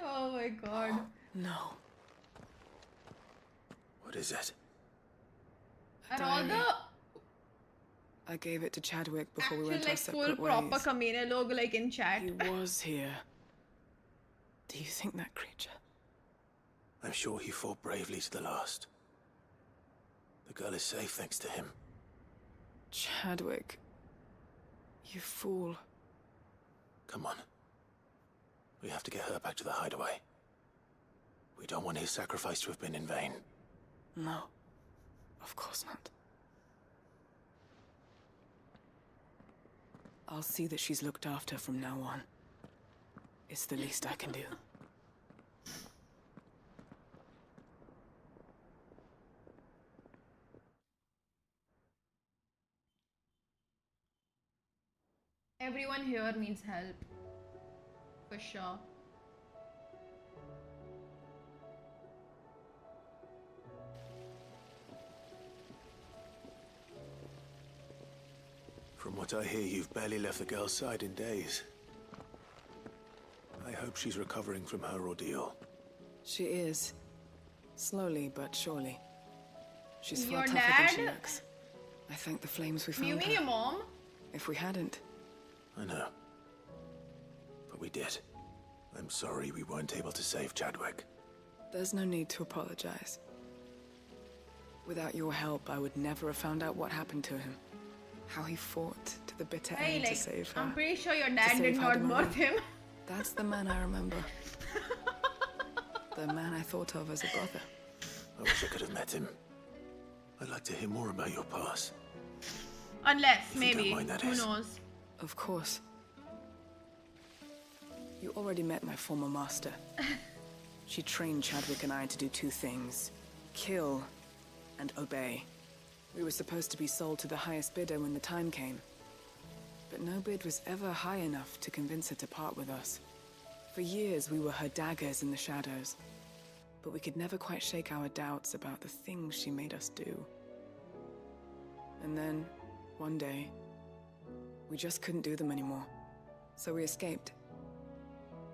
Oh my god. No. What is it? And all the I gave it to Chadwick before we went actual our like full separate proper ways. kamine log like in chat. He was here. Do you think that creature? I'm sure he fought bravely to the last. The girl is safe thanks to him. Chadwick. You fool. Come on. We have to get her back to the hideaway. We don't want his sacrifice to have been in vain. No, of course not. I'll see that she's looked after from now on. It's the least I can do. Everyone here needs help. For sure. From what I hear, you've barely left the girl's side in days. I hope she's recovering from her ordeal. She is. Slowly but surely. She's Your far tougher than she dad? looks. I thank the flames we Do found you mean her. your mom? If we hadn't, I know. But we did. I'm sorry we weren't able to save Chadwick. there's no need to apologize. Without your help, I would never have found out what happened to him. How he fought to the bitter Hey, end like, to save her. I'm pretty sure your To dad save did not Hyderabad. birth him. That's the man I remember. The man I thought of as a brother. I wish I could have met him. I'd like to hear more about your past. Unless, If you don't maybe. mind, that Who is. knows? Of course. You already met my former master. She trained Chadwick and I to do two things. Kill and obey. We were supposed to be sold to the highest bidder when the time came. But no bid was ever high enough to convince her to part with us. For years we were her daggers in the shadows. But we could never quite shake our doubts about the things she made us do. And then, one day, we just couldn't do them anymore. So we escaped.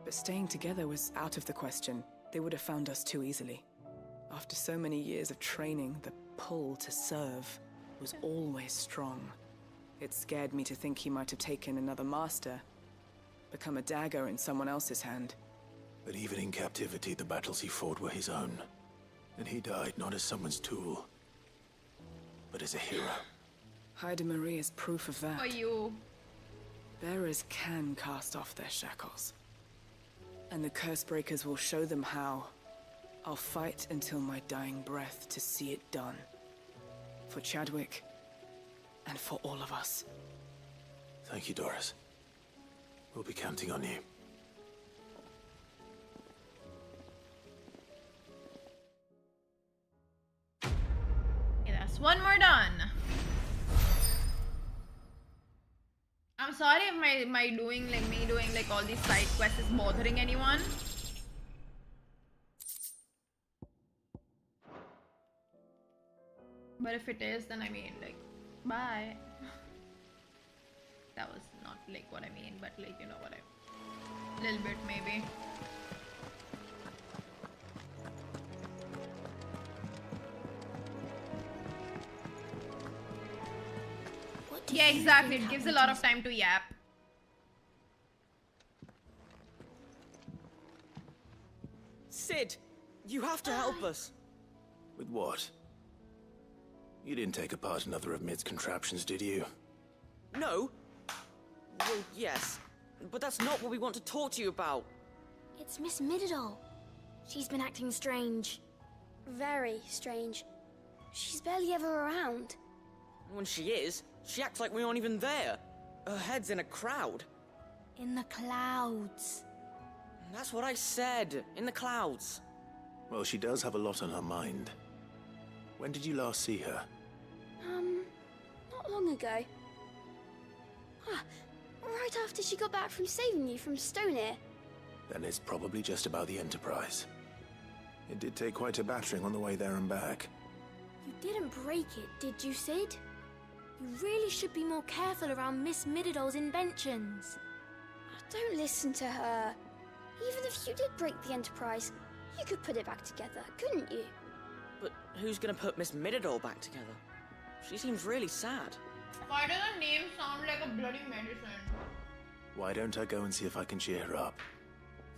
But staying together was out of the question. They would have found us too easily. After so many years of training, the pull to serve was always strong. It scared me to think he might have taken another master, become a dagger in someone else's hand. But even in captivity, the battles he fought were his own. And he died not as someone's tool, but as a hero. Hyde Marie is proof of that. For you. Bearers can cast off their shackles. And the Cursebreakers will show them how. I'll fight until my dying breath to see it done. For Chadwick, and for all of us. Thank you, Doris. We'll be counting on you. Okay, that's one more done. I'm sorry if my doing like all these side quests is bothering anyone. But if it is, then I mean, like, bye. That was not like what I mean, but like, you know what I... Little bit maybe. Yeah, exactly. It gives a lot of time to yap. Sid, you have to help us. With what? You didn't take apart another of Mid's contraptions, did you? No. Well, yes. But that's not what we want to talk to you about. It's Miss Mididol. She's been acting strange. Very strange. She's barely ever around. When she is, she acts like we aren't even there. Her head's in a crowd. In the clouds. That's what I said. In the clouds. Well, she does have a lot on her mind. When did you last see her? Not long ago. Ah, right after she got back from saving you from Stonear. Then it's probably just about the Enterprise. It did take quite a battering on the way there and back. You didn't break it, did you, Sid? You really should be more careful around Miss Mididol's inventions. Don't listen to her. Even if you did break the Enterprise, you could put it back together, couldn't you? But who's gonna put Miss Mididol back together? She seems really sad. Why does her name sound like a bloody medicine? Why don't I go and see if I can cheer her up?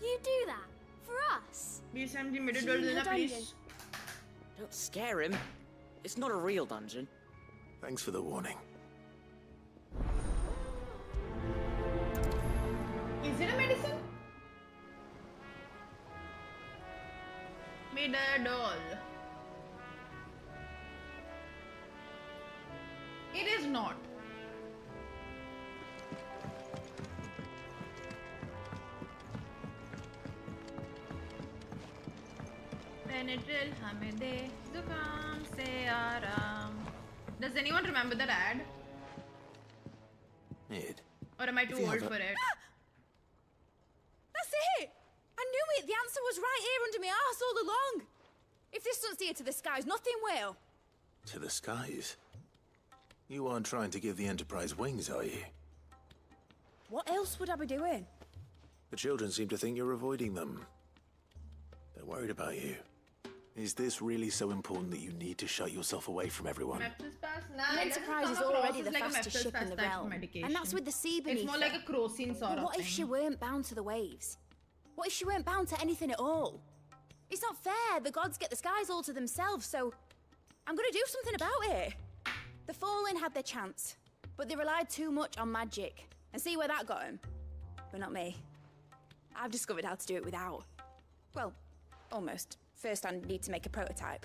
You do that? For us? Please send the She middle in her dungeon. please. Don't scare him. It's not a real dungeon. Thanks for the warning. Is it a medicine? Middle. It is not. Benadryl हमें दे जुकाम से आराम. Does anyone remember that ad? Mid. Or am I too old for it? That's it! I knew it! The answer was right here under my arse all along! If this doesn't steer to the skies, nothing will! To the skies? You aren't trying to give the Enterprise wings, are you? What else would I be doing? The children seem to think you're avoiding them. They're worried about you. Is this really so important that you need to shut yourself away from everyone? The Enterprise is already the fastest ship in the realm. And that's with the sea beneath It's more like a crow scene sort But of what if thing. she weren't bound to the waves? What if she weren't bound to anything at all? It's not fair. The gods get the skies all to themselves, so I'm gonna do something about it. The Fallen had their chance, but they relied too much on magic. And see where that got them? But not me. I've discovered how to do it without. Well, almost. First, I need to make a prototype.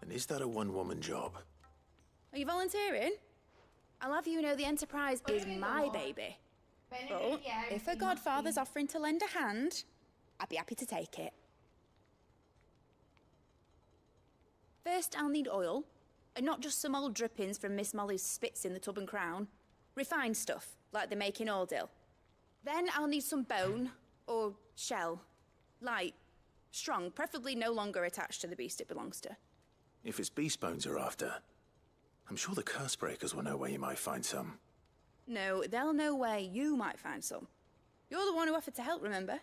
And is that a one-woman job? Are you volunteering? I'll have you know the Enterprise is my baby. But if a godfather's offering to lend a hand, I'd be happy to take it. First, I'll need oil, and not just some old drippings from Miss Molly's spits in the Tub and Crown. Refined stuff, like they make in Ordil. Then I'll need some bone, or shell. Light, strong, preferably no longer attached to the beast it belongs to. If it's beast bones you're after, I'm sure the curse breakers will know where you might find some. No, they'll know where you might find some. You're the one who offered to help, remember?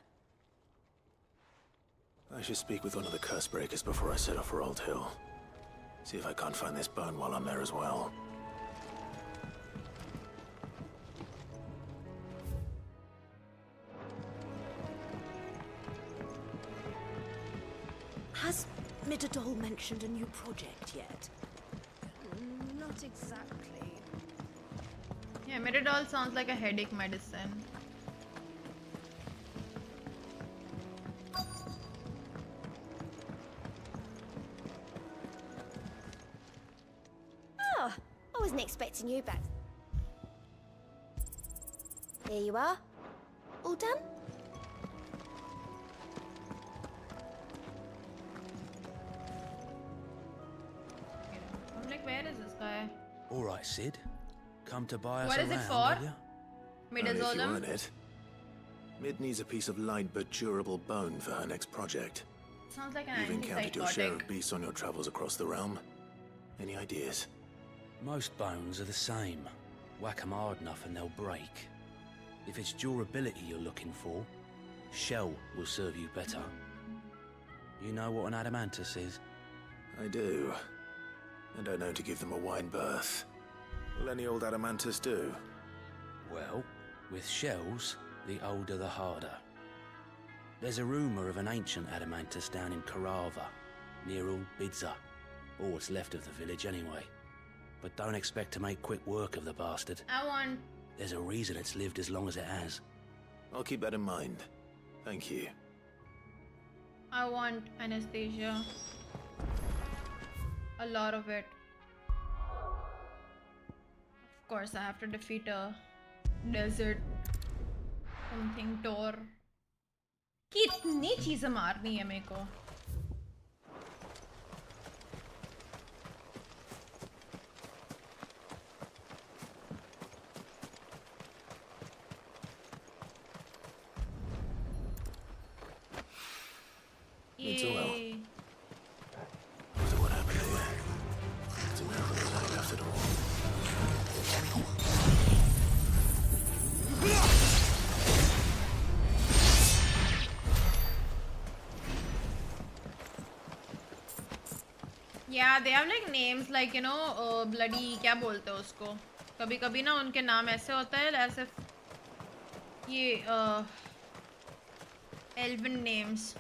I should speak with one of the curse breakers before I set off for Old Hill. See if I can't find this bone while I'm there as well. Has Midadol mentioned a new project yet? Not exactly. Yeah, Miradol sounds like a headache medicine. Oh, I wasn't expecting you back. Here you are. All done? I'm like, where is this guy? All right, Sid. Come to buy us What is it around, for? have ya? Only if you Midazolam? earn it. Mid needs a piece of light but durable bone for her next project. Sounds like an You've encountered your share antipsychotic. of beasts on your travels across the realm. Any ideas? Most bones are the same. Whack 'em hard enough and they'll break. If it's durability you're looking for, shell will serve you better. You know what an adamantus is? I do. And I know to give them a wide berth. Will any old adamantus do? Well, with shells, the older the harder. There's a rumour of an ancient adamantus down in Karava, near Old Bidza. Or what's left of the village anyway. But don't expect to make quick work of the bastard. I want... There's a reason it's lived as long as it has. I'll keep that in mind. Thank you. I want anesthesia. A lot of it. Of course, I have to defeat a desert something Tor. कितनी चीजें मारनी है मेरे को? It's all well. Yay. After what happened here, it's a miracle that I left it all. Yeah, they have like names like, you know, bloody क्या बोलते हैं उसको? कभी-कभी ना उनके नाम ऐसे होता है ऐसे ये elven names.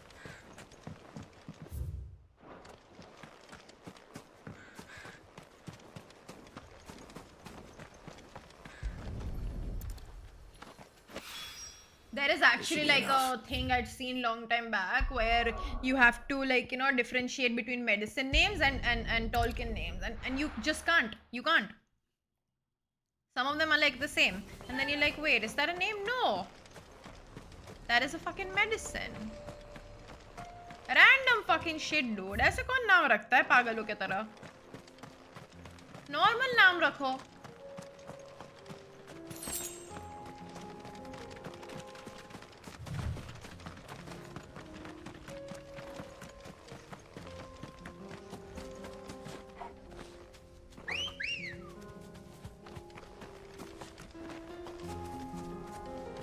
There is actually like a thing I'd seen long time back where you have to like, you know, differentiate between medicine names and Tolkien names and you just can't. You can't. Some of them are like the same. And then you're like, wait, is that a name? No. That is a fucking medicine. Random fucking shit, dude. ऐसे कौन नाम रखता है पागलों के तरह? Normal नाम रखो.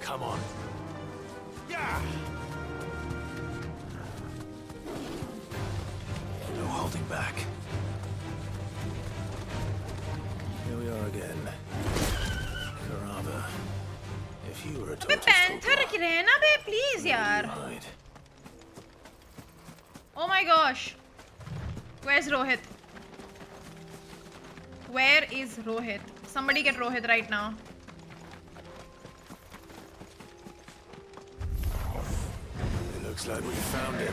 Come on. Yeah. No holding back. Here we are again. Karava. If you were a अबे पैंथर की रहना बे प्लीज यार. Oh my gosh. Where's Rohit? Where is Rohit? Somebody get Rohit right now. Looks like we found him.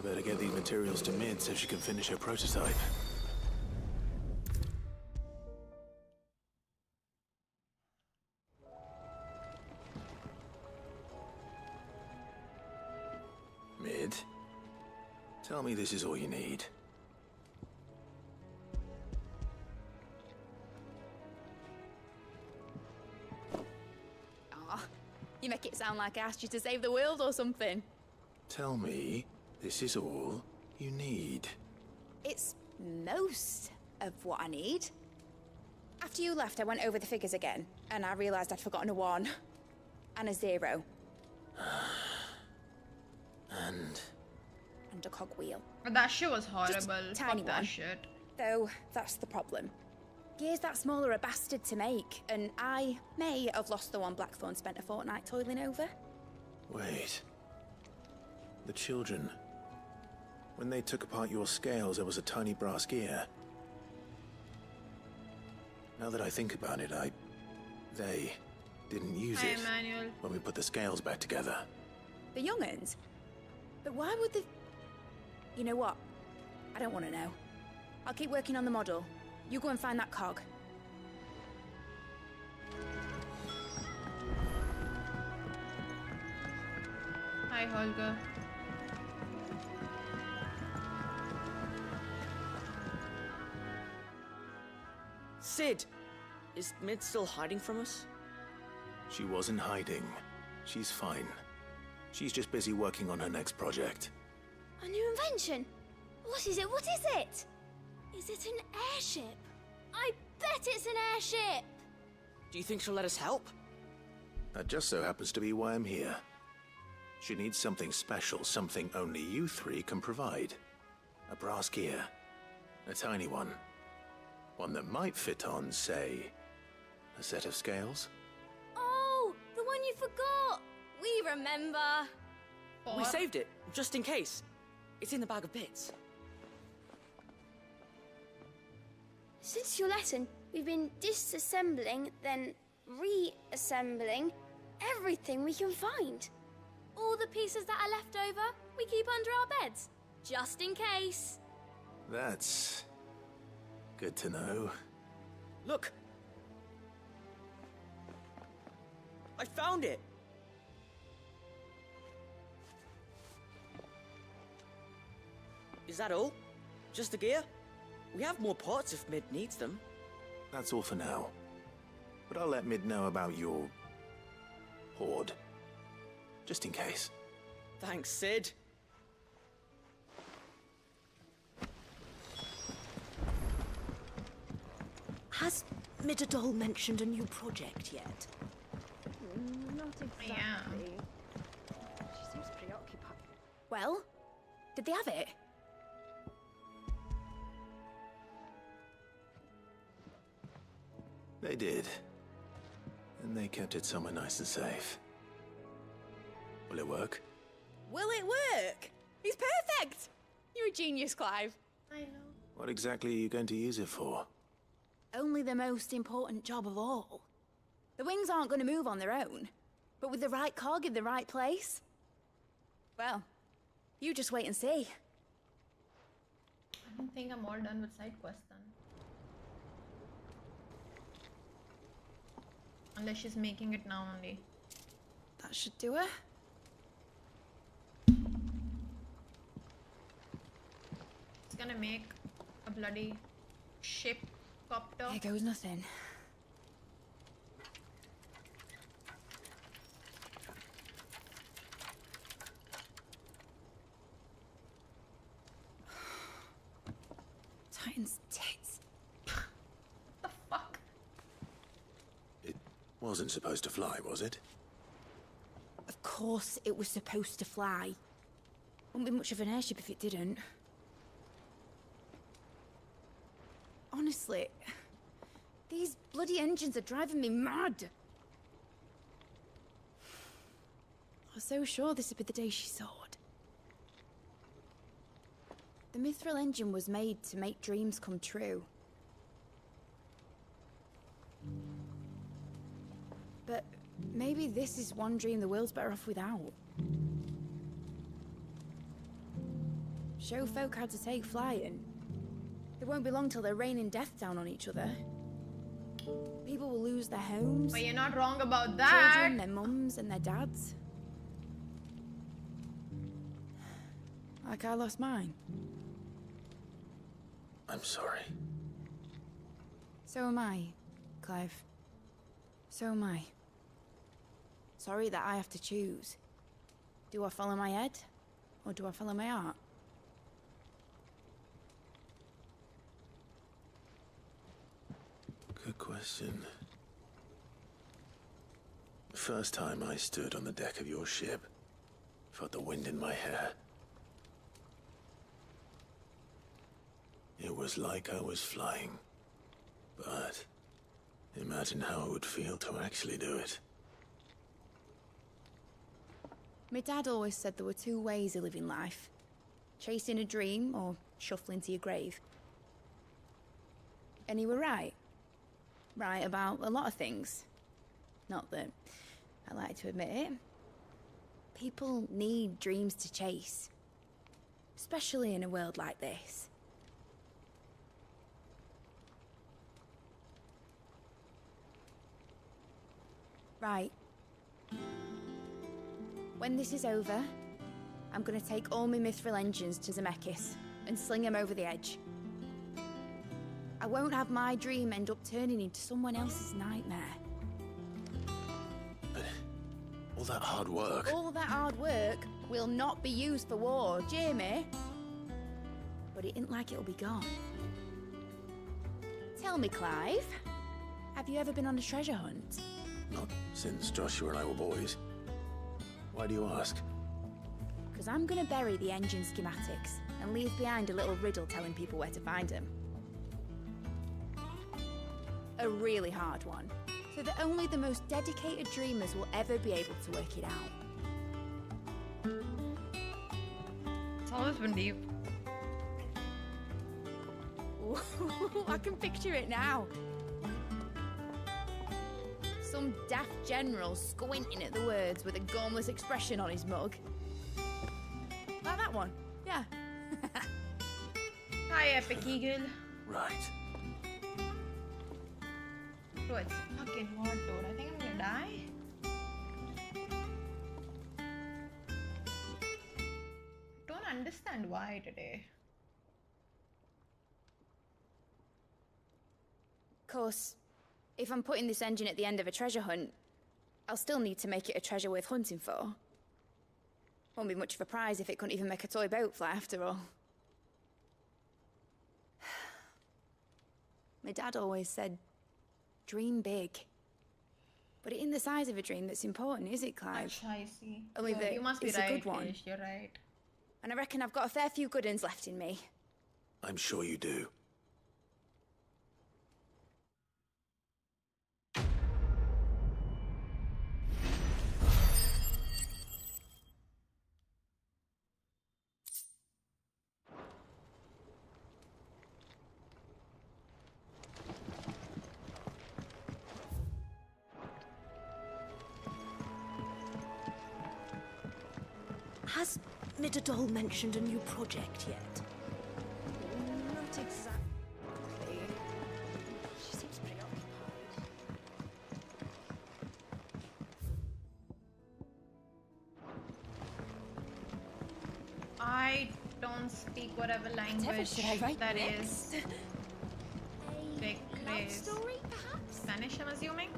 Better get these materials to Mid so she can finish her prototype. Mid, tell me this is all you need. Aw, you make it sound like I asked you to save the world or something. Tell me this is all you need. It's most of what I need. After you left, I went over the figures again, and I realized I'd forgotten a 1 and a 0. And a cogwheel. That shit was horrible. Just tiny Fuck that one. shit. Though that's the problem. Gears that small are a bastard to make, and I may have lost the one Blackthorn spent a fortnight toiling over. wait. The children. When they took apart your scales, there was a tiny brass gear. Now that I think about it, they didn't use Hi, it Emmanuel. when we put the scales back together. The young'uns? But why would the... You know what? I don't want to know. I'll keep working on the model. You go and find that cog. Hi, Holger. Sid! Is Mid still hiding from us? She wasn't hiding. She's fine. She's just busy working on her next project. A new invention? What is it? What is it? Is it an airship? I bet it's an airship! Do you think she'll let us help? That just so happens to be why I'm here. She needs something special, something only you three can provide. A brass gear. A tiny one. One that might fit on, say, a set of scales? Oh, the one you forgot! We remember! We saved it, just in case. It's in the bag of bits. Since your lesson, we've been disassembling, then reassembling everything we can find. All the pieces that are left over, we keep under our beds, just in case. That's good to know. Look! I found it! Is that all? Just the gear? We have more parts if Mid needs them. That's all for now. But I'll let Mid know about your hoard. Just in case. Thanks, Sid. Has Midadol mentioned a new project yet? Not exactly. Yeah. She seems preoccupied. Well, did they have it? They did. And they kept it somewhere nice and safe. Will it work? Will it work? He's perfect! You're a genius, Clive. I know. What exactly are you going to use it for? Only the most important job of all. The wings aren't going to move on their own, but with the right cog in the right place. Well, you just wait and see. I don't think I'm all done with side quests then. Unless she's making it now only. That should do it. It's gonna make a bloody ship copter. Here goes nothing. Titan's tits. The fuck? It wasn't supposed to fly, was it? Of course it was supposed to fly. Wouldn't be much of an airship if it didn't. Honestly, these bloody engines are driving me mad. I was so sure this would be the day she soared. The Mithril engine was made to make dreams come true. But maybe this is one dream the world's better off without. Show folk how to take flying. It won't be long till they're raining death down on each other. People will lose their homes. But you're not wrong about that. Children, their mums and their dads. Like I lost mine. I'm sorry. So am I, Clive. So am I. Sorry that I have to choose. Do I follow my head? Or do I follow my heart? Good question. The first time I stood on the deck of your ship, felt the wind in my hair. It was like I was flying. But imagine how it would feel to actually do it. My dad always said there were two ways of living life. Chasing a dream or shuffling to your grave. And he were right. Right about a lot of things. Not that I like to admit it. People need dreams to chase. Especially in a world like this. Right. When this is over, I'm gonna take all my Mithril engines to Gammaxx and sling them over the edge. I won't have my dream end up turning into someone else's nightmare. But all that hard work. All that hard work will not be used for war, Jamie. But it ain't like it'll be gone. Tell me, Clive, have you ever been on a treasure hunt? Not since Joshua and I were boys. Why do you ask? Because I'm gonna bury the engine schematics and leave behind a little riddle telling people where to find them. A really hard one, so that only the most dedicated dreamers will ever be able to work it out. It's always been deep. Ooh, I can picture it now. Some daft general squinting at the words with a gormless expression on his mug. Like that one, yeah. Hi, Epic Eagle. Right. Bro, it's fucking hot, dude. I think I'm gonna die. Don't understand why today. Of course, if I'm putting this engine at the end of a treasure hunt, I'll still need to make it a treasure worth hunting for. Won't be much of a prize if it couldn't even make a toy boat fly after all. My dad always said, dream big. But it ain't the size of a dream that's important, is it, Clive? I see. Only Yeah, that you must be it's right, a good one. Kish, you're right. And I reckon I've got a fair few good uns left in me. I'm sure you do. Has Midadol mentioned a new project yet? Not exactly. She seems preoccupied. I don't speak whatever language should I write that next? is. Big craze. Story, perhaps? Spanish, I'm assuming?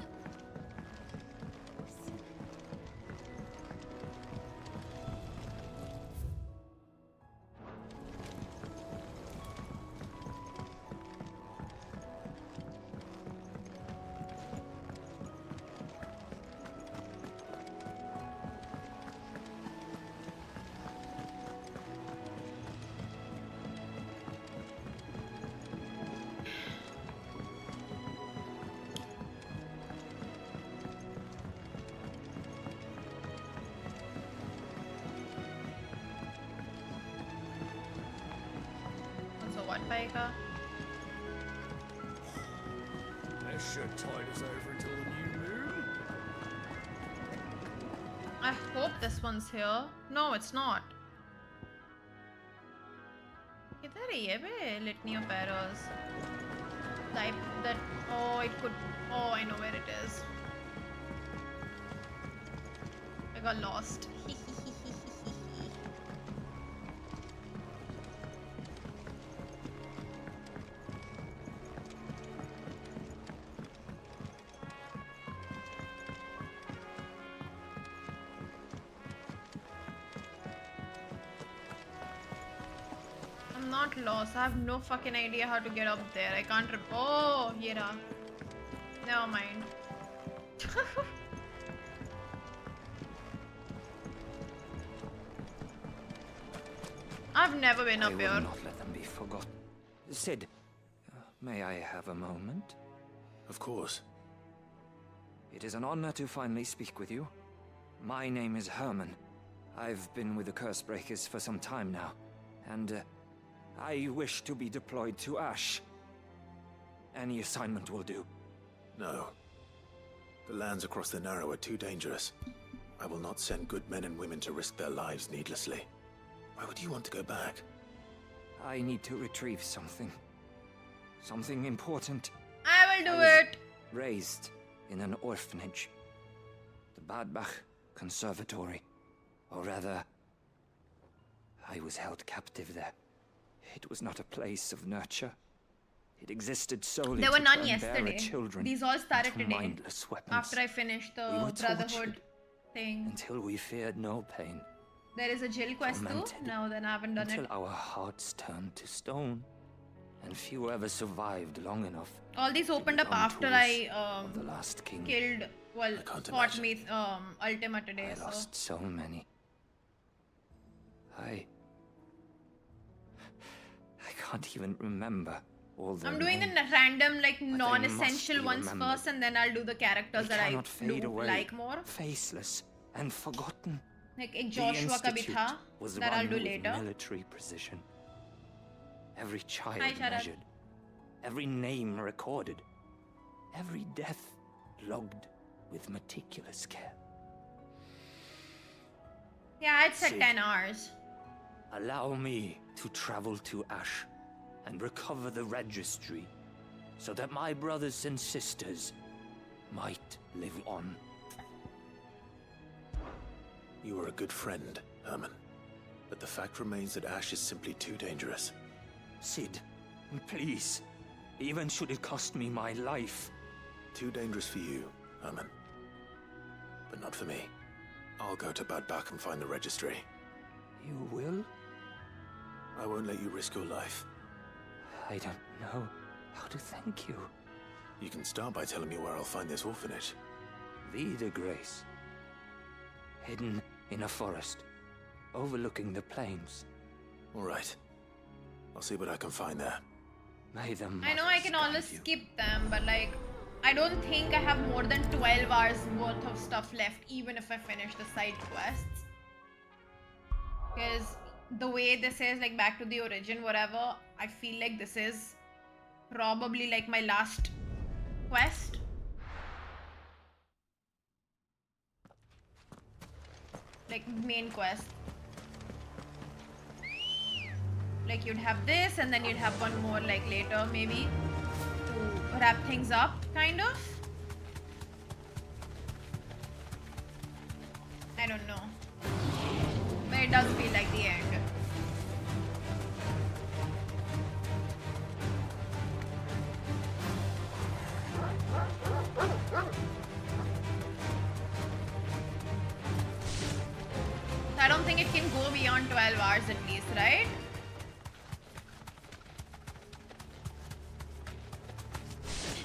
What, Baker? This should tide us over until the new moon. I hope this one's here. No, it's not. Kither hai ye be litany of arrows? That oh, it could. Oh, I know where it is. I got lost. Not lost. I have no fucking idea how to get up there. I can't. Oh, yeah. Never mind. I've never been up here. I will not let them be forgotten. Sid, may I have a moment? Of course. It is an honor to finally speak with you. My name is Herman. I've been with the Cursebreakers for some time now, and I wish to be deployed to Ash. Any assignment will do. No. The lands across the Narrow are too dangerous. I will not send good men and women to risk their lives needlessly. Why would you want to go back? I need to retrieve something. Something important. I will do it! Raised in an orphanage. The Badbach Conservatory. Or rather, I was held captive there. It was not a place of nurture. It existed solely There were to none turn yesterday. bearer children These all started into today. mindless weapons. After I finished We the were Brotherhood tortured thing. until we feared no pain. There is a Jill quest too. Tormented No, then I haven't done until it. our hearts turned to stone, and few ever survived long enough. All these opened up become after tools I of the last king. killed, well, fought me Ultima today. I lost so many. I can't even remember all the I'm doing the names. random, like, But they non-essential must be ones remembered. first, and then I'll do the characters They that I cannot fade do away, like more. faceless and forgotten. Like एक The Joshua का भी Institute था was that I'll run do with later. military precision. Every child Hi, Sharad. measured, every name recorded, every death logged with meticulous care. Yeah, I'd said Sid. 10 hours. Allow me to travel to Ash and recover the registry so that my brothers and sisters might live on. You are a good friend, Herman. But the fact remains that Ash is simply too dangerous. Sid, please. Even should it cost me my life. Too dangerous for you, Herman. But not for me. I'll go to Bad Bach and find the registry. You will? I won't let you risk your life. I don't know how to thank you. You can start by telling me where I'll find this orphanage. Vida Grace. Hidden in a forest, overlooking the plains. All right. I'll see what I can find there. May the I know I can always skip them, but like, I don't think I have more than 12 hours worth of stuff left, even if I finish the side quests. Because the way this is, like, back to the origin, whatever, I feel like this is probably like my last quest. Like, main quest. Like, you'd have this, and then you'd have one more, like, later, maybe, to wrap things up, kind of. I don't know. But it does feel like the end. I don't think it can go beyond 12 hours at least, right?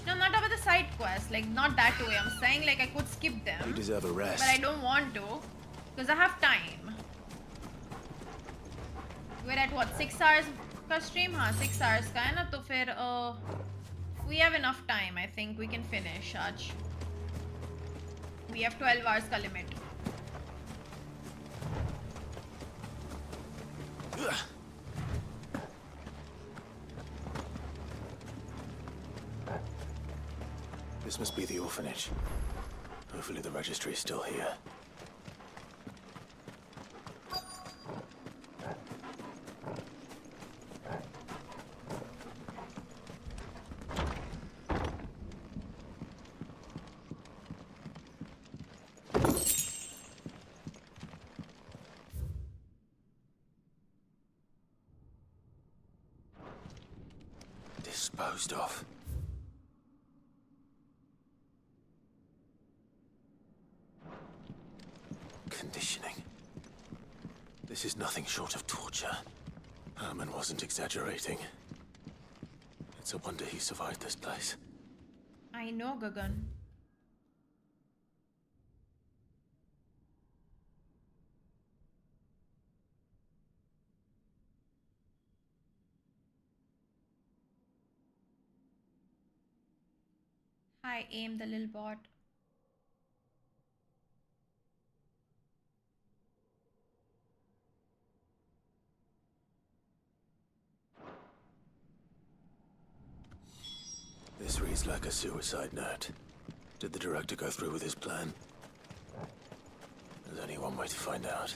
No, not about the side quests, like not that way. I'm saying like I could skip them. You deserve a rest. But I don't want to, because I have time. We're at what, 6 hours का stream? हाँ, 6 hours का है ना, तो फिर we have enough time. I think we can finish आज. We have 12 hours का limit. This must be the orphanage. Hopefully the registry is still here. Disposed of. Conditioning. This is nothing short of torture. Herman wasn't exaggerating. It's a wonder he survived this place. I know, Gagan. Hi, aim the little bot. This reads like a suicide note. Did the director go through with his plan? There's only one way to find out.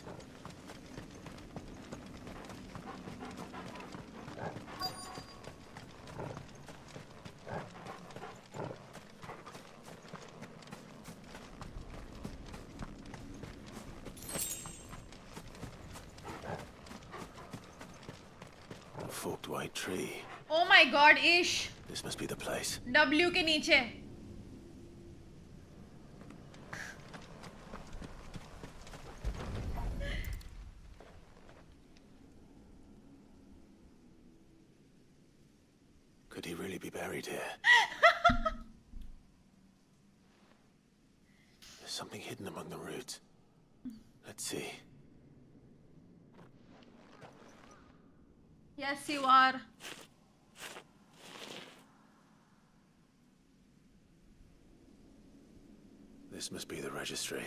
A forked white tree. Oh my god, Ish! This must be the place. W के नीचे. Could he really be buried here? There's something hidden among the roots. Let's see. Yes, you are. This must be the registry.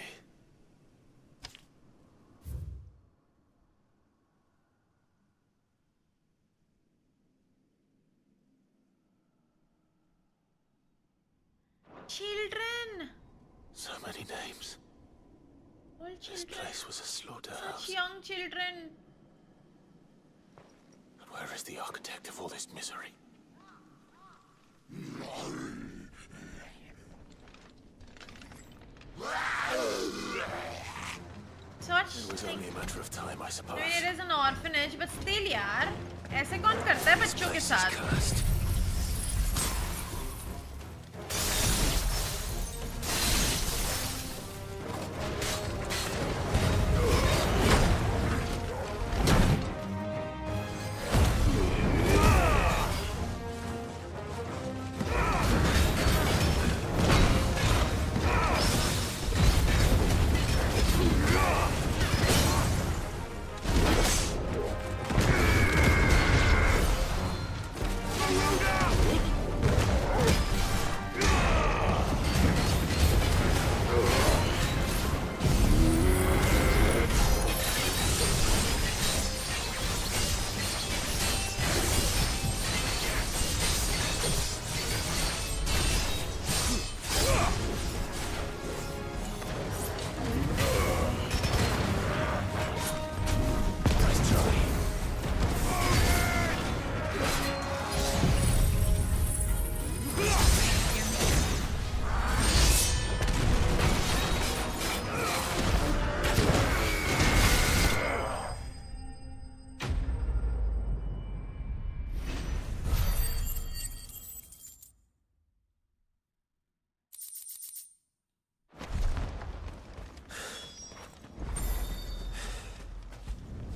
Children. So many names. All This children. place was a slaughterhouse. Such young children. But where is the architect of all this misery? Such. It was only a matter of time, I suppose. It is an orphanage, but still, यार, ऐसे कौन करता है बच्चों के साथ? Cursed.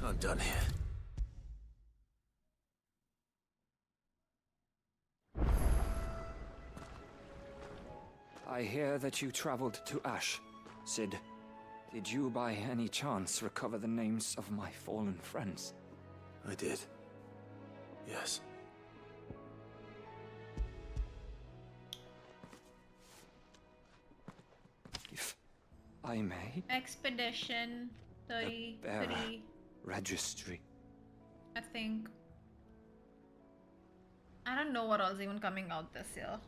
I'm done here. I hear that you traveled to Ash. Sid, did you by any chance recover the names of my fallen friends? I did. Yes. If I may, Expedition 33, registry. I think. I don't know what all's even coming out this year.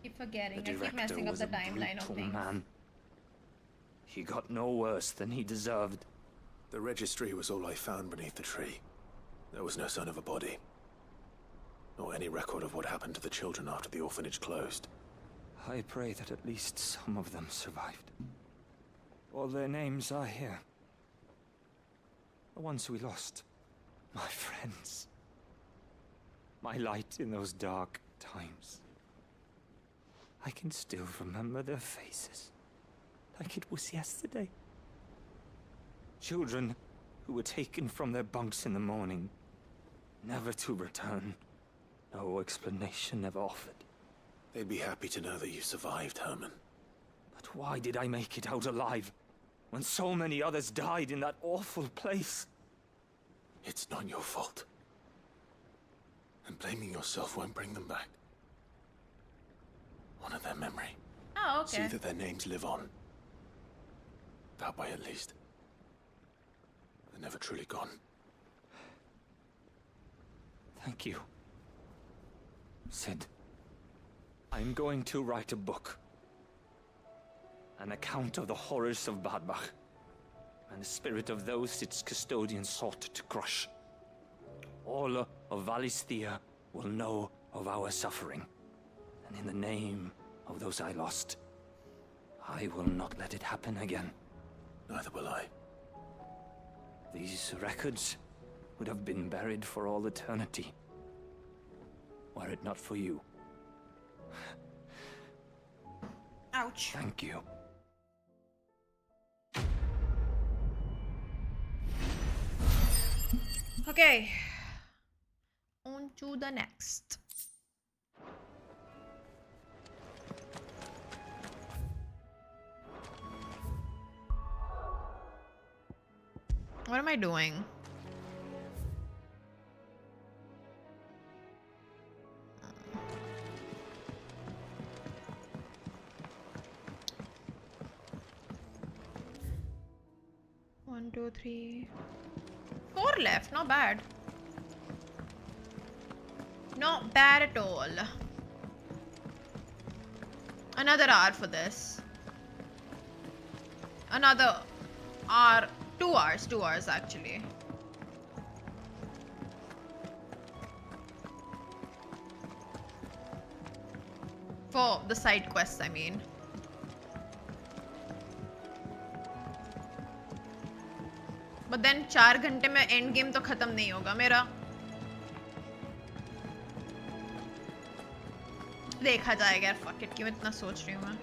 Keep forgetting. I keep messing up the timeline of things. Man. He got no worse than he deserved. The registry was all I found beneath the tree. There was no sign of a body. Or any record of what happened to the children after the orphanage closed. I pray that at least some of them survived. All their names are here. The ones we lost. My friends. My light in those dark times. I can still remember their faces. Like it was yesterday. Children who were taken from their bunks in the morning. Never to return. No explanation ever offered. They'd be happy to know that you survived, Herman. But why did I make it out alive? When so many others died in that awful place? It's not your fault. And blaming yourself won't bring them back. Honor their memory. Oh, okay. See that their names live on. That way, at least. They're never truly gone. Thank you. Sid, I'm going to write a book. An account of the horrors of Badbach, and the spirit of those its custodians sought to crush. All of Valisthea will know of our suffering, and in the name of those I lost, I will not let it happen again. Neither will I. These records would have been buried for all eternity. were it not for you. Ouch. Thank you. Okay. On to the next. What am I doing? One, two, three, 4 left. Not bad. Not bad at all. Another hour for this. Another hour. 2 hours. 2 hours actually. For the side quests, I mean. But then 4 घंटे में end game तो खत्म नहीं होगा मेरा. देखा जाएगा यार. Fuck it. क्यों इतना सोच रही हूँ मैं.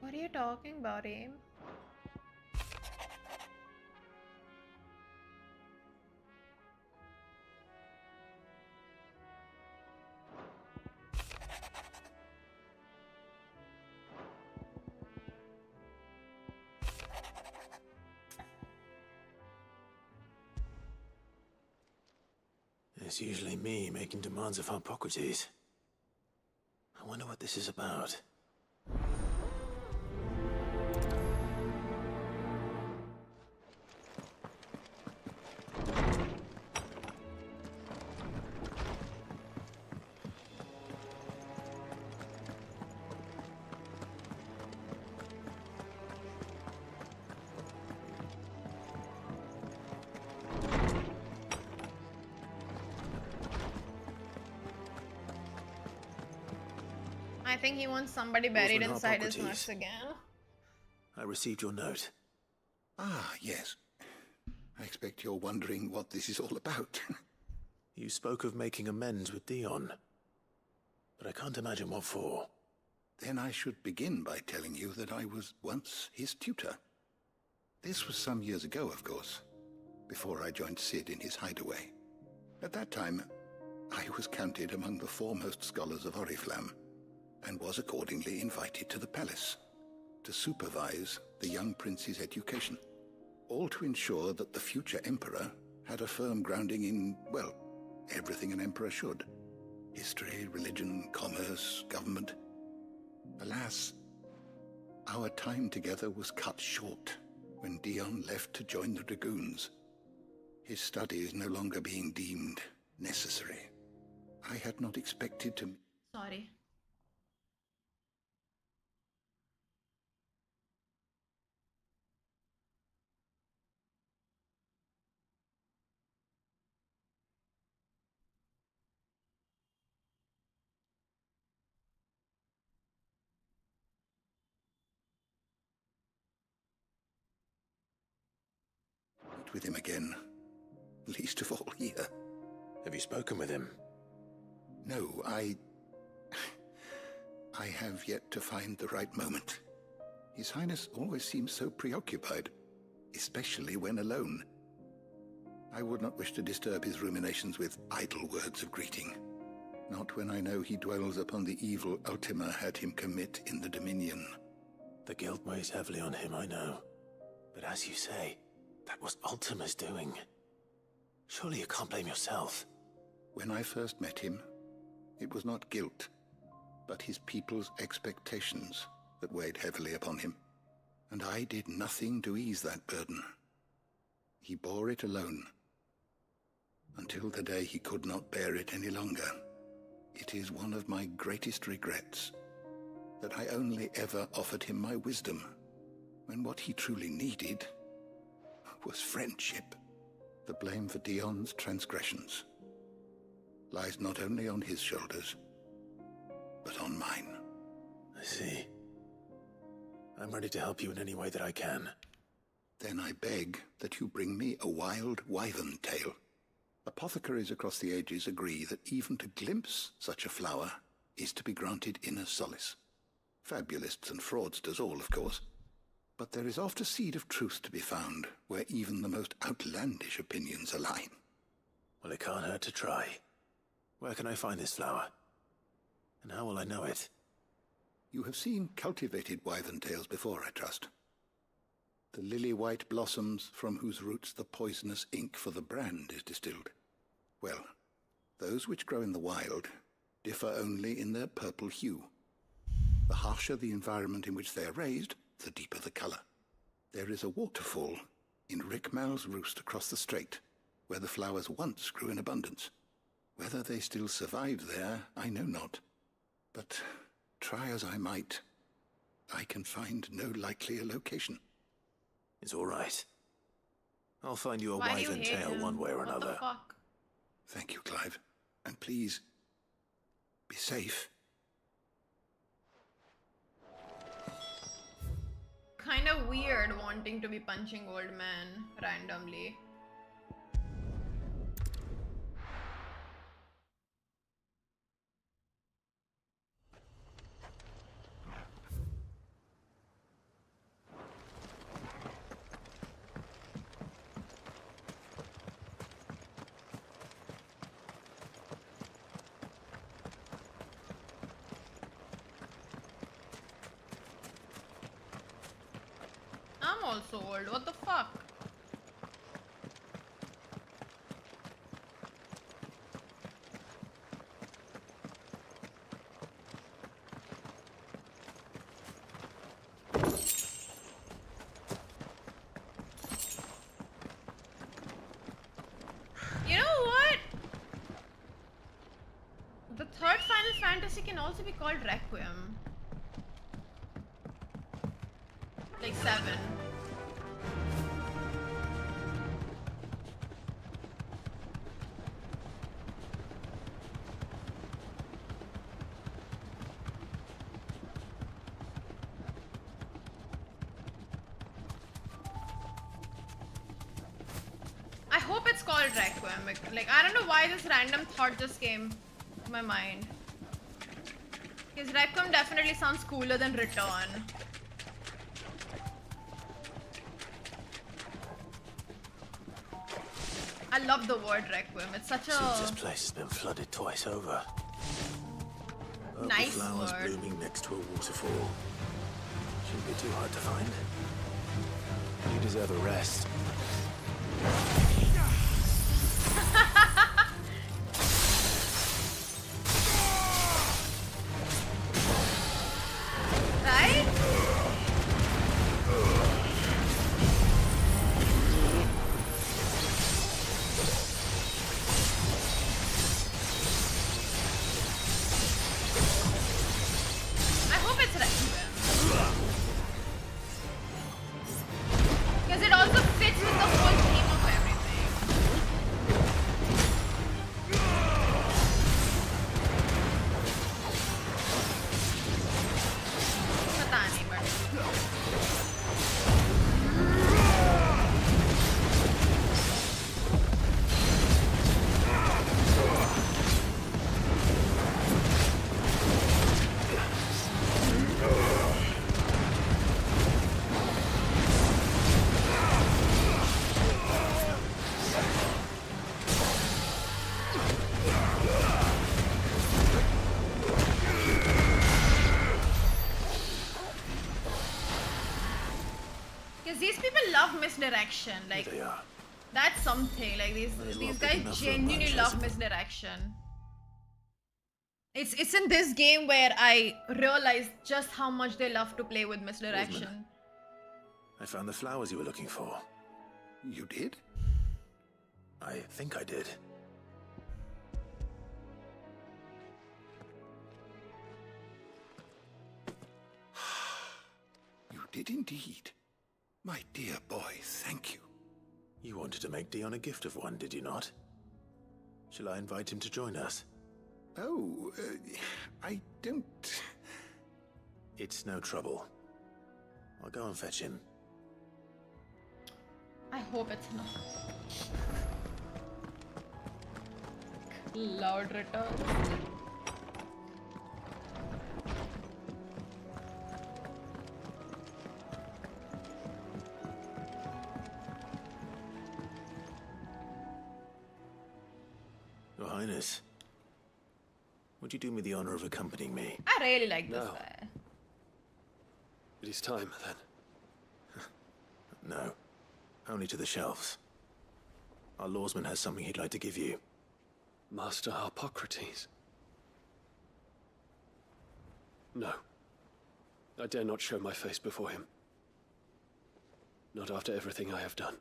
What are you talking about, Aim? It's usually me making demands of Hippocrates. I wonder what this is about. I think he wants somebody buried Orphan inside his Hippocrates. nuts again. I received your note. Ah, yes. I expect you're wondering what this is all about. You spoke of making amends with Dion, but I can't imagine what for. Then I should begin by telling you that I was once his tutor. This was some years ago, of course, before I joined Sid in his hideaway. At that time, I was counted among the foremost scholars of Oriflamme, and was accordingly invited to the palace to supervise the young prince's education, all to ensure that the future emperor had a firm grounding in, well, everything an emperor should. History, religion, commerce, government. Alas, our time together was cut short when Dion left to join the Dragoons, his studies no longer being deemed necessary. I had not expected to... Sorry. with him again. Least of all here. Have you spoken with him? No, I have yet to find the right moment. His Highness always seems so preoccupied, especially when alone. I would not wish to disturb his ruminations with idle words of greeting. Not when I know he dwells upon the evil Ultima had him commit in the Dominion. The guilt weighs heavily on him, I know. But as you say, that was Ultima's doing. Surely you can't blame yourself. When I first met him, it was not guilt. but his people's expectations that weighed heavily upon him. And I did nothing to ease that burden. He bore it alone, until the day he could not bear it any longer. It is one of my greatest regrets that I only ever offered him my wisdom, when what he truly needed was friendship. The blame for Dion's transgressions lies not only on his shoulders, but on mine. I see. I'm ready to help you in any way that I can. Then I beg that you bring me a wild wyvern tail. Apothecaries across the ages agree that even to glimpse such a flower is to be granted inner solace. Fabulists and fraudsters all, of course. But there is oft a seed of truth to be found where even the most outlandish opinions align. Well, it can't hurt to try. Where can I find this flower? And how will I know it? You have seen cultivated wyvern tails before, I trust. The lily-white blossoms from whose roots the poisonous ink for the brand is distilled. Well, those which grow in the wild differ only in their purple hue. The harsher the environment in which they are raised, the deeper the color. There is a waterfall in Rickmal's Roost across the strait, where the flowers once grew in abundance. Whether they still survive there, I know not. But try as I might, I can find no likelier location. It's all right. I'll find you a Why do you wyvern hate tail him? one way or What another. the fuck? Thank you, Clive. And please, be safe. Kind of weird wanting to be punching old man randomly. I'm also old, what the fuck? You know what? The third Final Fantasy can also be called Requiem. Like 7. I hope it's called Requiem. Like, I don't know why this random thought just came to my mind. Because Requiem definitely sounds cooler than Return. I love the word Requiem. It's such Seems a this place has been flooded twice over. Purple nice flowers word. blooming next to a waterfall. Shouldn't be too hard to find. You deserve a rest. Right? I hope it's Requiem. Because it also fits with the whole theme of everything. पता नहीं because these people love misdirection. Like They are. that's something. Like these Might as well these pick guys enough for a genuinely bunch, I love suppose. misdirection. It's in this game where I realized just how much they love to play with misdirection. I found the flowers you were looking for. You did? I think I did. You did indeed. My dear boy, thank you. You wanted to make Dion a gift of one, did you not? Shall I invite him to join us? Oh, I don't... It's no trouble. I'll go and fetch him. I hope it's not. Loud returns. Your Highness, would you do me the honor of accompanying me? I really like this guy. It is time, then. No, only to the shelves. Our lawsman has something he'd like to give you. Master Harpocrates. No. I dare not show my face before him. Not after everything I have done.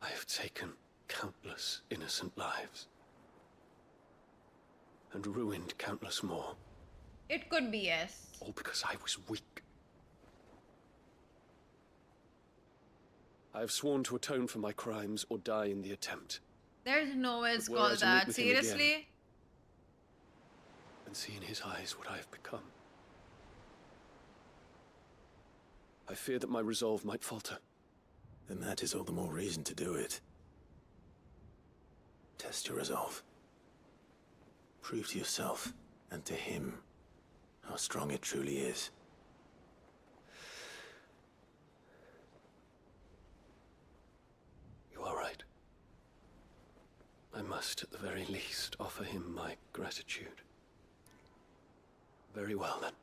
I have taken countless innocent lives. And ruined countless more. It could be, yes. All because I was weak. I have sworn to atone for my crimes or die in the attempt. There's no way it's But were I called to meet that. with him again, Seriously? and see in his eyes what I have become, I fear that my resolve might falter. Then that is all the more reason to do it. Test your resolve. Prove to yourself and to him how strong it truly is. You are right. I must, at the very least, offer him my gratitude. Very well, then.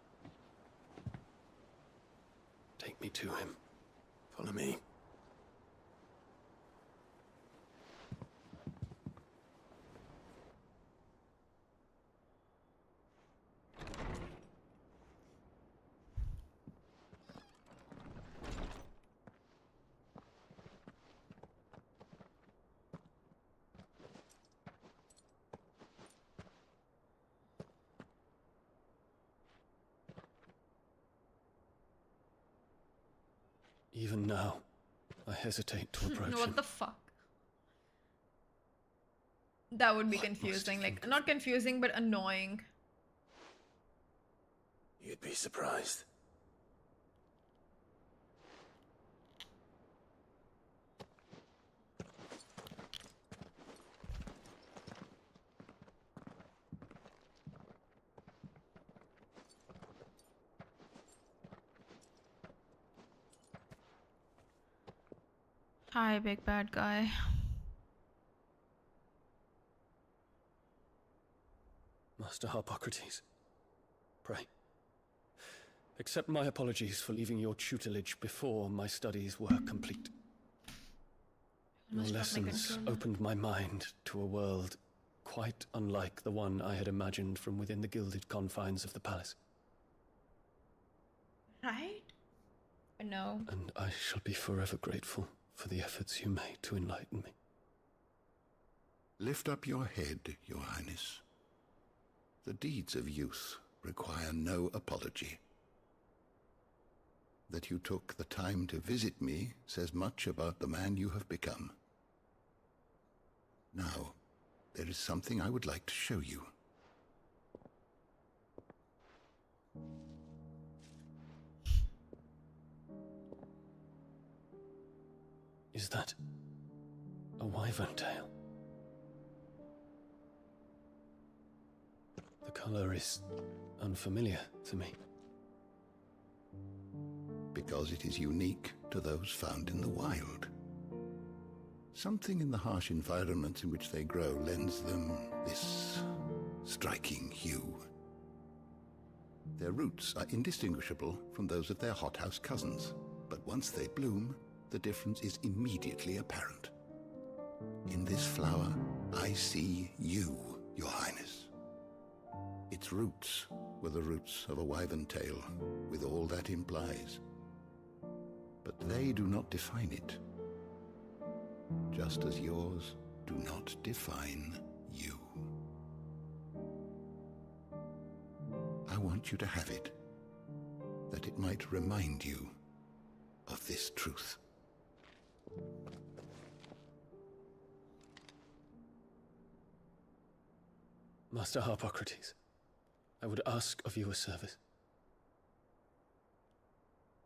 Take me to him. Follow me. Even now, I hesitate to approach What him. the fuck? That would be confusing. Like, not confusing, but annoying. You'd be surprised. Hi, big bad guy. Master Harpocrates, pray. Accept my apologies for leaving your tutelage before my studies were complete. Your lessons opened my mind to a world quite unlike the one I had imagined from within the gilded confines of the palace. Right? No. And I shall be forever grateful for the efforts you made to enlighten me. Lift up your head, Your Highness. The deeds of youth require no apology. That you took the time to visit me says much about the man you have become. Now, there is something I would like to show you. Is that a wyvern tail? The color is unfamiliar to me. Because it is unique to those found in the wild. Something in the harsh environments in which they grow lends them this striking hue. Their roots are indistinguishable from those of their hothouse cousins, but once they bloom, the difference is immediately apparent. In this flower, I see you, Your Highness. Its roots were the roots of a wyvern tail, with all that implies. But they do not define it, just as yours do not define you. I want you to have it, that it might remind you of this truth. Master Harpocrates, I would ask of you a service.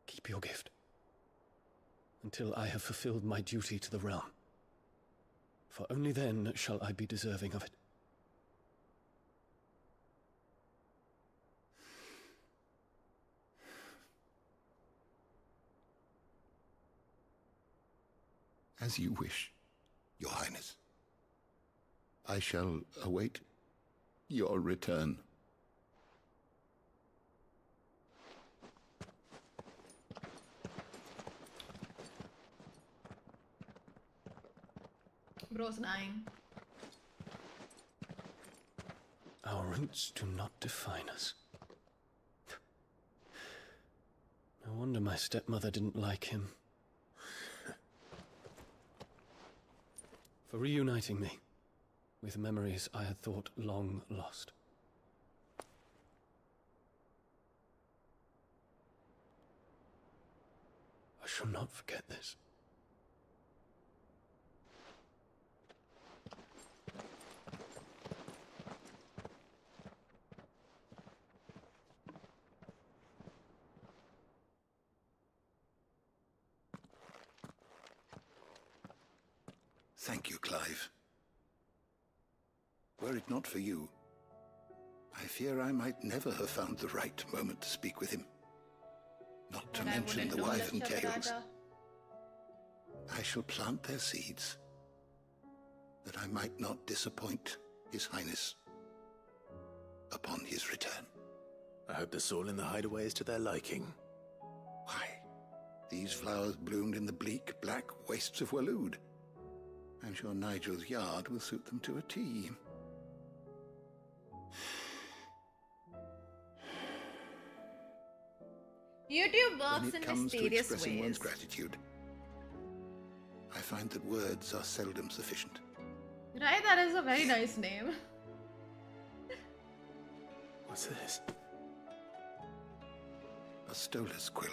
Keep your gift until I have fulfilled my duty to the realm, for only then shall I be deserving of it. As you wish, Your Highness. I shall await your return. Bro's dying. Our roots do not define us. No wonder my stepmother didn't like him. For reuniting me with memories I had thought long lost. I shall not forget this. Thank you, Clive. Were it not for you, I fear I might never have found the right moment to speak with him. Not to mention the wyvern tales. I shall plant their seeds, that I might not disappoint His Highness upon his return. I hope the soil in the hideaway is to their liking. Why, these flowers bloomed in the bleak, black wastes of Waloed. I'm sure Nigel's yard will suit them to a T. YouTube works When it in comes to mysterious expressing one's ways. gratitude, I find that words are seldom sufficient. Right, that is a very nice name. What's this? A stolas quill.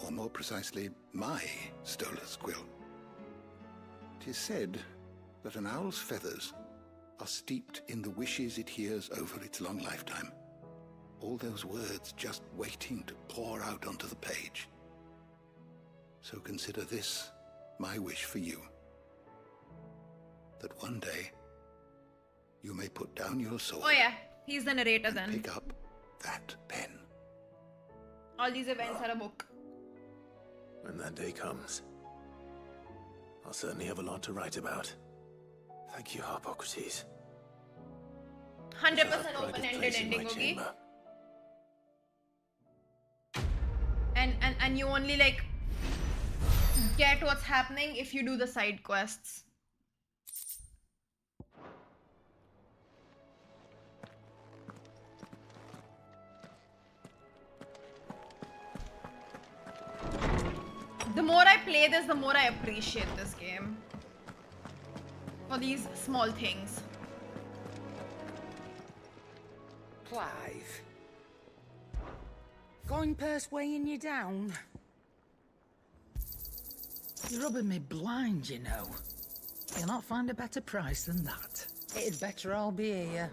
Or more precisely, my stolas quill. 'Tis said that an owl's feathers are steeped in the wishes it hears over its long lifetime. All those words just waiting to pour out onto the page. So consider this my wish for you. That one day, you may put down your sword. Oh yeah, he's the narrator then. Pick up that pen. All these events are a book. When that day comes, I'll certainly have a lot to write about. Thank you, Harpocrates. 100% open-ended ending, okay? And you only like get what's happening if you do the side quests. The more I play this, the more I appreciate this game. For these small things. Clive. Going purse weighing you down? You're rubbing me blind, you know. You'll not find a better price than that. It'd better all be here.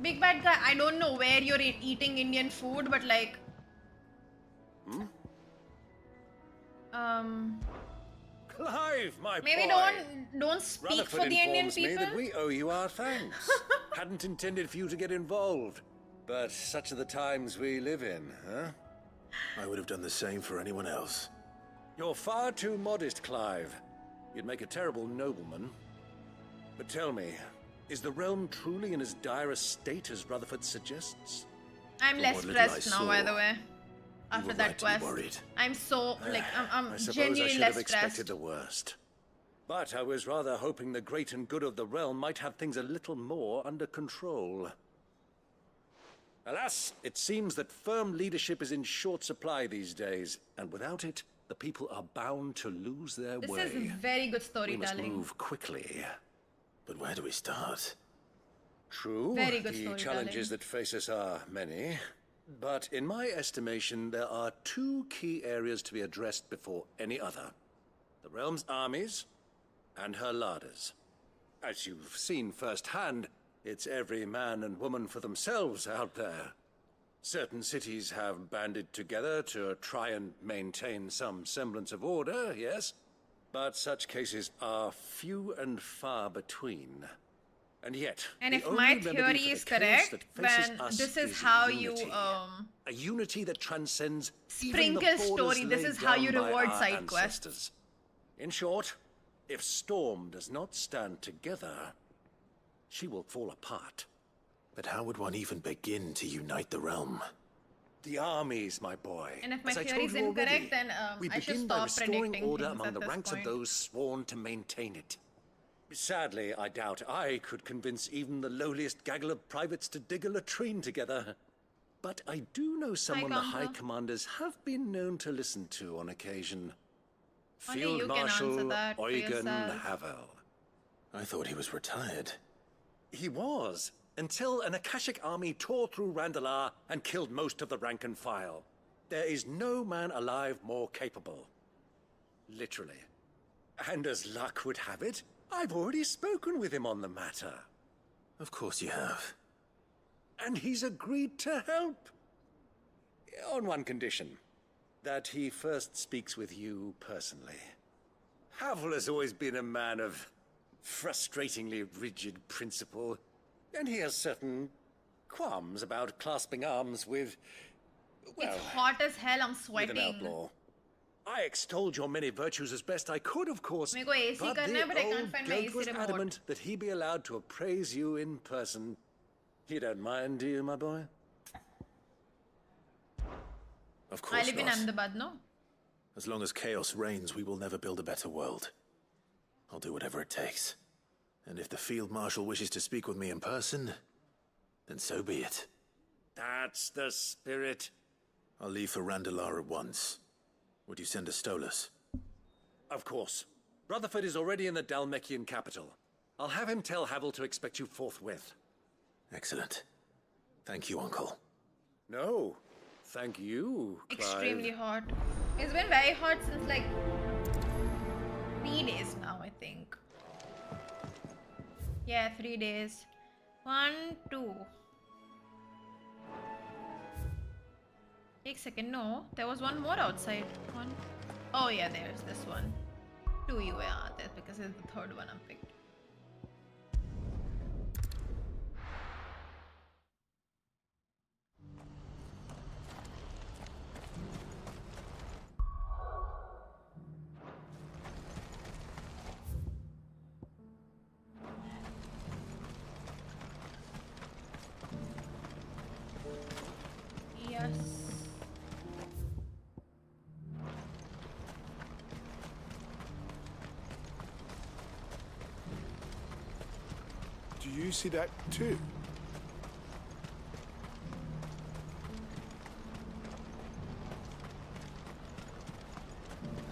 Big bad guy, I don't know where you're eating Indian food, but like... Clive, my maybe boy. don't speak Rutherford for the Indian informs me people. that we owe you our thanks. Hadn't intended for you to get involved, but such are the times we live in, huh? I would have done the same for anyone else. You're far too modest, Clive. You'd make a terrible nobleman. But tell me, is the realm truly in as dire a state as Rutherford suggests? I'm From less what little I stressed now, saw, by the way. You After were that right to be quest. worried. I'm so, like, I'm I suppose I genuinely should less have stressed. expected the worst. But I was rather hoping the great and good of the realm might have things a little more under control. Alas, it seems that firm leadership is in short supply these days, and without it, the people are bound to lose their way. This is very good We must storytelling. move quickly. But where do we start? True, Very good the storytelling. challenges that face us are many. But in my estimation, there are two key areas to be addressed before any other. The realm's armies and her larders. As you've seen firsthand, it's every man and woman for themselves out there. Certain cities have banded together to try and maintain some semblance of order, yes? But such cases are few and far between. And yet, And the if only my remedy theory for the is chaos correct, that faces then us this is is how unity. you A unity that transcends even the sprinkle borders story. This laid is how you down by reward our side quests. ancestors. In short, if Storm does not stand together, she will fall apart. But how would one even begin to unite the realm? The armies, my boy. And if my As I theory is told you already, incorrect, then we I should begin by stop restoring predicting order things among at the this ranks point. of those sworn to maintain it. Sadly, I doubt I could convince even the lowliest gaggle of privates to dig a latrine together. But I do know someone the High Commander. Commanders have been known to listen to on occasion. Only Field you can answer Marshal that for Eugen yourself. Havel. I thought he was retired. He was, until an Akashic army tore through Randalar and killed most of the rank and file. There is no man alive more capable. Literally. And as luck would have it, I've already spoken with him on the matter. Of course you have. And he's agreed to help. On one condition. That he first speaks with you personally. Havel has always been a man of frustratingly rigid principle, and he has certain qualms about clasping arms with, well, It's hot as hell. I'm with an sweating. outlaw. I extolled your many virtues as best I could, of course. मेरे को AC but करना the है, but I can't old find my goat AC was remote. adamant that he be allowed to appraise you in person. You don't mind, do you, my boy? Of I course live in not. Ahmedabad, no? As long as chaos reigns, we will never build a better world. I'll do whatever it takes. And if the Field Marshal wishes to speak with me in person, then so be it. That's the spirit. I'll leave for Randalar at once. Would you send a Stolas? Of course. Rutherford is already in the Dalmekian capital. I'll have him tell Havel to expect you forthwith. Excellent. Thank you, Uncle. No, thank you, Clive. Extremely hot. It's been very hot since like 3 days now, I think. Yeah, 3 days. 1, 2. Take a second. No, there was one more outside. One. Oh yeah, there's this one. 2 you are there because it's the third one I picked. Yes. Do you see that too?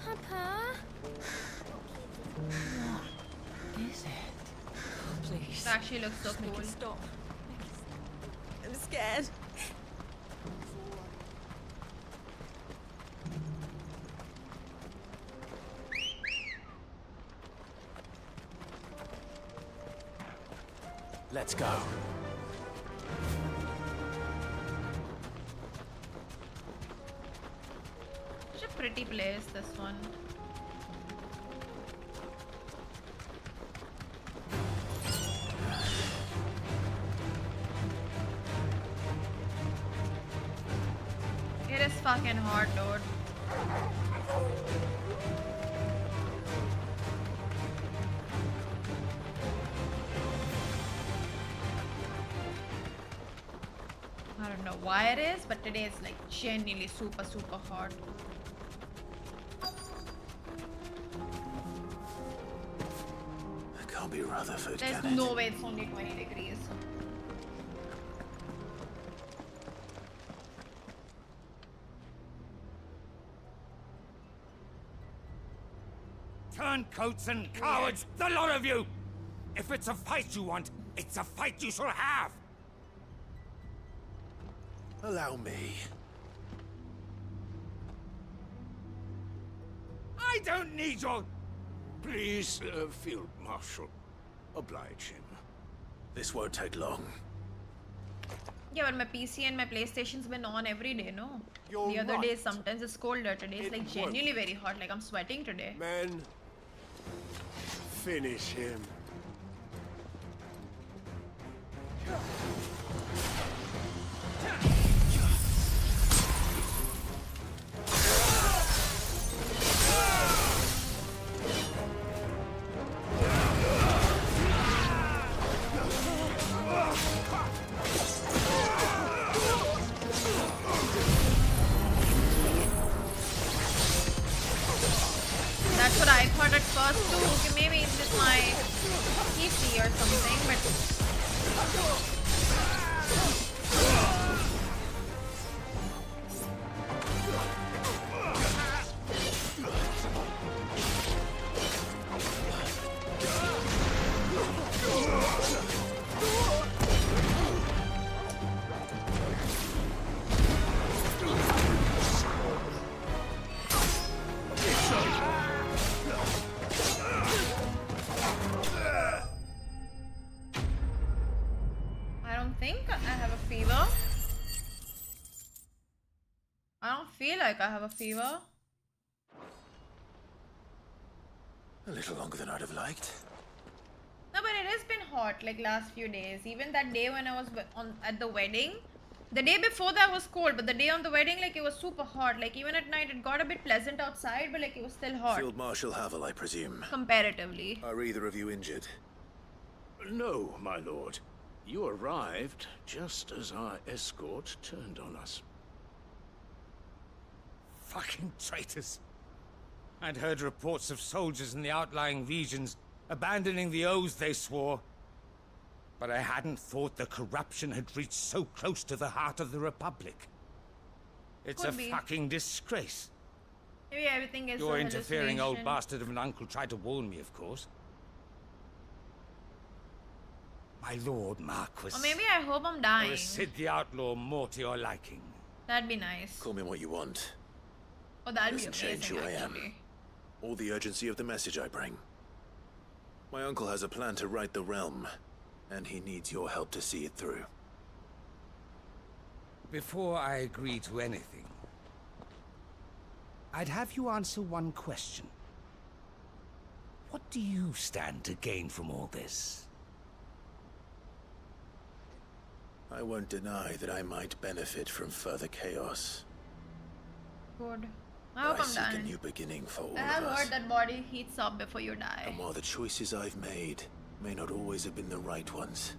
Papa? Is it? Oh, please. It actually looks so Just make cool. it stop. I'm scared. Let's go. Such a pretty place, this one. It is fucking hot, dude. I don't know why it is, but today is like genuinely super hot. can't be Rutherford, There's can it? no way it's only 20 degrees. Turncoats and cowards, the lot of you! If it's a fight you want, it's a fight you shall have! Allow me. I don't need your... Please, Field Marshal, oblige him. This won't take long. Yeah, but my PC and my PlayStation's been on every day, no? You're the other right. days, sometimes it's colder. Today it's It like won't. genuinely very hot. Like I'm sweating today. Men, finish him. That's what I thought at first too. Okay, maybe it's just my PC or something, but I don't think I have a fever. I don't feel like I have a fever. A little longer than I'd have liked. No, but it has been hot like last few days. Even that day when I was at the wedding, the day before that was cold, but the day on the wedding, like it was super hot. Like even at night, it got a bit pleasant outside, but like it was still hot Field Marshal Havel, I presume. comparatively. Are either of you injured? No, my lord. You arrived just as our escort turned on us. Fucking traitors. I'd heard reports of soldiers in the outlying regions abandoning the oaths they swore. But I hadn't thought the corruption had reached so close to the heart of the Republic. It's Could a be. fucking disgrace. Maybe everything is Your a interfering old hallucination. bastard of an uncle tried to warn me, of course. My lord Marquis. Or maybe I hope I'm Or dying. is Sid the Outlaw more to your liking? That'd be nice. Call me what you want. Oh, that'd be Doesn't change amazing who I am. actually. Or the urgency of the message I bring. My uncle has a plan to right the realm, and he needs your help to see it through. Before I agree to anything, I'd have you answer one question. What do you stand to gain from all this? I won't deny that I might benefit from further chaos. Good. I But hope I I'm seek a dying. new beginning for all I of have us. heard that body heats up before you die. And while the choices I've made may not always have been the right ones,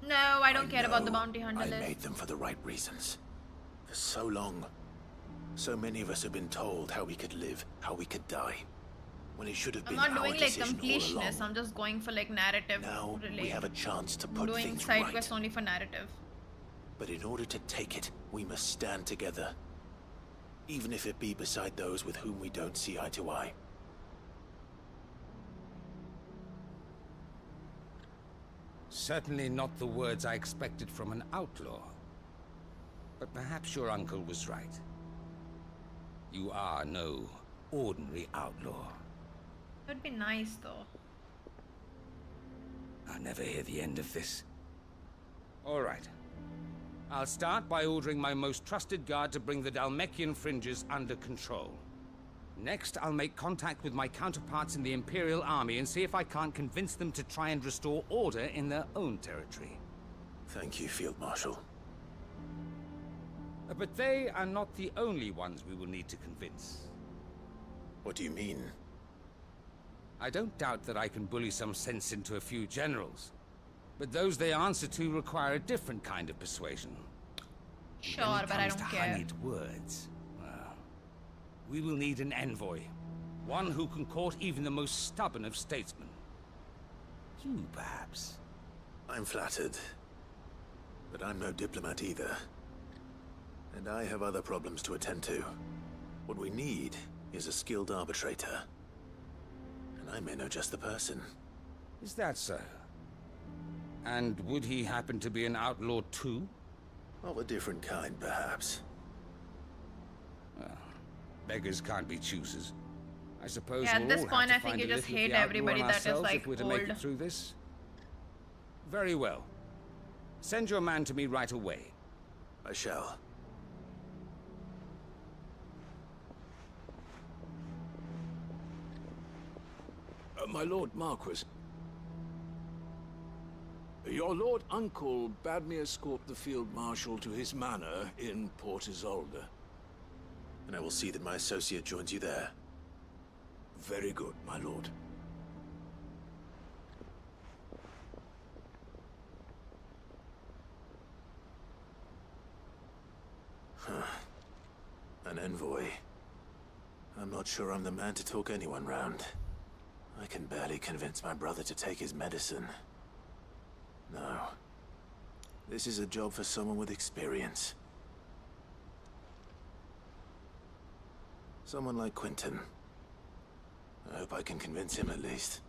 No, I don't care about the know bounty hunter I list. made them for the right reasons. For so long, so many of us have been told how we could live, how we could die, when it should have I'm been not our doing like decision all along. completionist. I'm just going for like narrative. Now we related. have a chance to I'm put doing things side right. quests only for narrative. But in order to take it, we must stand together. Even if it be beside those with whom we don't see eye to eye. Certainly not the words I expected from an outlaw. But perhaps your uncle was right. You are no ordinary outlaw. That'd be nice though. I'll never hear the end of this. All right. I'll start by ordering my most trusted guard to bring the Dhalmekian fringes under control. Next, I'll make contact with my counterparts in the Imperial Army and see if I can't convince them to try and restore order in their own territory. Thank you, Field Marshal. But they are not the only ones we will need to convince. What do you mean? I don't doubt that I can bully some sense into a few generals. But those they answer to require a different kind of persuasion. Sure, When it but I comes don't to care. honeyed words, well, we will need an envoy. One who can court even the most stubborn of statesmen. you, perhaps? I'm flattered. But I'm no diplomat either. And I have other problems to attend to. What we need is a skilled arbitrator. And I may know just the person. Is that so? And would he happen to be an outlaw too? Of a different kind, perhaps. Well, beggars can't be choosers. I suppose Yeah, at we'll this all point, have to I think find you a just little of hate the outlaw everybody in that is, ourselves like, if we're to make old. it through this. Very well. Send your man to me right away. I shall. My Lord Marquis. Your Lord Uncle bade me escort the Field Marshal to his manor in Port Isolde. And I will see that my associate joins you there. Very good, my lord. An envoy. I'm not sure I'm the man to talk anyone round. I can barely convince my brother to take his medicine. No. This is a job for someone with experience. Someone like Quentin. I hope I can convince him at least.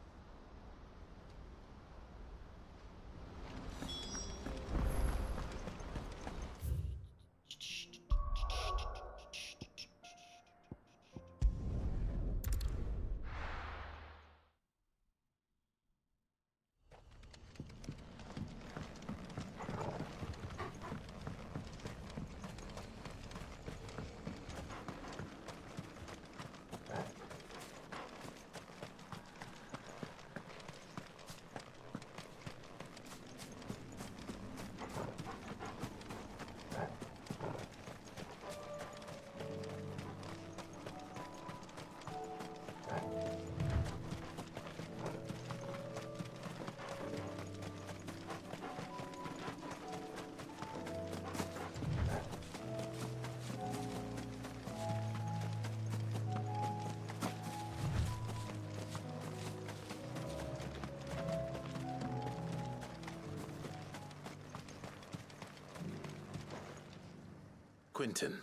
Quentin,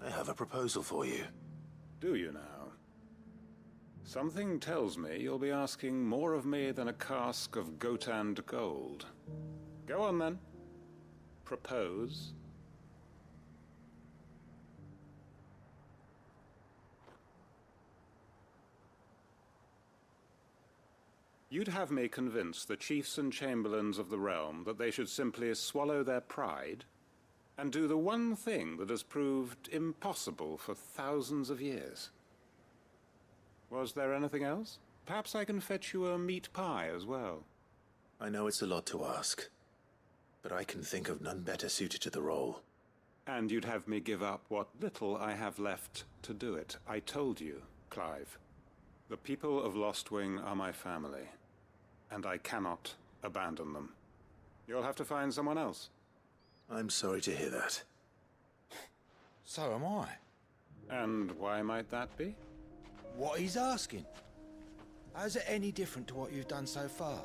I have a proposal for you. Do you now? Something tells me you'll be asking more of me than a cask of Gotand gold. Go on then. Propose. You'd have me convince the chiefs and chamberlains of the realm that they should simply swallow their pride and do the one thing that has proved impossible for thousands of years. Was there anything else? Perhaps I can fetch you a meat pie as well. I know it's a lot to ask, but I can think of none better suited to the role. And you'd have me give up what little I have left to do it. I told you, Clive. The people of Lostwing are my family, and I cannot abandon them. You'll have to find someone else. I'm sorry to hear that. So am I. And why might that be? What he's asking. How's it any different to what you've done so far?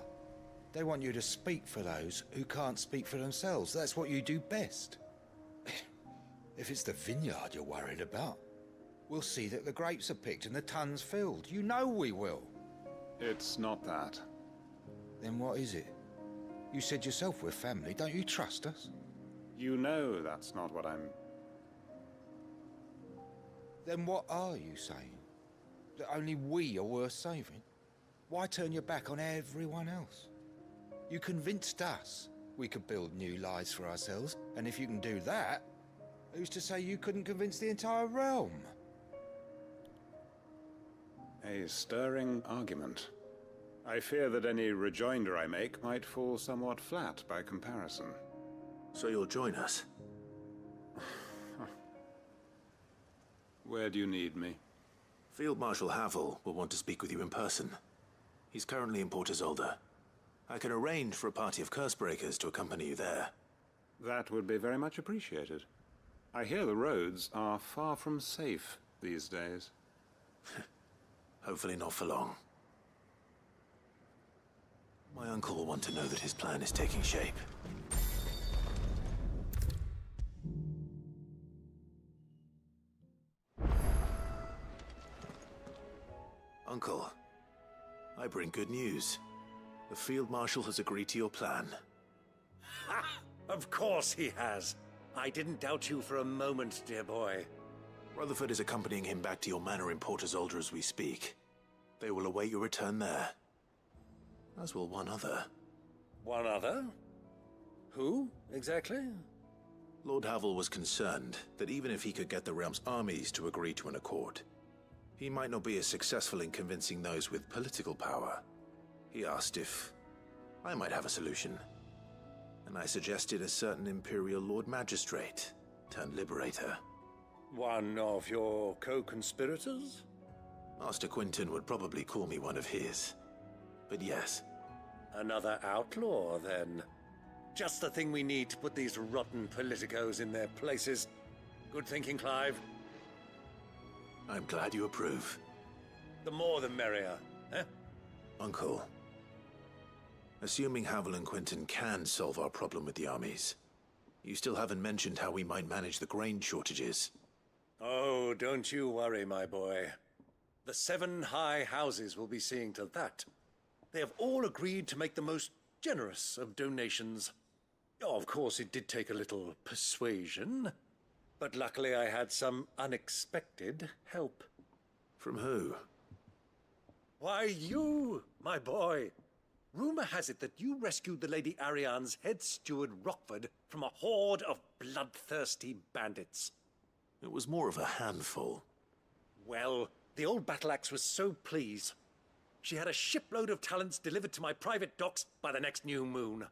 They want you to speak for those who can't speak for themselves. That's what you do best. If it's the vineyard you're worried about, we'll see that the grapes are picked and the tons filled. You know we will. It's not that. Then what is it? You said yourself we're family. Don't you trust us? You know that's not what I'm... Then what are you saying? That only we are worth saving? Why turn your back on everyone else? You convinced us we could build new lives for ourselves, and if you can do that, who's to say you couldn't convince the entire realm? A stirring argument. I fear that any rejoinder I make might fall somewhat flat by comparison. So you'll join us? Where do you need me? Field Marshal Havel will want to speak with you in person. He's currently in Port Isolde. I can arrange for a party of Cursebreakers to accompany you there. That would be very much appreciated. I hear the roads are far from safe these days. Hopefully not for long. My uncle will want to know that his plan is taking shape. Uncle, I bring good news. The Field Marshal has agreed to your plan. Ha! Of course he has. I didn't doubt you for a moment, dear boy. Rutherford is accompanying him back to your manor in Porterzolder as we speak. They will await your return there. As will one other. One other? Who, exactly? Lord Havel was concerned that even if he could get the realm's armies to agree to an accord, he might not be as successful in convincing those with political power. He asked if I might have a solution, and I suggested a certain Imperial Lord Magistrate turned Liberator. One of your co-conspirators? Master Quinton would probably call me one of his, but yes. Another outlaw, then. Just the thing we need to put these rotten politicos in their places. Good thinking, Clive. I'm glad you approve. The more the merrier, eh? Uncle, assuming Havel and Quinton can solve our problem with the armies, you still haven't mentioned how we might manage the grain shortages. Oh, don't you worry, my boy. The 7 high houses will be seeing to that. They have all agreed to make the most generous of donations. Oh, of course, it did take a little persuasion, but luckily I had some unexpected help. From who? Why, you, my boy. Rumor has it that you rescued the Lady Ariane's head steward Rockford from a horde of bloodthirsty bandits. It was more of a handful. Well, the old battle axe was so pleased. She had a shipload of talents delivered to my private docks by the next new moon.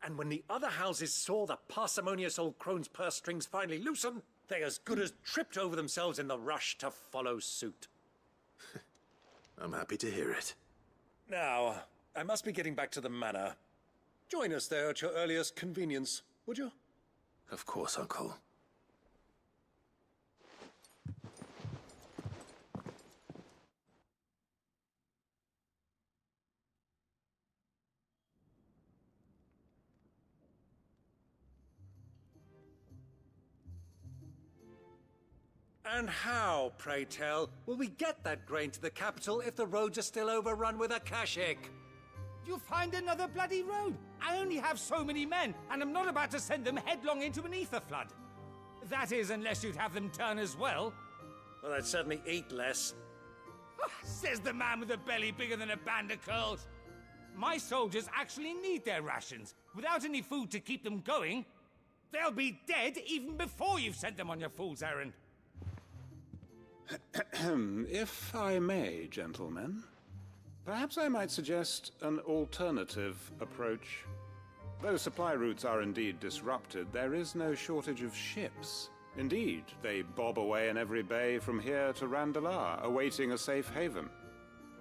And when the other houses saw the parsimonious old crone's purse strings finally loosen, they as good as tripped over themselves in the rush to follow suit. I'm happy to hear it. Now, I must be getting back to the manor. Join us there at your earliest convenience, would you? Of course, Uncle. And how, pray tell, will we get that grain to the capital if the roads are still overrun with Akashic? You'll find another bloody road. I only have so many men, and I'm not about to send them headlong into an ether flood. That is, unless you'd have them turn as well. Well, I'd certainly eat less. Says the man with a belly bigger than a band of curls. My soldiers actually need their rations. Without any food to keep them going, they'll be dead even before you've sent them on your fool's errand. If I may, gentlemen, perhaps I might suggest an alternative approach. Though supply routes are indeed disrupted, there is no shortage of ships. Indeed, they bob away in every bay from here to Randalar, awaiting a safe haven.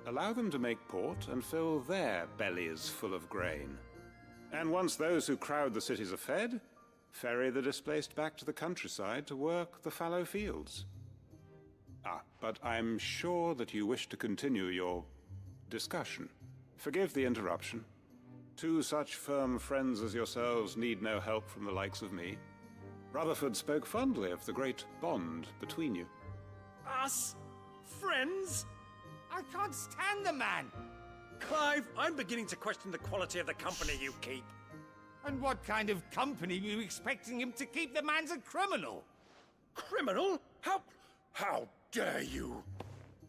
Allow them to make port and fill their bellies full of grain. And once those who crowd the cities are fed, ferry the displaced back to the countryside to work the fallow fields. But I'm sure that you wish to continue your discussion. Forgive the interruption. 2 such firm friends as yourselves need no help from the likes of me. Rutherford spoke fondly of the great bond between you. Us? Friends? I can't stand the man! Clive, I'm beginning to question the quality of the company you keep. And what kind of company were you expecting him to keep? The man's a criminal! Criminal? How dare you?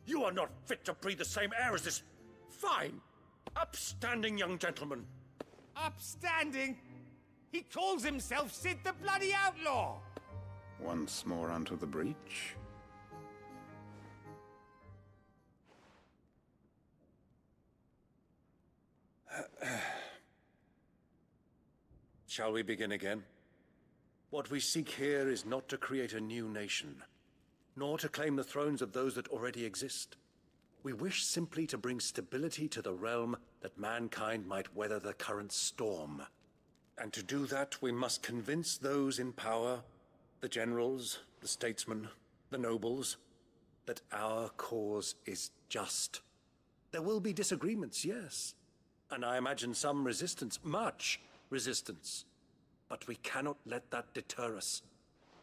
You are not fit to breathe the same air as this fine, upstanding young gentleman. Upstanding? He calls himself Sid the Bloody Outlaw! Once more onto the breach. Shall we begin again? What we seek here is not to create a new nation, nor to claim the thrones of those that already exist. We wish simply to bring stability to the realm that mankind might weather the current storm. And to do that, we must convince those in power, the generals, the statesmen, the nobles, that our cause is just. There will be disagreements, yes, And I imagine some resistance, much resistance. But we cannot let that deter us.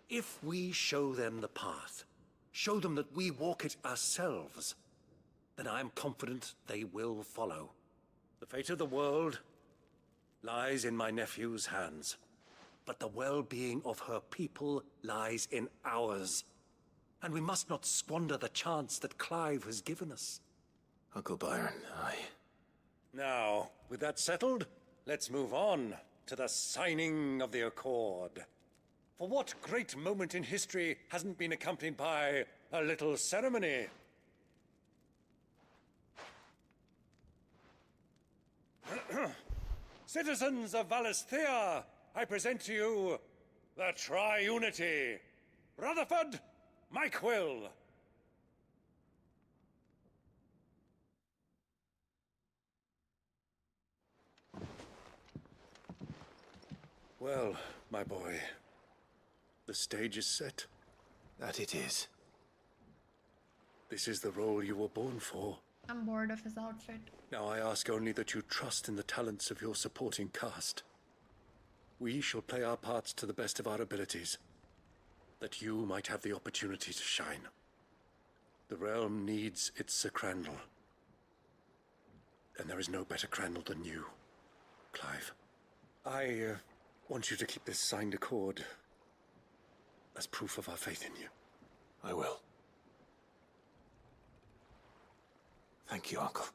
If we show them the path, show them that we walk it ourselves, then I am confident they will follow. The fate of the world lies in my nephew's hands, but the well-being of her people lies in ours. And we must not squander the chance that Clive has given us. Uncle Byron, Now, with that settled, let's move on to the signing of the Accord. For what great moment in history hasn't been accompanied by a little ceremony? Citizens of Valisthea, I present to you the Tri-Unity. Rutherford, Mike Will. Well, my boy, the stage is set. That it is. This is the role you were born for. I'm bored of his outfit. Now I ask only that you trust in the talents of your supporting cast. We shall play our parts to the best of our abilities, that you might have the opportunity to shine. The realm needs its Sir Crandall. And there is no better Crandall than you, Clive. I want you to keep this signed accord as proof of our faith in you. I will. Thank you, Uncle.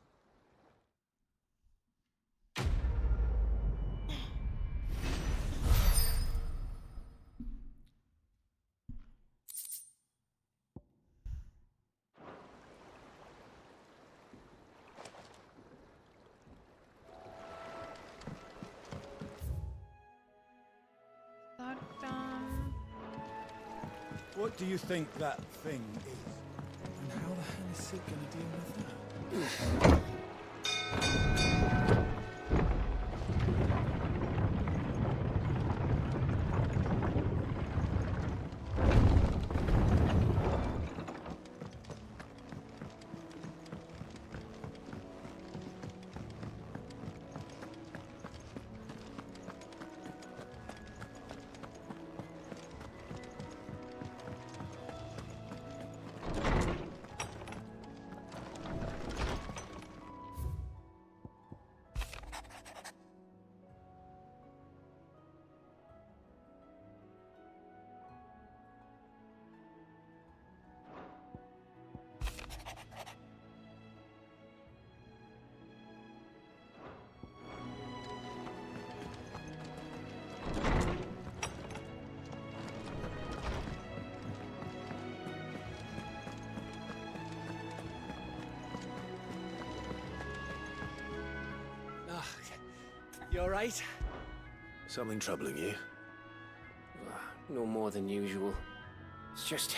What do you think that thing is? And how the hell is Sid gonna deal with that? You alright? Something troubling you? No more than usual. It's just...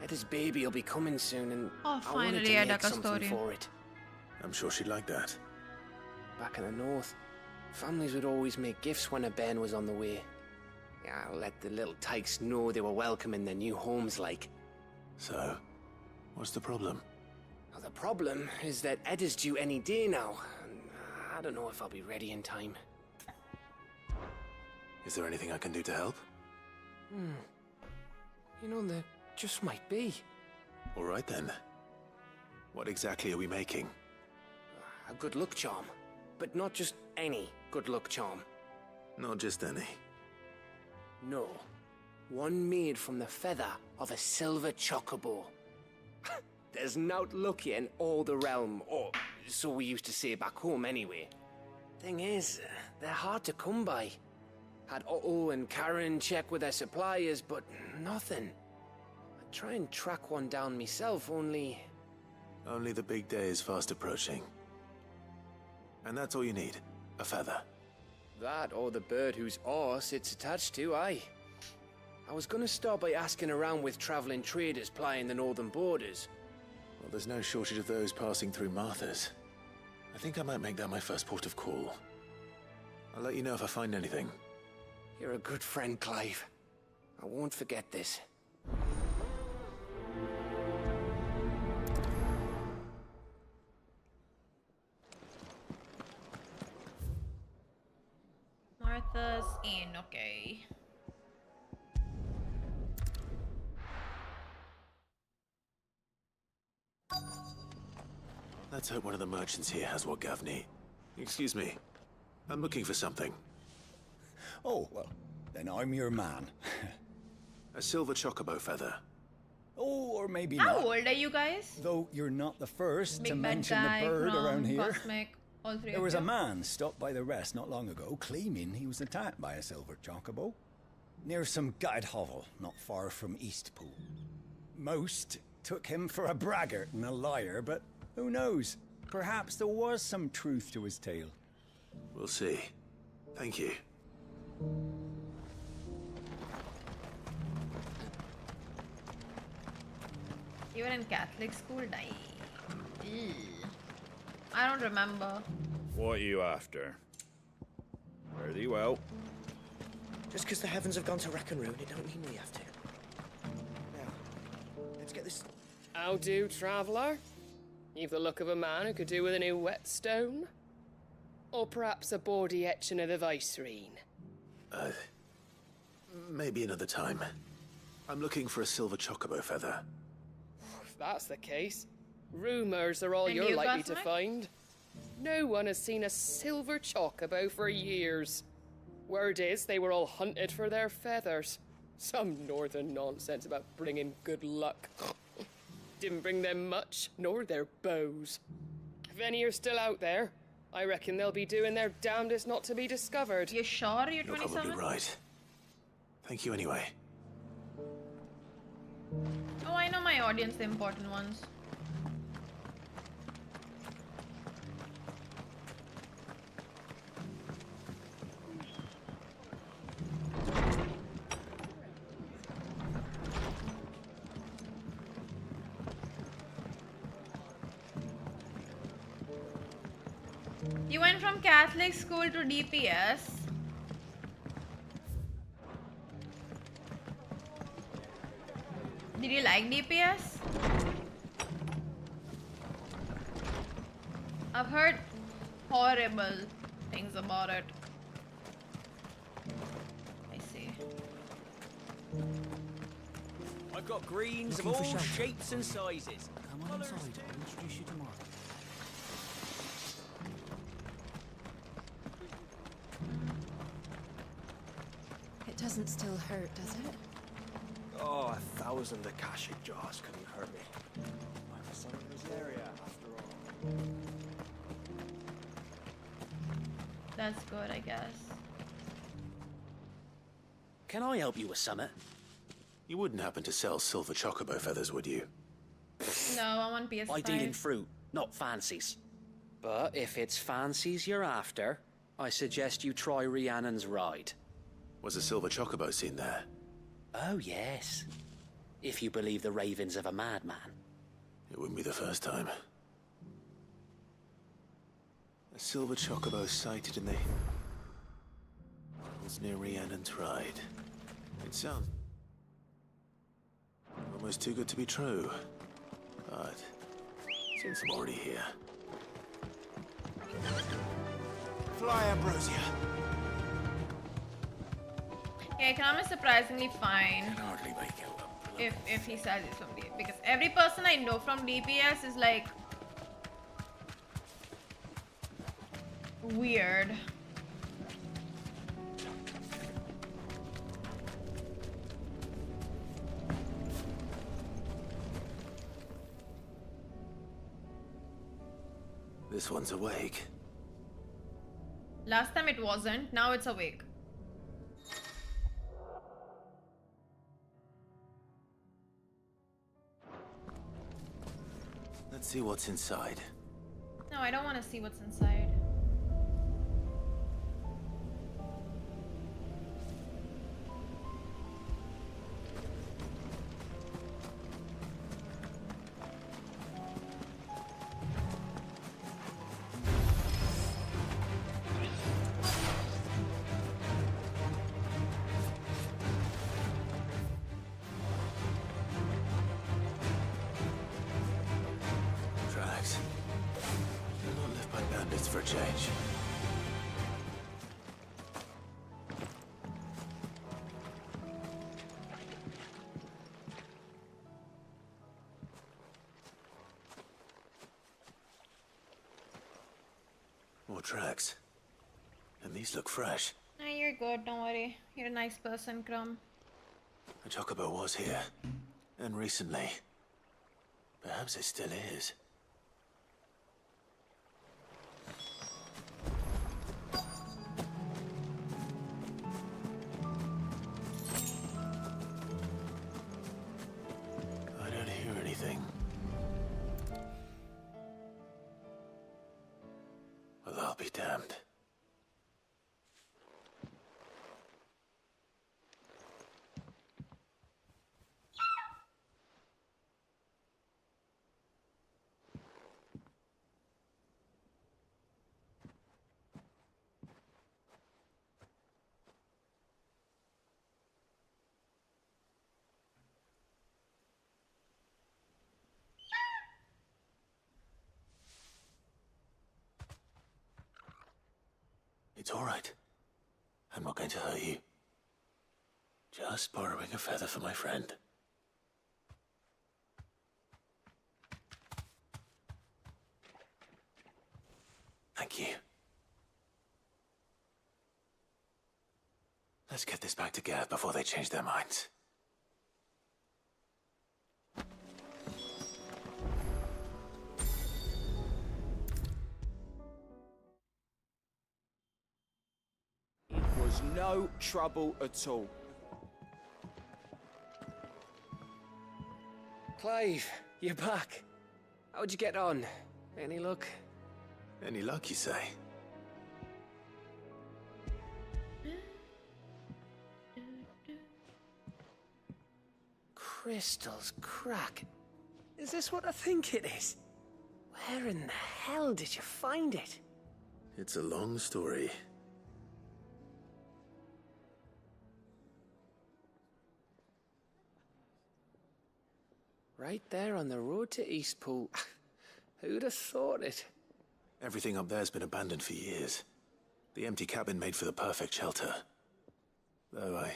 Eda's baby will be coming soon and I wanted to make something for it. I'm sure she'd like that. Back in the north, families would always make gifts when a bairn was on the way. Yeah, let the little tykes know they were welcome in their new homes like. So, what's the problem? Well, the problem is that Eda's due any day now. I don't know if I'll be ready in time. Is there anything I can do to help? You know, there just might be. All right then. What exactly are we making? A good luck charm. But not just any good luck charm. Not just any. No. One made from the feather of a silver chocobo. There's naught luckier in all the realm, or so we used to say back home anyway. Thing is, they're hard to come by. Had Otto and Karen check with their suppliers, but nothing. I'd try and track one down myself, only... Only the big day is fast approaching. And that's all you need, a feather. That or the bird whose horse it's attached to, aye. I was gonna start by asking around with traveling traders plying the northern borders. Well, there's no shortage of those passing through Martha's. I think I might make that my first port of call. I'll let you know if I find anything. You're a good friend, Clive. I won't forget this. Arthur's in, okay. Let's hope one of the merchants here has what Gav need. Excuse me. I'm looking for something. Oh, well, then I'm your man. A silver chocobo feather. Oh, or maybe How not. old are you guys? Though you're not the first Big to Bad mention Guy, the bird Grom, around here. Cosmic, all three There of was you. a man stopped by the rest not long ago, claiming he was attacked by a silver chocobo. Near some gutted hovel, not far from Eastpool. Most took him for a braggart and a liar, but who knows? Perhaps there was some truth to his tale. We'll see. Thank you. You were in Catholic school? Ew. I don't remember. What are you after? Fare thee well. Just because the heavens have gone to wreck and ruin, it don't mean we have to. Now, let's get this... How do, traveller? You've the look of a man who could do with a new whetstone. Or perhaps a bawdy etching of the Vicerine. Maybe another time. I'm looking for a silver chocobo feather. If that's the case, rumours are all And you're you, likely to Cosmic? find. No one has seen a silver chocobo for years. Word is they were all hunted for their feathers. Some northern nonsense about bringing good luck. Didn't bring them much, nor their bows. If any are still out there, I reckon they'll be doing their damnedest not to be discovered. You sure you're You're 27? probably right. Thank you anyway. Oh, I know my audience, the important ones. You went from Catholic school to DPS. Did you like DPS? I've heard horrible things about it. I see. I've got greens of Looking for all shelter. shapes and sizes. Come on inside, I'll introduce you tomorrow. It doesn't still hurt, does it? Oh, 1,000 Akashic jars couldn't hurt me. I'm a son of Rosaria, after all. That's good, I guess. Can I help you with something? You wouldn't happen to sell silver chocobo feathers, would you? No, I'm on PS5. I deal in fruit, not fancies. But if it's fancies you're after, I suggest you try Rhiannon's ride. Was a silver chocobo seen there? Oh, yes. If you believe the ravings of a madman. It wouldn't be the first time. A silver chocobo sighted in the hills near Rhiannon's Ride. It sounds almost too good to be true. But since I'm already here. Fly, Ambrosia. Yeah, economy is surprisingly fine. Hardly make out. If he sells it from DPS, because every person I know from DPS is like weird. This one's awake. Last time it wasn't, now it's awake. Let's see what's inside. No, I don't want to see what's inside. Tracks. You'll not live by bandits for a change. more tracks. And these look fresh. Nah, you're good, don't worry. You're a nice person, Crumb. A chocobo was here. And recently. Perhaps it still is. I don't hear anything. Well, I'll be damned. It's all right. I'm not going to hurt you. Just borrowing a feather for my friend. Thank you. Let's get this back to Gav before they change their minds. Was no trouble at all. Clive, you're back. How'd you get on? Any luck? Any luck, you say? Crystals crack. Is this what I think it is? Where in the hell did you find it? It's a long story. Right there on the road to Eastpool. Who'd have thought it? Everything up there's been abandoned for years. The empty cabin made for the perfect shelter. Though I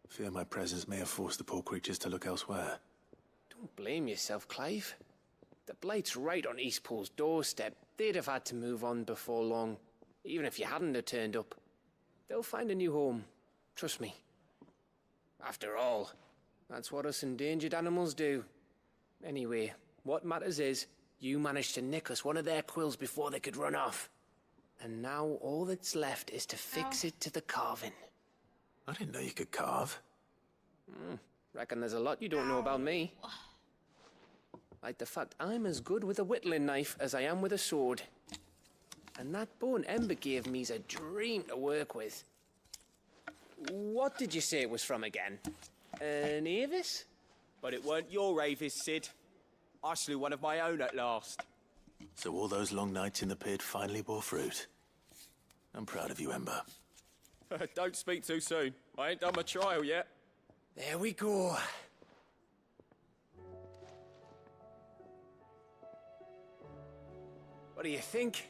fear my presence may have forced the poor creatures to look elsewhere. Don't blame yourself, Clive. The Blight's right on Eastpool's doorstep. They'd have had to move on before long, even if you hadn't have turned up. They'll find a new home. Trust me. After all, that's what us endangered animals do. Anyway, what matters is, you managed to nick us one of their quills before they could run off. And now all that's left is to fix it to the carving. I didn't know you could carve. Reckon there's a lot you don't know about me. Like the fact I'm as good with a whittling knife as I am with a sword. And that bone Ember gave me's a dream to work with. What did you say it was from again? An Avis? But it weren't your Avis, Sid. I slew one of my own at last. So all those long nights in the pit finally bore fruit. I'm proud of you, Ember. Don't speak too soon. I ain't done my trial yet. There we go. What do you think?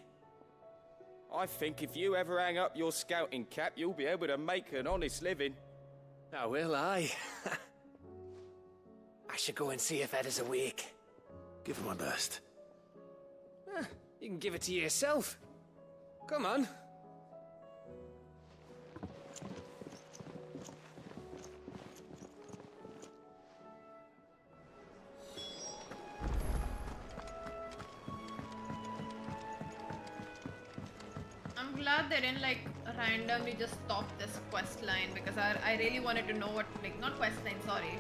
I think if you ever hang up your scouting cap, you'll be able to make an honest living. Now will I? I should go and see if Ed is awake. Give it my best. You can give it to yourself. Come on. I'm glad they didn't like randomly just stop this quest line because I really wanted to know what, like, not quest line, sorry.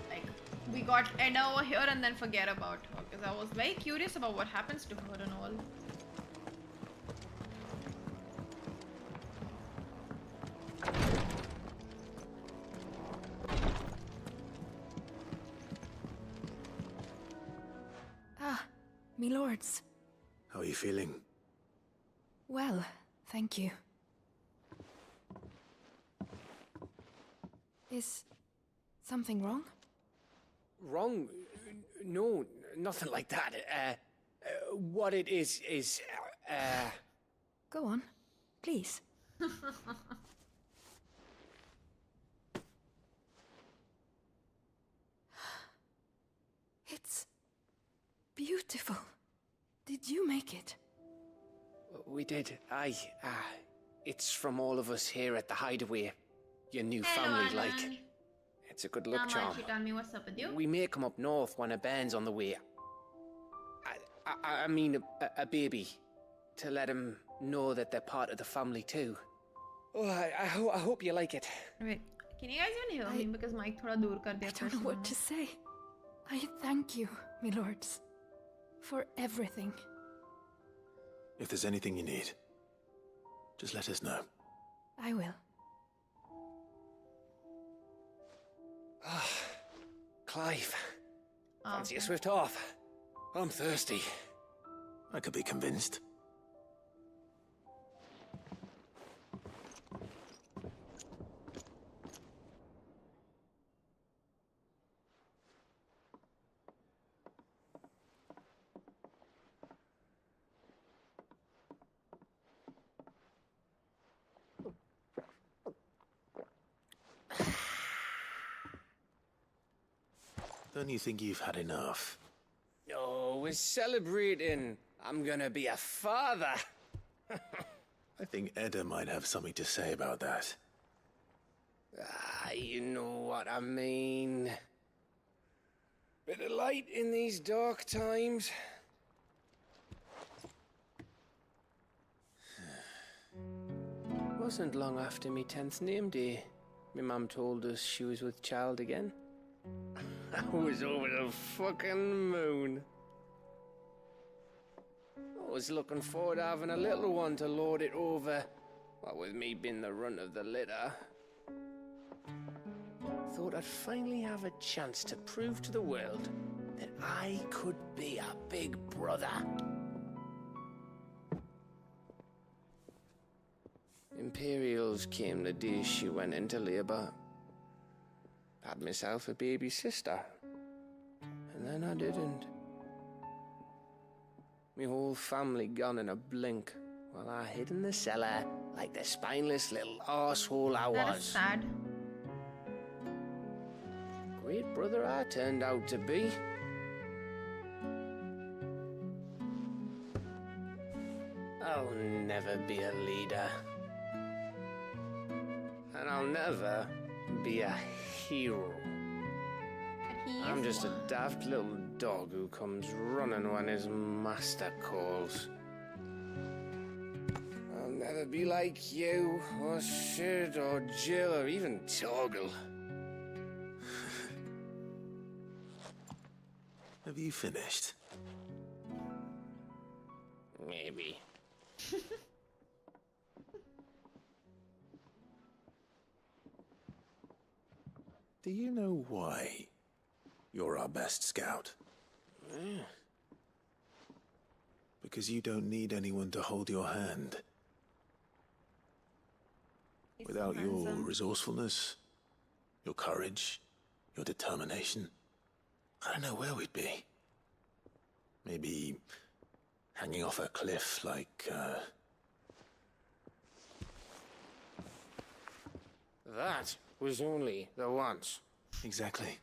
Like, we got Edda over here and then forget about her because I was very curious about what happens to her and all. Ah, me lords. How are you feeling? Well, thank you. Is something wrong? Wrong? No, nothing like that. What it is, Go on, please. It's beautiful. Did you make it? We did. It's from all of us here at the Hideaway. Your new family, Alan. like. It's a good luck charm. She told me what's up with you. We may come up north when a band's on the way. I mean, a baby. To let him know that they're part of the family too. Oh, I hope you like it. Wait, can you guys even hear me? Because mic thoda dur kar diya. I don't know what to say. I thank you, milords, for everything. If there's anything you need, just let us know. I will. Clive, fancy a swift off? I'm thirsty. I could be convinced. Don't you think you've had enough? Oh, we're celebrating. I'm gonna be a father. I think Edda might have something to say about that. You know what I mean. Bit of light in these dark times. Wasn't long after me 10th name day. My mum told us she was with child again. I was over the fucking moon. I was looking forward to having a little one to lord it over. What with me being the runt of the litter. Thought I'd finally have a chance to prove to the world that I could be a big brother. Imperials came the day she went into labour. Had myself a baby sister. And then I didn't. My whole family gone in a blink, while I hid in the cellar like the spineless little arsehole I was. That is sad. Great brother I turned out to be. I'll never be a leader. And I'll never be a hero. I'm just a daft little dog who comes running when his master calls. I'll never be like you, or Sid, or Jill, or even Torgal. Have you finished? Maybe. Do you know why you're our best scout? Yeah. Because you don't need anyone to hold your hand. Without your resourcefulness, your courage, your determination, I don't know where we'd be. Maybe hanging off a cliff like, That was only the once. Exactly.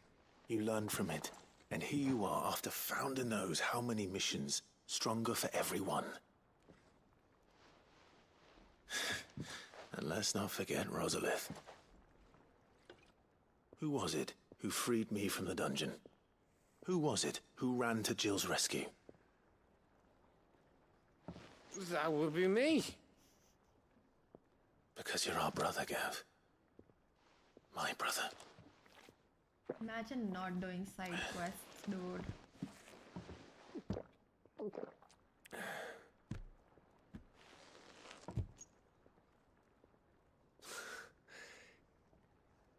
You learned from it. And here you are, after Founder knows how many missions, stronger for everyone. And let's not forget Rosalith. Who was it who freed me from the dungeon? Who was it who ran to Jill's rescue? That would be me. Because you're our brother, Gav. My brother. Imagine not doing side quests, dude.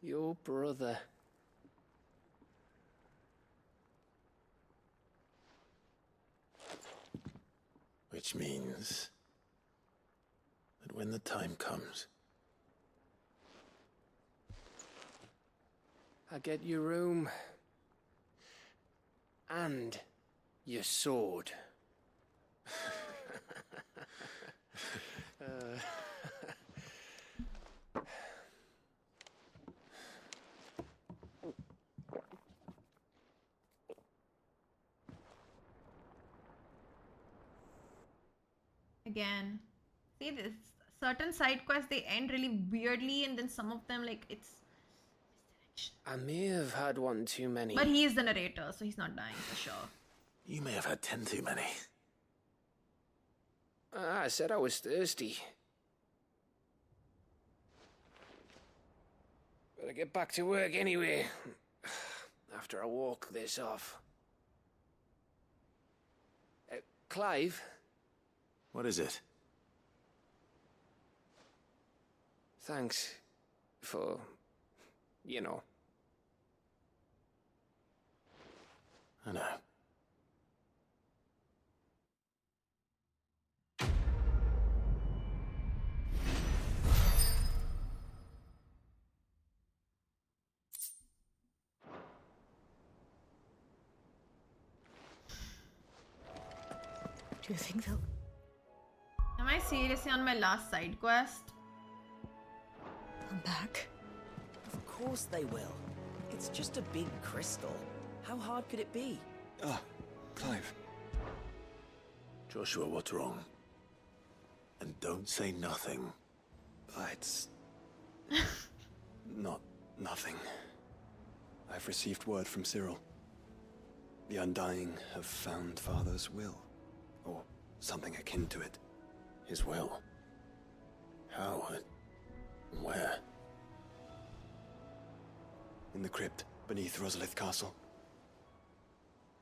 Your brother. Which means that when the time comes, I get your room. And your sword. Again. See this. Certain side quests they end really weirdly, and then some of them like it's. I may have had one too many. But he is the narrator, so he's not dying for sure. You may have had 10 too many. I said I was thirsty. Better get back to work anyway. After I walk this off. Clive? What is it? Thanks for, you know. I know. Do you think they'll... Am I seriously on my last side quest? come back? Of course they will. It's just a big crystal. How hard could it be? Ah, Clive. Joshua, what's wrong? And don't say nothing. It's... not nothing. I've received word from Cyril. The Undying have found Father's will. Or something akin to it. His will? How and where? In the crypt, beneath Rosalith Castle.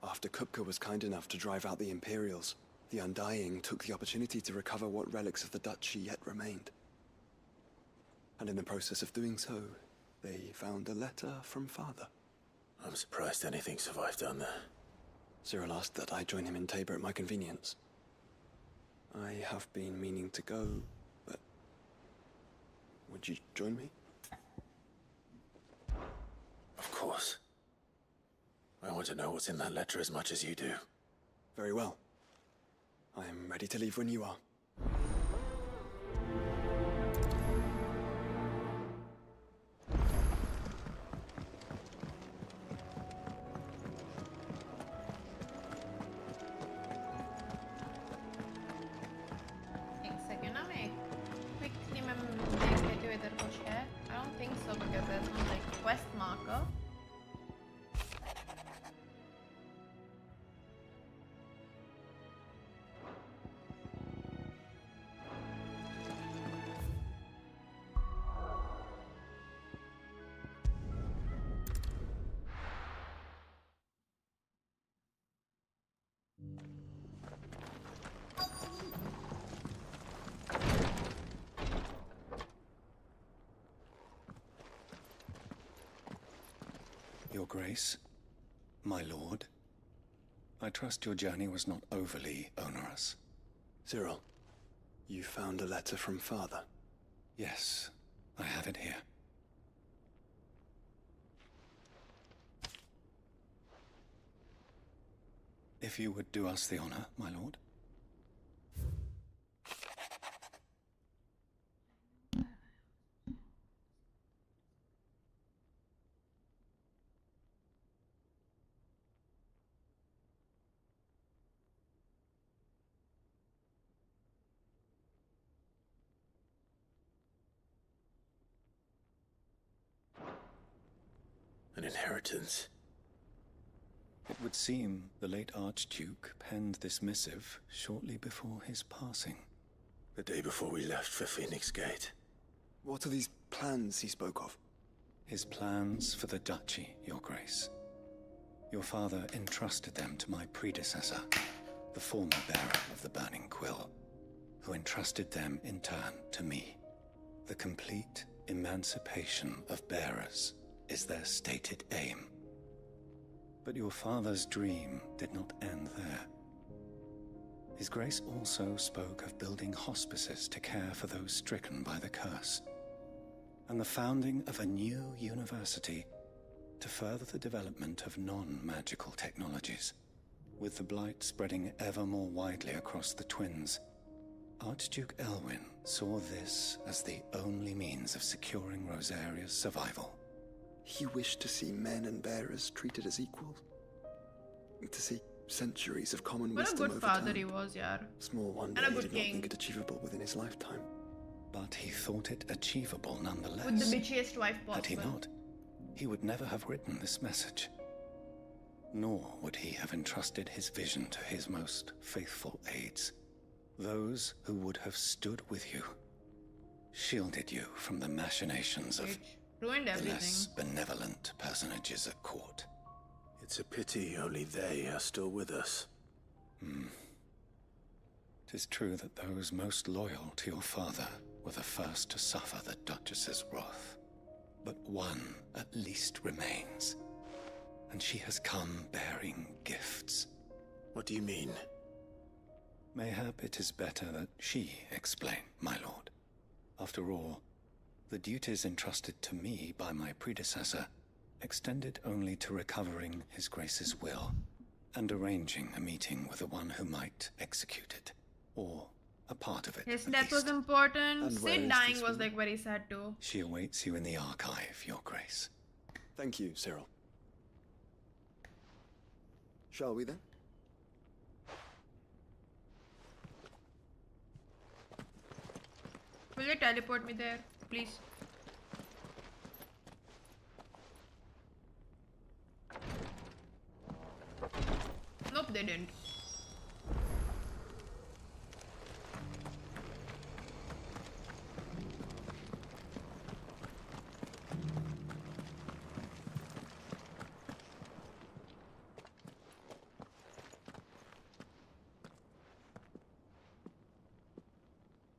After Kupka was kind enough to drive out the Imperials, the Undying took the opportunity to recover what relics of the Duchy yet remained. And in the process of doing so, they found a letter from Father. I'm surprised anything survived down there. Cyril asked that I join him in Tabor at my convenience. I have been meaning to go, but... would you join me? Of course. I want to know what's in that letter as much as you do. Very well. I am ready to leave when you are. I don't think so because there's no like quest marker. Your Grace, my lord, I trust your journey was not overly onerous. Cyril, you found a letter from Father? Yes, I have it here. If you would do us the honor, my lord. An inheritance. It would seem the late Archduke penned this missive shortly before his passing. The day before we left for Phoenix Gate. What are these plans he spoke of? His plans for the Duchy, Your Grace. Your father entrusted them to my predecessor, the former bearer of the Burning Quill, who entrusted them in turn to me. The complete emancipation of bearers is their stated aim. But your father's dream did not end there. His Grace also spoke of building hospices to care for those stricken by the curse, and the founding of a new university to further the development of non-magical technologies. With the blight spreading ever more widely across the Twins, Archduke Elwyn saw this as the only means of securing Rosaria's survival. He wished to see men and bearers treated as equals. To see Centuries of common What a wisdom good father overturned. he was, yaar. Small wonder And a he good did not king. think it achievable within his lifetime. But he thought it achievable nonetheless. With the bitchiest wife possible. Had he not, he would never have written this message. Nor would he have entrusted his vision to his most faithful aides. Those who would have stood with you, shielded you from the machinations of ruined the everything. less benevolent personages at court. It's a pity only they are still with us. Tis true that those most loyal to your father were the first to suffer the Duchess's wrath. But one at least remains, and she has come bearing gifts. What do you mean? Mayhap it is better that she explain, my lord. After all, the duties entrusted to me by my predecessor extended only to recovering His Grace's will and arranging a meeting with the one who might execute it, or a part of it. His at death was least. important. And where Sid is dying this was woman? like very sad too. She awaits you in the archive, Your Grace. Thank you, Cyril. Shall we then? Will you teleport me there, please? Nope, they didn't.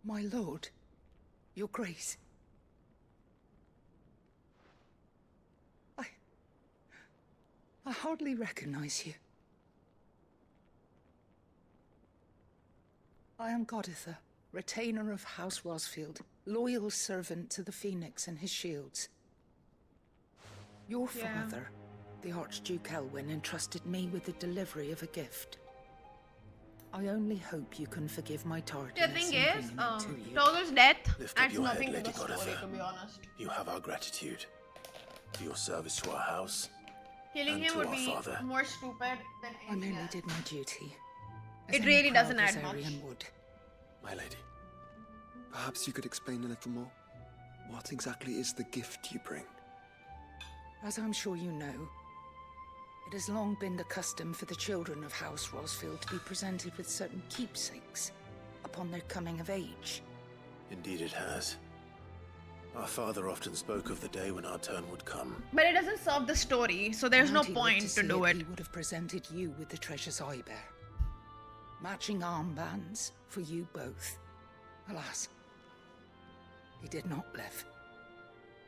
My lord, your grace. I hardly recognize you. I am Goditha, retainer of House Rosfield, loyal servant to the Phoenix and his shields. Your father, the Archduke Elwyn, entrusted me with the delivery of a gift. I only hope you can forgive my tardiness. The thing in is, bringing it to you. Togo's death Lift up adds your head, nothing to Lady the story, Goditha. to be honest. You have our gratitude for your service to our house. Killing and him to would our be father. more stupid than I anything merely else. did my duty. as It any really proud doesn't add much. Rosarian would. My lady, perhaps you could explain a little more? What exactly is the gift you bring? As I'm sure you know, it has long been the custom for the children of House Rosfield to be presented with certain keepsakes upon their coming of age. Indeed it has. Our father often spoke of the day when our turn would come. But it doesn't serve the story, so there's no Had he lived point to see do it. He would have presented you with the treasures I bear. Matching armbands for you both. Alas, he did not live.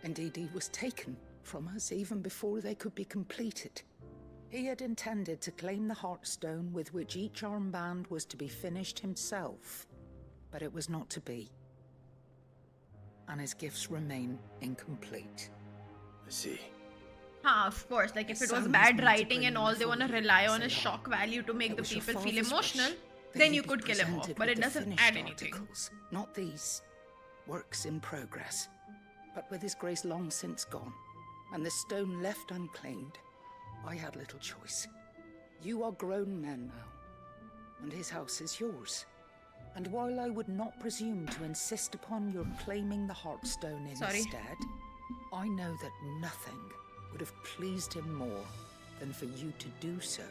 Indeed, he was taken from us even before they could be completed. He had intended to claim the Heartstone with which each armband was to be finished himself, but it was not to be. And his gifts remain incomplete. I see. Of course, like if it was Sounds bad meant to writing bring and them all they want to forward, rely on said is I. shock value to make It the was your people feel father's emotional, wish that then he you be could kill him off, presented but with it the doesn't finished add anything. articles, not these. Works in progress. But with his grace long since gone, and the stone left unclaimed, I had little choice. You are grown men now, and his house is yours. And while I would not presume to insist upon your claiming the Heartstone instead, I know that nothing would have pleased him more than for you to do so.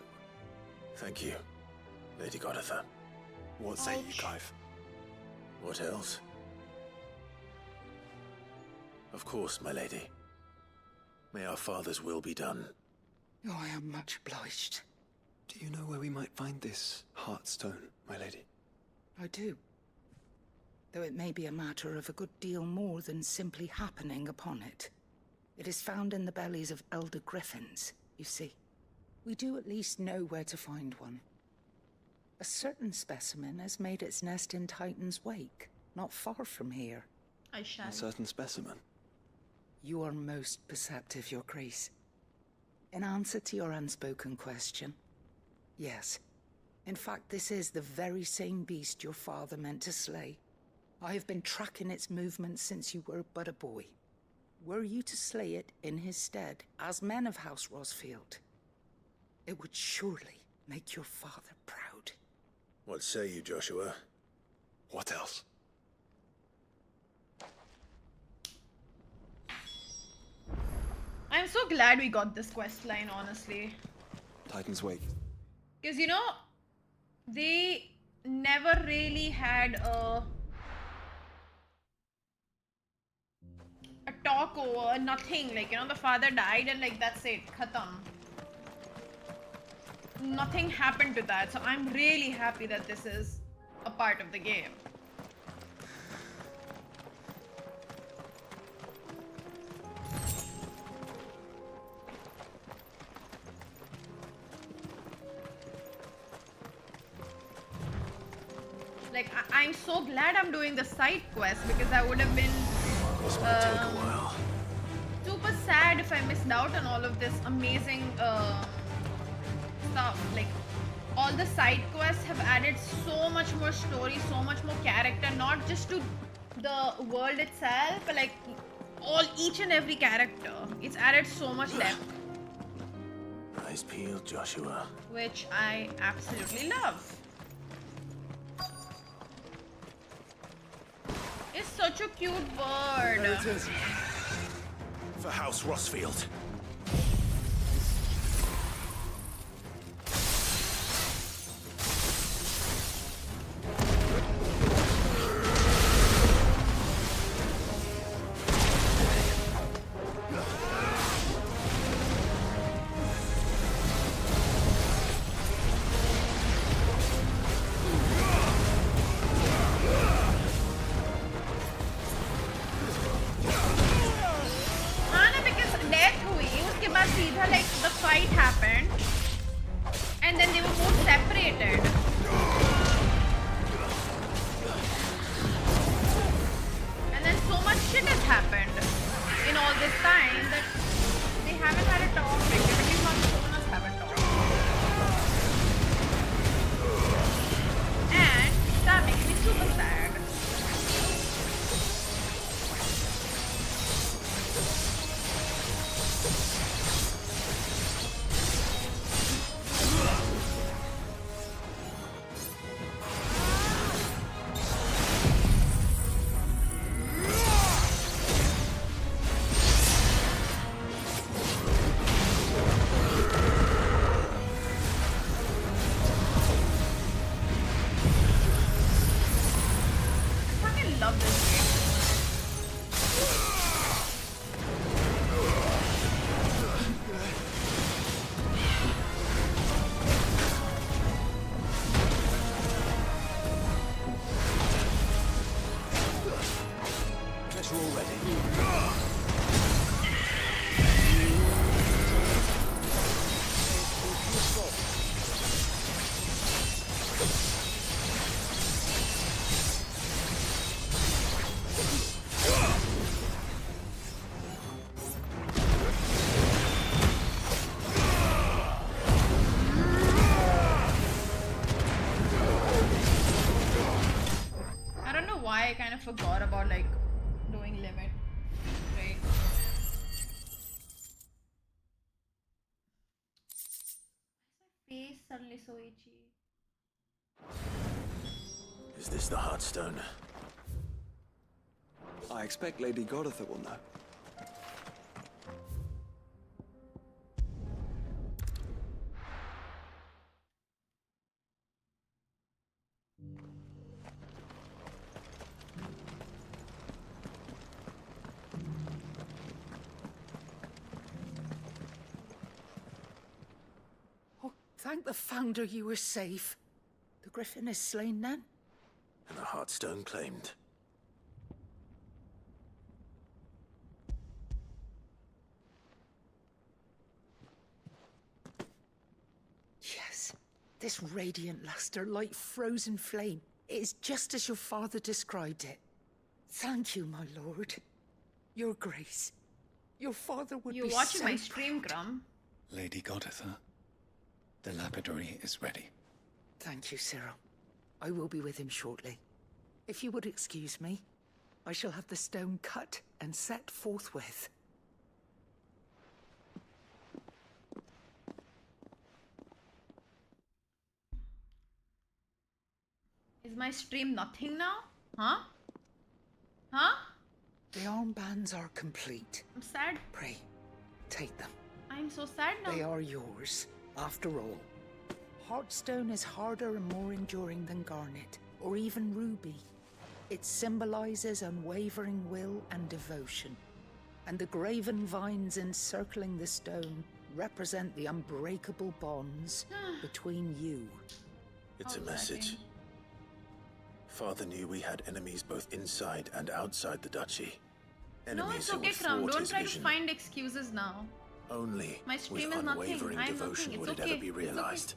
Thank you, Lady Goditha. What say you, Clive? What else? Of course, my lady. May our father's will be done. Oh, I am much obliged. Do you know where we might find this Heartstone, my lady? I do. Though it may be a matter of a good deal more than simply happening upon it. It is found in the bellies of elder griffins, you see. We do at least know where to find one. A certain specimen has made its nest in Titan's Wake, not far from here. I shall. A certain specimen. You are most perceptive, Your Grace. In answer to your unspoken question, yes. In fact, this is the very same beast your father meant to slay. I have been tracking its movements since you were but a boy. Were you to slay it in his stead, as men of House Rosfield, it would surely make your father proud. What say you, Joshua? What else? I'm so glad we got this quest line, honestly. Titan's Wake. Because, you know, they never really had a talk over, nothing. Like, you know, the father died and like, that's it, khatam. Nothing happened to that. So I'm really happy that this is a part of the game. Like, I'm so glad I'm doing the side quest because I would have been This might take a while. super sad if I missed out on all of this amazing stuff. Like, all the side quests have added so much more story, so much more character, not just to the world itself, but like each and every character. It's added so much depth, Eyes peeled, Joshua. which I absolutely love. It's such a cute bird. There it is. For House Rossfield. Forgot about like doing limit, right? Why is my face suddenly so itchy? Is this the Heartstone? I expect Lady Godotha will know. Thank the Founder you were safe. The Griffin is slain then? And the Heartstone claimed. Yes. This radiant luster like frozen flame. It is just as your father described it. Thank you, my lord. Your grace. Your father would be so You watching my stream, Crumb? Lady Godotha, the lapidary is ready. Thank you, Cyril. I will be with him shortly. If you would excuse me, I shall have the stone cut and set forthwith. Is my stream nothing now? Huh? Huh? The armbands are complete. I'm sad. Pray, take them. I'm so sad now. They are yours, after all. Heartstone is harder and more enduring than garnet, or even ruby. It symbolizes unwavering will and devotion. And the graven vines encircling the stone represent the unbreakable bonds between you. It's a message. Father knew we had enemies both inside and outside the duchy. No, Enemies it's who okay, would Kram. thwart Don't his try to vision. find excuses now. Only My with stream is nothing. unwavering I am devotion nothing. would It's it okay. ever be It's okay. realized.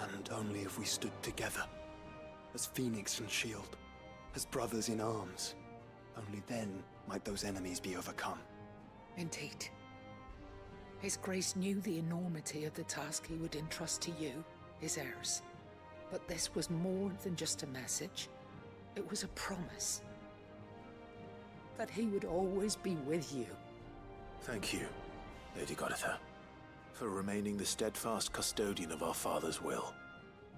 And only if we stood together, as Phoenix and Shield, as brothers in arms. Only then might those enemies be overcome. Indeed. His Grace knew the enormity of the task he would entrust to you, his heirs. But this was more than just a message. It was a promise. That he would always be with you. Thank you, Lady Goditha, for remaining the steadfast custodian of our father's will.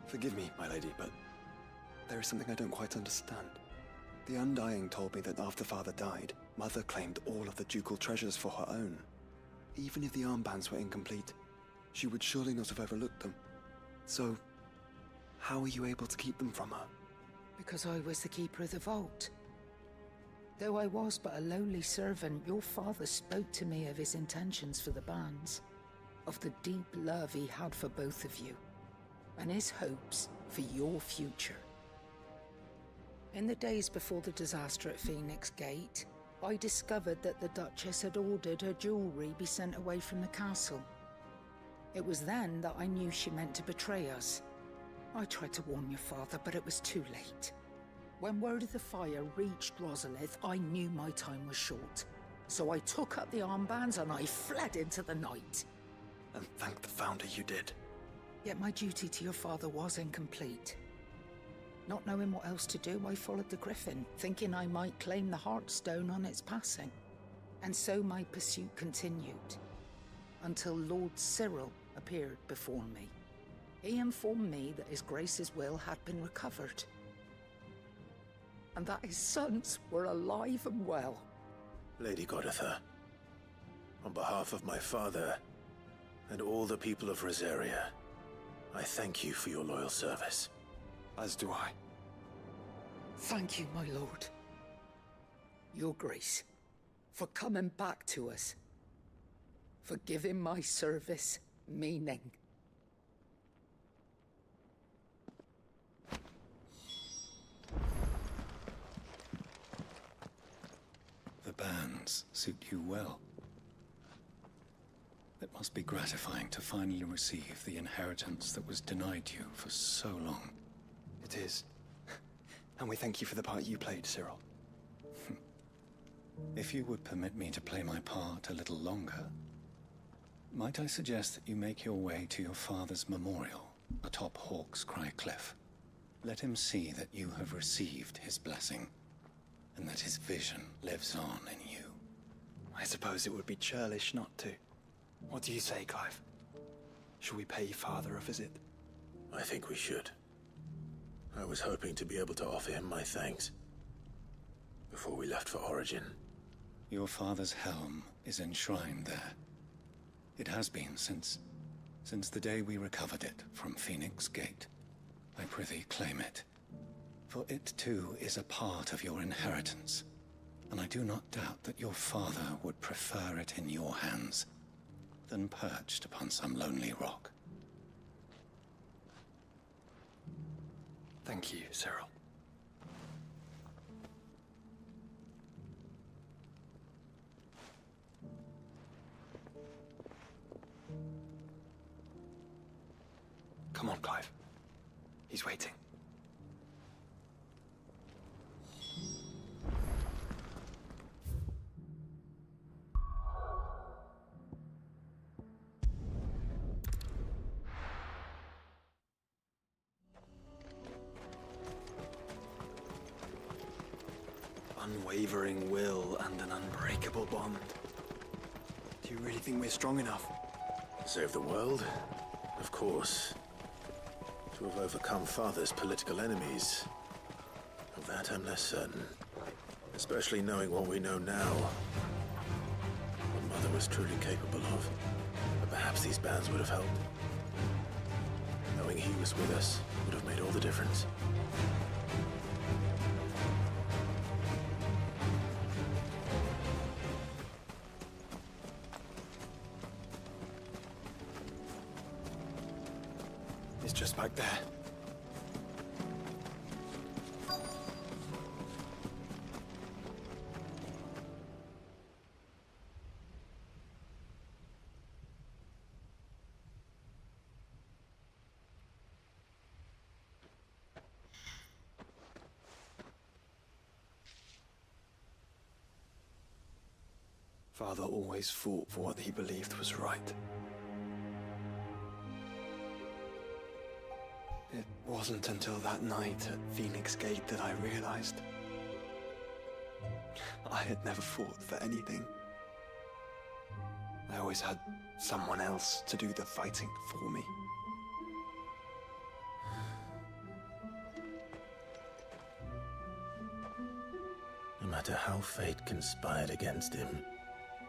Forgive me, my lady, but there is something I don't quite understand. The Undying told me that after Father died, Mother claimed all of the ducal treasures for her own. Even if the armbands were incomplete, she would surely not have overlooked them. So, how were you able to keep them from her? Because I was the keeper of the vault. Though I was but a lowly servant, your father spoke to me of his intentions for the bands, of the deep love he had for both of you, and his hopes for your future. In the days before the disaster at Phoenix Gate, I discovered that the Duchess had ordered her jewelry be sent away from the castle. It was then that I knew she meant to betray us. I tried to warn your father, but it was too late. When word of the fire reached Rosalith, I knew my time was short. So I took up the armbands and I fled into the night. And thank the Founder you did. Yet my duty to your father was incomplete. Not knowing what else to do, I followed the Griffin, thinking I might claim the Heartstone on its passing. And so my pursuit continued, until Lord Cyril appeared before me. He informed me that His Grace's will had been recovered, and that his sons were alive and well. Lady Goditha, on behalf of my father and all the people of Rosaria, I thank you for your loyal service. As do I. Thank you, my lord. Your Grace, for coming back to us, for giving my service meaning. The bands suit you well. It must be gratifying to finally receive the inheritance that was denied you for so long. It is. And we thank you for the part you played, Cyril. If you would permit me to play my part a little longer, might I suggest that you make your way to your father's memorial atop Hawk's Cry Cliff? Let him see that you have received his blessing, and that his vision lives on in you. I suppose it would be churlish not to. What do you say, Clive? Shall we pay Father a visit? I think we should. I was hoping to be able to offer him my thanks before we left for Origin. Your father's helm is enshrined there. It has been since the day we recovered it from Phoenix Gate. I prithee claim it, for it too is a part of your inheritance, and I do not doubt that your father would prefer it in your hands than perched upon some lonely rock. Thank you, Cyril. Come on, Clive. He's waiting. Unwavering will and an unbreakable bond. Do you really think we're strong enough? Save the world? Of course. To have overcome Father's political enemies, that I'm less certain. Especially knowing what we know now. What Mother was truly capable of. But perhaps these bands would have helped. Knowing he was with us would have made all the difference. It's just back there. Father always fought for what he believed was right. It wasn't until that night at Phoenix Gate that I realized I had never fought for anything. I always had someone else to do the fighting for me. No matter how fate conspired against him,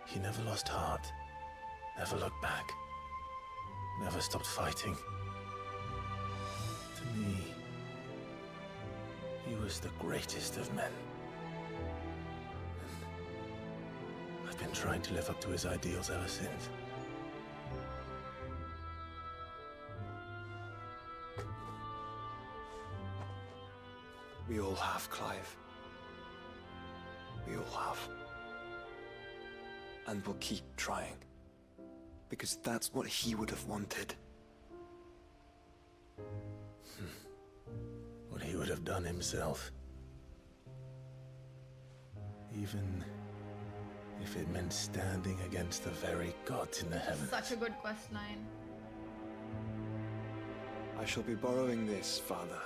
he never lost heart, never looked back, never stopped fighting. To me, he was the greatest of men. And I've been trying to live up to his ideals ever since. We all have, Clive. We all have. And we'll keep trying. Because that's what he would have wanted. What he would have done himself. Even if it meant standing against the very gods in the heavens. Such a good quest line. I shall be borrowing this, Father,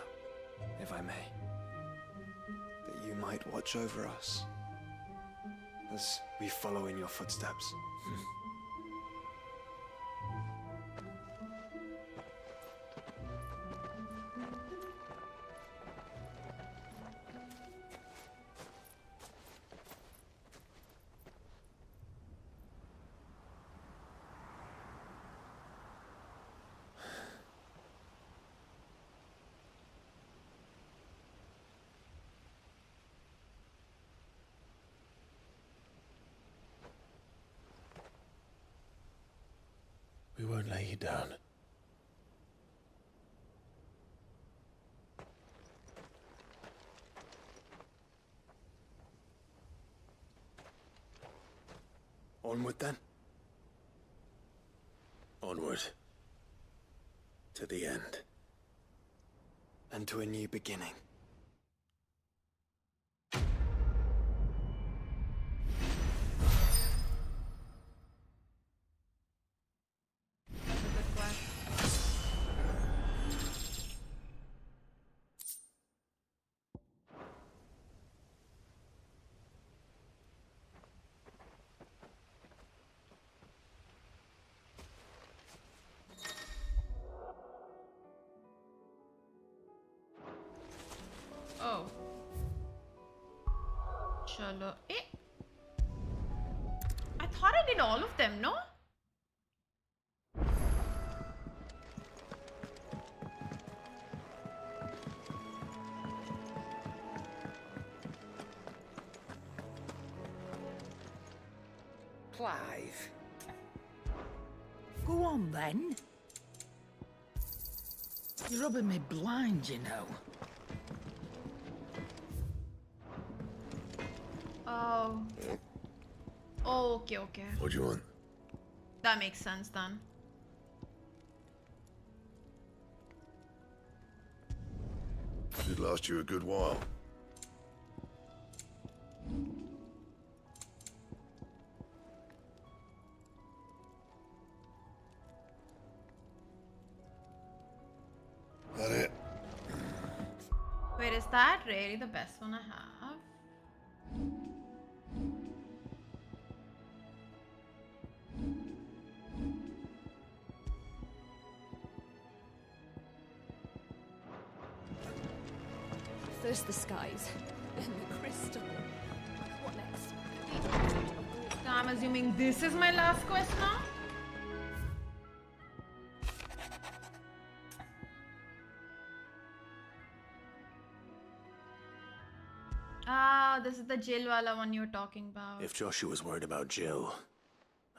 if I may. That you might watch over us as we follow in your footsteps. We won't lay you down. Onward then? Onward. To the end. And to a new beginning. Oh. Chalo. I thought I did all of them, no? Clive. Go on then. You're rubbing me blind, you know. Oh. Oh, okay, okay. What do you want? That makes sense then. Should last you a good while. That it? Wait, is that really the best one I have? First the skies, then the crystal. What next? So I'm assuming this is my last quest now? Ah, this is the Jill wala one you're talking about. If Joshua's worried about Jill,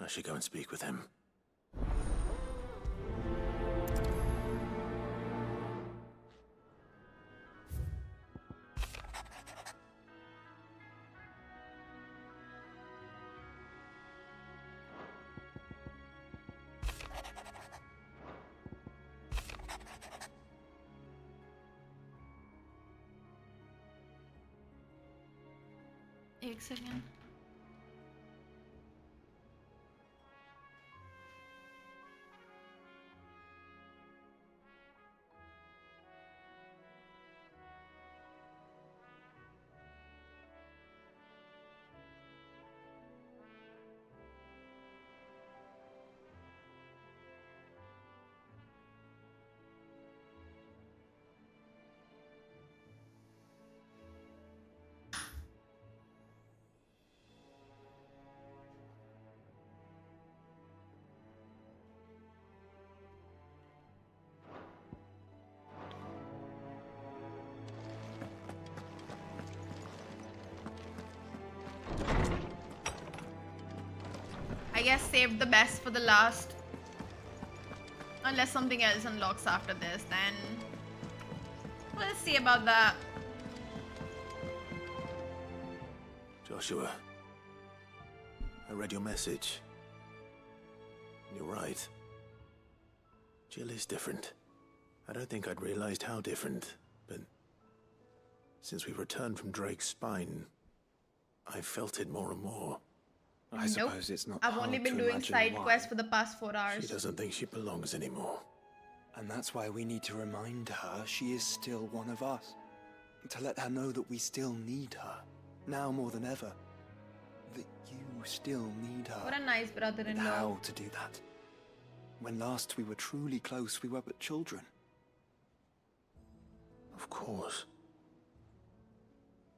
I should go and speak with him. एक second. I guess save the best for the last. Unless something else unlocks after this, then we'll see about that. Joshua, I read your message. You're right. Jill is different. I don't think I'd realized how different, but since we returned from Drake's spine, I felt it more and more. I suppose it's not I've only hard been to doing imagine side why. quests for the past 4 hours. She doesn't think she belongs anymore. And that's why we need to remind her she is still one of us. To let her know that we still need her, now more than ever. That you still need her. What a nice And brother-in-law. how to do that. When last we were truly close, we were but children. Of course.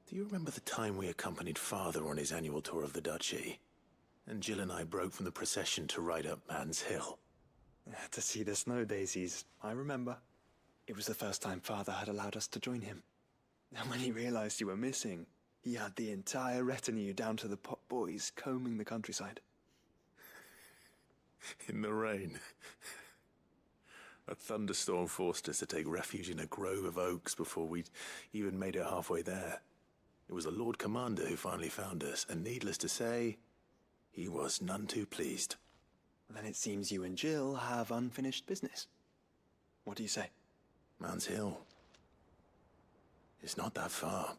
Do you remember the time we accompanied Father on his annual tour of the Duchy? And Jill and I broke from the procession to ride up Man's Hill. To see the snow daisies, I remember. It was the first time Father had allowed us to join him. And when he realized you were missing, he had the entire retinue down to the pot boys combing the countryside. In the rain. A thunderstorm forced us to take refuge in a grove of oaks before we'd even made it halfway there. It was the Lord Commander who finally found us, and needless to say, he was none too pleased. Then it seems you and Jill have unfinished business. What do you say? Man's Hill. It's not that far.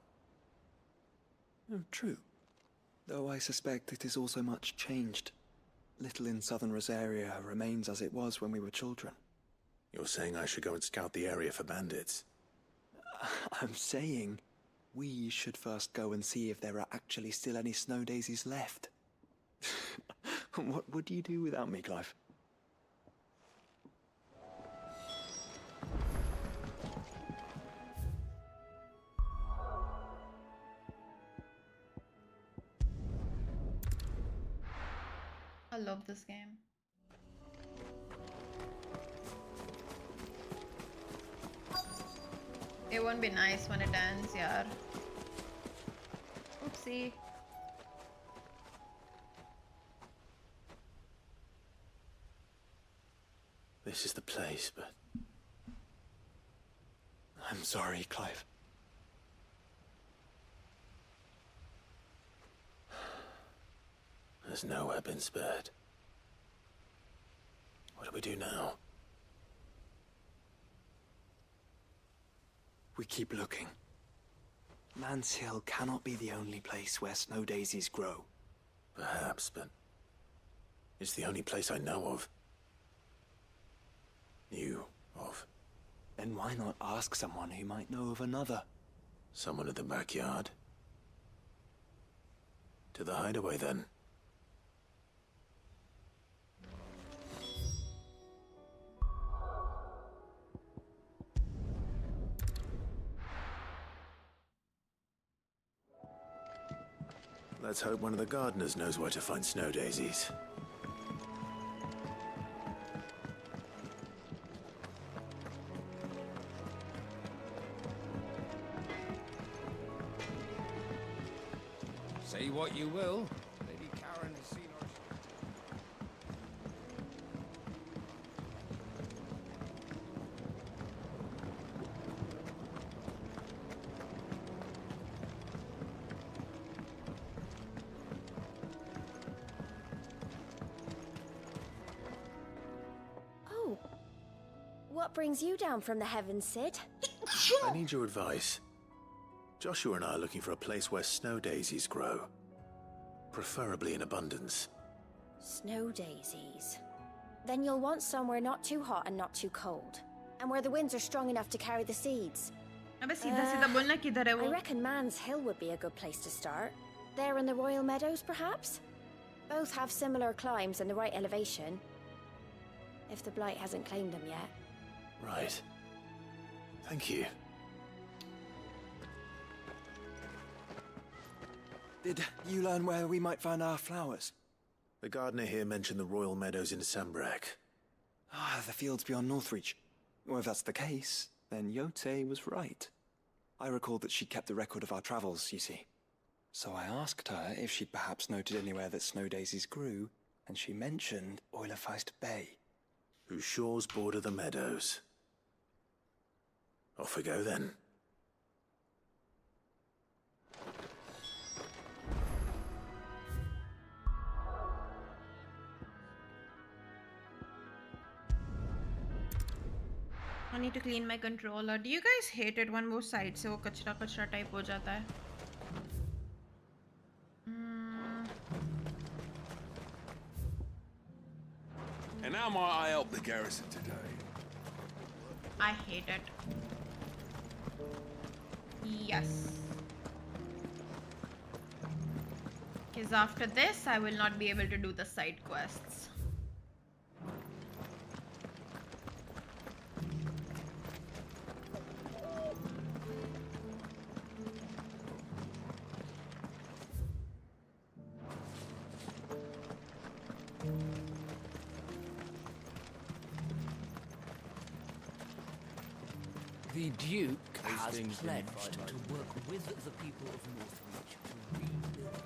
Oh, true. Though I suspect it is also much changed. Little in southern Rosaria remains as it was when we were children. You're saying I should go and scout the area for bandits? I'm saying we should first go and see if there are actually still any snow daisies left. What would you do without me, Clive? I love this game. It won't be nice when it ends, yaar. Oopsie. This is the place, but... I'm sorry, Clive. There's nowhere been spared. What do we do now? We keep looking. Man's Hill cannot be the only place where snow daisies grow. Perhaps, but it's the only place I know of. Knew of. Then why not ask someone who might know of another? Someone in the backyard. To the hideaway, then. Let's hope one of the gardeners knows where to find snow daisies. Say what you will, Lady Karen has seen our... Oh. What brings you down from the heavens, Sid? I need your advice. Joshua and I are looking for a place where snow daisies grow. Preferably in abundance. Snow daisies. Then you'll want somewhere not too hot and not too cold. And where the winds are strong enough to carry the seeds. I reckon Man's Hill would be a good place to start. There in the Royal Meadows, perhaps? Both have similar climbs and the right elevation. If the Blight hasn't claimed them yet. Right. Thank you. Did you learn where we might find our flowers? The gardener here mentioned the Royal Meadows in Sembrak. Ah, the fields beyond Northreach. Well, if that's the case, then Yeti was right. I recalled that she kept the record of our travels, you see. So I asked her if she'd perhaps noted anywhere that snow daisies grew, and she mentioned Oilefeist Bay. Whose shores border the meadows. Off we go then. I need to clean my controller. Do you guys hate it when वो side से वो कचरा कचरा type हो जाता है? And how might I help the garrison today? I hate it. Yes. Because after this, I will not be able to do the side quests. The Duke has pledged to work with the people of Northreach to rebuild.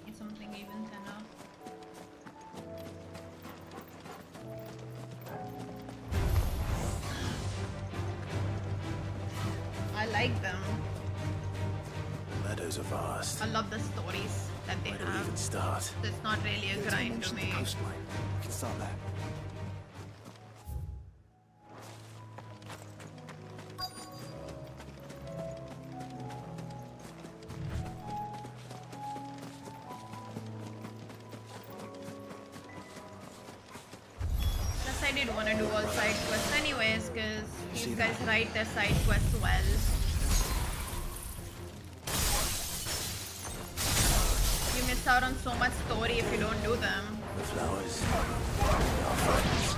It's something even thinner. I like them. The meadows are vast. I love the stories that they Where do we have. even start? So it's not really a grind to me. Coastline. We can start there. Plus, I did want to do all side quests anyways, because these guys write their side quests well. You miss out on so much story if you don't do them. The flowers. Our friends.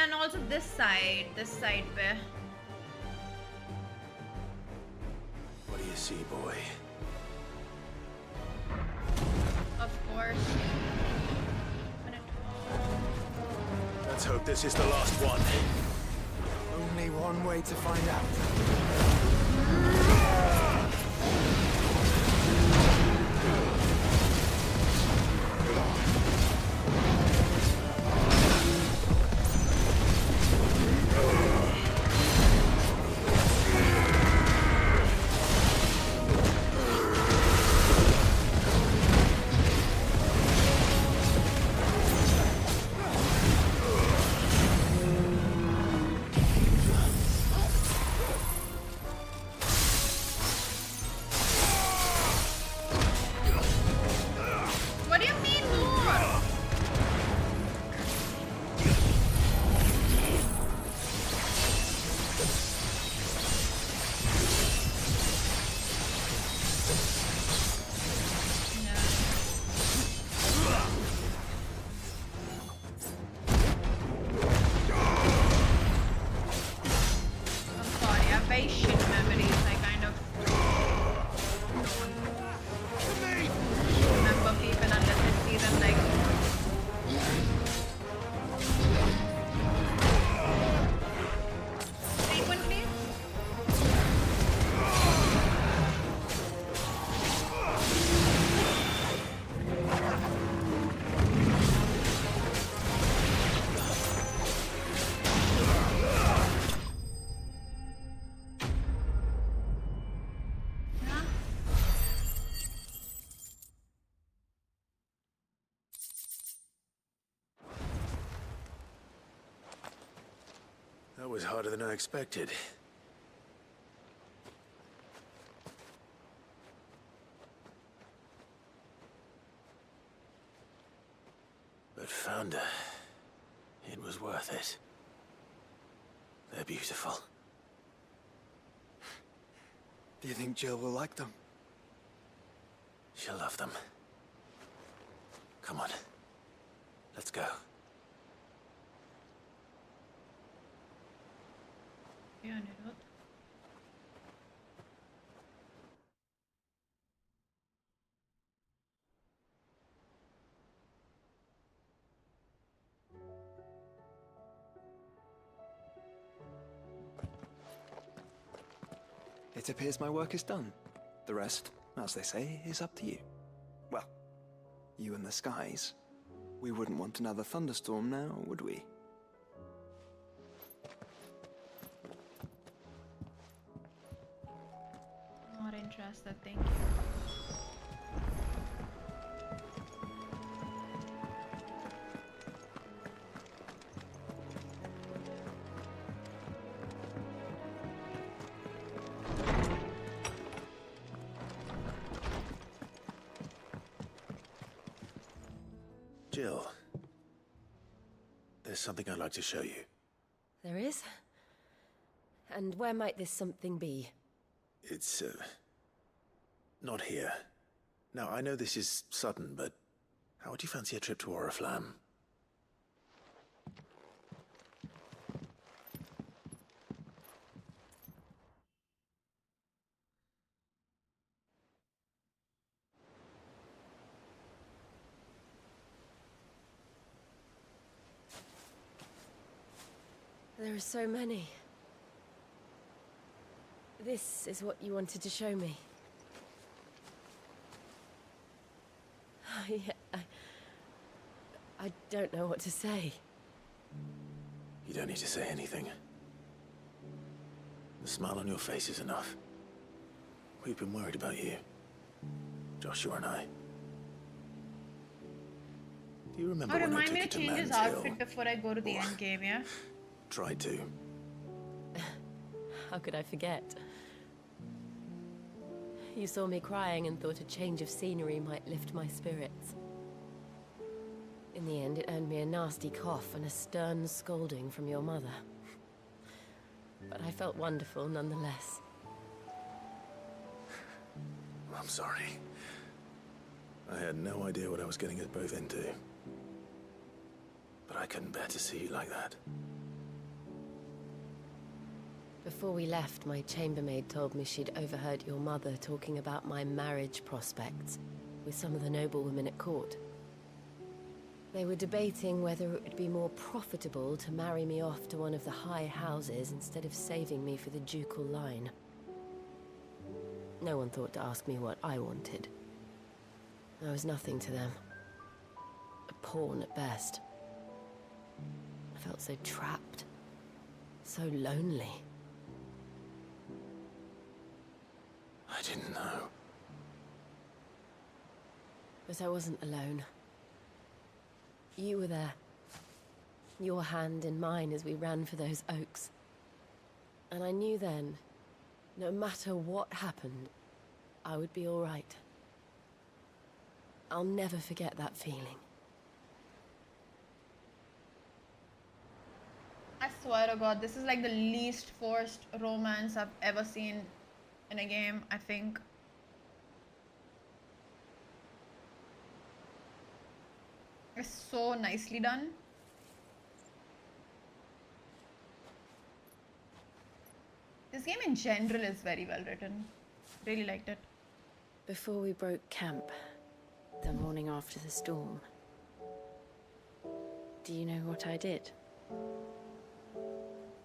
And also this side where. What do you see, boy? Of course. Let's hope this is the last one. Only one way to find out. very shit memories. I kind of don't remember people unless I see them like. Frequently. That was harder than I expected. But found her. It was worth it. They're beautiful. Do you think Jill will like them? She'll love them. Come on. Let's go. Anirudh. It appears my work is done. The rest, as they say, is up to you. Well, you and the skies. We wouldn't want another thunderstorm now, would we? Not interested, thank you. Jill, there's something I'd like to show you. There is? And where might this something be? It's, not here. Now, I know this is sudden, but how would you fancy a trip to Oriflamme? There are so many. This is what you wanted to show me. Yeah, I don't know what to say. You don't need to say anything. The smile on your face is enough. We've been worried about you. Joshua and I. Do you remember when I Remind took me you to to change his Man's Hill? outfit before I go to the end game, yeah? Tried to. How could I forget? You saw me crying and thought a change of scenery might lift my spirits. In the end, it earned me a nasty cough and a stern scolding from your mother. But I felt wonderful nonetheless. I'm sorry. I had no idea what I was getting us both into. But I couldn't bear to see you like that. Before we left, my chambermaid told me she'd overheard your mother talking about my marriage prospects with some of the noblewomen at court. They were debating whether it would be more profitable to marry me off to one of the high houses instead of saving me for the ducal line. No one thought to ask me what I wanted. I was nothing to them. A pawn at best. I felt so trapped. So lonely. I didn't know. But I wasn't alone. You were there. Your hand in mine as we ran for those oaks. And I knew then, no matter what happened, I would be all right. I'll never forget that feeling. I swear to God, this is like the least forced romance I've ever seen in a game, I think. It's so nicely done. This game in general is very well written. Really liked it. Before we broke camp, the morning after the storm, do you know what I did?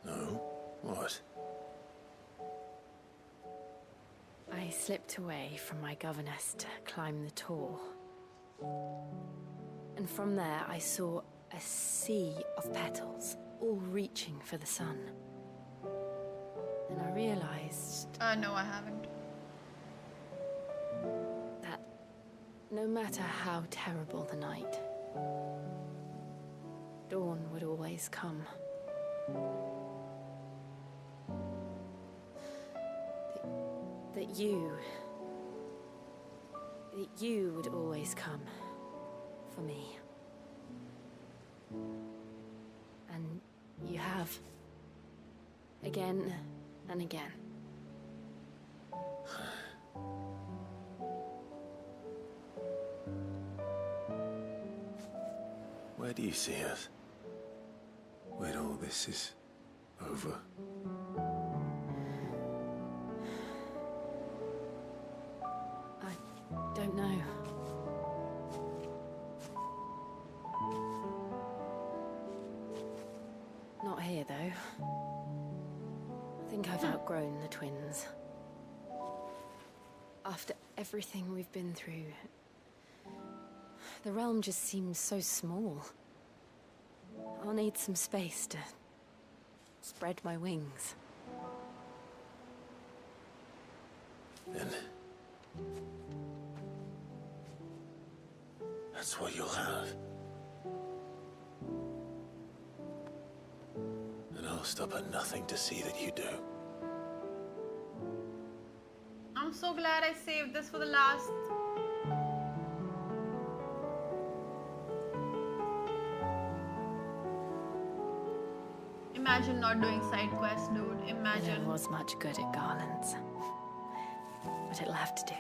No? What? I slipped away from my governess to climb the tor. And from there I saw a sea of petals, all reaching for the sun. And I realized... no, I haven't. That no matter how terrible the night, dawn would always come. That you would always come for me. And you have. Again and again. Where do you see us? When all this is over? I don't know. Not here, though. I think I've outgrown the twins. After everything we've been through, the realm just seems so small. I'll need some space to spread my wings. Then... that's what you'll have. And I'll stop at nothing to see that you do. I'm so glad I saved this for the last. Imagine not doing side quests, dude. Imagine. There was much good at Garland's, but it'll have to do.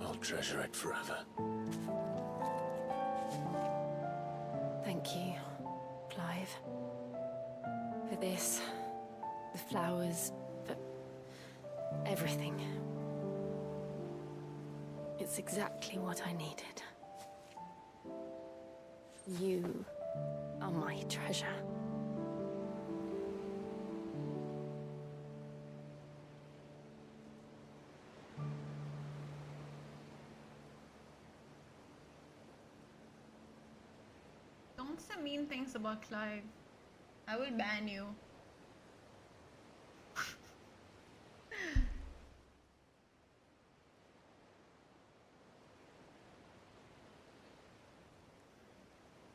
I'll treasure it forever. Thank you, Clive. For this, the flowers, for everything. It's exactly what I needed. You are my treasure. Don't say mean things about Clive. I will ban you.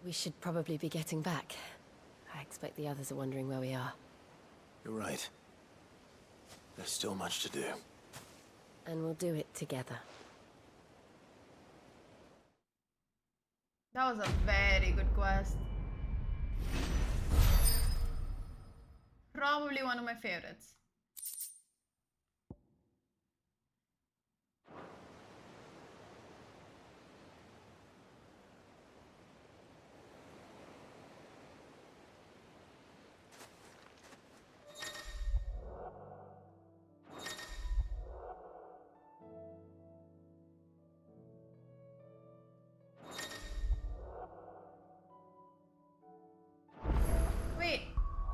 We should probably be getting back. I expect the others are wondering where we are. You're right. There's still much to do. And we'll do it together. That was a very good quest. Probably one of my favorites.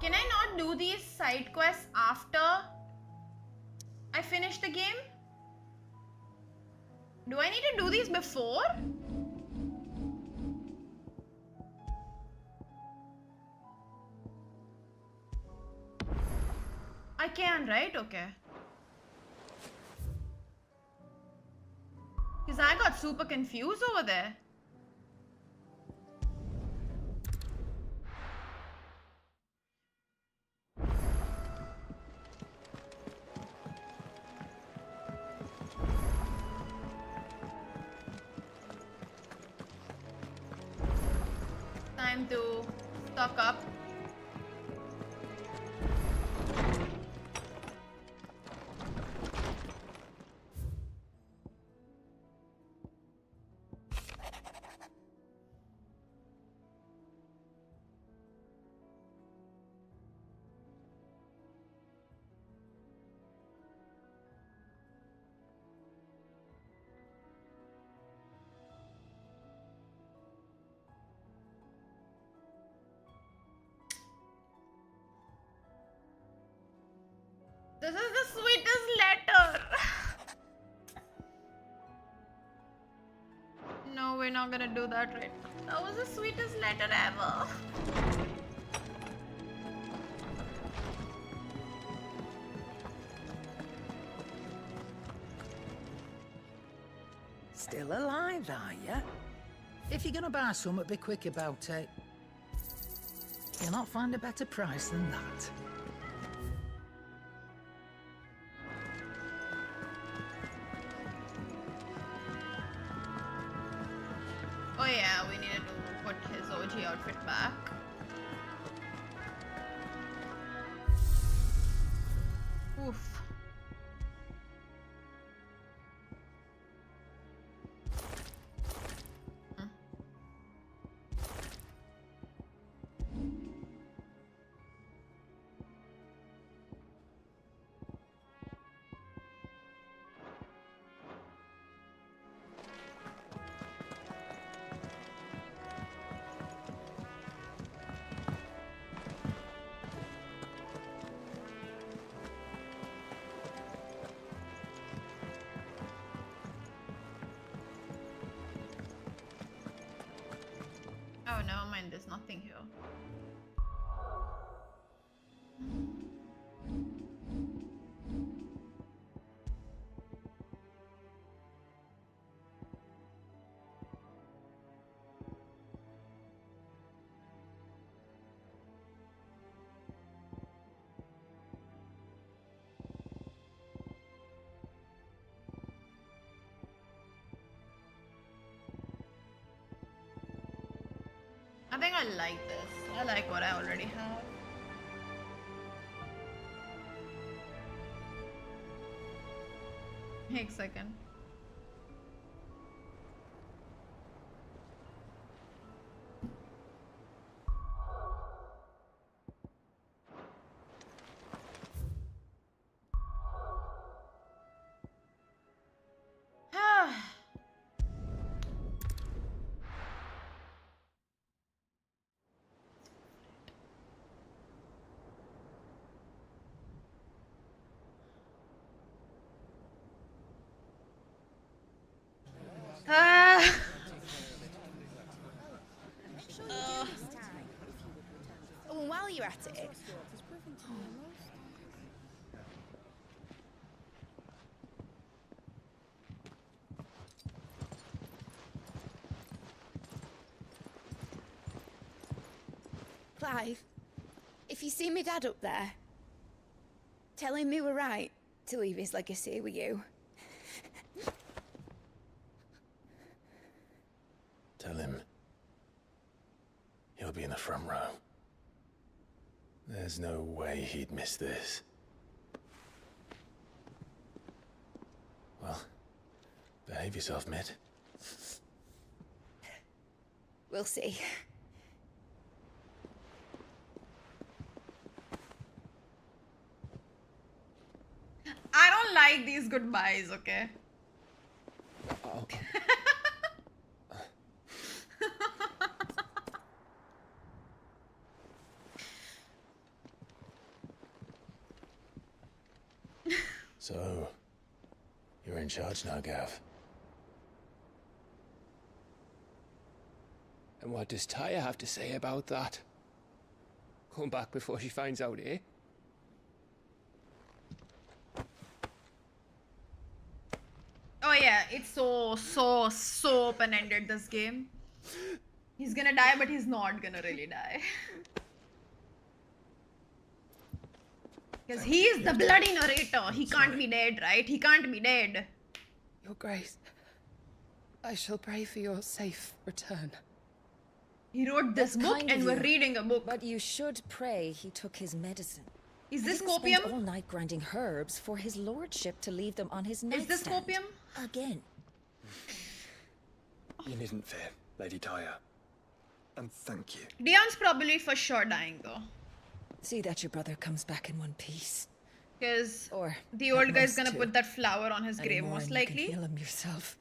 Can I not do these side quests after I finish the game? Do I need to do these before? I can, right? Okay. Because I got super confused over there. Time to stock up. This is the sweetest letter. No, we're not gonna do that right now. That was the sweetest letter ever. Still alive, are you? If you're gonna buy something, be quick about it. You'll not find a better price than that. Oh yeah, we needed to put his OG outfit back. Oof. Oh, never mind, there's nothing here. I think I like this. I like what I already have. Wait a second. While you're at it, Clive, if you see me dad up there, tell him we were right to leave his legacy with you. Tell him he'll be in the front row. There's no way he'd miss this. Well, behave yourself, Mid. We'll see. I don't like these goodbyes, okay? Okay. So, you're in charge now, Gav. And what does Taya have to say about that? Come back before she finds out, eh? Oh yeah, it's so open-ended, this game. He's gonna die, but he's not gonna really die. Because he is the bloody narrator. He can't be dead, right? He can't be dead. Your Grace, I shall pray for your safe return. He wrote this book and we're reading a book. But you should pray he took his medicine. Is this He didn't copium? spend all night grinding herbs for his lordship to leave them on his nightstand. Is this copium? Again. You needn't fear, Lady Taya. And thank you. Lian's probably for sure dying though. See that your brother comes back in one piece. Because Or the at old guy's most gonna two. put that flower on his Any grave more most and you can likely. heal him yourself.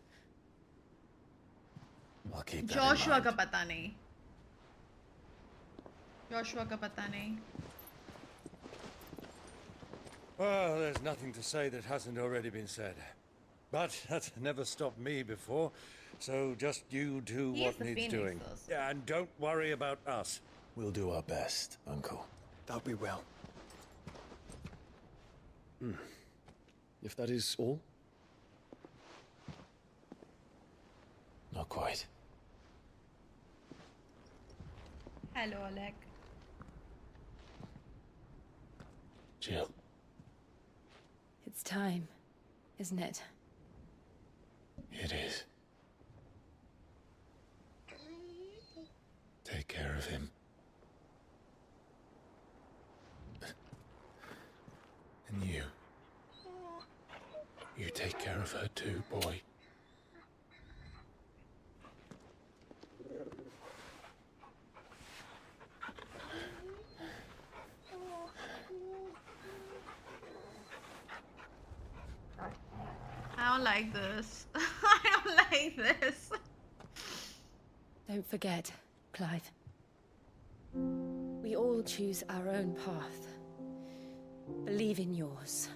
I'll keep that Joshua in का mind. पता नहीं. Joshua का पता नहीं. Well, there's nothing to say that hasn't already been said. But that's never stopped me before. So just you do what needs doing. And don't worry about us. We'll do our best, Uncle. That we will. If that is all? Not quite. Hello, Oleg. Jill. It's time, isn't it? It is. Take care of him. And you. You take care of her too, boy. I don't like this. I don't like this. Don't forget, Clive. We all choose our own path. Believe in yours.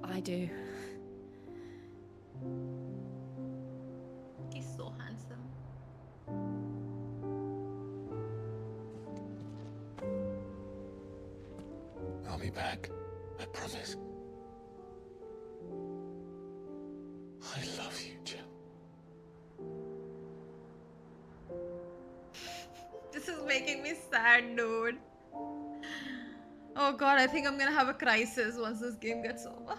I do. He's so handsome. I'll be back. I promise. I love you, Jill. This is making me sad, dude. Oh god, I think I'm gonna have a crisis once this game gets over.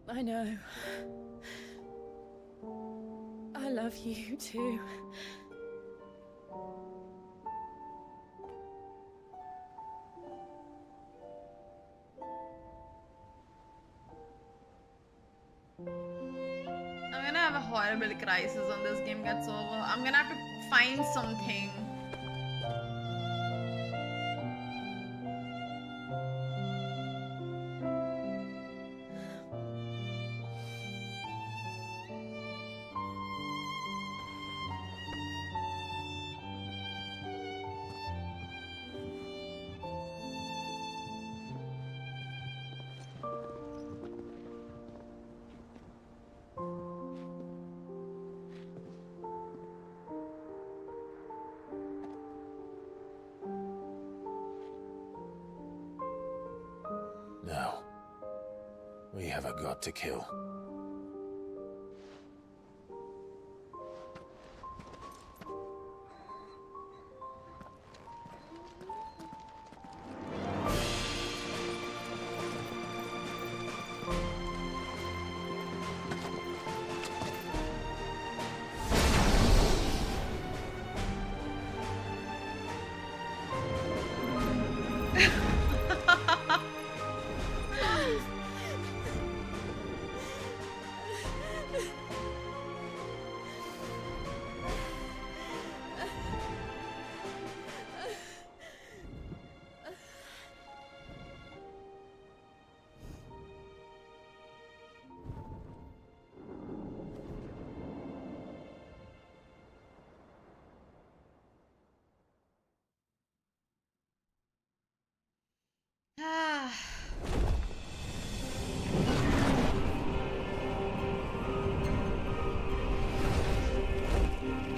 I know. I love you too. I'm gonna have a horrible crisis when this game gets over. I'm gonna have to find something. Now, we have a god to kill.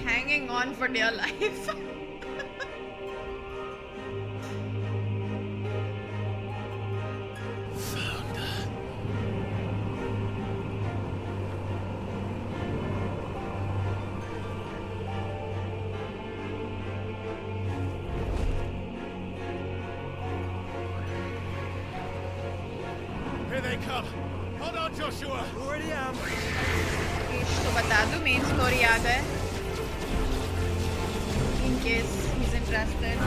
Hanging on for dear life. Here they come. Hold on, Joshua. Already am. इसको बता दूं main story याद है. In case he's interested.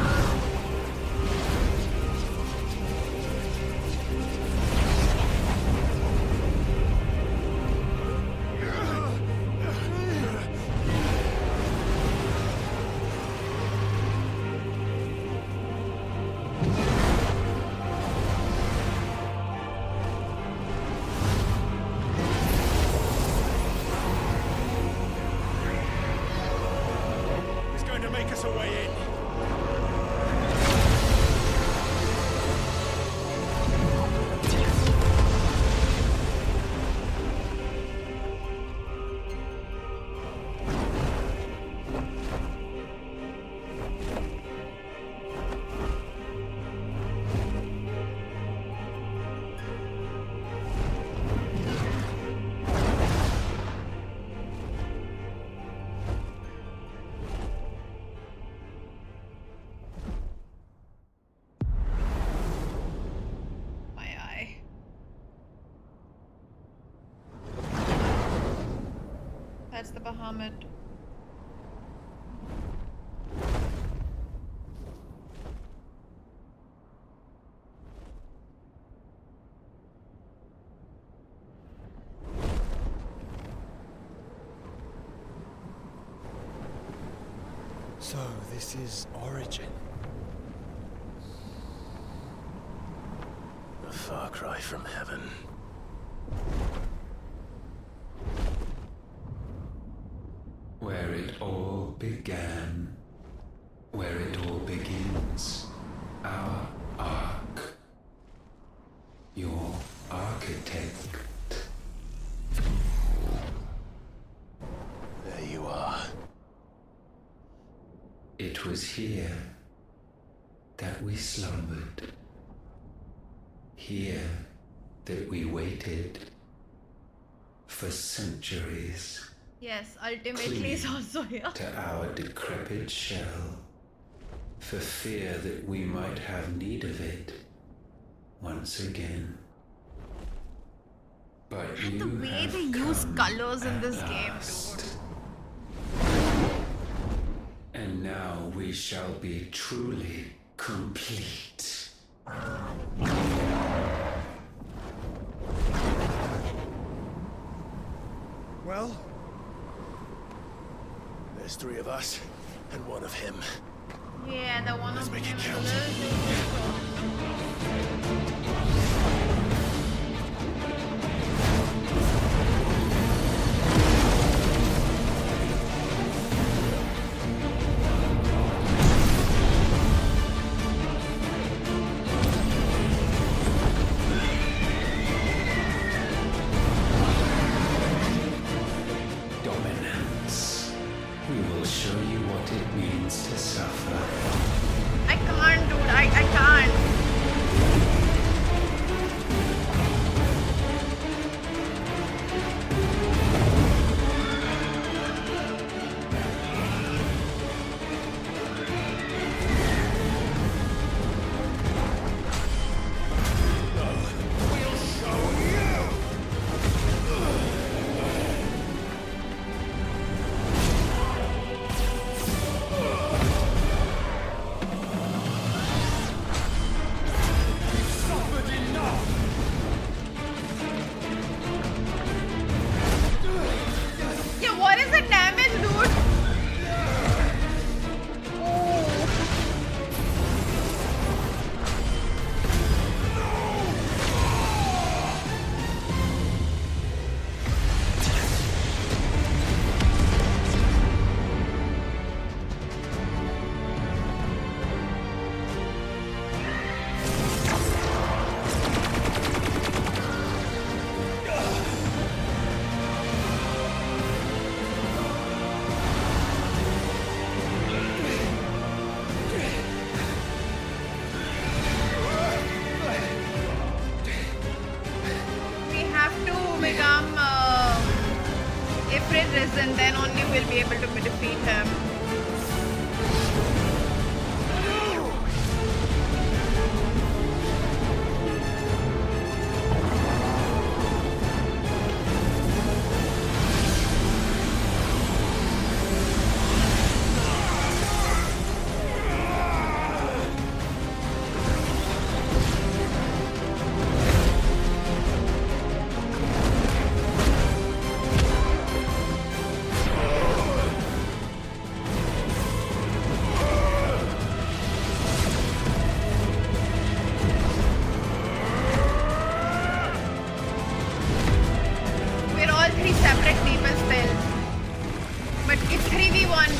make us a way in. That's the Bahamut. So, this is Origin. A far cry from heaven. Where it all began, where it all begins, our ark, your architect. There you are. It was here that we slumbered, here that we waited for centuries. Yes, ultimately it's also here. To our decrepit shell, for fear that we might have need of it once again. But And the way they use colors in this game, dude. And now we shall be truly complete. Well, there's 3 of us and 1 of him. Yeah, the one Let's of make him it count. Dominance. We will show you what it means to suffer. I can't, dude. I can't. Yeah, what is the damage, dude? We have to become Ifrit Risen, then only we'll be able to defeat him. We're all 3 separate people still. But it's 3v1.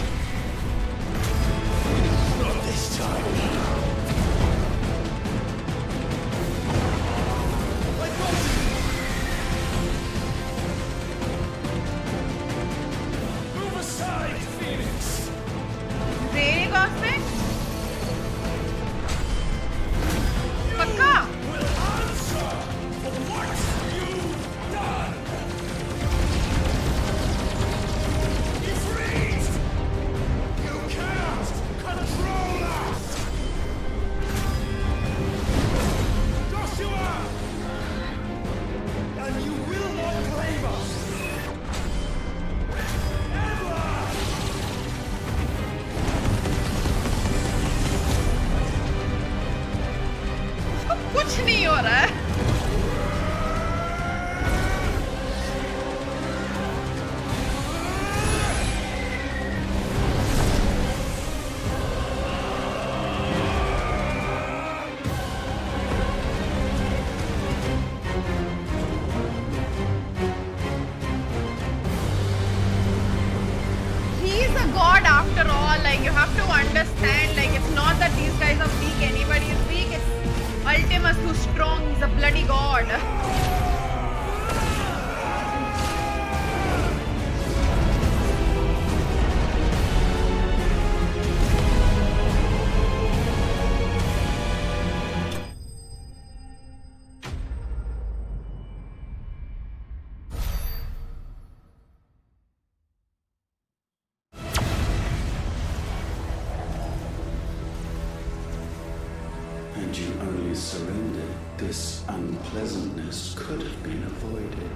Had you only surrendered, this unpleasantness could have been avoided.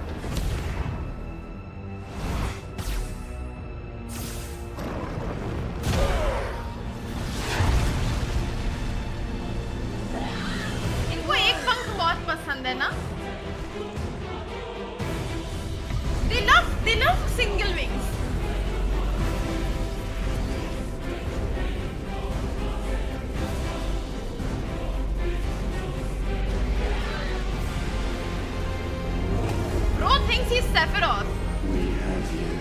इनको एक पंख बहुत पसंद है ना? They love single wings. Thinks he's Sephiroth. We have you.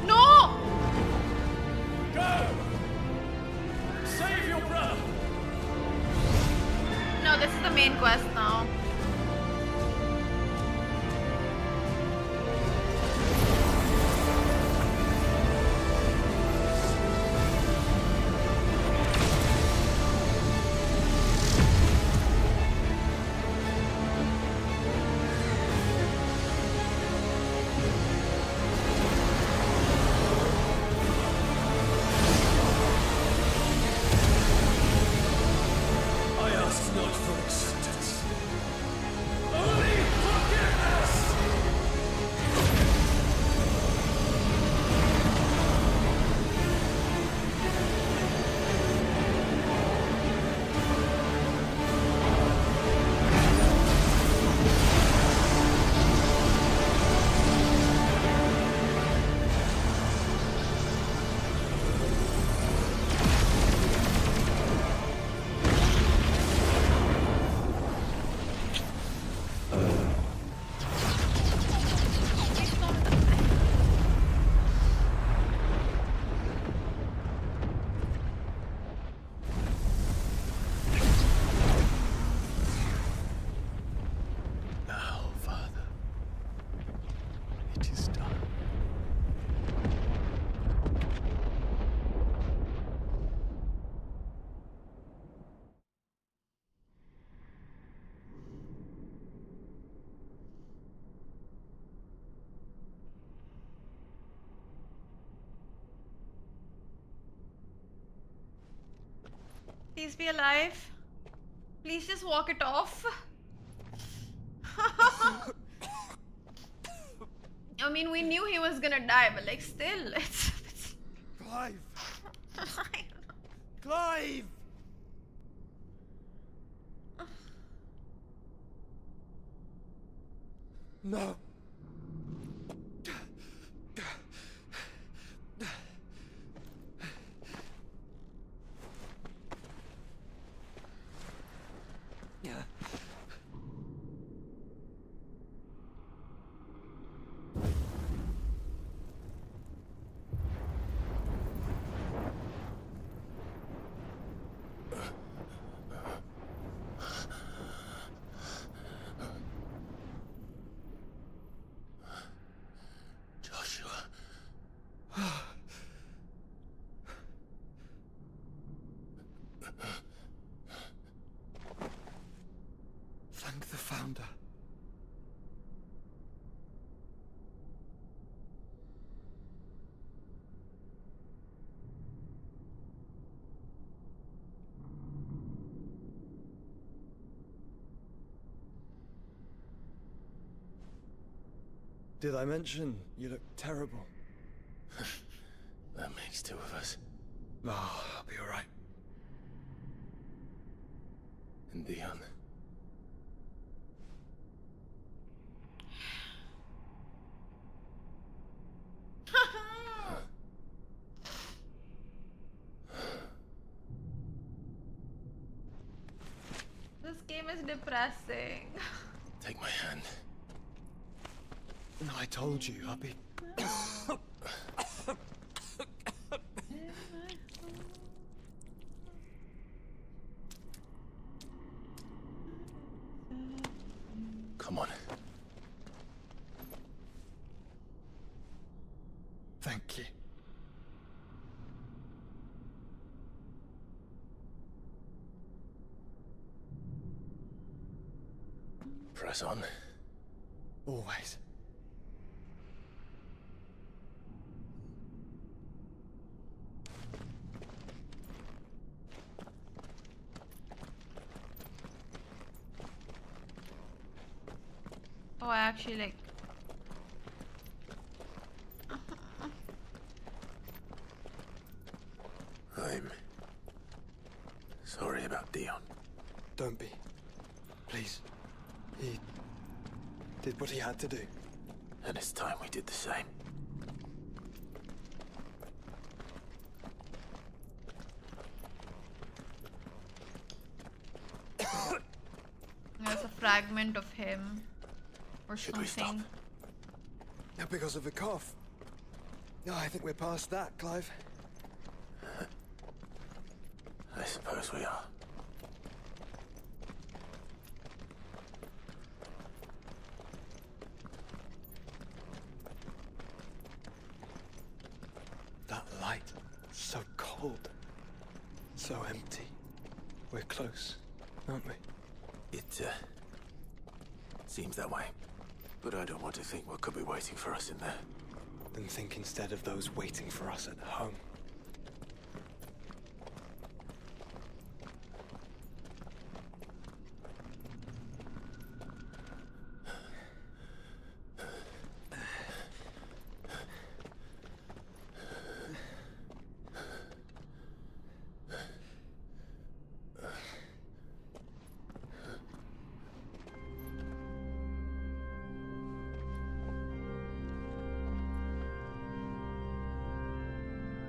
No! Go! Save your brother! No, this is the main quest now. Please be alive. Please just walk it off. I mean, we knew he was gonna die, but like, still, it's... Clive! Clive! No. found her. Did I mention you look terrible? That makes two of us. Oh, I'll be alright. And Dion. This game is depressing. Take my hand. No, I told you, I'll be... Come on. Thank you. Press on. Always. Oh, I actually like... I'm sorry about Dion. Don't be. Please. He did what he had to do. And it's time we did the same. There's a fragment of him. Or Should something. we stop? Now, because of the cough. No, I think we're past that, Clive. I suppose we are. That light, so cold. So empty. We're close, aren't we? It, seems that way. But I don't want to think what could be waiting for us in there. Then think instead of those waiting for us at home.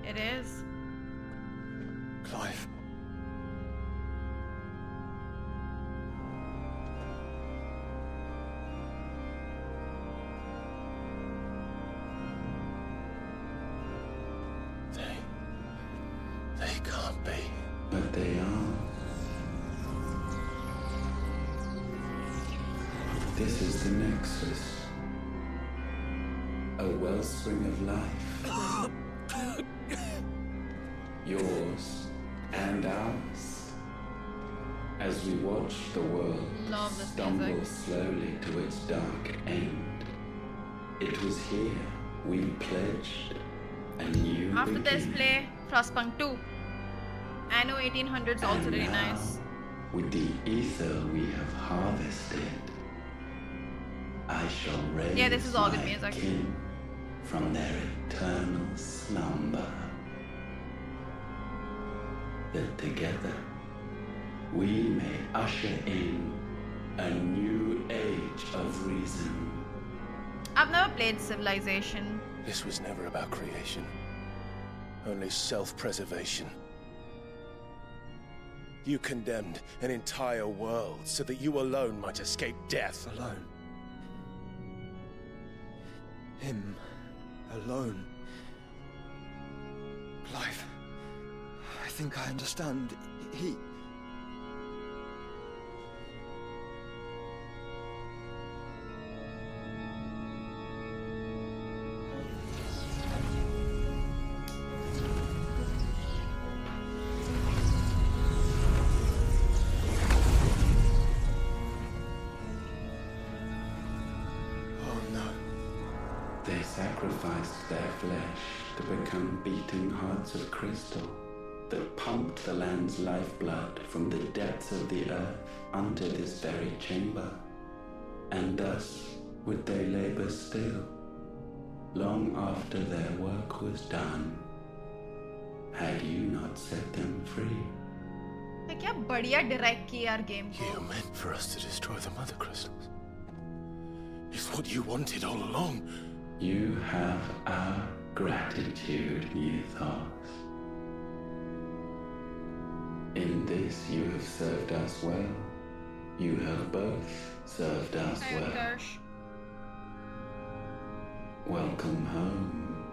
It is. Clive. They can't be. But they are. This is the Nexus. A wellspring of life. Yours and ours. As we watch the world stumble slowly to its dark end. It was here we pledged a new After this, beginning. play Frostpunk 2. Anno 1800's also And really now, nice. with the ether we have harvested, I shall raise Yeah, this is all good my music. kin from their eternal slumber. That together we may usher in a new age of reason. I've never played Civilization. This was never about creation. Only self-preservation. You condemned an entire world so that you alone might escape death. Alone. Him. Alone. Clive. I think I understand. He... sacrificed their flesh to become beating hearts of crystal that pumped the land's lifeblood from the depths of the earth unto this very chamber. And thus would they labor still, long after their work was done, had you not set them free. क्या बढ़िया direct की यार game को. You meant for us to destroy the mother crystals. It's what you wanted all along. You have our gratitude, Mythos. In this you have served us well. You have both served us well. Akash. Welcome home,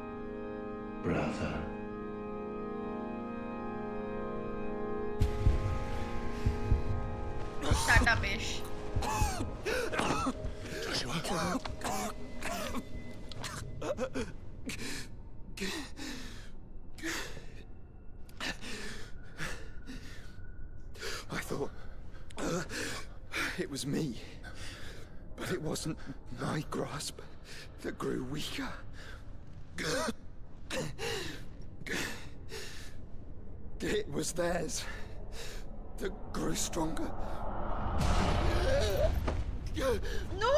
brother. Shut up, Ish. Joshua. I thought it was me, but it wasn't my grasp that grew weaker. It was theirs that grew stronger. No!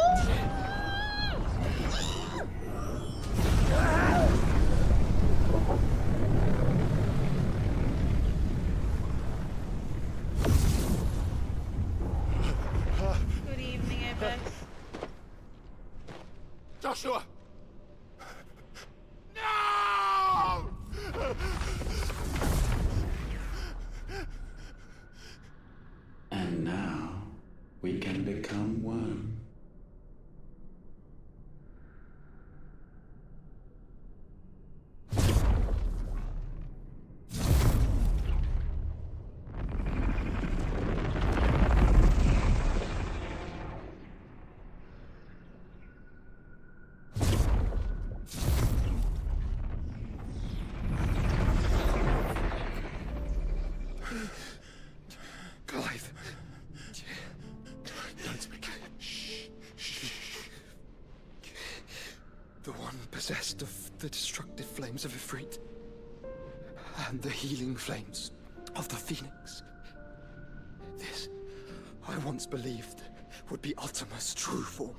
Good evening, Apex. Joshua! No! And now we can become one. Clive. Don't speak. Shh. The one possessed of the destructive flames of Ifrit and the healing flames of the Phoenix. This, I once believed, would be Ultima's true form.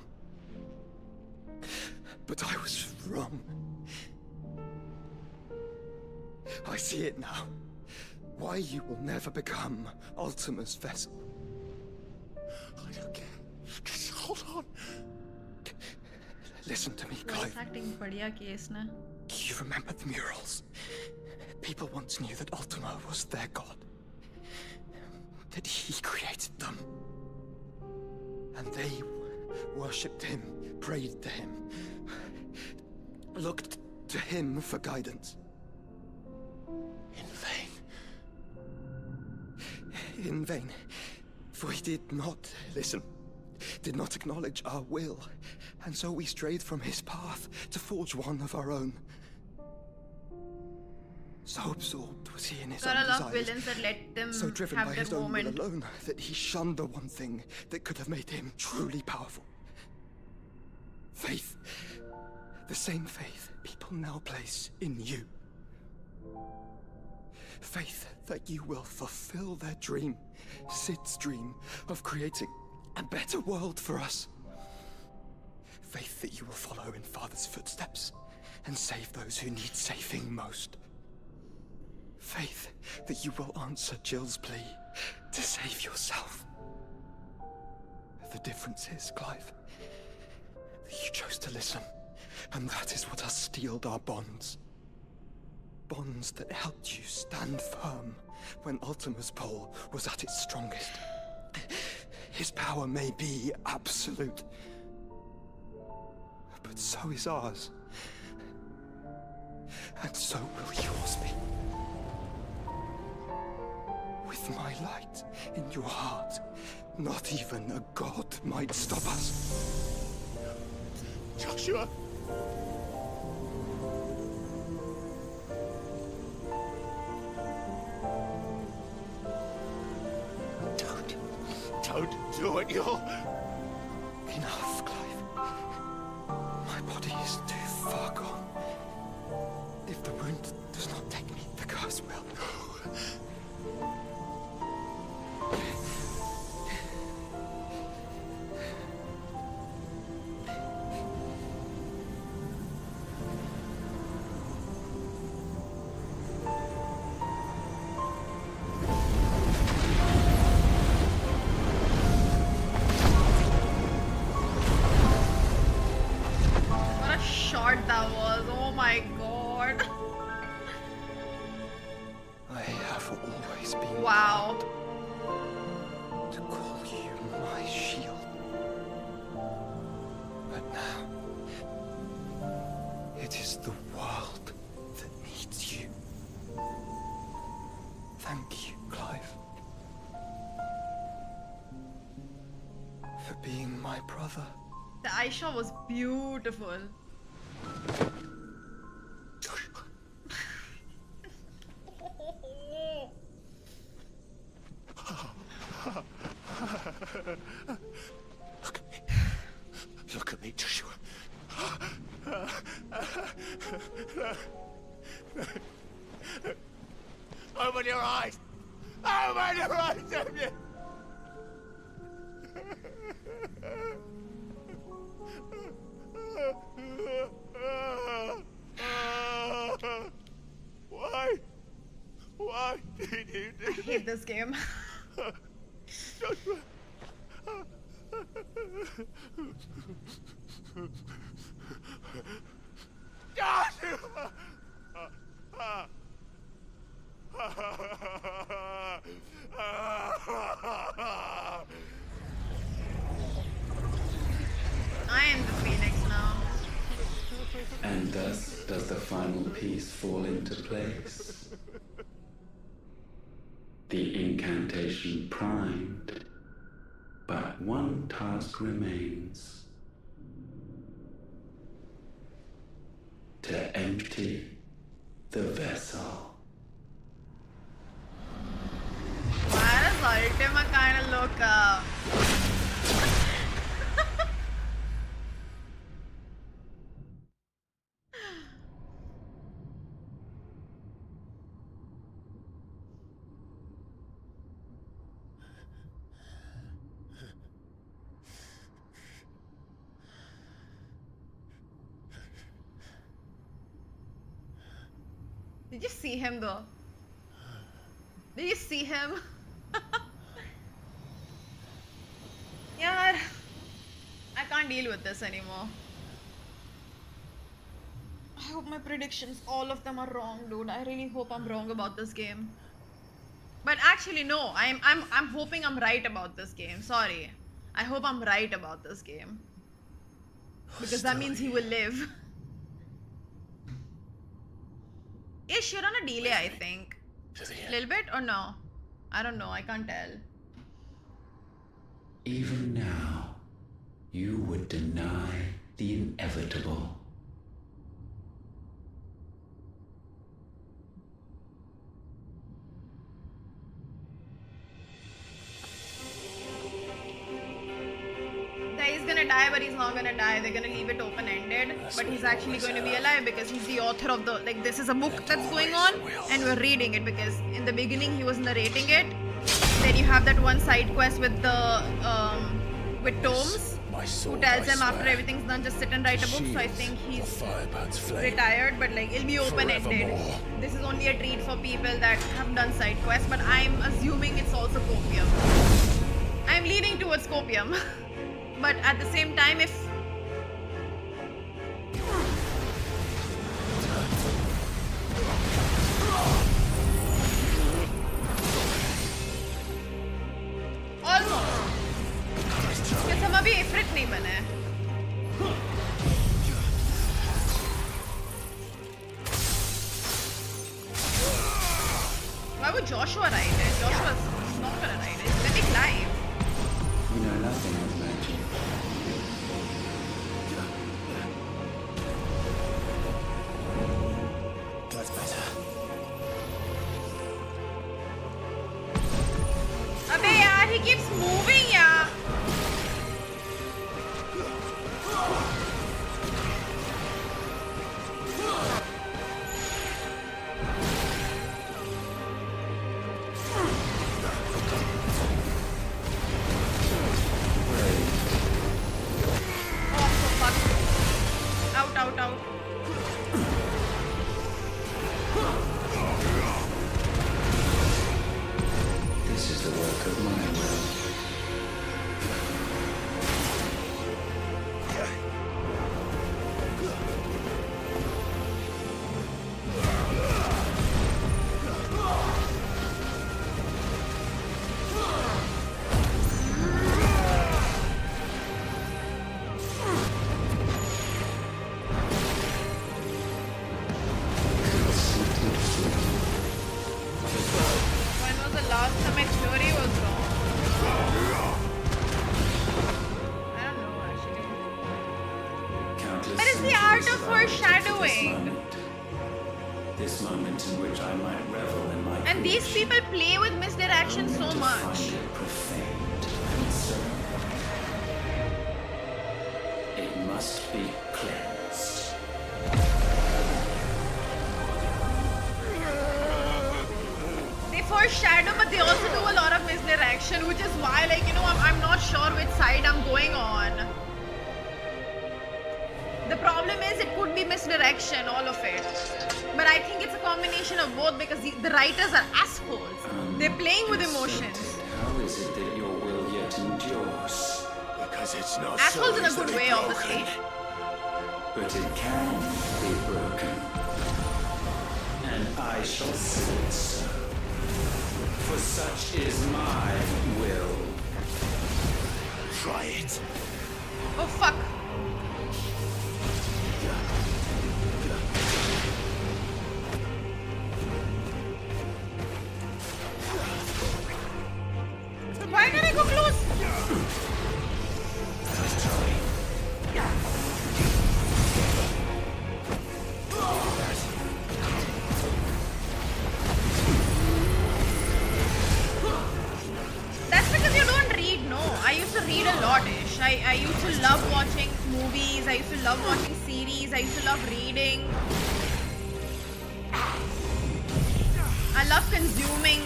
But I was wrong. I see it now. Why you will never become Ultima's vessel. I don't care. Just hold on. Listen to me, Clive. Acting बढ़िया की इसने. You remember the murals? People once knew that Ultima was their god. That he created them. And they worshipped him, prayed to him, looked to him for guidance. In vain. In vain. For he did not listen, did not acknowledge our will, and so we strayed from his path to forge one of our own. So absorbed was he in his own desires, villains that let them so driven have by their his own will moment. alone, that he shunned the one thing that could have made him truly powerful. Faith. The same faith people now place in you. Faith that you will fulfill their dream, Sid's dream of creating a better world for us. Faith that you will follow in Father's footsteps and save those who need saving most. Faith that you will answer Jill's plea to save yourself. The difference is, Clive, that you chose to listen, and that is what has steeled our bonds. Bonds that helped you stand firm when Ultima's pull was at its strongest. His power may be absolute, but so is ours. And so will yours be. With my light in your heart, not even a god might stop us. Joshua! Don't do it, you'll... Enough, Clive. My body is too far gone. If the wound does not take me, the curse will. That was, oh my god. I have always been wow. proud to call you my shield. But now, it is the world that needs you. Thank you, Clive, for being my brother. The Aisha was beautiful. Look at me, Joshua. Open your eyes! Open your eyes, damn you! Why? Why did you do I hate this game. Joshua. Joshua! I am the Phoenix now. And thus does the final piece fall into place. The incantation primed, but one task remains. To empty the vessel. Why does Ultima kind of look up? Did you see him though? Did you see him? Yaar, I can't deal with this anymore. I hope my predictions, all of them are wrong, dude. I really hope I'm wrong about this game. But actually, no. I'm hoping I'm right about this game. Sorry. I hope I'm right about this game. Because that means he will live. Ish, you're on a delay, I think. A little bit or no? I don't know. I can't tell. Even now, you would deny the inevitable. He's gonna die, but he's not gonna die. They're gonna leave it open-ended. But he's actually going to be alive because he's the author of the... Like, this is a book that's going on and we're reading it because in the beginning he was narrating it. Then you have that one side quest with the... with Tomes, who tells him after everything's done, just sit and write a book. So I think he's retired, but like, it'll be open-ended. This is only a treat for people that have done side quests, but I'm assuming it's also copium. I'm leaning towards copium. But at the same time, if... Almost. Because हम अभी Ifrit नहीं बने हैं. Why would Joshua ride it? Joshua's not gonna ride it. He's gonna live. You know nothing of magic. That's better. Abey yaar, he keeps moving, yaar. part of foreshadowing. This moment in which I might revel in my And these people play with misdirection so much. It must be cleansed. They foreshadow, but they also do a lot of misdirection, which is why, like, you know, I'm not sure which side I'm going on. The problem is it could be misdirection, all of it. But I think it's a combination of both because the writers are assholes. They're playing with emotions. How is it that your will yet endures? Because it's not assholes so in a good way, obviously. But it can be broken. And I shall see it so. For such is my will. Try it. Oh, fuck. Why can't I go close? That's because you don't read, no. I used to read a lot-ish. I used to love watching movies. I used to love watching series. I used to love reading. I love consuming.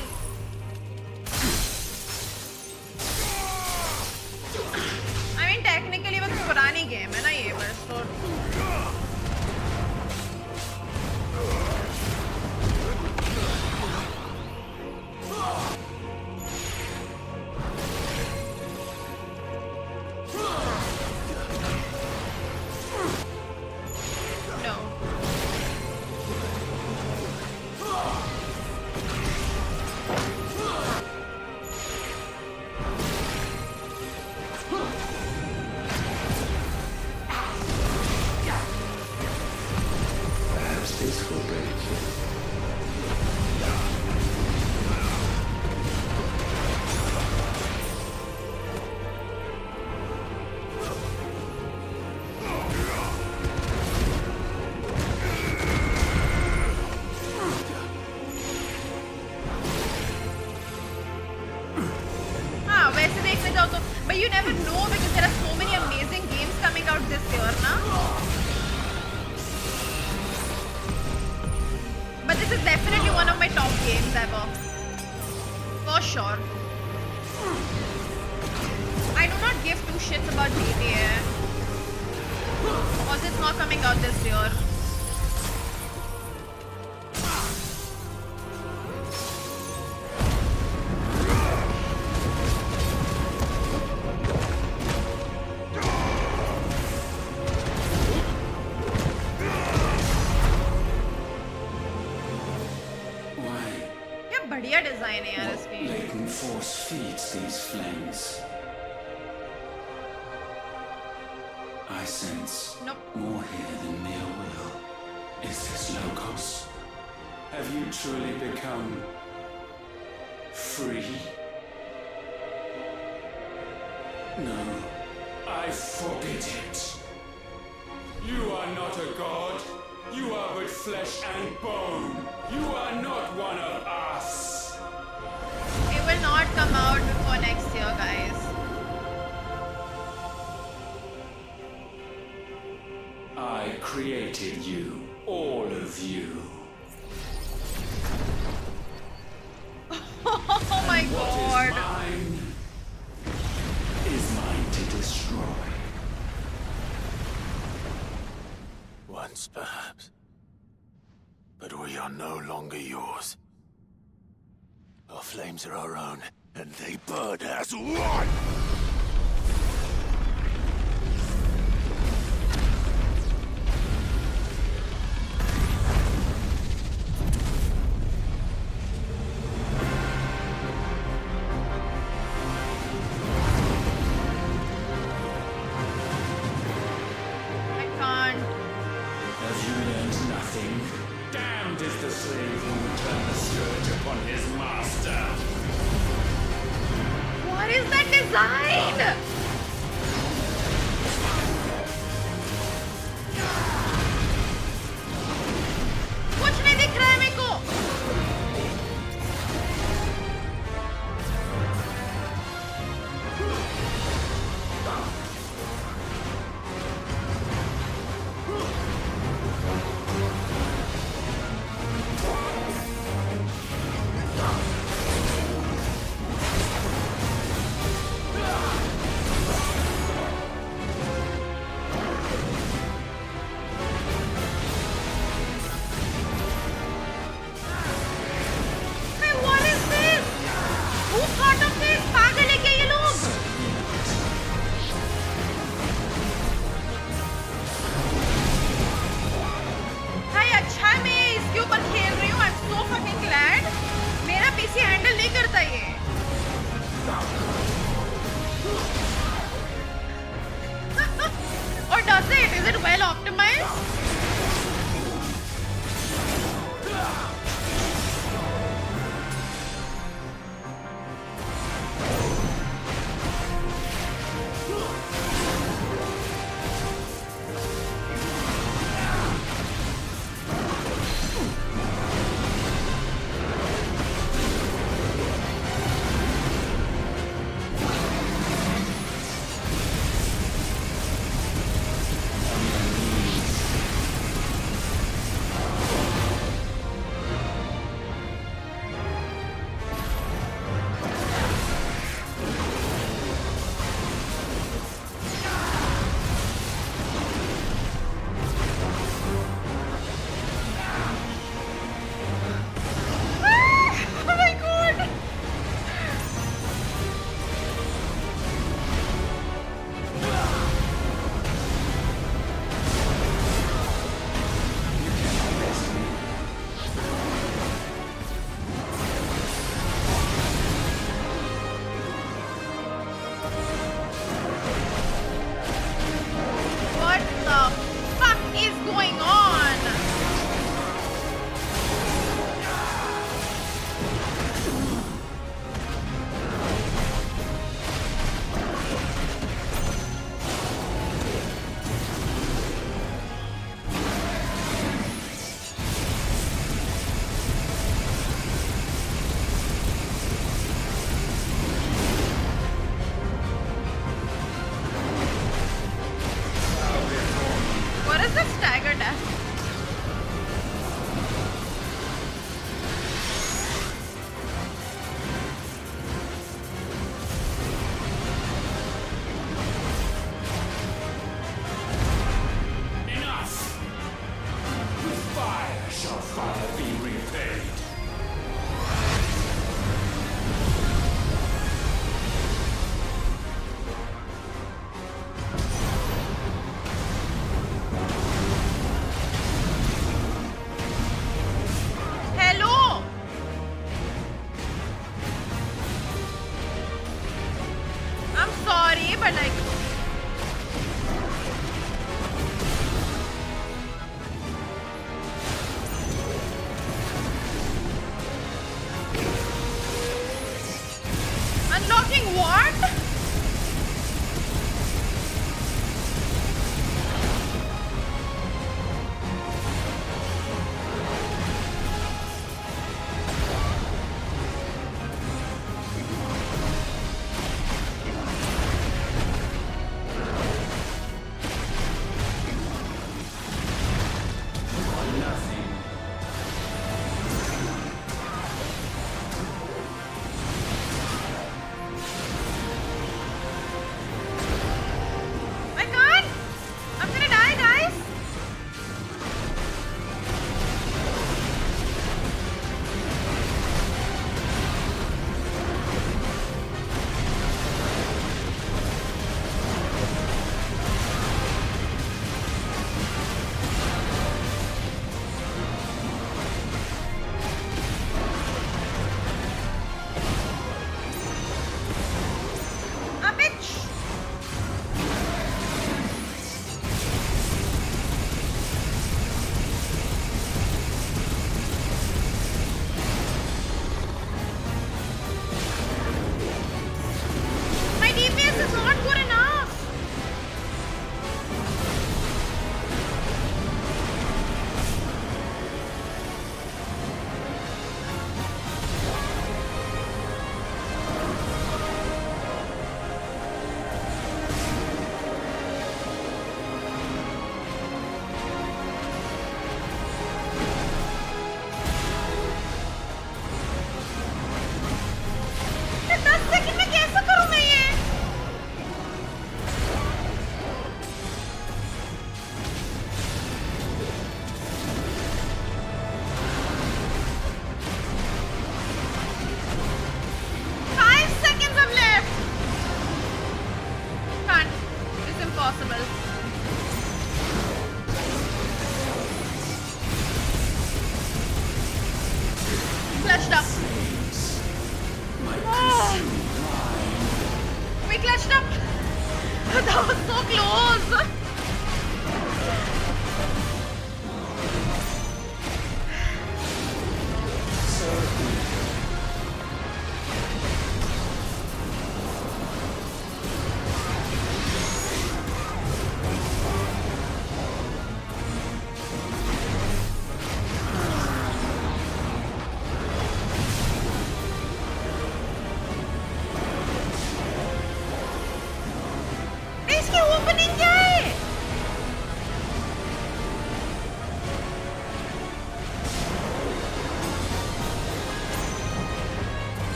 I mean, technically, it was a purani game, है ना ये बस तो. But you never know because there are so many amazing games coming out this year, na? But this is definitely one of my top games ever. For sure. I do not give two shits about GTA. Because it's not coming out this year. Latent force feeds these flames. I sense more here than mere will. Is this Logos? Have you truly become free? No, I forbid it. You are not a god. You are but flesh and bone. You are not one of us. It will not come out before next year, guys. I created you, all of you. Oh my God. What is mine to destroy. Once, perhaps. But we are no longer yours. Our flames are our own, and they burn as one! I can't. Have you learned nothing? Damned is the slave who would turn the scourge upon his master. What is that design?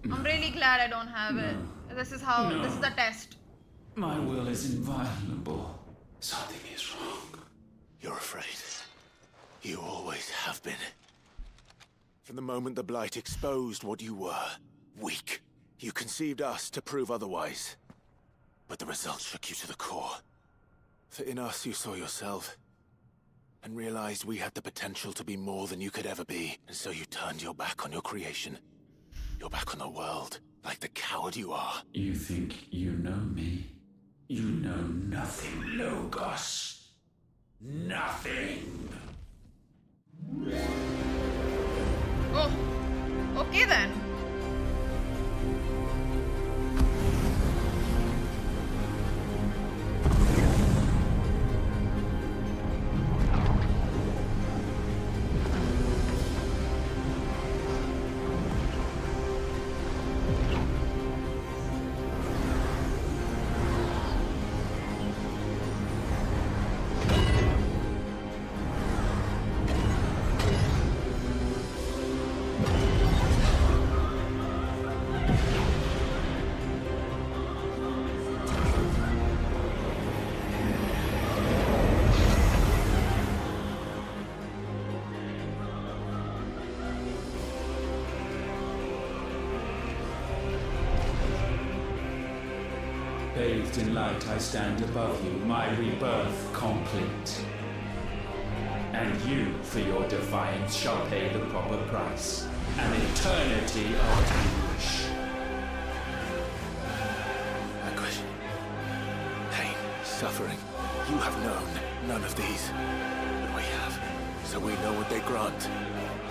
I'm really glad I don't have it. This is how. This is the test. My will is inviolable. Something is wrong. You're afraid. You always have been. From the moment the Blight exposed what you were, weak, you conceived us to prove otherwise. But the results shook you to the core. For in us you saw yourself, and realized we had the potential to be more than you could ever be, and so you turned your back on your creation. Your back on the world, like the coward you are. You think you know me? You know nothing, Logos. Nothing. Oh, okay then. Bathed in light, I stand above you, my rebirth complete. And you, for your defiance, shall pay the proper price. An eternity of anguish. Anguish. Pain. Suffering. You have known none of these. But we have. So we know what they grant.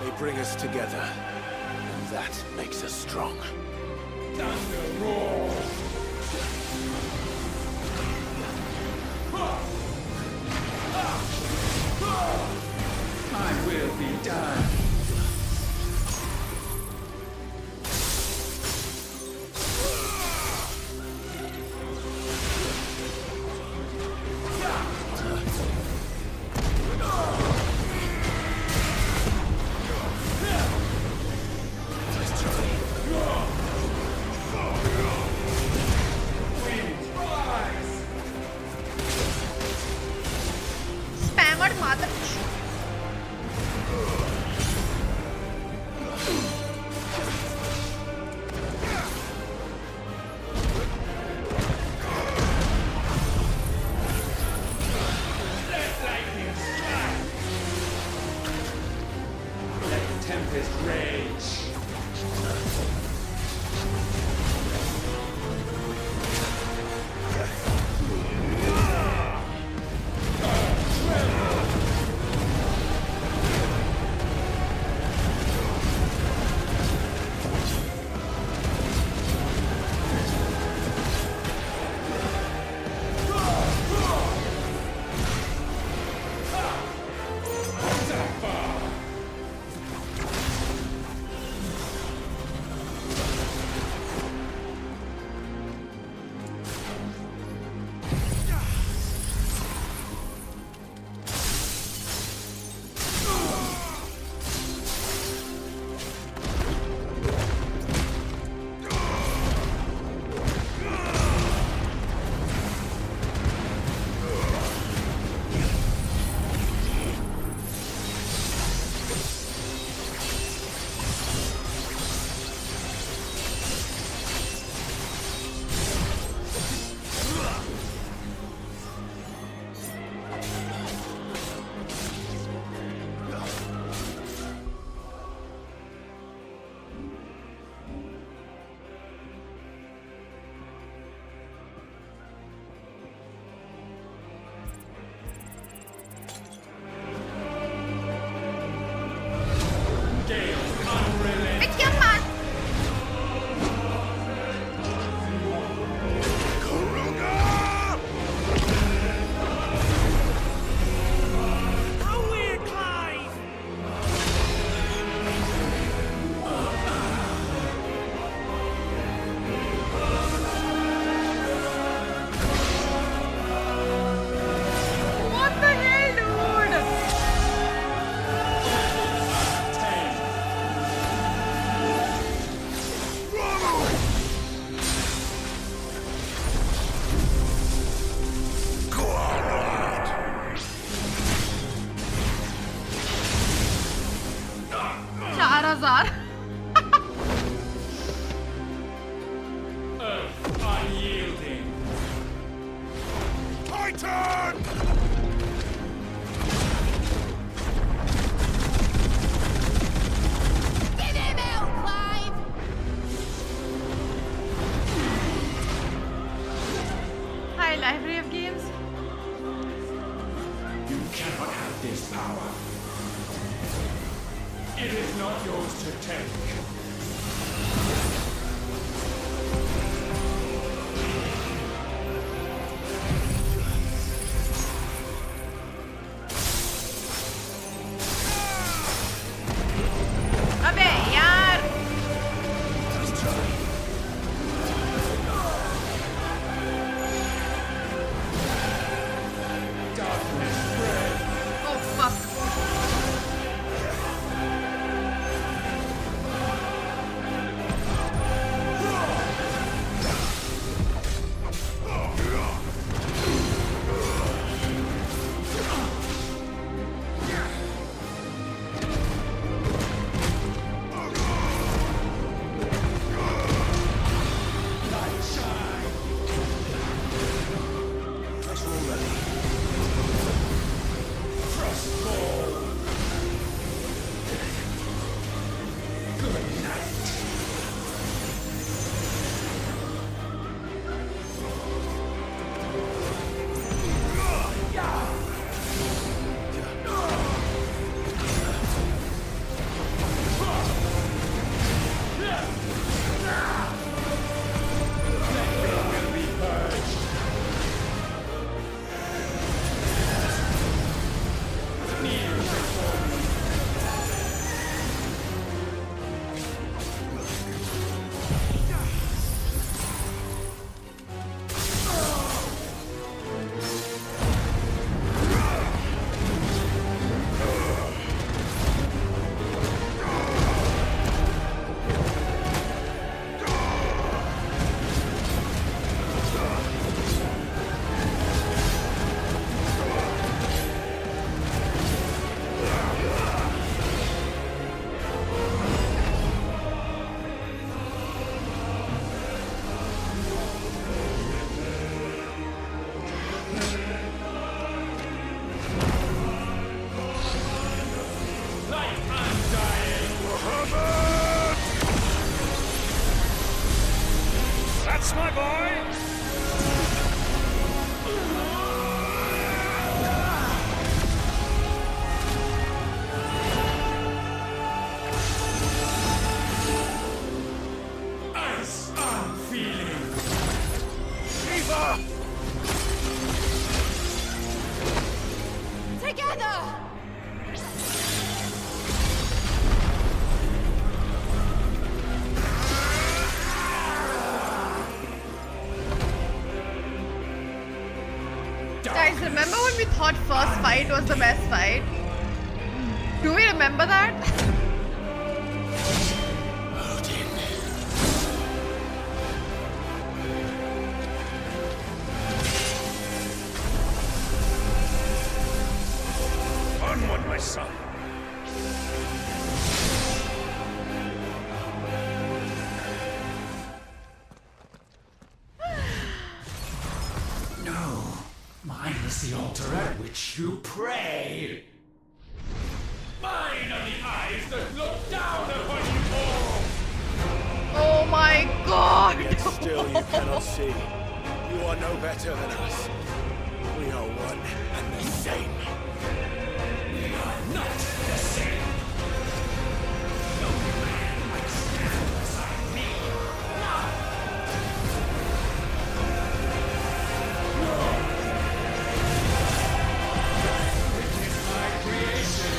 They bring us together. And that makes us strong. Thunder roar! My will be done. Spammered mother. 4,000. Unyielding. Titan! Get him out, Clive! Hi, library of games. You cannot have this power. It is not yours to take. अबे यार Oh fuck. That's my boy! Ice I'm feeling! Fever! Together! Guys, remember when we thought first fight was the best fight? Do we remember that? Onward, my son! No, mine is the altar at which you pray. Mine are the eyes that look down upon you all. Oh my god! Yet still you cannot see. You are no better than us. We are one and the same. We are not the same. No man might stand beside me. It is my creation.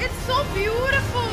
it's so beautiful.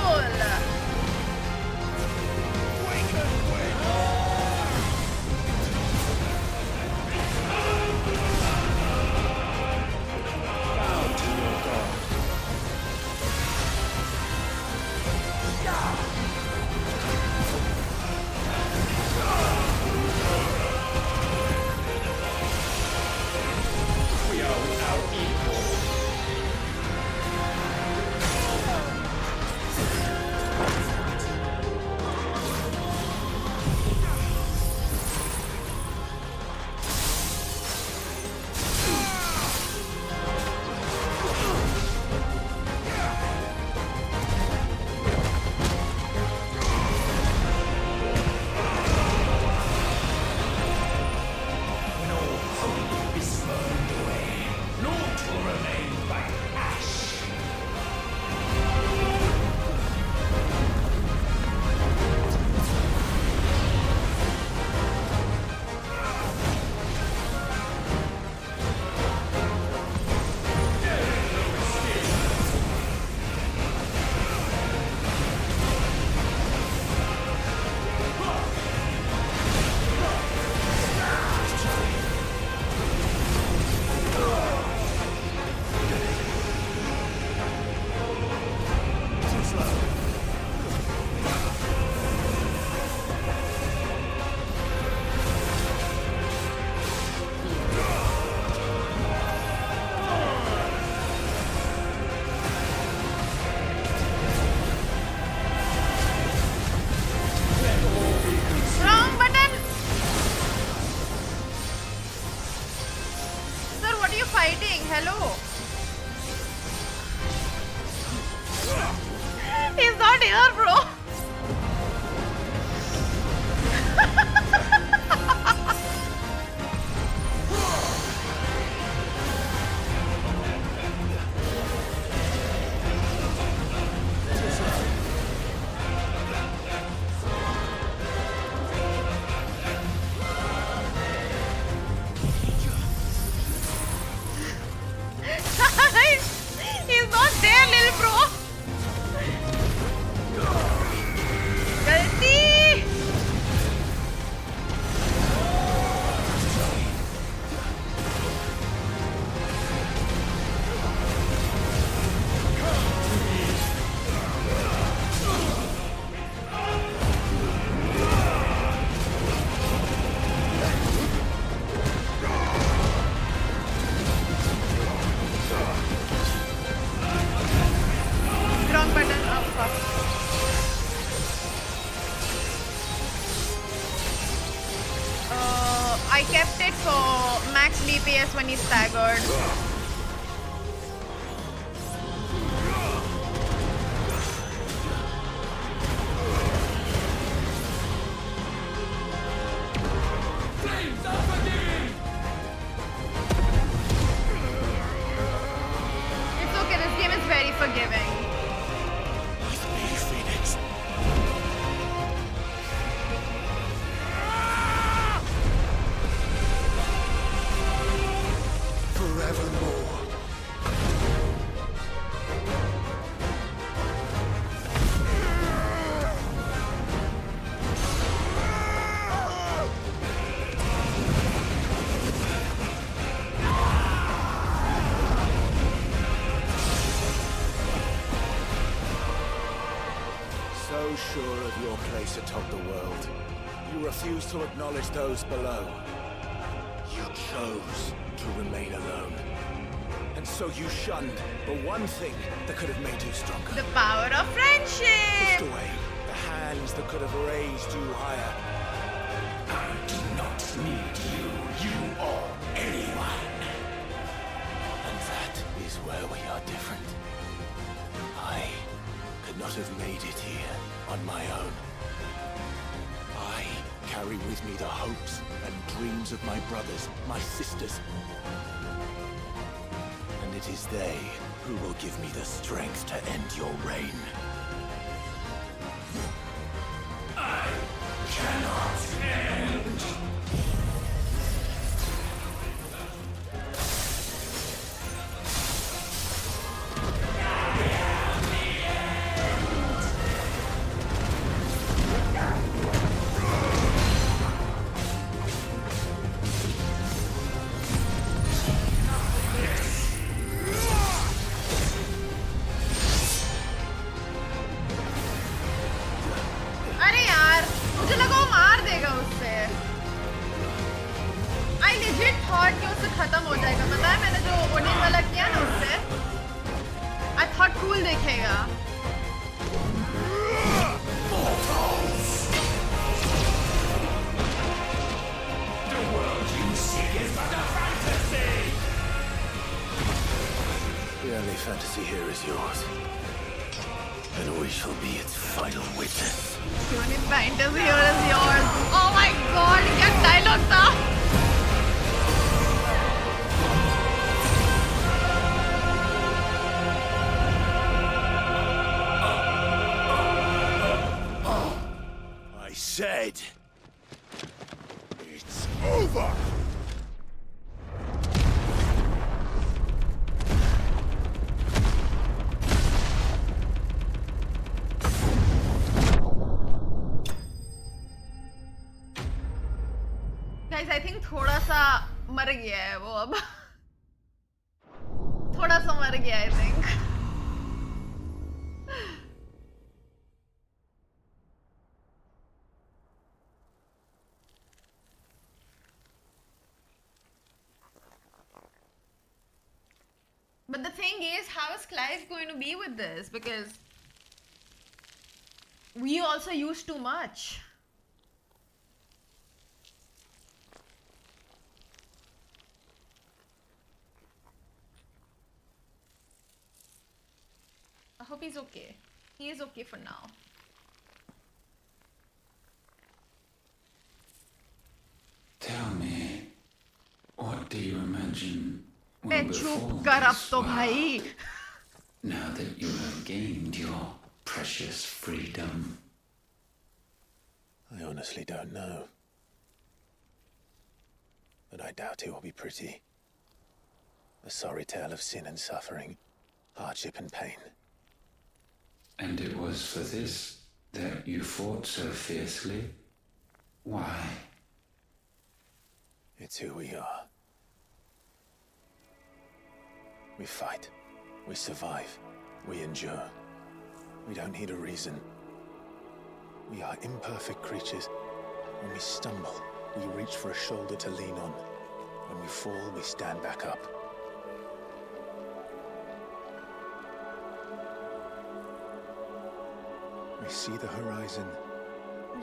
He's not here, bro. He's not there, little bro. Galti. Wrong button. Oh, fuck. I kept it for max DPS when he's staggered. It's okay, this game is very forgiving. Forevermore. So sure of your place atop the world, you refuse to acknowledge those below. You chose to remain alone. And so you shunned the one thing that could have made you stronger. The power of friendship! Pushed away the hands that could have raised you higher. I do not need you or anyone. And that is where we are different. I could not have made it here on my own. I carry with me the hopes and dreams of my brothers, my sisters. And it is they who will give me the strength to end your reign. I cannot end. legit thought कि उससे खत्म हो जाएगा पता है मैंने जो Odin वाला किया ना उससे I thought cool दिखेगा The world you seek is but a fantasy. The only fantasy here is yours, and we shall be its final witness. The only fantasy here is yours. Oh my God! क्या dialogue था? I said, it's over. Guys, I think थोड़ा सा मर गया है वो अब थोड़ा सा मर गया I think But the thing is, how is Clive going to be with this? Because we also use too much. I hope he's okay. He is okay for now. Tell me, what do you imagine will Hey, befall chup kar ab this to world bhai. now that you have gained your precious freedom? I honestly don't know. But I doubt it will be pretty. A sorry tale of sin and suffering, hardship and pain. And it was for this that you fought so fiercely? Why? It's who we are. We fight. We survive. We endure. We don't need a reason. We are imperfect creatures. When we stumble, we reach for a shoulder to lean on. When we fall, we stand back up. We see the horizon,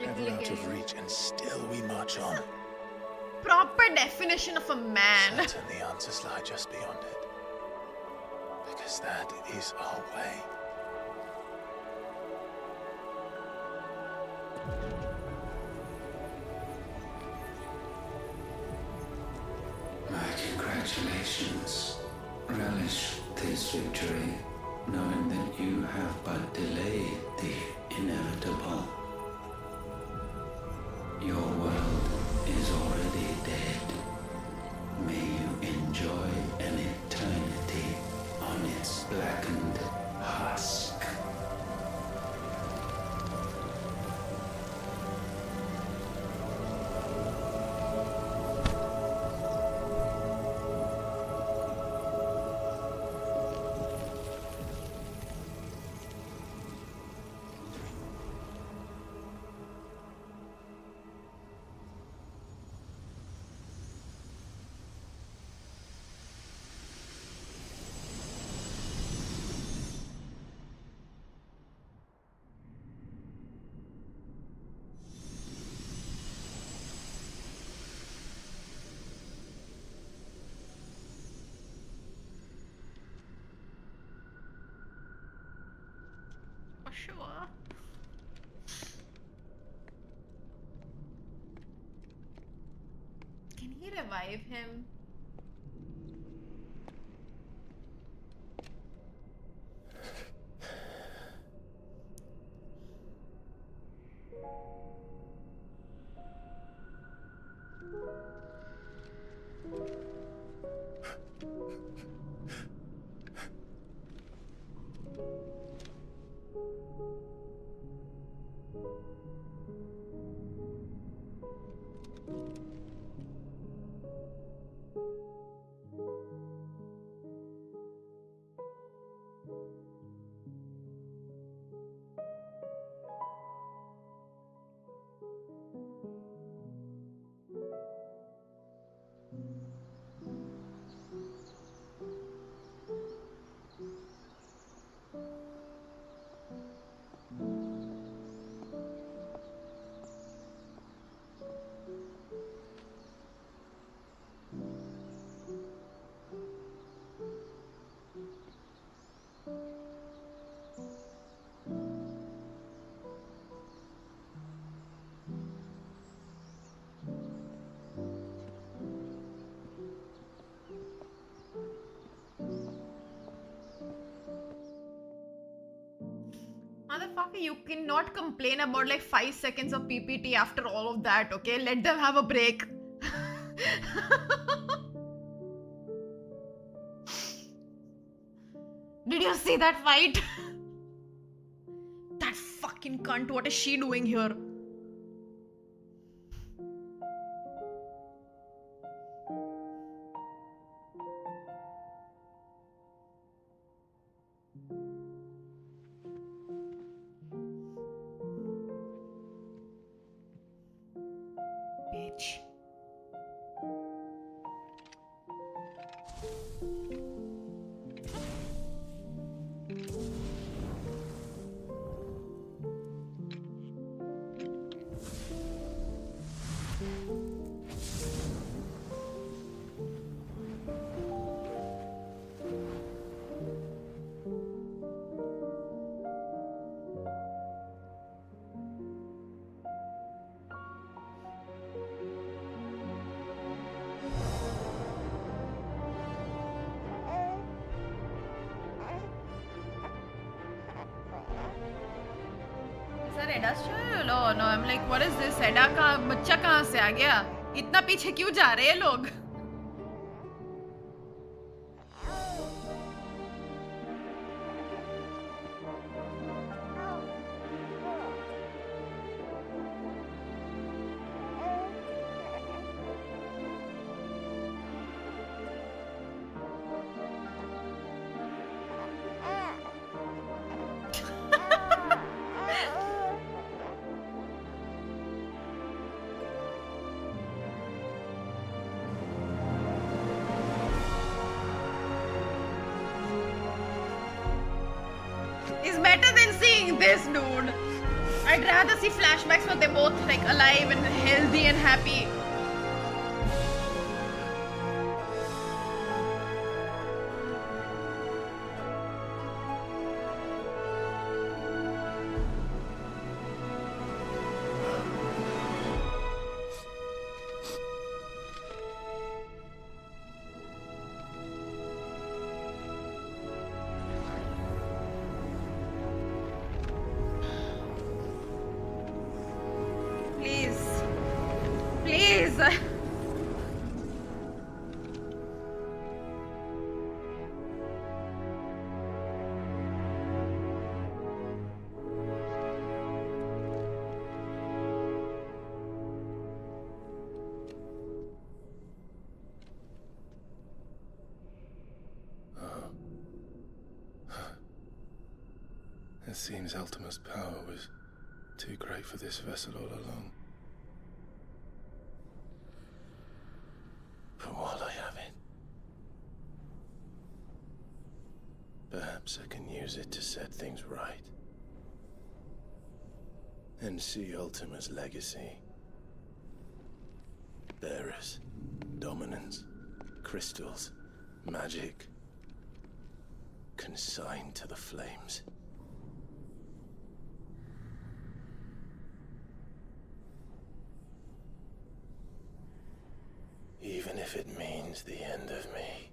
ever out of reach, and still we march on. Proper definition of a man. Certain the answers lie just beyond it. Because that is our way. My congratulations. Relish this victory, knowing that you have but delayed the inevitable. Your world is already dead. May you enjoy an eternity on its blackened husk. Sure. Can he revive him? Motherfucker, you cannot complain about like 5 seconds of PPT after all of that, okay? Let them have a break. Did you see that fight? That fucking cunt, what is she doing here? Bitch. No, I'm like, what is this? एडा का बच्चा कहाँ से आ गया? इतना पीछे क्यों जा रहे हैं लोग? This dude, I'd rather see flashbacks where they're both like alive and healthy and happy. It seems Ultima's power was too great for this vessel all along. But while I have it, perhaps I can use it to set things right. And see Ultima's legacy. Bearers, dominance, crystals, magic, consigned to the flames. Even if it means the end of me.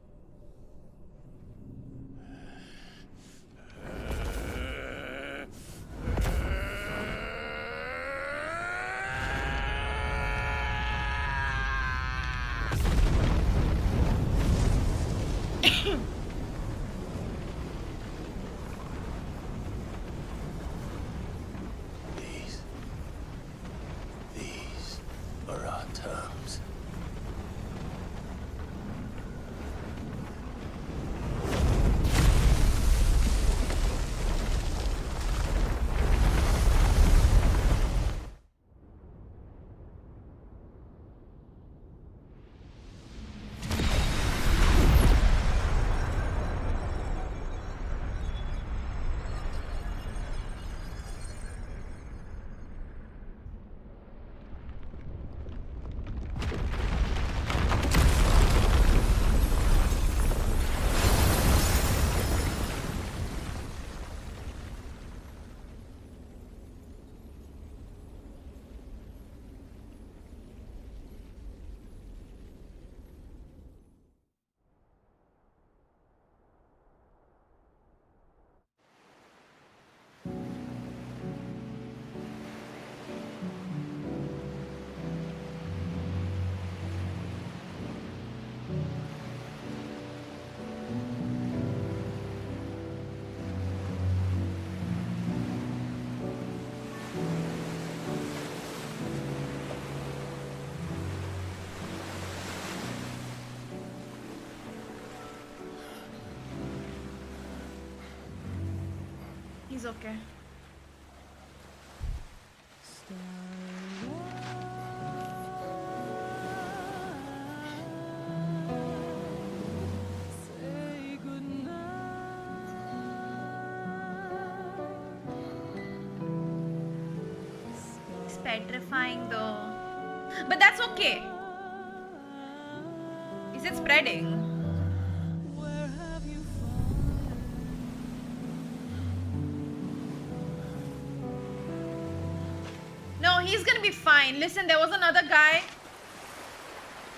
These are our terms. He's okay. It's petrifying though. But that's okay. Is it spreading? No, he's gonna be fine. Listen, there was another guy.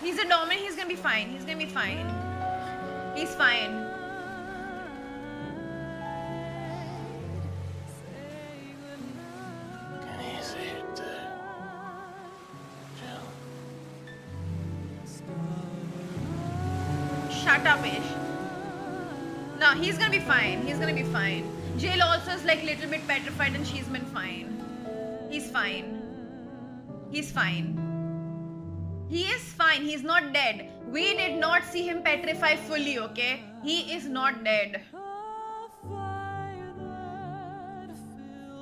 He's a dominant. He's gonna be fine. He's gonna be fine. He's fine. Shut up, Ish. No, he's gonna be fine. He's gonna be fine. Jail also is like little bit petrified and she's been fine. He's fine. He's fine. He is fine. He's not dead. We did not see him petrify fully, okay? He is not dead.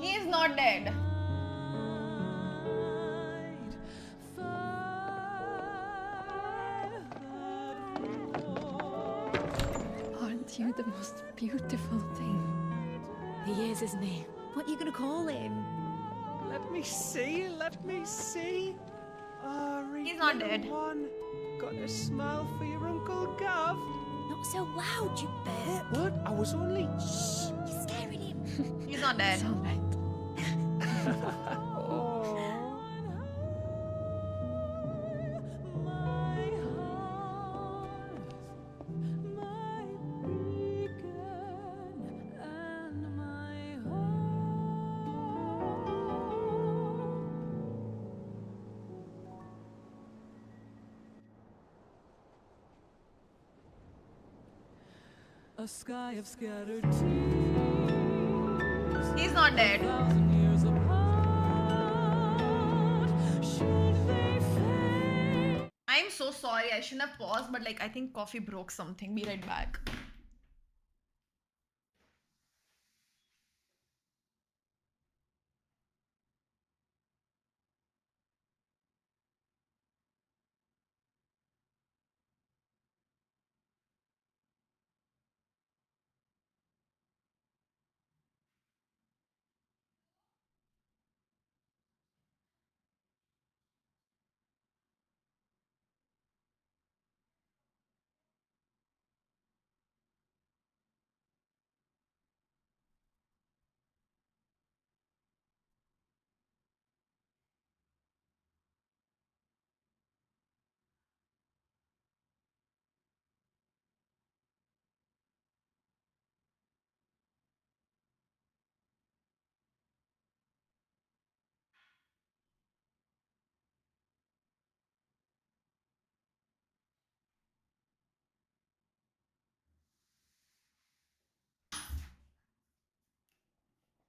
He is not dead. Aren't you the most beautiful thing? He is, isn't he? What are you gonna call him? Let me see, let me see. Oh, he's not dead. One. Got a smile for your Uncle Gav. Not so loud, you burp. What? I was only... Shh, you're scaring him. He's not dead. It's all right. A sky of scattered tears. He's not dead. I'm so sorry. I shouldn't have paused, but like I think coffee broke something. Be right back.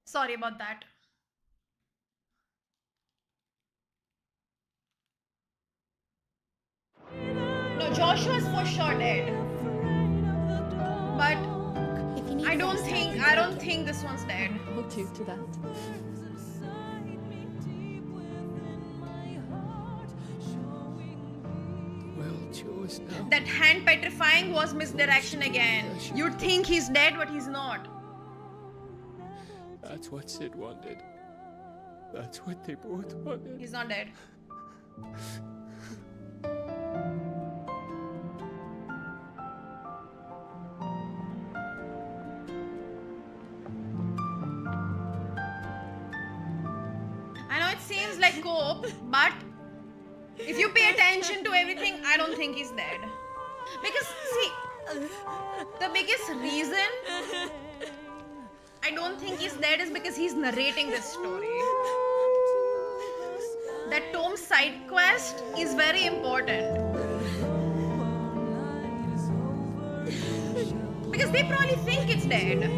Sorry about that. No, Joshua's for sure dead. But I don't think this one's dead. I'll hold you to that. That hand petrifying was misdirection again. You'd think he's dead, but he's not. That's what Sid wanted. That's what they both wanted. He's not dead. I know it seems like cope, but if you pay attention to everything, I don't think he's dead. Because, see, the biggest reason I don't think he's dead is because he's narrating this story. That Tom's side quest is very important. Because they probably think it's dead.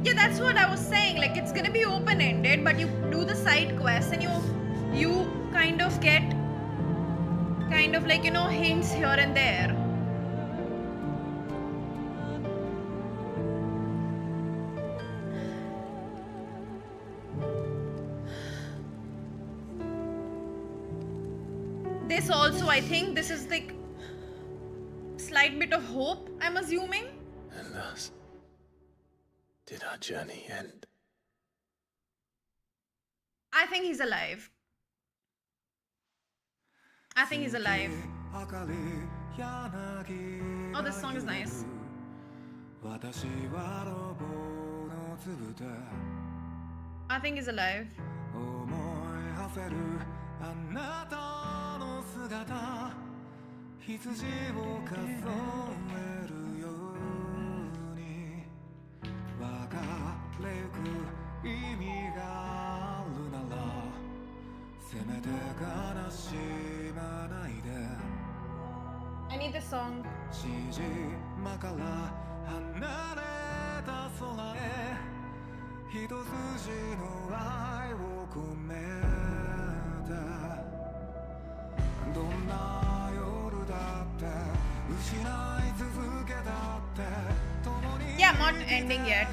Yeah, that's what I was saying. like it's gonna be open-ended, but you do the side quests and you kind of get like, you know, hints here and there. This also, I think this is like slight bit of hope, I'm assuming. And thus did our journey end. I think he's alive. I think he's alive. Oh, this song is nice. I think he's alive. I need this song. Yeah, I'm not ending yet.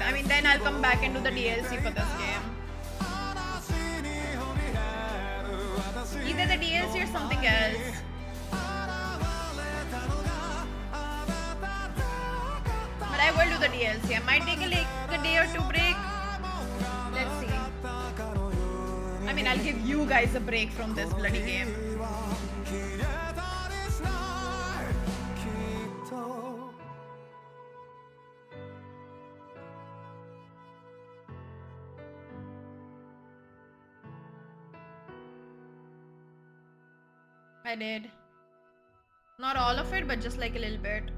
I mean, then I'll come back and do the DLC for this game. Either the DLC or something else. But I will do the DLC. I might take a day or two break. Let's see. I mean, I'll give you guys a break from this bloody game. I did. Not all of it, but just like a little bit.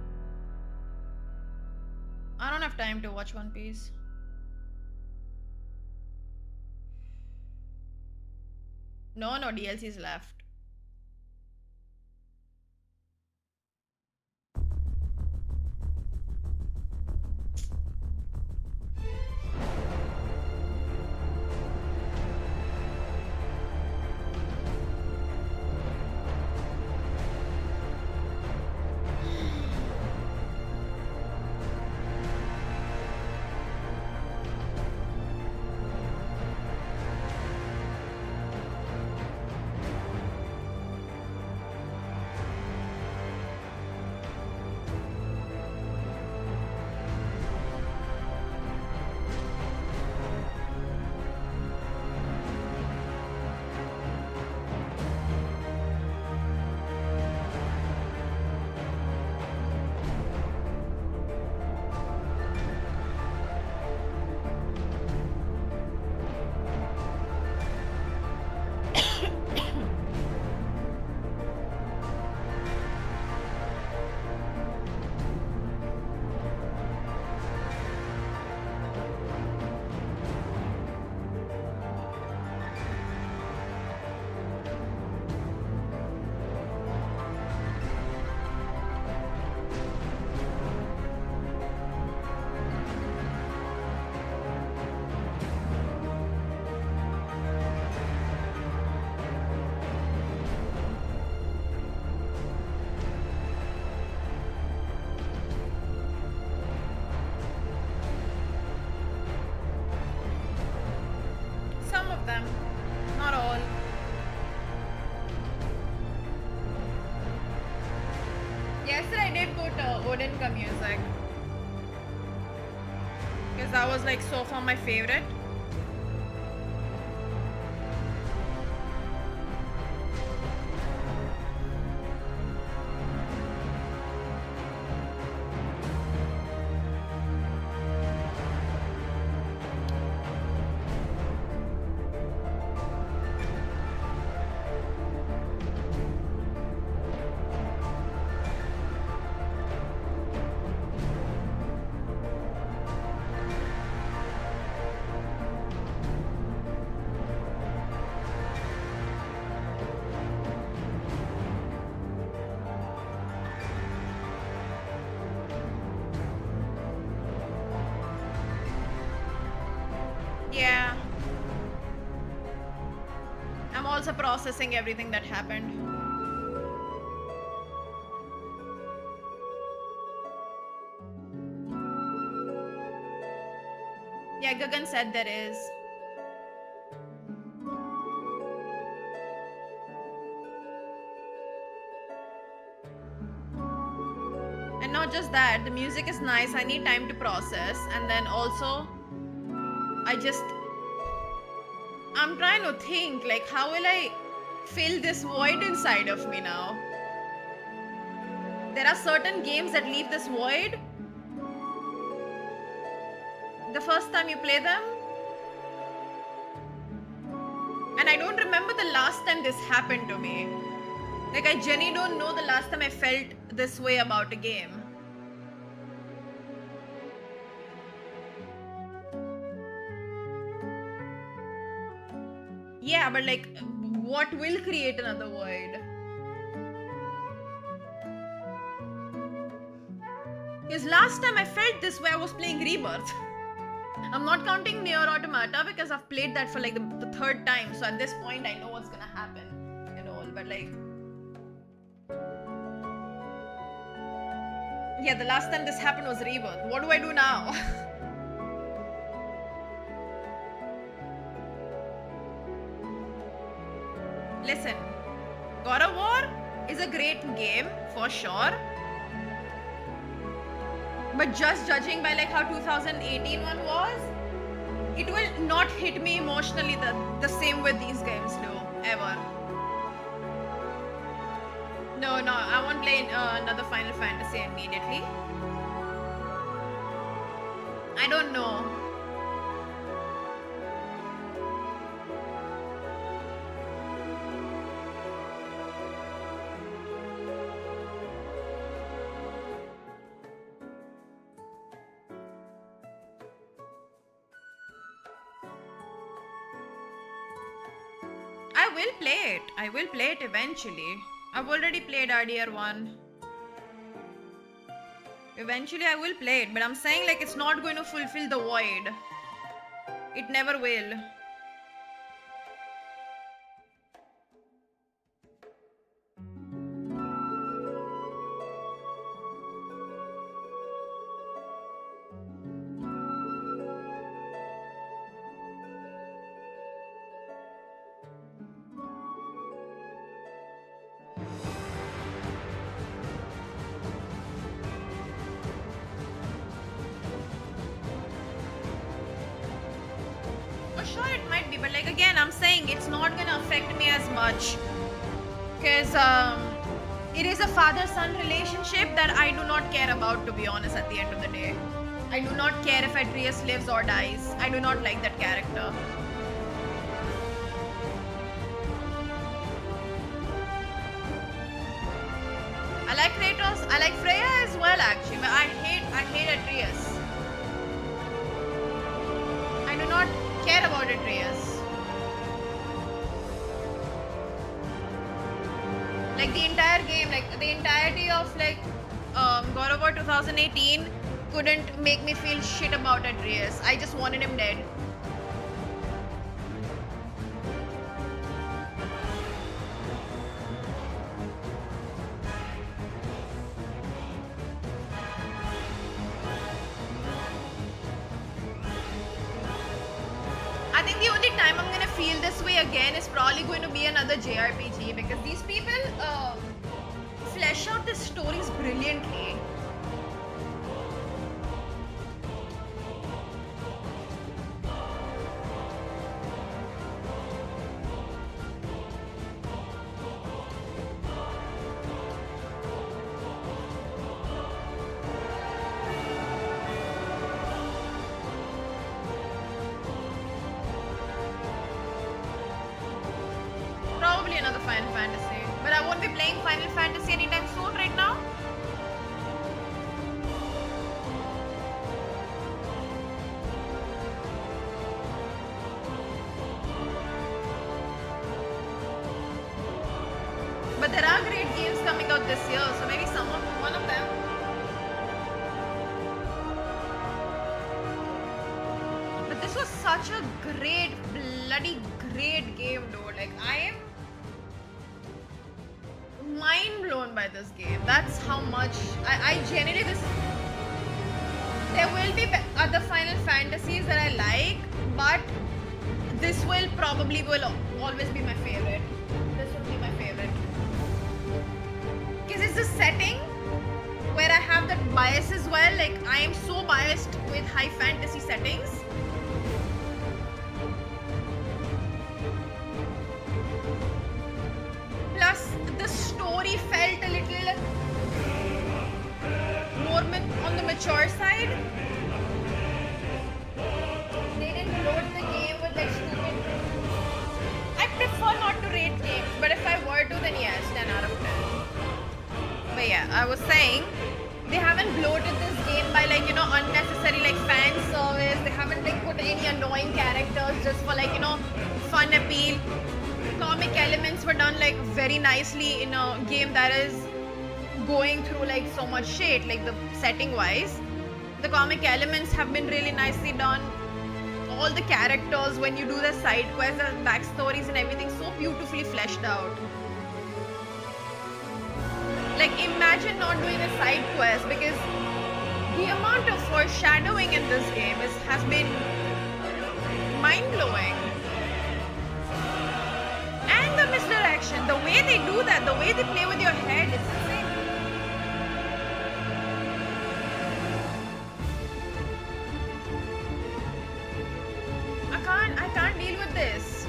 I don't have time to watch One Piece. No DLCs left. Yesterday I did put Odin ka music. Because that was like so far my favorite. Yeah. I'm also processing everything that happened. Yeah, Gagan said there is. And not just that, the music is nice. I need time to process, and then also I'm trying to think, like, how will I fill this void inside of me now? There are certain games that leave this void the first time you play them, and I don't remember the last time this happened to me. Like, I genuinely don't know the last time I felt this way about a game. Yeah, but like, what will create another void? Because last time I felt this way, I was playing Rebirth. I'm not counting Nier Automata because I've played that for like the third time. So at this point, I know what's gonna happen and all. But like, yeah, the last time this happened was Rebirth. What do I do now? Listen, God of War is a great game for sure, but just judging by like how 2018 one was, it will not hit me emotionally the same way these games do, ever. No, I won't play another Final Fantasy immediately. I don't know. I will play it eventually. I've already played RDR1. Eventually I will play it, but I'm saying like it's not going to fulfill the void. It never will. Sure, it might be, but like again, I'm saying it's not gonna affect me as much because it is a father-son relationship that I do not care about, to be honest. At the end of the day, I do not care if Atreus lives or dies. I do not like that character. I like Kratos. I like Freya as well, actually, but I hate Atreus. I do not care about Atreus. Like the entire game, like the entirety of like God of War 2018 couldn't make me feel shit about Atreus. I just wanted him dead. This way again is probably going to be another JRPG because these people flesh out wrote the stories brilliantly. Probably another Final Fantasy. But I won't be playing Final Fantasy anytime soon right now. But there are great games coming out this year, so maybe one of them. But this was such a great, bloody great game, dude. Like, I am mind blown by this game. That's how much I genuinely there will be other Final Fantasies that I like, but this will always be my favorite. This will be my favorite. Because it's the setting where I have that bias as well. Like, I am so biased with high fantasy settings. Plus, the story felt a little more on the mature side. They didn't load the game with like stupid. I prefer not to rate games, but if I were to, then yes, 10 out of 10. But yeah, I was saying, they haven't bloated this game by like, you know, unnecessary like fan service. They haven't like put any annoying characters just for like, you know, fun appeal. Comic elements were done like very nicely in a game that is going through like so much shit, like the setting wise. The comic elements have been really nicely done. All the characters, when you do the side quests and backstories and everything, so beautifully fleshed out. Like, imagine not doing a side quest, because the amount of foreshadowing in this game has been mind-blowing. And the misdirection, the way they do that, the way they play with your head, it's insane. I can't deal with this.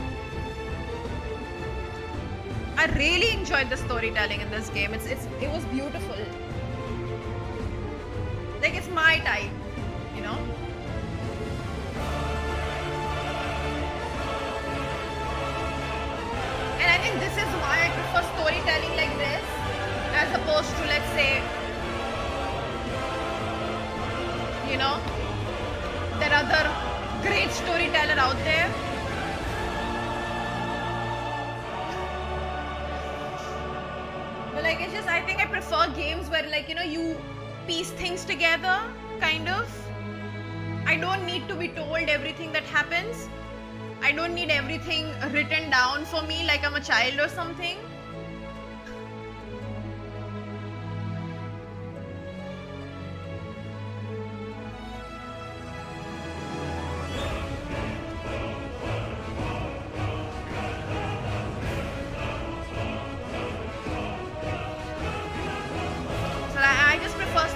I really enjoyed the storytelling in this game. It was beautiful. Like, it's my type, you know? And I think this is why I prefer storytelling like this as opposed to, let's say, you know, there are other great storyteller out there. But like, it's just, I think I prefer games where like, you know, you piece things together, kind of. I don't need to be told everything that happens. I don't need everything written down for me like I'm a child or something.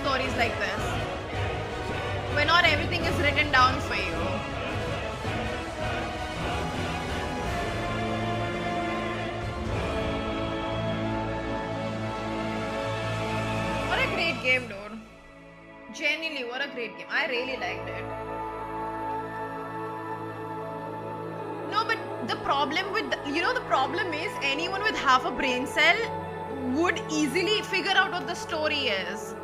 Stories like this, where not everything is written down for you. What a great game, dude. Genuinely, what a great game. I really liked it. No, but the problem with, the problem is anyone with half a brain cell would easily figure out what the story is.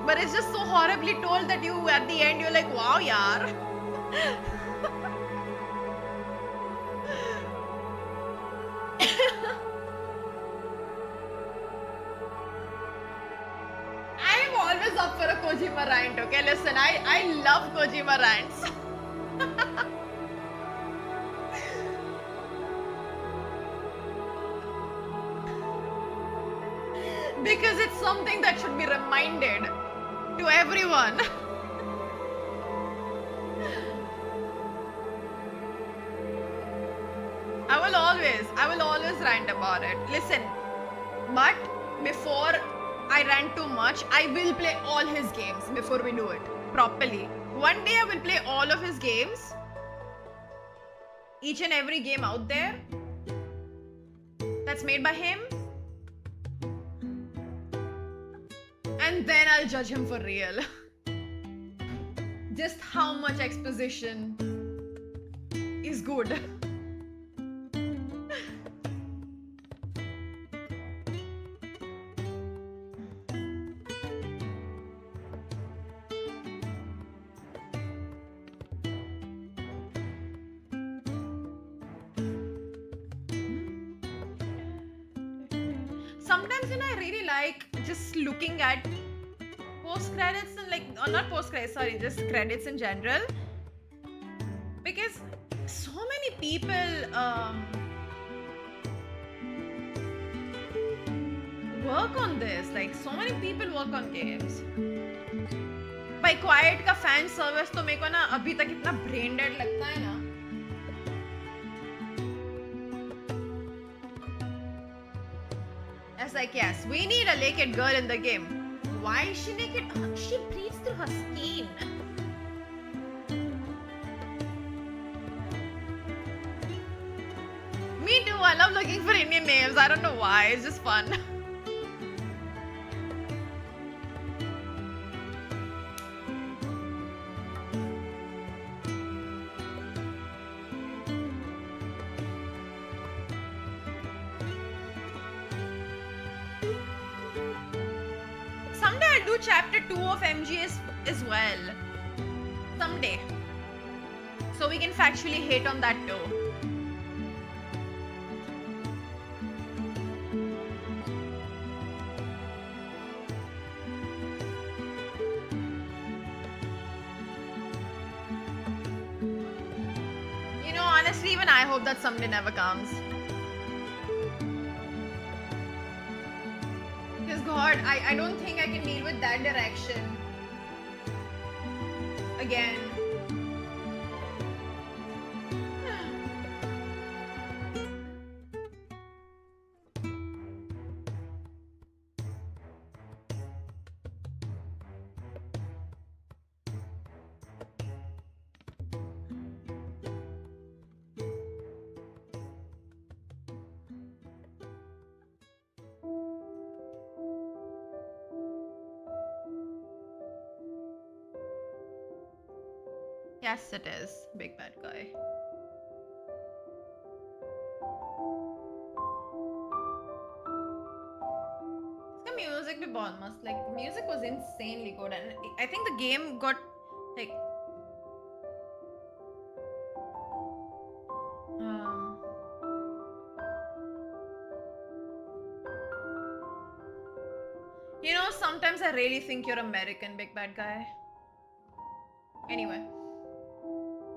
But it's just so horribly told that you, at the end, you're like, wow, yaar. I am always up for a Kojima rant, okay? Listen, I love Kojima rants. Because it's something that should be reminded to everyone. I will always I will always rant about it. Listen, but before I rant too much, I will play all his games before we do it properly. One day I will play all of his games. Each and every game out there that's made by him. And then I'll judge him for real. Just how much exposition is good. Sometimes, you know, I really like just looking at post credits and like, or not post credits, sorry, just credits in general, because so many people work on this. Like, so many people work on games. By Quiet का fan service तो मेरे को ना अभी तक इतना brain dead लगता है ना. It's like, yes, we need a naked girl in the game. Why is she naked? She breathes through her skin. Me too, I love looking for Indian names. I don't know why, it's just fun. Chapter 2 of MGS as well. Someday. So we can factually hate on that too. You know, honestly, even I hope that someday never comes. God, I don't think I can deal with that direction again. Yes, it is. Big bad guy. इसका music भी बहुत मस्त. Like, the music was insanely good, and I think the game got like you know, sometimes I really think you're American, big bad guy. Anyway.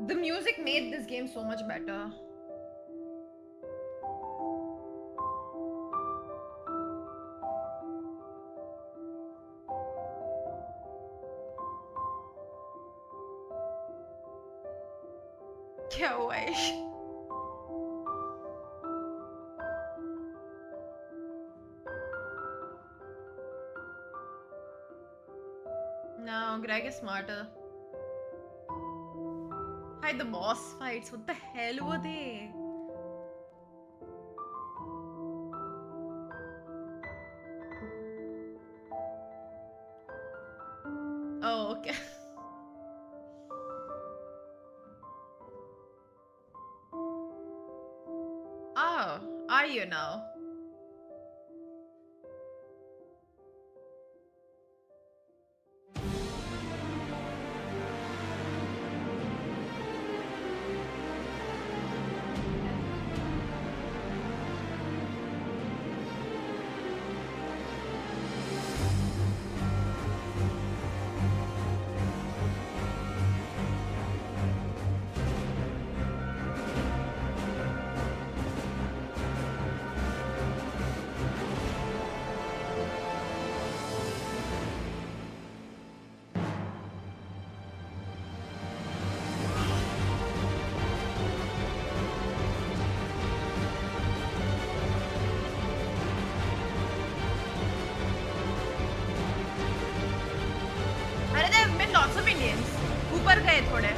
The music made this game so much better. क्या हुआ है? No, Greg is smarter. Hi, the boss fights. What the hell were they? Oh, okay. Oh, are you now? lots of Indians. ऊपर गए थोड़े.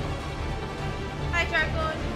Hi Charcoal.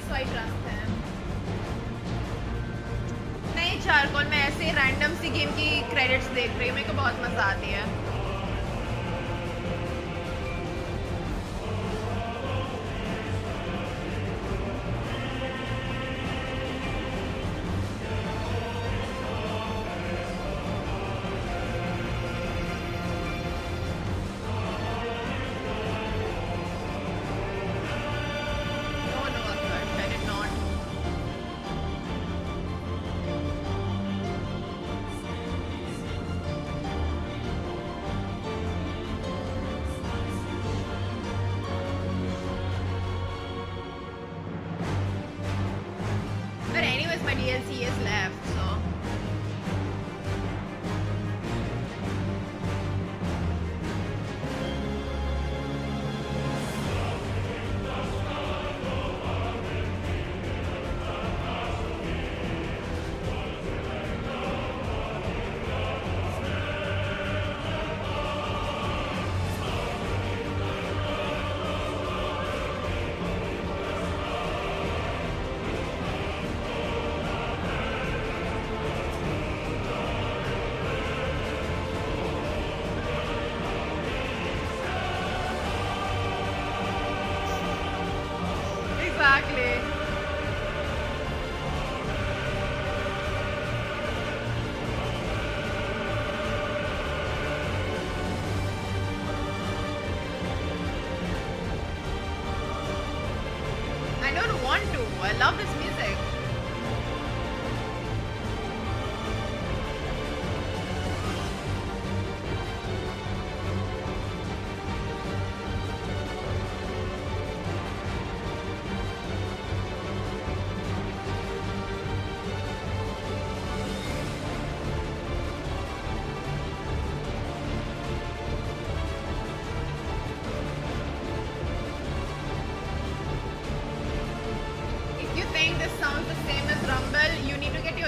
So I trust him. नहीं charcoal मैं ऐसे random सी game की credits देख रही हूँ मेरे को बहुत मजा आती है.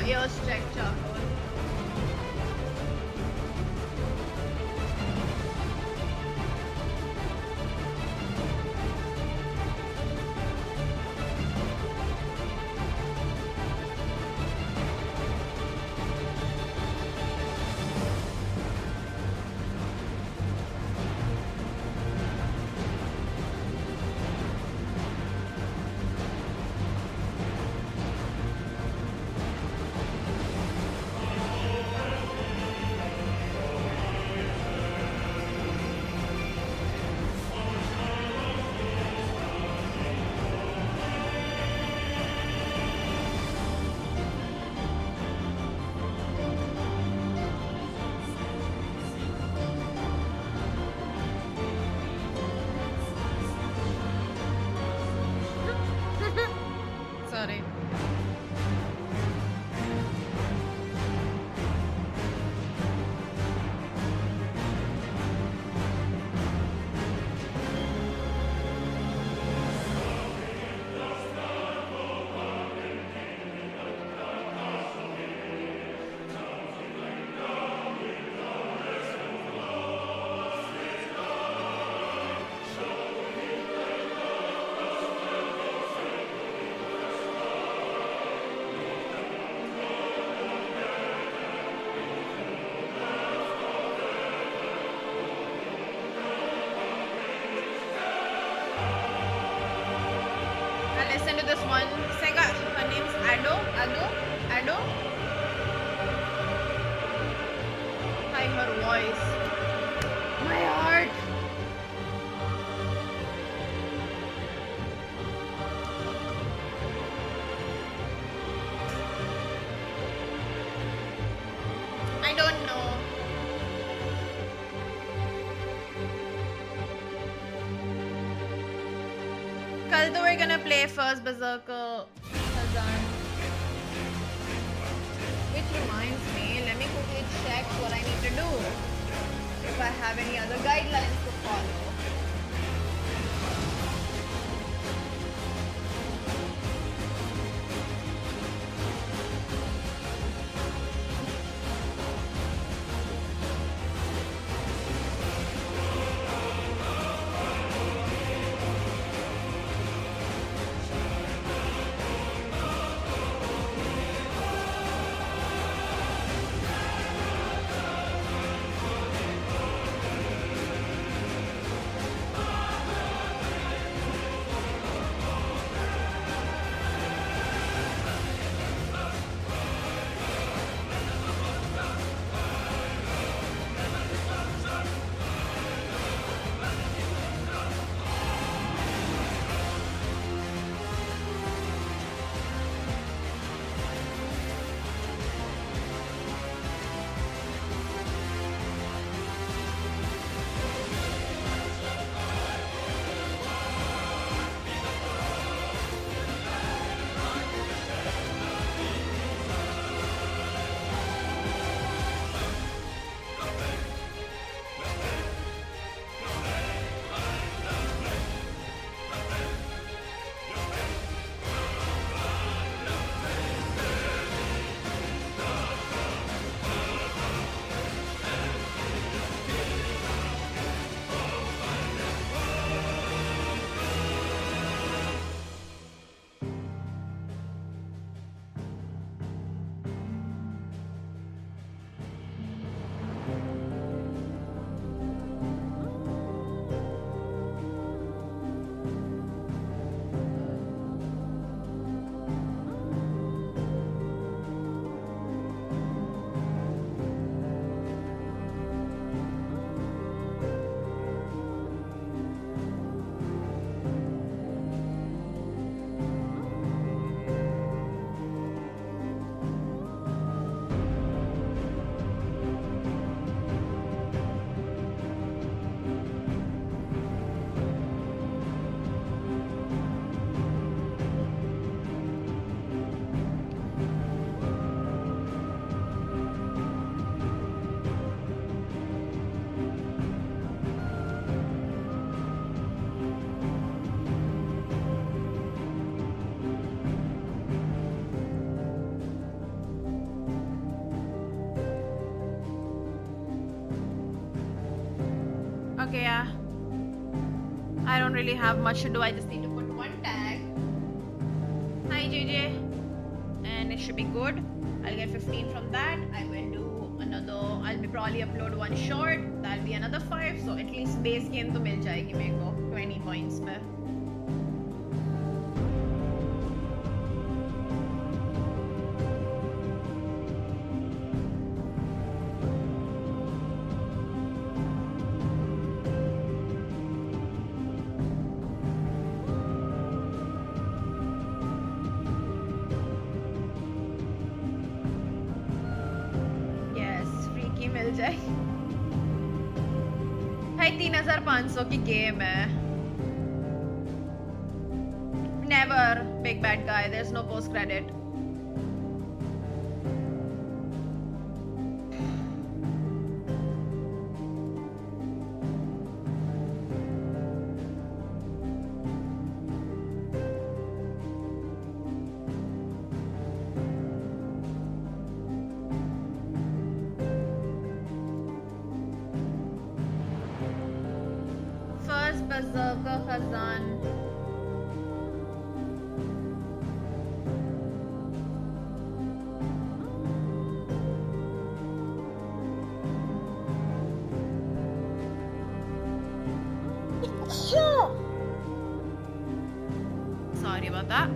Ears checked, Charcoal. listen to this one singer. Her name's Ado. Hi, her voice. My heart. I don't know. Kal to we're gonna play first Berserker Khazan. Which reminds me, let me quickly check what I need to do. If I have any other guidelines to follow. Okay, yeah. I don't really have much to do. I just need to put one tag. Hi, JJ. And it should be good. I'll get 15 from that. I will do another. I'll be probably upload one short. That'll be another 5. So at least base game to mil jayegi meko 20 points pe. भाई 3500 की game है. Never big bad guy. There's no post credit. Berserker Khazan. Sorry about that.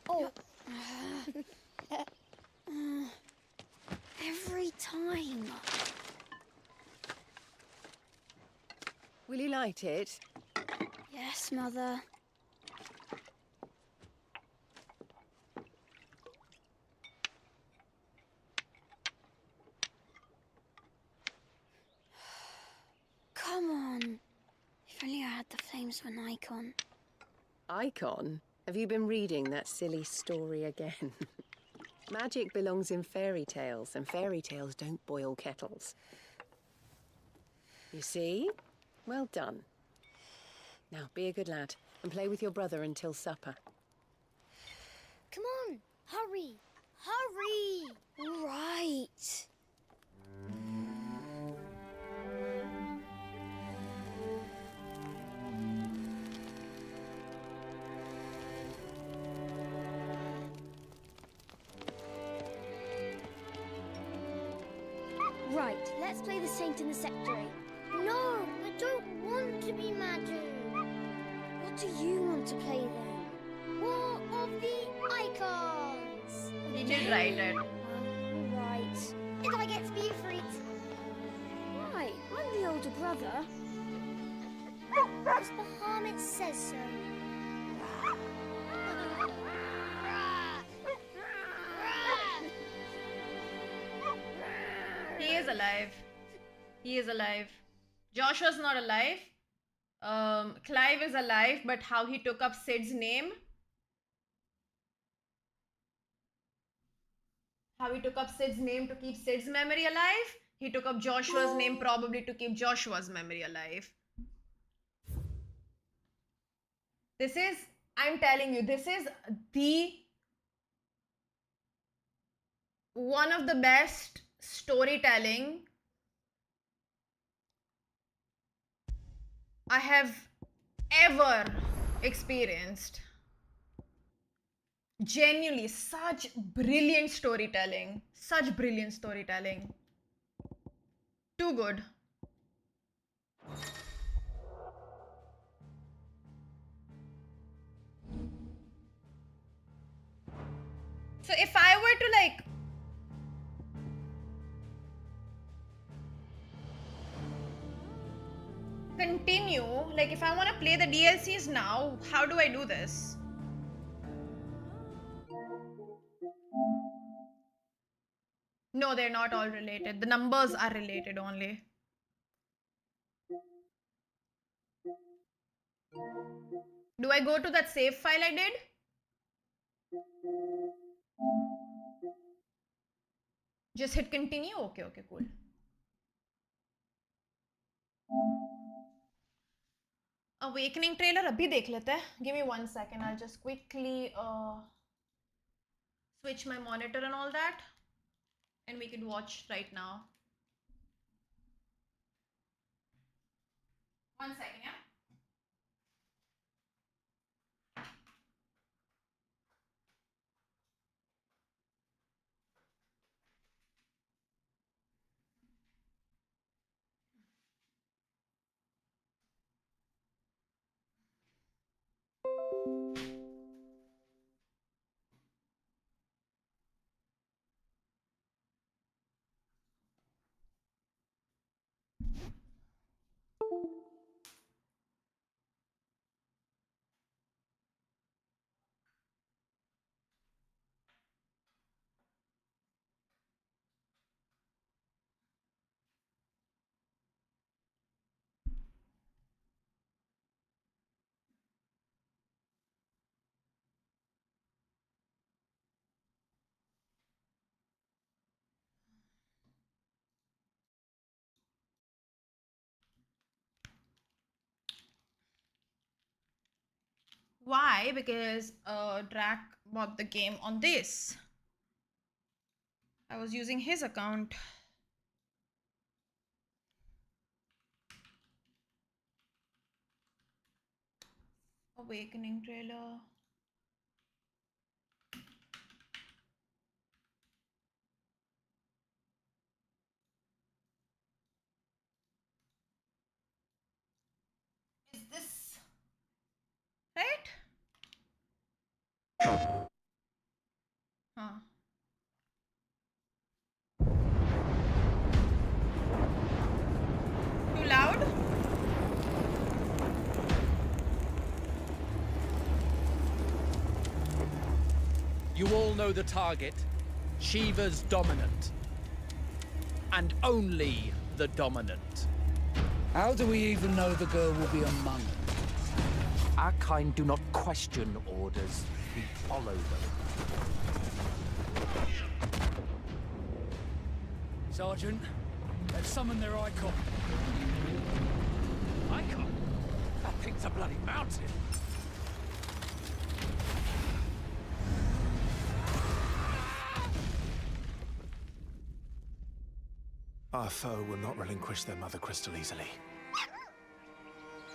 Oh. Every time. Will you light it? Yes, Mother. Come on. If only I had the flames of an icon. Icon? Have you been reading that silly story again? Magic belongs in fairy tales, and fairy tales don't boil kettles. You see? Well done. Now, be a good lad, and play with your brother until supper. Come on, hurry! Hurry! All right. Right, let's play the Saint in the Secretary. No, I don't want to be magic. What do you want to play then? War of the Icons! He did write it. Right. And I get to be a freak. Right, I'm the older brother. Because Bahamut says so. He is alive. He is alive. Joshua's not alive. Clive is alive, but how he took up Sid's name. How he took up Sid's name to keep Sid's memory alive. He took up Joshua's name probably to keep Joshua's memory alive. This is, I'm telling you, this is one of the best storytelling I have ever experienced. Genuinely, such brilliant storytelling. Such brilliant storytelling. Too good. So if I were to like continue, like if I want to play the DLCs now, how do I do this? No, they're not all related. The numbers are related only. Do I go to that save file I did? Just hit continue? Okay, okay, cool. Awakening trailer abhi dekh lete hai. Give me 1 second. I'll just quickly switch my monitor and all that. And we can watch right now. 1 second, yeah? Why? Because Drac bought the game on this. I was using his account. Awakening trailer. Is this right? Huh. Too loud? You all know the target. Shiva's dominant. And only the dominant. How do we even know the girl will be among us? Our kind do not question orders. We follow them. Sergeant, let's summon their icon. Icon? That thing's a bloody mountain. Our foe will not relinquish their mother crystal easily.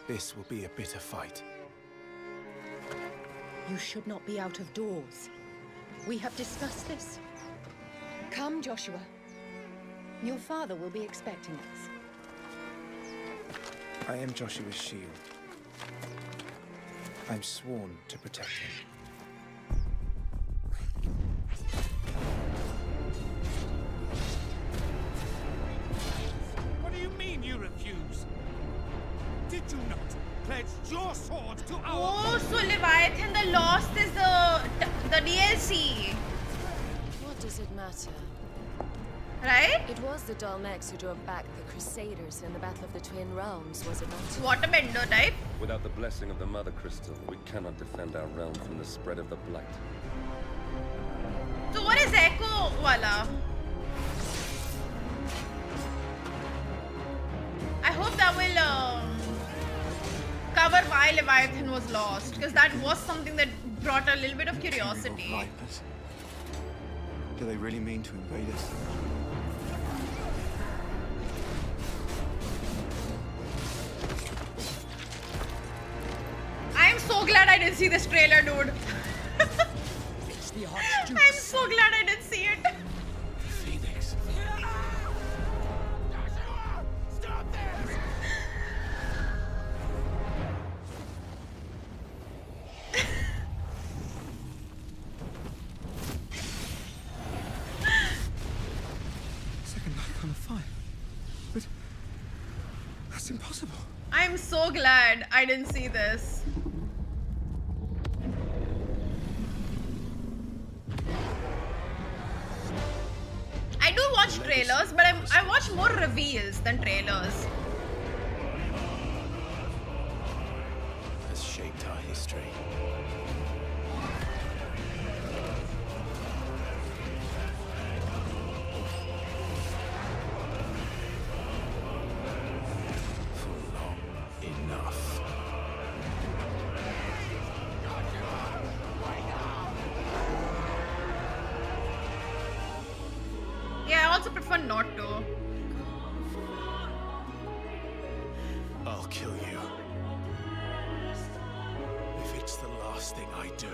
This will be a bitter fight. You should not be out of doors. We have discussed this. Come, Joshua. Your father will be expecting us. I am Joshua's shield. I'm sworn to protect him. What do you mean you refuse? Did you not pledge your sword to our... Oh, so Leviathan, the Lost is the DLC. What does it matter? Right? It was the Gammaxx who drove back the Crusaders in the Battle of the Twin Realms, was it not? Waterbender type. Without the blessing of the Mother Crystal, we cannot defend our realm from the spread of the Blight. So what is Echo Wala? I hope that will cover why Leviathan was lost, because that was something that brought a little bit of curiosity. Vipers. Do they really mean to invade us? I'm so glad I didn't see this trailer, dude. It's the I'm so glad I didn't see it. Phoenix. Stop this! Second icon of fire. But that's impossible. I'm so glad I didn't see this. I do watch trailers, but I watch more reveals than trailers. Has shaped our history. Enough. Yeah, I also prefer not to. I'll kill you. If it's the last thing I do.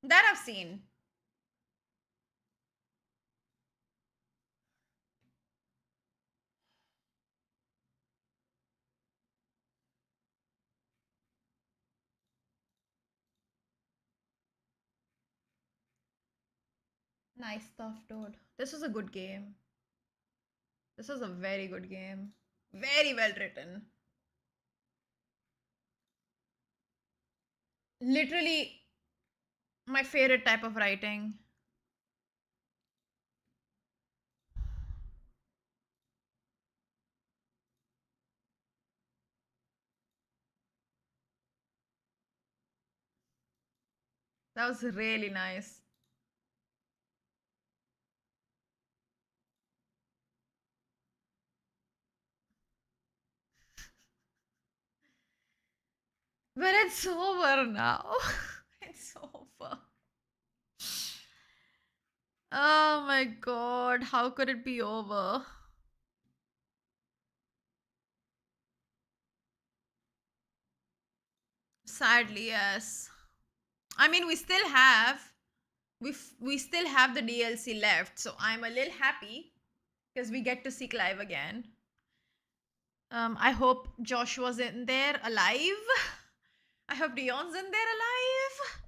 That I've seen. Nice stuff, dude. This was a good game. This was a very good game. Very well written. Literally my favorite type of writing. That was really nice. But it's over now. It's over. Oh my god, how could it be over? Sadly, yes. I mean, we still have the DLC left, so I'm a little happy because we get to see Clive again. I hope Joshua's in there alive. I hope Dion's in there alive.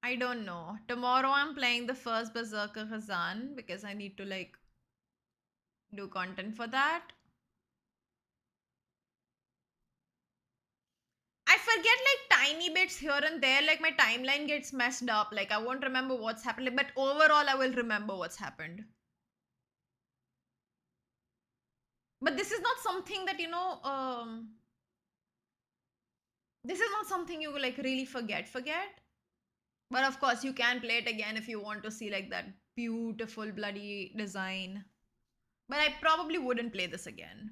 I don't know. Tomorrow I'm playing the first Berserker Khazan because I need to like do content for that. I forget like tiny bits here and there, like my timeline gets messed up, like I won't remember what's happened, but overall I will remember what's happened. But this is not something that, you know, this is not something you like really forget. But of course you can play it again if you want to see like that beautiful bloody design. But I probably wouldn't play this again.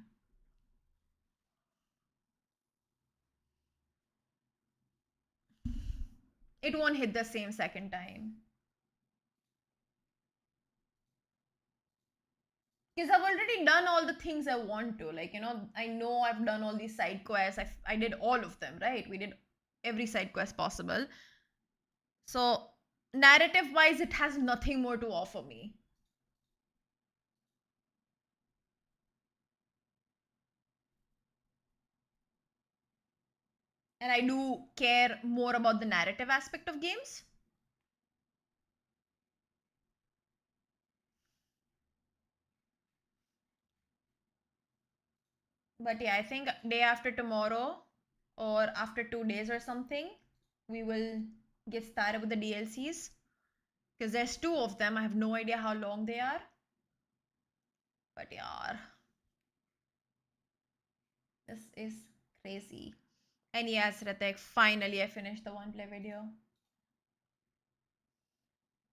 It won't hit the same second time. Because I've already done all the things I want to. Like, you know, I know I've done all these side quests. I did all of them, right? We did every side quest possible. So, narrative-wise, it has nothing more to offer me. And I do care more about the narrative aspect of games. But yeah, I think day after tomorrow or after 2 days or something, we will get started with the DLCs. Because there's 2 of them. I have no idea how long they are. But yeah, this is crazy. And yes, Ritik, finally I finished the one play video.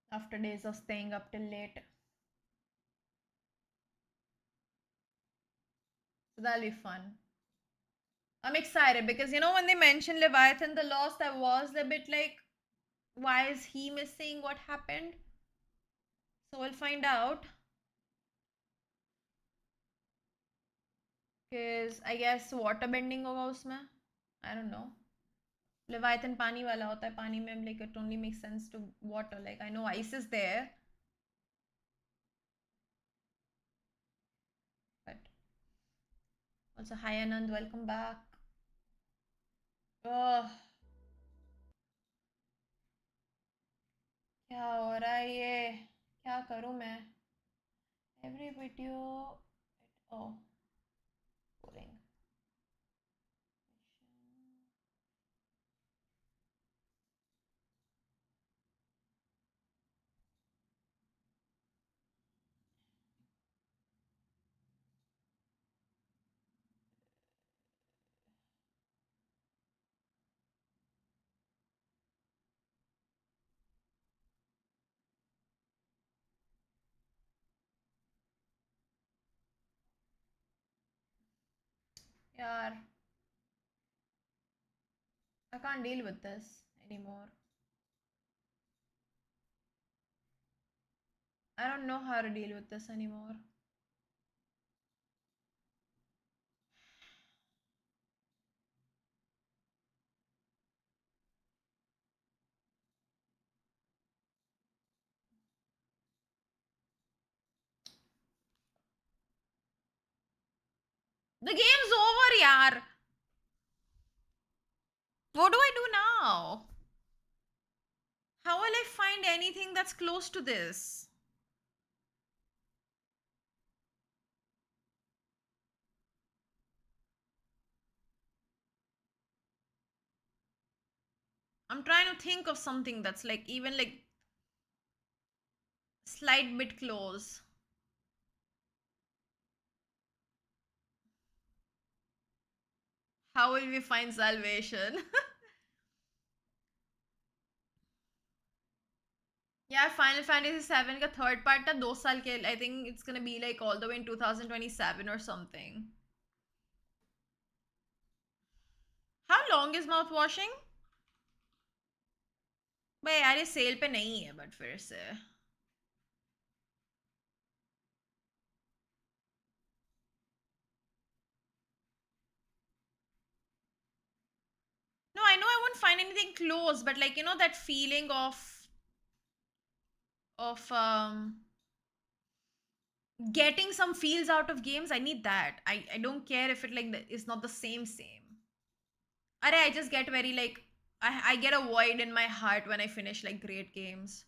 After days of staying up till late. So that'll be fun. I'm excited because, you know, when they mentioned Leviathan the Lost, I was a bit like, why is he missing? What happened? So we'll find out. Because I guess water bending hoga usme. I don't know. Leviathan pani wala hota hai. Pani mein like it only makes sense to water. Like I know ice is there. But also hi Anand, welcome back. Oh. क्या हो रहा है ये? क्या करूँ मैं? Every video. Oh. Boring. यार, I can't deal with this anymore. I don't know how to deal with this anymore. The game's over, yaar. What do I do now? How will I find anything that's close to this? I'm trying to think of something that's like even like slight bit close. How will we find salvation? Yeah, Final Fantasy 7 का third part था 2 साल के. I think it's gonna be like all the way in 2027 or something. How long is mouth washing? भाई यार ये cell पे नहीं है बट फिर से No, I know I won't find anything close, but like, you know, that feeling of getting some feels out of games, I need that. I don't care if it like is not the same. I just get very like I get a void in my heart when I finish like great games.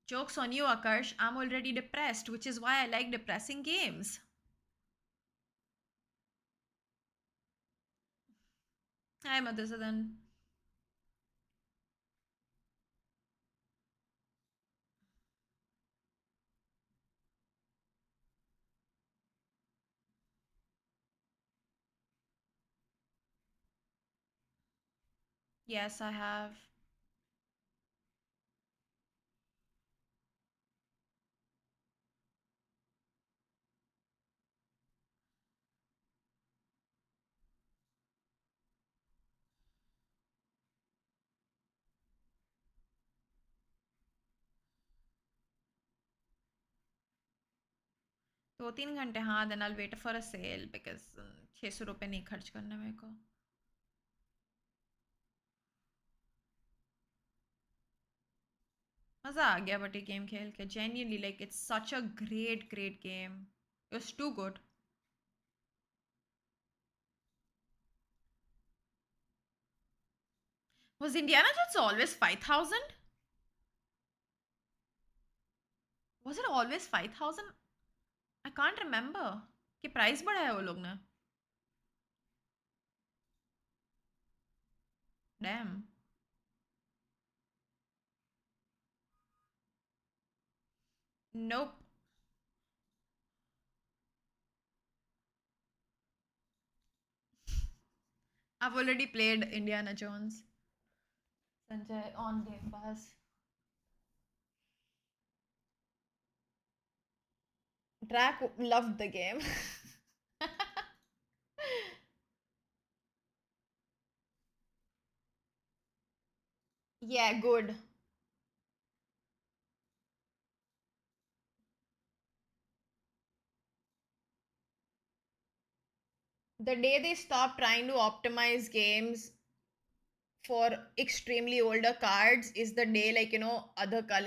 Jokes on you, Akash. I'm already depressed, which is why I like depressing games. Hi, Madhusudan. Yes, I have. दो-तीन घंटे हाँ then I'll wait for a sale because 600 रुपए नहीं खर्च करना मेरे को मज़ा आ गया बट ये गेम खेल के genuinely like it's such a great game it was too good was Indiana Jones always 5,000 was it always 5,000 I can't remember कि प्राइस बढ़ाया वो लोग ने damn nope I've already played Indiana Jones Sanjay on Game Pass Drac loved the game yeah good the day they stopped trying to optimize games for extremely older cards is the day like you know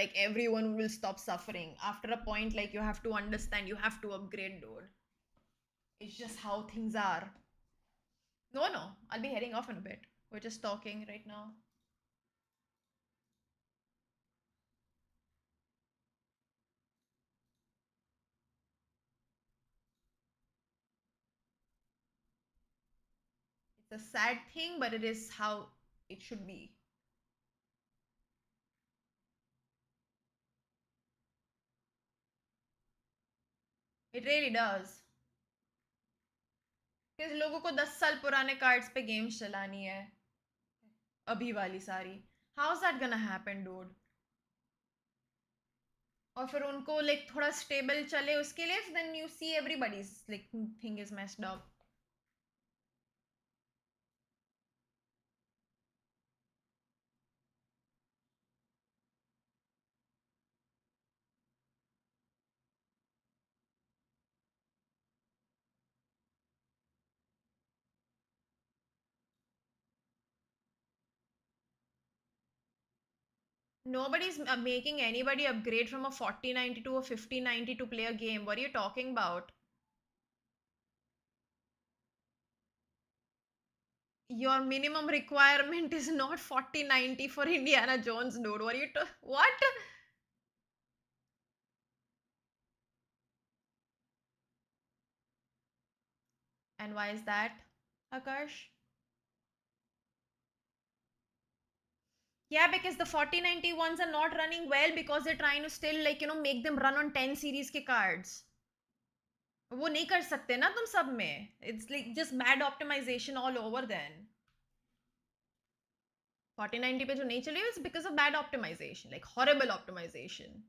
like everyone will stop suffering after a point like you have to understand you have to upgrade dude it's just how things are no I'll be heading off in a bit we're just talking right now it's a sad thing but it is how it should be it really does because लोगों को 10 साल पुराने cards पे games चलानी है अभी वाली सारी how's that gonna happen dude और फिर उनको like थोड़ा स्टेबल चले उसके लिए then you see everybody's like thing is messed up Nobody's making anybody upgrade from a 4090 to a 5090 to play a game. What are you talking about? Your minimum requirement is not 4090 for Indiana Jones, dude. What are you what? And why is that, Akash? Yeah, because the 4090 ones are not running well because they're trying to still like, you know, make them run on 10 series के cards. वो नहीं कर सकते ना तुम सब में. It's like just bad optimization all over then. 4090 पे जो नहीं चली is because of bad optimization, like horrible optimization.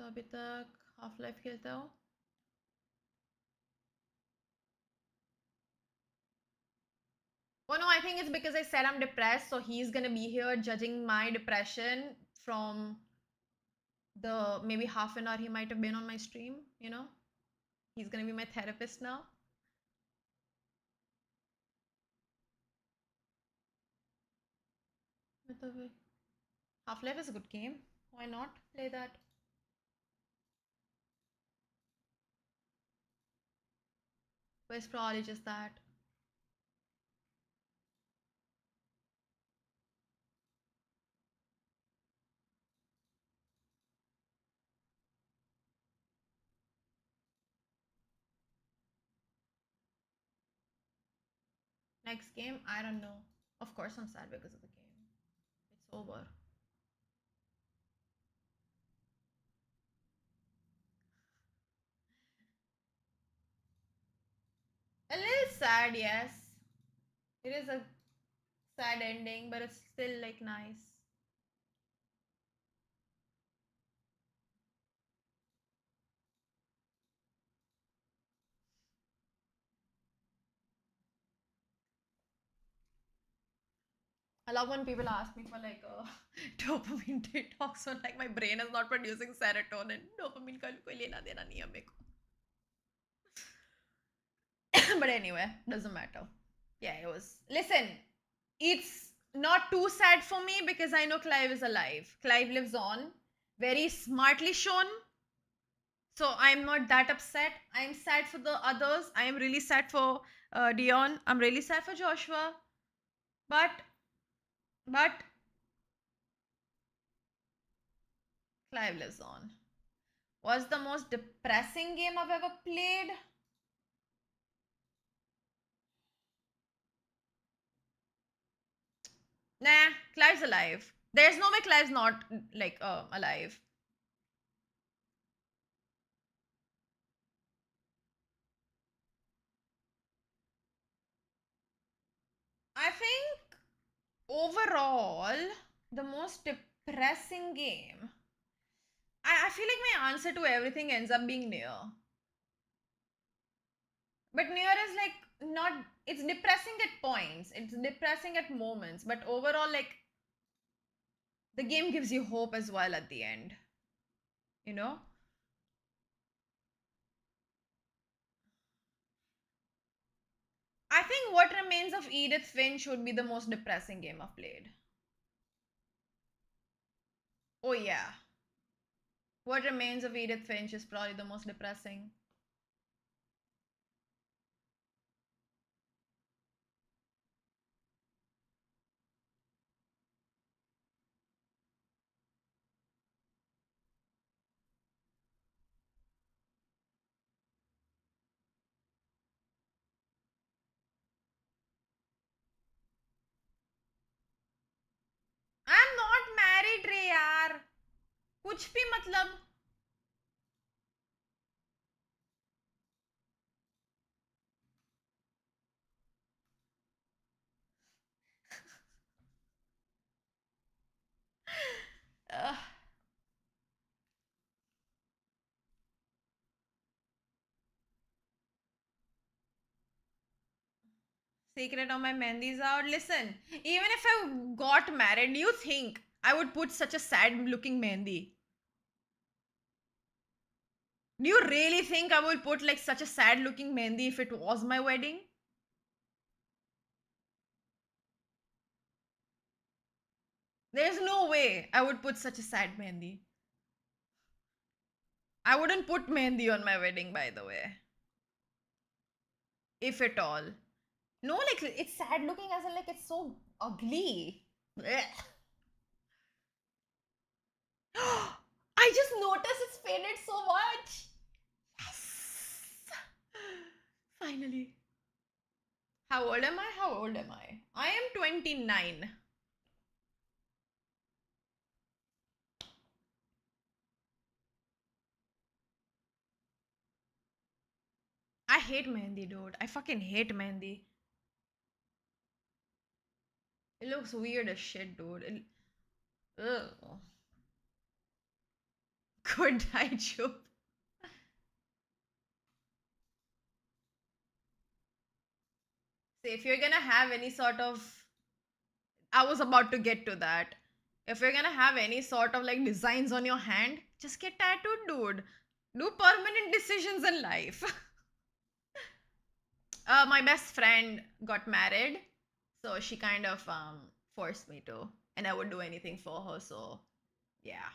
तो अभी तक Half-Life खेलते हो? Oh no, I think it's because I said I'm depressed, so he's gonna be here judging my depression from the maybe half an hour he might have been on my stream, you know? He's gonna be my therapist now. Half-Life is a good game. Why not play that? But it's probably just that. Next game, I don't know. Of course I'm sad because of the game. It's over. A little sad, yes. It is a sad ending, but it's still like nice. I love when people ask me for like a dopamine detox or like my brain is not producing serotonin. Dopamine का कोई लेना देना नहीं है मेरे को. But anyway, doesn't matter. Yeah, it was. Listen, it's not too sad for me because I know Clive is alive. Clive lives on. Very smartly shown. So I'm not that upset. I'm sad for the others. I am really sad for Dion. I'm really sad for Joshua. But Clive lives on. Was the most depressing game I've ever played? Nah, Clive's alive. There's no way Clive's not like alive. I think overall, the most depressing game. I feel like my answer to everything ends up being Nier. But Nier is like not, it's depressing at points, it's depressing at moments, but overall, like, the game gives you hope as well at the end. You know? I think What Remains of Edith Finch would be the most depressing game I've played. Oh yeah. What Remains of Edith Finch is probably the most depressing. I'm not married रे यार. कुछ भी मतलब. Secret of my mehendi's out. Listen, even if I got married, do you think I would put such a sad looking mehendi? Do you really think I would put like such a sad looking mehendi if it was my wedding? There's no way I would put such a sad mehendi. I wouldn't put mehendi on my wedding, by the way. If at all. No, like, it's sad looking as in like it's so ugly. Blech. I just noticed it's faded so much. Yes. Finally. How old am I? How old am I? I am 29. I hate mehendi, dude. I fucking hate mehendi. It looks weird as shit, dude. Ugh. Good night, Joe. See, if you're gonna have any sort of, I was about to get to that. If you're gonna have any sort of like designs on your hand, just get tattooed, dude. Do permanent decisions in life. My best friend got married, so she kind of forced me to, and I would do anything for her. So, yeah.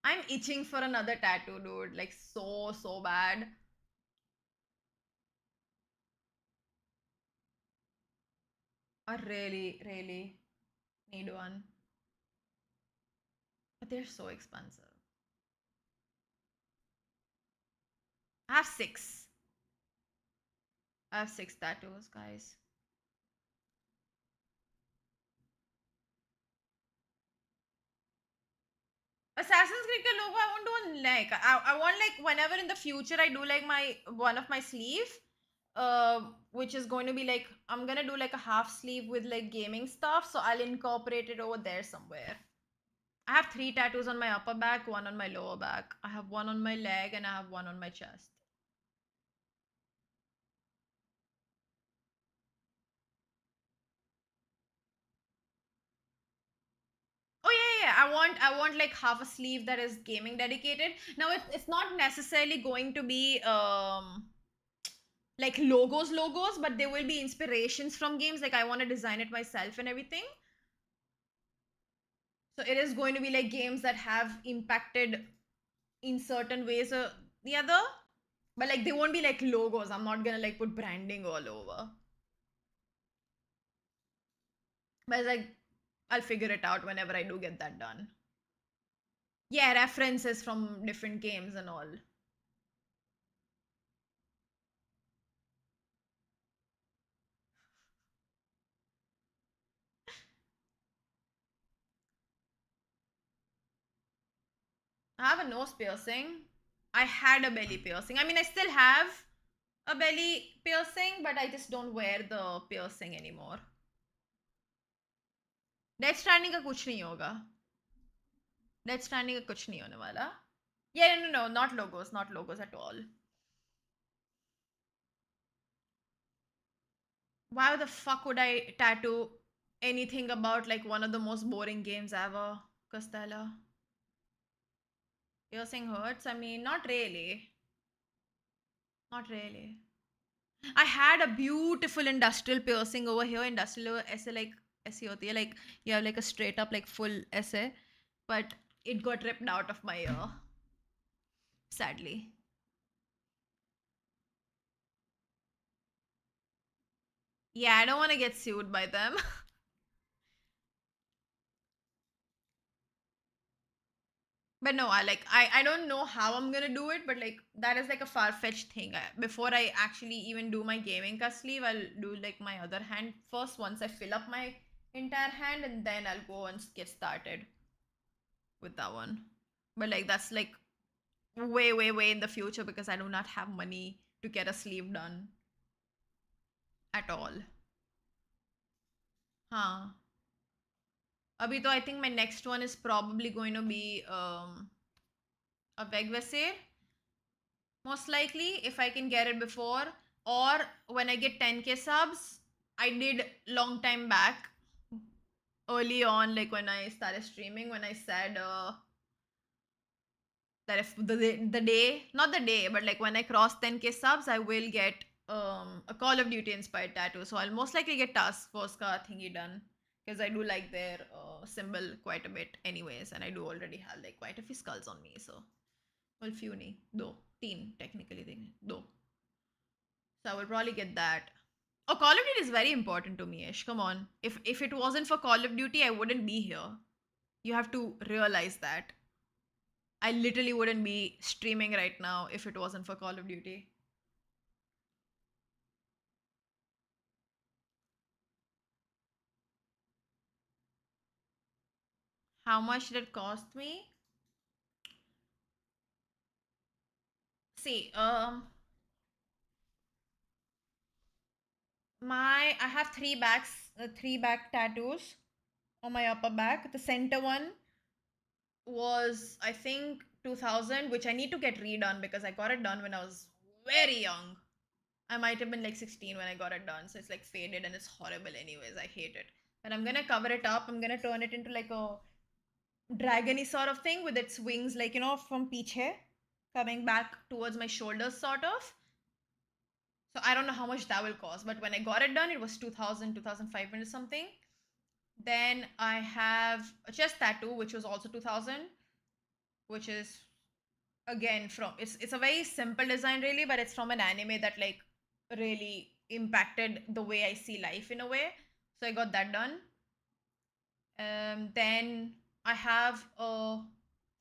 I'm itching for another tattoo, dude. Like so bad. I really need one. But they're so expensive. I have 6. I have 6 tattoos, guys. Assassin's Creed ka logo, I want to do a neck. I want like whenever in the future I do like my one of my sleeve, which is going to be like, I'm gonna do like a half sleeve with like gaming stuff, so I'll incorporate it over there somewhere. I have 3 tattoos on my upper back, 1 on my lower back. I have 1 on my leg and I have 1 on my chest. Oh yeah. I want like half a sleeve that is gaming dedicated. Now it's not necessarily going to be like logos, but there will be inspirations from games. Like I want to design it myself and everything. So it is going to be like games that have impacted in certain ways or the other. But like they won't be like logos. I'm not gonna like put branding all over. But it's like I'll figure it out whenever I do get that done. Yeah, references from different games and all. I have a nose piercing. I had a belly piercing. I mean, I still have a belly piercing, but I just don't wear the piercing anymore. Death Stranding का कुछ नहीं होगा. Death Stranding का कुछ नहीं होने वाला. Yeah, no, not logos at all. Why the fuck would I tattoo anything about like one of the most boring games ever, Costello? Piercing hurts? I mean, not really. Not really. I had a beautiful industrial piercing over here. Industrial ऐसे like ऐसी होती है, like you have like a straight up like full ऐसे, but it got ripped out of my ear. Sadly. Yeah, I don't want to get sued by them. But no, I don't know how I'm gonna do it, but like that is like a far-fetched thing. Before I actually even do my gaming ka sleeve, I'll do like my other hand first once I fill up my entire hand, and then I'll go and get started with that one. But like that's like way in the future because I do not have money to get a sleeve done at all. Huh. Abhi to I think my next one is probably going to be a Vegvasir. Most likely, if I can get it before, or when I get 10k subs. I did long time back, early on, like when I started streaming, when I said that if the day, not the day, but like when I cross 10k subs, I will get a Call of Duty inspired tattoo. So I'll most likely get Task Force ka thingy done because I do like their symbol quite a bit anyways, and I do already have like quite a few skulls on me. So well, few nahi, do, teen technically, do. So I will probably get that. Oh, Call of Duty is very important to me, Ish. Come on. If it wasn't for Call of Duty, I wouldn't be here. You have to realize that. I literally wouldn't be streaming right now if it wasn't for Call of Duty. How much did it cost me? See, I have 3 back tattoos on my upper back. The center one was I think 2000, which I need to get redone because I got it done when I was very young. I might have been like 16 when I got it done, so it's like faded and it's horrible anyways. I hate it. But I'm gonna cover it up. I'm gonna turn it into like a dragony sort of thing with its wings, like, you know, from Piche coming back towards my shoulders, sort of. So I don't know how much that will cost, but when I got it done, it was 2000, 2500 something. Then I have a chest tattoo, which was also 2000, which is again from it's a very simple design really, but it's from an anime that like really impacted the way I see life in a way. So I got that done. Then I have a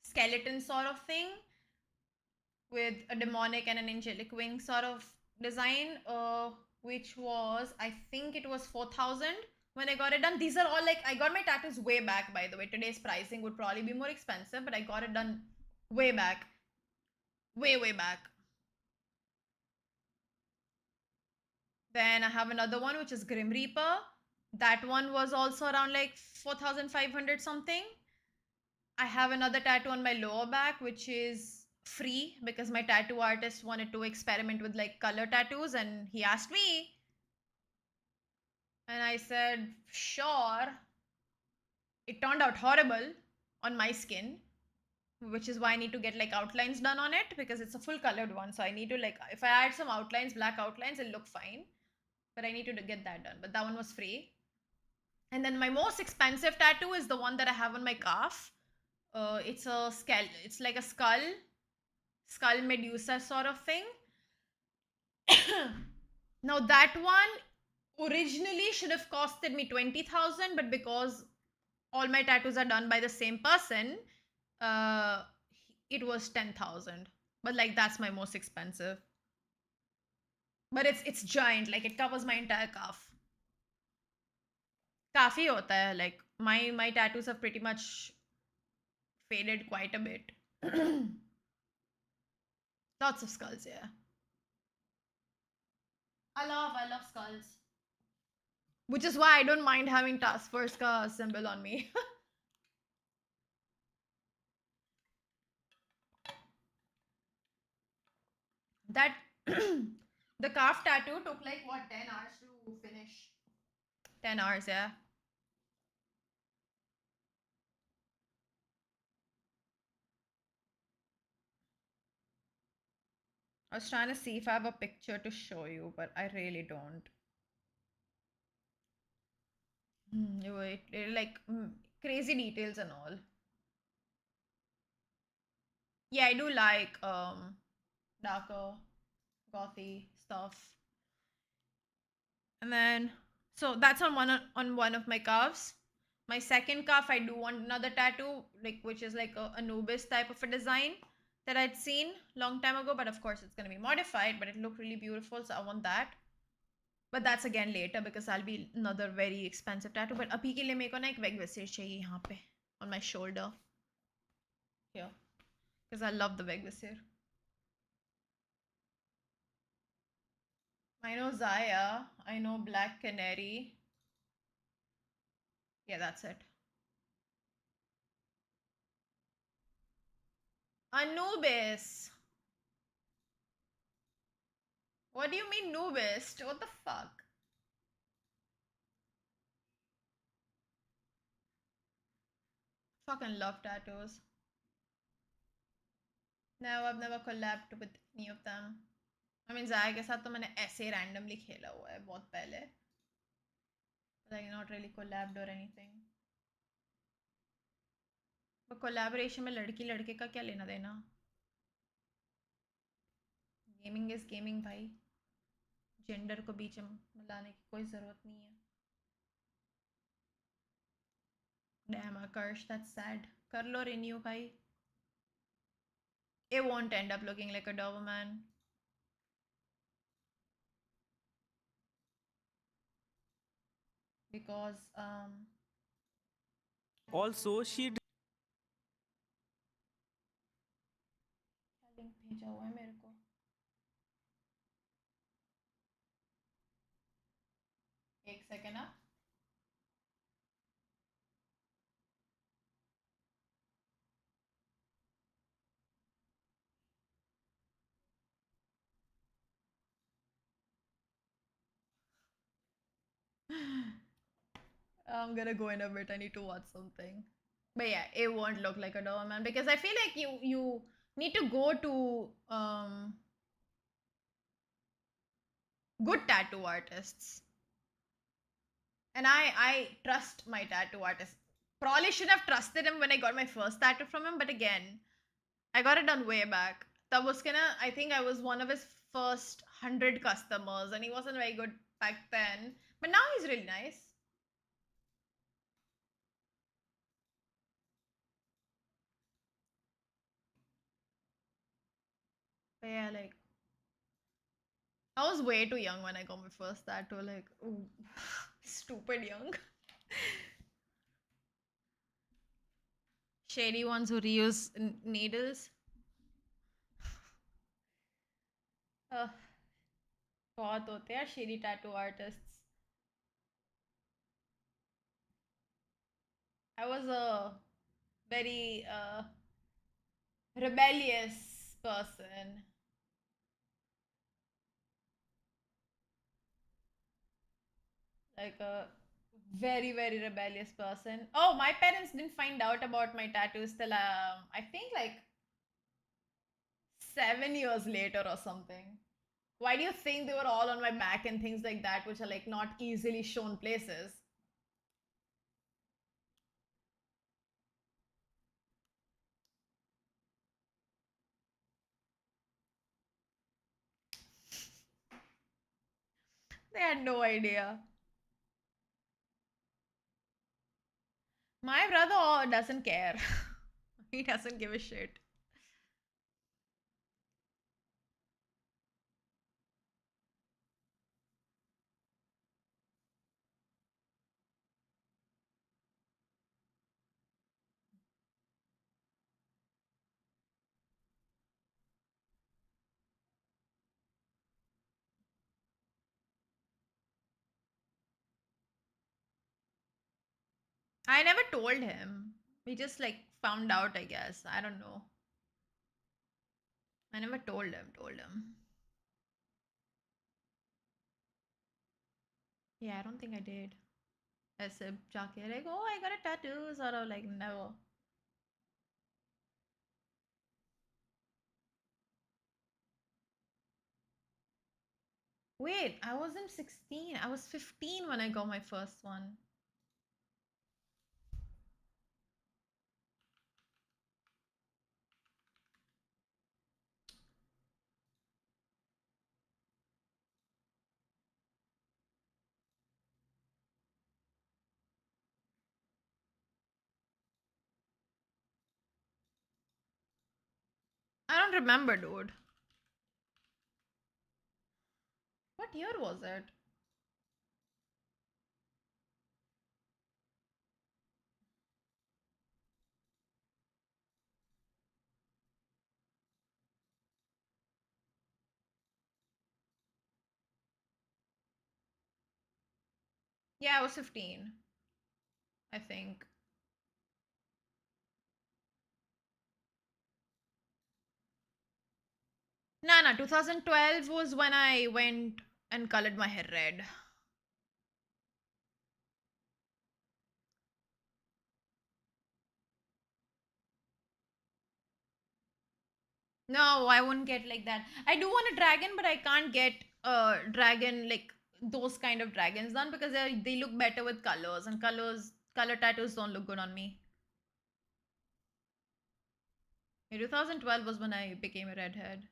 skeleton sort of thing with a demonic and an angelic wing sort of design, which was, I think it was 4000 when I got it done. These are all like, I got my tattoos way back, by the way. Today's pricing would probably be more expensive, but I got it done way back. Way back. Then I have another one, which is Grim Reaper. That one was also around like 4500 something. I have another tattoo on my lower back, which is free because my tattoo artist wanted to experiment with like color tattoos and he asked me. And I said, sure. It turned out horrible on my skin, which is why I need to get like outlines done on it because it's a full colored one. So I need to like, if I add some outlines, black outlines, it'll look fine. But I need to get that done. But that one was free. And then my most expensive tattoo is the one that I have on my calf. It's a skull. It's like a skull Medusa sort of thing. Now that one originally should have costed me 20,000, but because all my tattoos are done by the same person, it was 10,000. But like that's my most expensive. But it's giant, like it covers my entire calf. Kafi hota hai, like my tattoos have pretty much faded quite a bit. Lots of skulls, yeah. I love skulls. Which is why I don't mind having Task Force ka symbol on me. That the calf tattoo took like what, 10 hours to finish? 10 hours, yeah. I was trying to see if I have a picture to show you, but I really don't. Like crazy details and all. Yeah, I do like darker, gothy stuff. And then, so that's on one of my calves. My second calf, I do want another tattoo, like which is like a Anubis type of a design that I'd seen long time ago. But of course, it's gonna be modified. But it looked really beautiful, so I want that. But that's again later because I'll be another very expensive tattoo. But abhi ke liye meko na ek veg visir chahiye yahan pe on my shoulder here because I love the veg visir. I know Zaya. I know Black Canary. Yeah, that's it. Anubis. What do you mean Nubist? What the fuck? Fucking love tattoos. No, I've never collabed with any of them. I mean, Zaya के साथ तो मैंने ऐसे randomly खेला हुआ है बहुत पहले. Like not really collabed or anything. But collaboration में लड़की लड़के का क्या लेना देना? Gaming is gaming भाई. Gender को बीच में मिलाने की कोई ज़रूरत नहीं है. Damn, Akash, that's sad. कर लो renew भाई. It won't end up looking like a Doberman. Because also she link भेजा हुआ है मेरे को. एक सेकेंड ना. I'm gonna go in a bit. I need to watch something. But yeah, it won't look like a Doberman because I feel like you need to go to good tattoo artists. And I trust my tattoo artist. Probably should have trusted him when I got my first tattoo from him, but again, I got it done way back. I think I was one of his first 100 customers and he wasn't very good back then. But now he's really nice. But yeah, like, I was way too young when I got my first tattoo. Like, ooh, stupid young. Shady ones who reuse needles. बहुत होते हैं shady tattoo artists. I was a very rebellious person. Like a very, very rebellious person. Oh, my parents didn't find out about my tattoos till I think like 7 years later or something. Why do you think they were all on my back and things like that, which are like not easily shown places? They had no idea. My brother doesn't care. He doesn't give a shit. I never told him. We just like found out, I guess. I don't know. I never told him. Yeah, I don't think I did. ऐसे जाके like, oh, I got a tattoo, sort of like never. Wait, I wasn't 16. I was 15 when I got my first one. I don't remember, dude. What year was it? Yeah, I was 15. I think. Nah, 2012 was when I went and colored my hair red. No, I wouldn't get like that. I do want a dragon, but I can't get a dragon like those kind of dragons done because they look better with colors, and color tattoos don't look good on me. 2012 was when I became a redhead.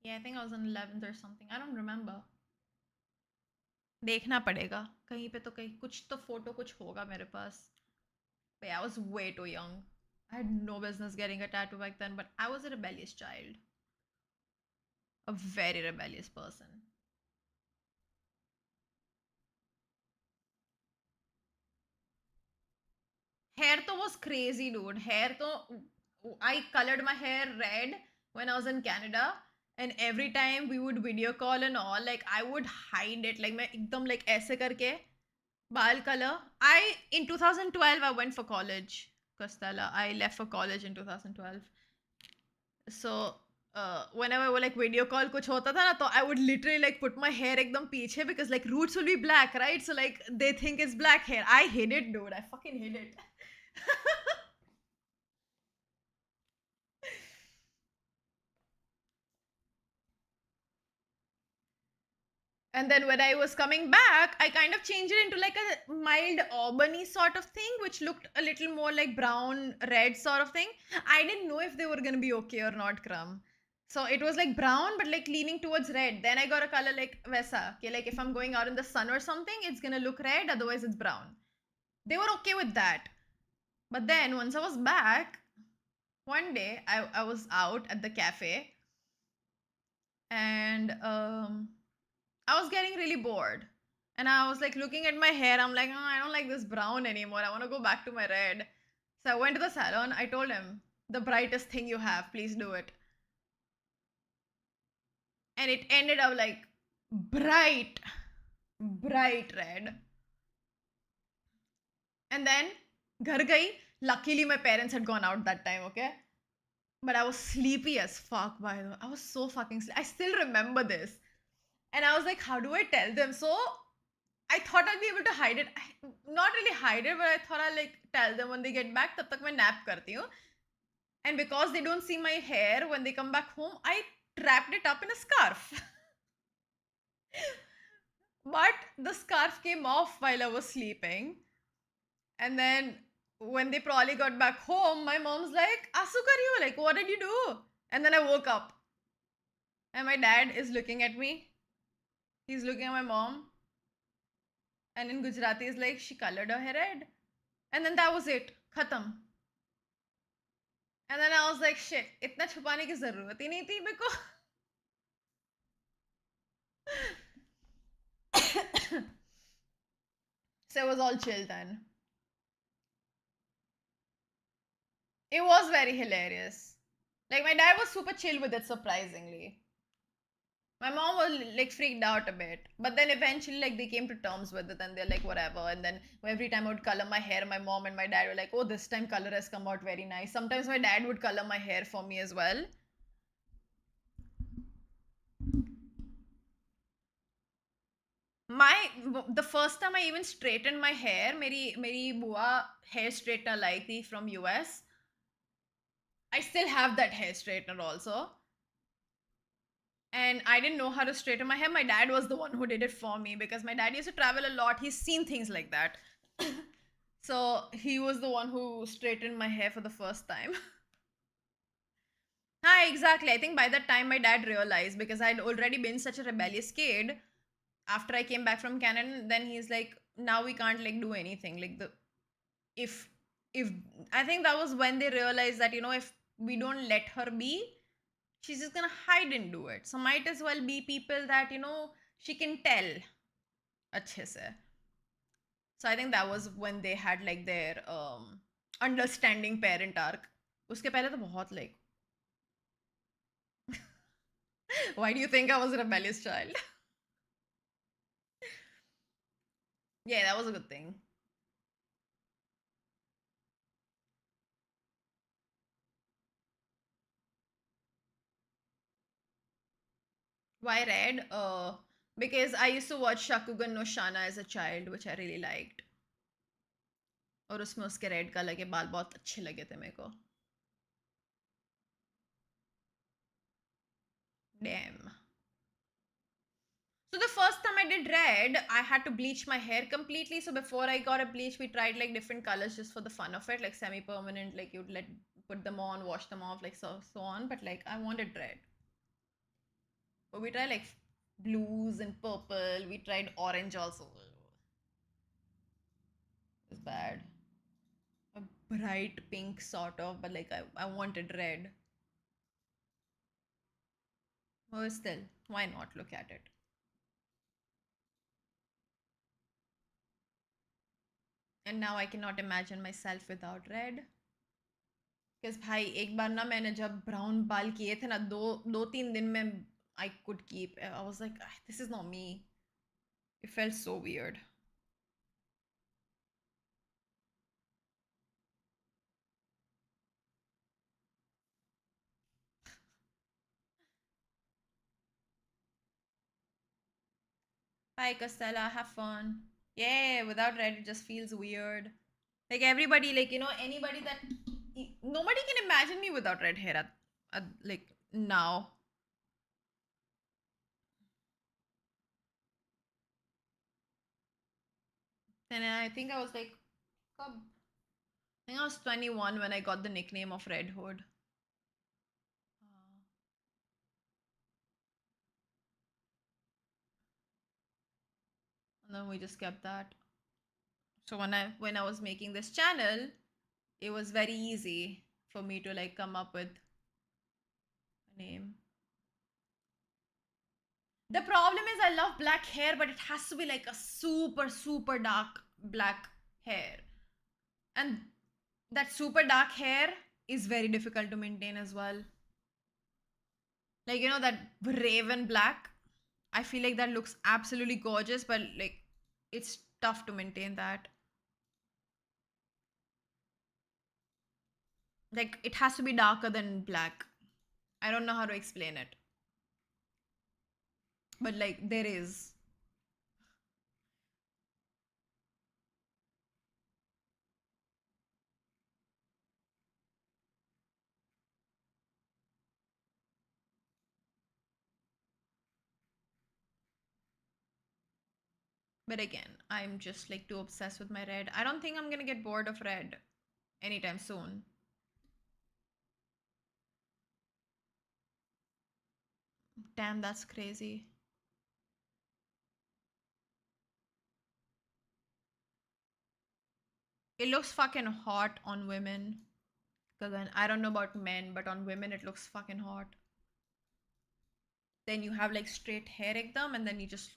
Yeah, I think I was in 11th or something. I don't remember. देखना पड़ेगा कहीं पे तो कहीं कुछ तो photo कुछ होगा मेरे पास. But yeah, I was way too young. I had no business getting a tattoo back then, but I was a rebellious child. A very rebellious person. Hair to was crazy, dude. I colored my hair red when I was in Canada, and every time we would video call and all, like I would hide it, like मैं एकदम like ऐसे करके बाल color. In 2012 I went for college, Costella. I left for college in 2012. So whenever वो like video call कुछ होता था ना, तो I would literally like put my hair एकदम पीछे because like roots will be black, right? So like they think it's black hair. I hate it, dude. I fucking hate it. And then when I was coming back, I kind of changed it into like a mild auburny sort of thing, which looked a little more like brown, red sort of thing. I didn't know if they were gonna be okay or not, Crumb. So it was like brown, but like leaning towards red. Then I got a color like Vesa. Okay, like if I'm going out in the sun or something, it's gonna look red, otherwise it's brown. They were okay with that. But then once I was back, one day I was out at the cafe and I was getting really bored. And I was like looking at my hair. I'm like, oh, I don't like this brown anymore. I want to go back to my red. So I went to the salon. I told him, the brightest thing you have, please do it. And it ended up like bright red. And then, ghar gayi. Luckily, my parents had gone out that time, okay? But I was sleepy as fuck, by the way. I was so fucking sleepy. I still remember this. And I was like, how do I tell them? So I thought I'd be able to hide it. Not really hide it, but I thought I'll like tell them when they get back. Tab tak main nap karti hu. And because they don't see my hair when they come back home, I wrapped it up in a scarf. But the scarf came off while I was sleeping. And then when they probably got back home, my mom's like, Asu kariyo, like, what did you do? And then I woke up. And my dad is looking at me. He's looking at my mom. And in Gujarati, is like, she colored her hair red. And then that was it. Khatam. And then I was like, shit, itna chupane ki zarurat hi nahi thi meko. So it was all chill then. It was very hilarious. Like, my dad was super chill with it, surprisingly. My mom was like freaked out a bit, but then eventually like they came to terms with it and they're like whatever. And then every time I would color my hair, my mom and my dad were like, oh, this time color has come out very nice. Sometimes my dad would color my hair for me as well. The first time I even straightened my hair, meri bua hair straightener लाई थी from US. I still have that hair straightener also. And I didn't know how to straighten my hair. My dad was the one who did it for me because my dad used to travel a lot. He's seen things like that. So he was the one who straightened my hair for the first time. Hi, exactly. I think by that time my dad realized because I'd already been such a rebellious kid after I came back from Canada. Then he's like, now we can't like do anything. Like if I think that was when they realized that, you know, if we don't let her be, she's just gonna hide and do it. So might as well be people that, you know, she can tell अच्छे से. So I think that was when they had like their understanding parent arc. उसके पहले तो बहुत like why do you think I was a rebellious child? Yeah, that was a good thing. Why red? Because I used to watch Shakugan no Shana as a child, which I really liked. और उसमें उसके red colour के बाल बहुत अच्छे लगे थे मेरे को. Damn. So the first time I did red, I had to bleach my hair completely. So before I got a bleach, we tried like different colors just for the fun of it, like semi-permanent, like you'd put them on, wash them off, like so on. But like I wanted red. But we tried like blues and purple. We tried orange also. It was bad. A bright pink sort of, but like I wanted red. Well, still, why not look at it? And now I cannot imagine myself without red. Because भाई एक बार ना मैंने जब brown बाल किए थे ना दो तीन दिन में I could keep. I was like, this is not me. It felt so weird. Bye, Costella. Have fun. Yeah, without red, it just feels weird. Like everybody, like, you know, anybody that... Nobody can imagine me without red hair at like, now. And I think I was like... I think I was 21 when I got the nickname of Red Hood. And then we just kept that. So when I was making this channel, it was very easy for me to like come up with a name. The problem is I love black hair, but it has to be like a super dark black hair. And that super dark hair is very difficult to maintain as well. Like, you know, that raven black, I feel like that looks absolutely gorgeous, but like it's tough to maintain that. Like, it has to be darker than black. I don't know how to explain it. But like, there is. But again, I'm just like too obsessed with my red. I don't think I'm gonna get bored of red anytime soon. Damn, that's crazy. It looks fucking hot on women. Again, I don't know about men, but on women it looks fucking hot. Then you have like straight hair ekdam, and then you just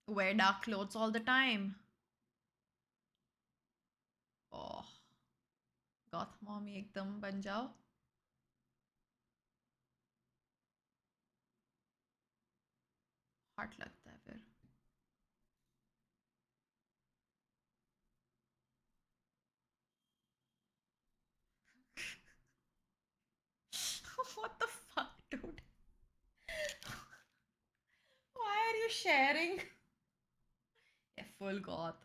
wear dark clothes all the time. Oh, goth mommy ekdam ban jao. Hot लगता है फिर. What the fuck, dude? Why are you sharing? Yeah, full goth.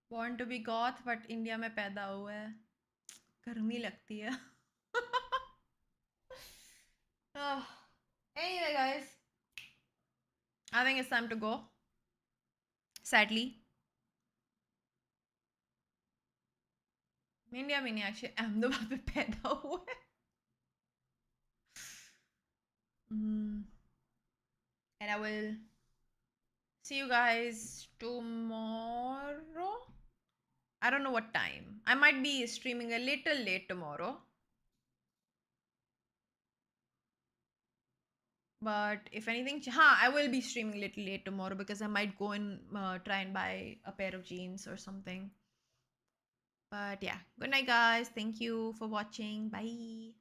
Born to be goth, but India में पैदा हुआ है. गर्मी लगती है. Anyway, guys, I think it's time to go. Sadly. India में नहीं, actually अहमदाबाद में पैदा हुआ है. And I will see you guys tomorrow. I don't know what time. I might be streaming a little late tomorrow. But if anything, I will be streaming a little late tomorrow because I might go and try and buy a pair of jeans or something. But yeah, good night, guys. Thank you for watching. Bye.